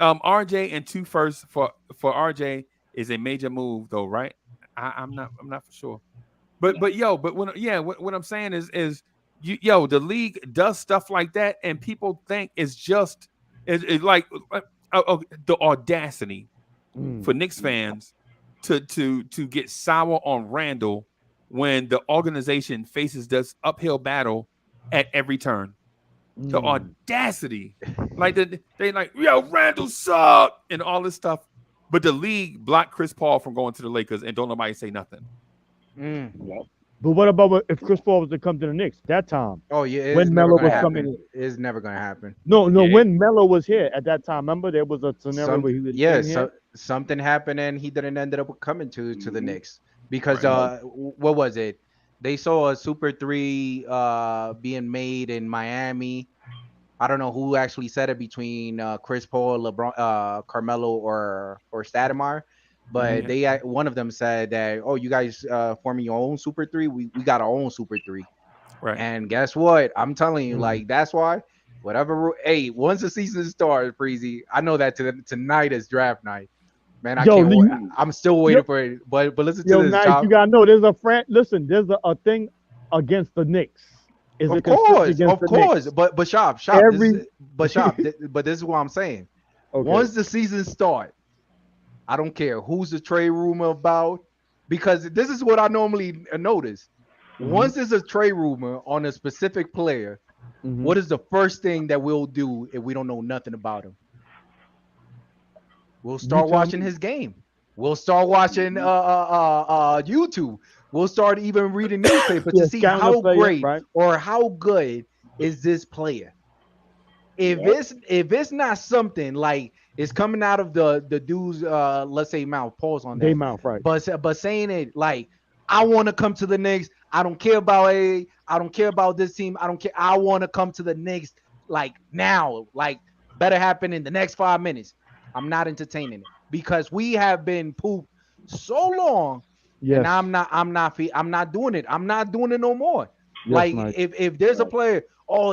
RJ and 2 firsts for RJ is a major move though, right? I'm not for sure. But what I'm saying is the league does stuff like that and people think it's just like the audacity for Knicks fans to get sour on Randle when the organization faces this uphill battle at every turn. The audacity. Like they like, Randle suck and all this stuff. But the league blocked Chris Paul from going to the Lakers and don't nobody say nothing. But what about if Chris Paul was to come to the Knicks that time? Oh yeah, when Melo was coming, it's never gonna happen. No. When Melo was here at that time, remember there was a scenario where he was something happened and he didn't end up coming to the Knicks because what was it? They saw a Super 3 being made in Miami. I don't know who actually said it between Chris Paul, LeBron, Carmelo, or Stoudemire. But one of them said that, you guys forming your own Super 3. We got our own Super 3. Right. And guess what? I'm telling you, like, that's why once the season starts, Freezy, I know that tonight is draft night. Man, I can't wait. I'm still waiting for it. But listen to this. Nice, you gotta know there's a thing against the Knicks. is of a conspiracy course, against the Knicks. but shop, Every but this is what I'm saying. Okay. Once the season starts, I don't care who's the trade rumor about, because this is what I normally notice. Once there's a trade rumor on a specific player, what is the first thing that we'll do if we don't know nothing about him? We'll start watching his game. We'll start watching YouTube. We'll start even reading newspapers to see how great or how good is this player. If it's not something like it's coming out of the dude's let's say mouth, pause on that. They mouth, right? But saying it like, I want to come to the Knicks. I don't care about I don't care about this team. I don't care. I want to come to the Knicks like now. Like, better happen in the next 5 minutes. I'm not entertaining it because we have been pooped so long. Yes. And I'm not doing it. I'm not doing it no more. Yes, like Mike. if there's a player,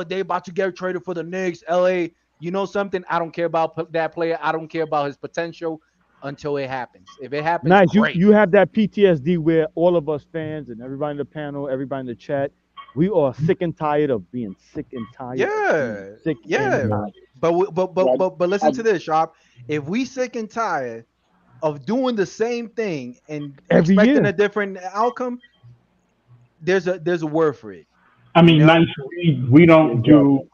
they about to get traded for the Knicks, LA, you know something? I don't care about that player. I don't care about his potential until it happens. If it happens, nice. great. You have that PTSD where all of us fans and everybody in the panel, everybody in the chat, we are sick and tired of being sick and tired. Yeah. Sick Yeah. and tired. But listen to this, Sharp. If we sick and tired of doing the same thing and Every expecting year. a different outcome, there's a word for it. I mean, You know? nice. We don't do.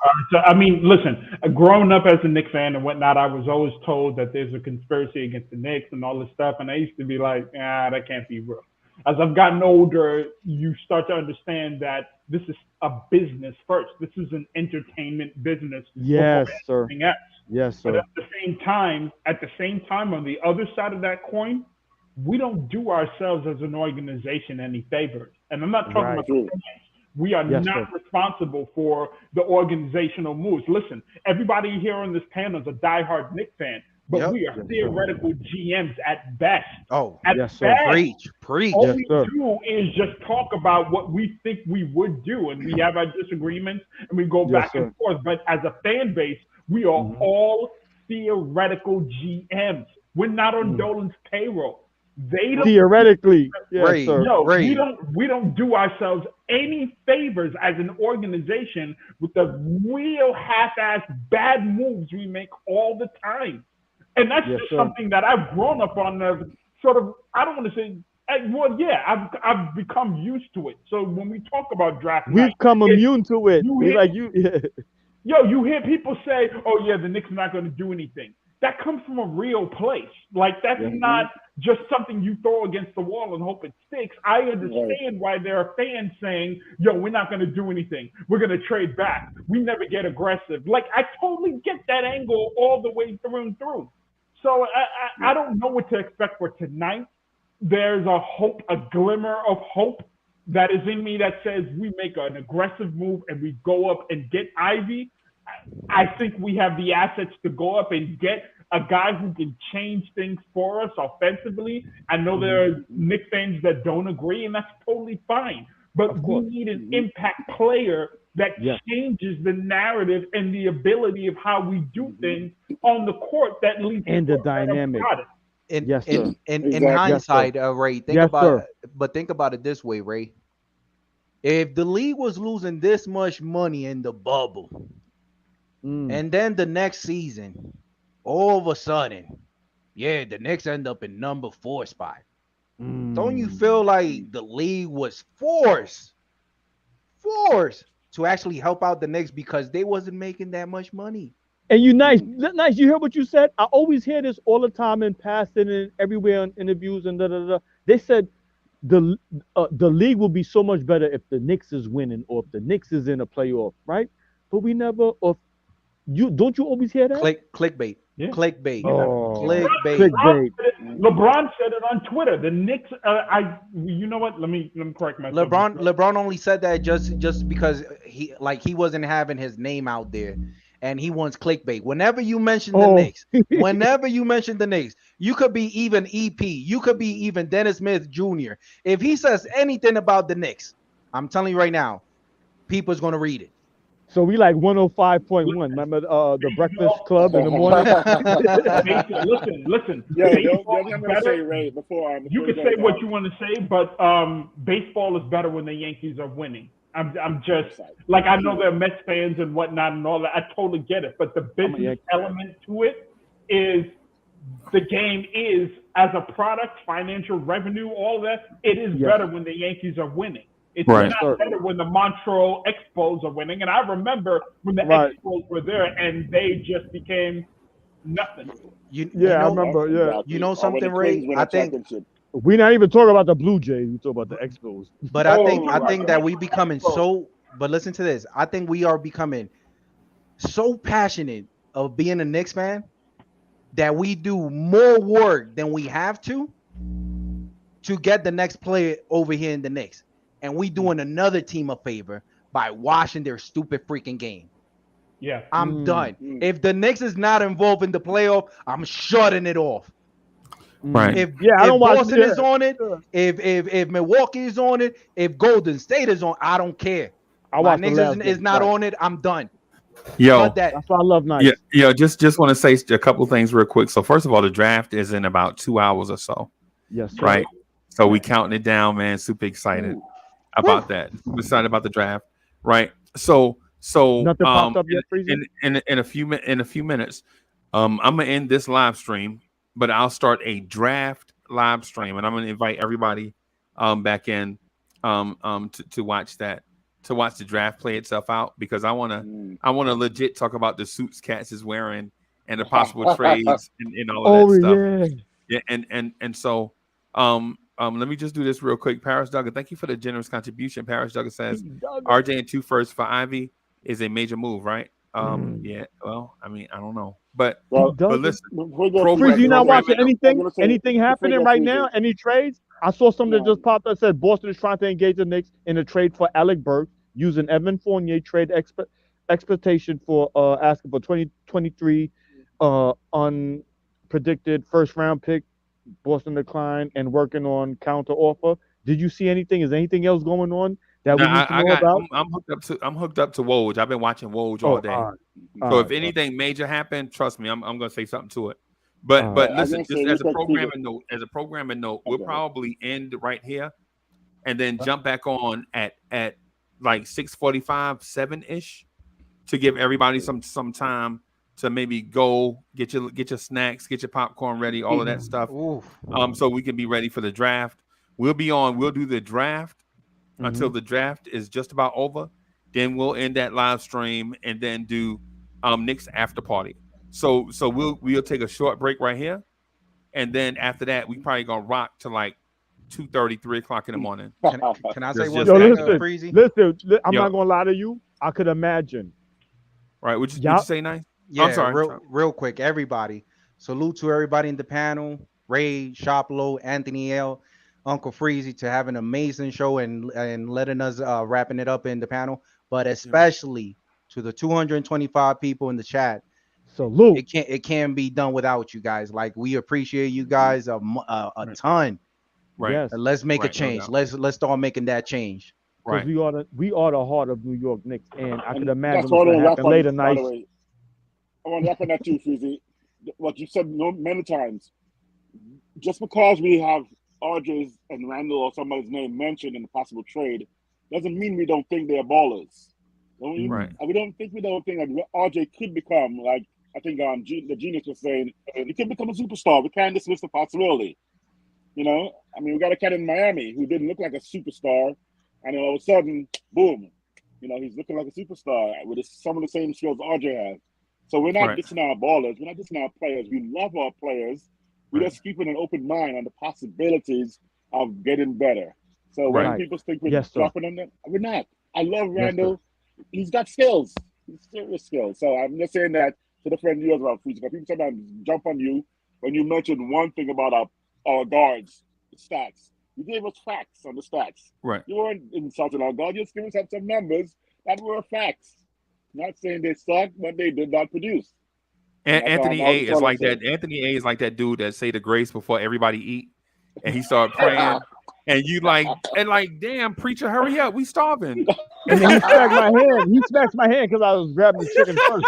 I mean, listen. Growing up as a Knicks fan and whatnot, I was always told that there's a conspiracy against the Knicks and all this stuff, and I used to be like, that can't be real. As I've gotten older, you start to understand that this is a business first. This is an entertainment business. Yes, sir. Anything else. Yes, But sir. at the same time, on the other side of that coin, we don't do ourselves as an organization any favors. And I'm not talking Right. about the fans. We are Yes, not sir. responsible for the organizational moves. Listen, everybody here on this panel is a diehard Knicks fan, but Yep. we are theoretical GMs at best. Oh, At yes, sir. best, Preach. all Yes, we sir. do is just talk about what we think we would do, and we have our disagreements, and we go Yes, back sir. and forth. But as a fan base, we are all theoretical GMs. We're not on Dolan's payroll. They don't. Theoretically, yes, Ray, sir. No, Ray. we don't do ourselves any favors as an organization with the real half-assed bad moves we make all the time. And that's Yes, just sir. something that I've grown up on. Sort of, I don't want to say, well, yeah, I've become used to it. So when we talk about draft We've night, come immune to it. you We hear- like you. Yeah. you hear people say, "Oh yeah, the Knicks are not going to do anything." That comes from a real place. Like that's Yes. not just something you throw against the wall and hope it sticks. I understand why there are fans saying, "Yo, we're not going to do anything. We're going to trade back. We never get aggressive." Like I totally get that angle all the way through and through. So I don't know what to expect for tonight. There's a hope, a glimmer of hope that is in me that says we make an aggressive move and we go up and get Ivy. I think we have the assets to go up and get a guy who can change things for us offensively. I know there are Knicks fans that don't agree, and that's totally fine. But we need an impact player that changes the narrative and the ability of how we do things on the court that leads And to the dynamic. In Yes, sir. in hindsight, Ray, think Yes, about sir. it, but think about it this way, Ray. If the league was losing this much money in the bubble, and then the next season, all of a sudden, the Knicks end up in number 4 spot. Don't you feel like the league was forced to actually help out the Knicks because they wasn't making that much money? And you nice. You hear what you said? I always hear this all the time in passing and everywhere in interviews and da. They said the league will be so much better if the Knicks is winning or if the Knicks is in a playoff, right? But we never. Don't you always hear that? Clickbait. Yeah. Clickbait. Oh, Clickbait. LeBron said it on Twitter. The Knicks. You know what? Let me correct myself. LeBron only said that just because he wasn't having his name out there, and he wants clickbait. Whenever you mention the Knicks, you could be even EP. You could be even Dennis Smith Jr. If he says anything about the Knicks, I'm telling you right now, people's gonna read it. So we like 105.1. Remember the Breakfast Club in the morning? Listen. Yeah, I'm gonna say, Ray, before you can say what you want to say, but baseball is better when the Yankees are winning. I'm just like, I know they're Mets fans and whatnot and all that. I totally get it, but the business element to it is the game is as a product, financial revenue, all that. It is better when the Yankees are winning. It's not better when the Montreal Expos are winning. And I remember when the Expos were there and they just became nothing. I remember. Yeah, you know something, Ray? I think we're not even talking about the Blue Jays. We talk about the Expos. But I think that we becoming so. But listen to this. I think we are becoming so passionate of being a Knicks fan that we do more work than we have to get the next player over here in the Knicks. And we doing another team a favor by watching their stupid freaking game. Yeah. I'm done. If the Knicks is not involved in the playoff, I'm shutting it off. Right. If Boston is on it, if Milwaukee is on it, if Golden State is on, I don't care. My Knicks is not on it, I'm done. Yo, that's why I love nights. Yeah, just want to say a couple things real quick. So first of all, the draft is in about 2 hours or so. Yes, sir. Right. So we counting it down, man. Super excited about that. Super excited about the draft. Right. So nothing popped up yet, in a few minutes, I'm gonna end this live stream, but I'll start a draft live stream, and I'm gonna invite everybody back in to watch that. To watch the draft play itself out, because I wanna legit talk about the suits Cats is wearing and the possible trades and all of that stuff. And so let me just do this real quick. Paris Duggan, thank you for the generous contribution. Paris Duggan says RJ and 2 firsts for Ivy is a major move, right? Yeah. Well, I mean, I don't know, but listen, you not watching anything happening right now? Any trades? I saw something that just popped up that said Boston is trying to engage the Knicks in a trade for Alec Burks using Evan Fournier trade expectation for asking for 2023 unpredicted first round pick. Boston declined and working on counter offer. Did you see anything? Is anything else going on that we need to know about? I'm hooked up to Woj. I've been watching Woj all day. So if anything major happened, trust me, I'm gonna say something to it. But listen, just as a programming note, we'll probably end right here and then jump back on at like 6:45, 7-ish to give everybody some time to maybe go get your snacks, get your popcorn ready, all of that stuff. So we can be ready for the draft. We'll do the draft until the draft is just about over. Then we'll end that live stream and then do Knicks after party. So we'll take a short break right here, and then after that we probably gonna rock to like 2:30, 3 o'clock in the morning. Can I say one thing? Listen, I'm not gonna lie to you. I could imagine. Right? Would you say nice? Yeah, I'm sorry. Real quick, everybody. Salute to everybody in the panel. Ray, Shoplo, Anthony L, Uncle Freezy to have an amazing show and letting us wrapping it up in the panel. But especially to the 225 people in the chat. Salute. It can't be done without you guys. Like, we appreciate you guys a ton. Right. Yes. Let's make a change. No let's start making that change. Right. We are the heart of New York Knicks, and I can imagine what's going to happen later night. I want to wrap on that too, Freezy. What you said many times. Just because we have RJ's and Randle or somebody's name mentioned in the possible trade doesn't mean we don't think they're ballers. Right. We don't think that RJ could become, like I think the Genius was saying, he could become a superstar. We can't dismiss the possibility. You know, I mean, we got a cat in Miami who didn't look like a superstar, and then all of a sudden, boom, you know, he's looking like a superstar with some of the same skills RJ has. So we're not dissing our ballers. We're not dissing our players. We love our players. We're just keeping an open mind on the possibilities of getting better. So when people think we're dropping on them, we're not. I love Randle. He's got skills. He's serious skills. So I'm just saying that to the friend you as well, Freezy. People sometimes jump on you when you mention one thing about our guards, the stats. You gave us facts on the stats. Right. You weren't insulting our guards. You just gave us some numbers that were facts. Not saying they suck, but they did not produce. And Anthony A is like that. Anthony A is like that dude that say the grace before everybody eat, and he started praying, and you like, damn preacher, hurry up, we starving. And then he smacked my hand. He smacked my hand because I was grabbing the chicken first.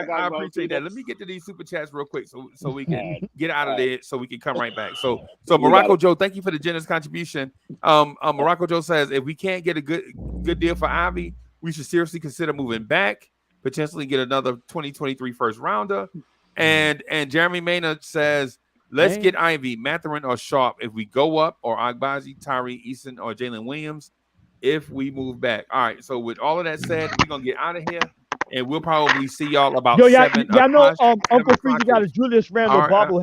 I appreciate that. Let me get to these super chats real quick so we can get out of there so we can come right back. So Morocco Joe, thank you for the generous contribution. Morocco Joe says if we can't get a good deal for Ivy, we should seriously consider moving back, potentially get another 2023 first rounder. And Jeremy Maynard says, let's get Ivy, Mathurin, or Sharp if we go up, or Agbaji, Tyree, Easton, or Jalen Williams if we move back. All right. So with all of that said, we're gonna get out of here, and we'll probably see y'all about 7 o'clock. Y'all know Uncle Freezy got a Julius Randle bobblehead.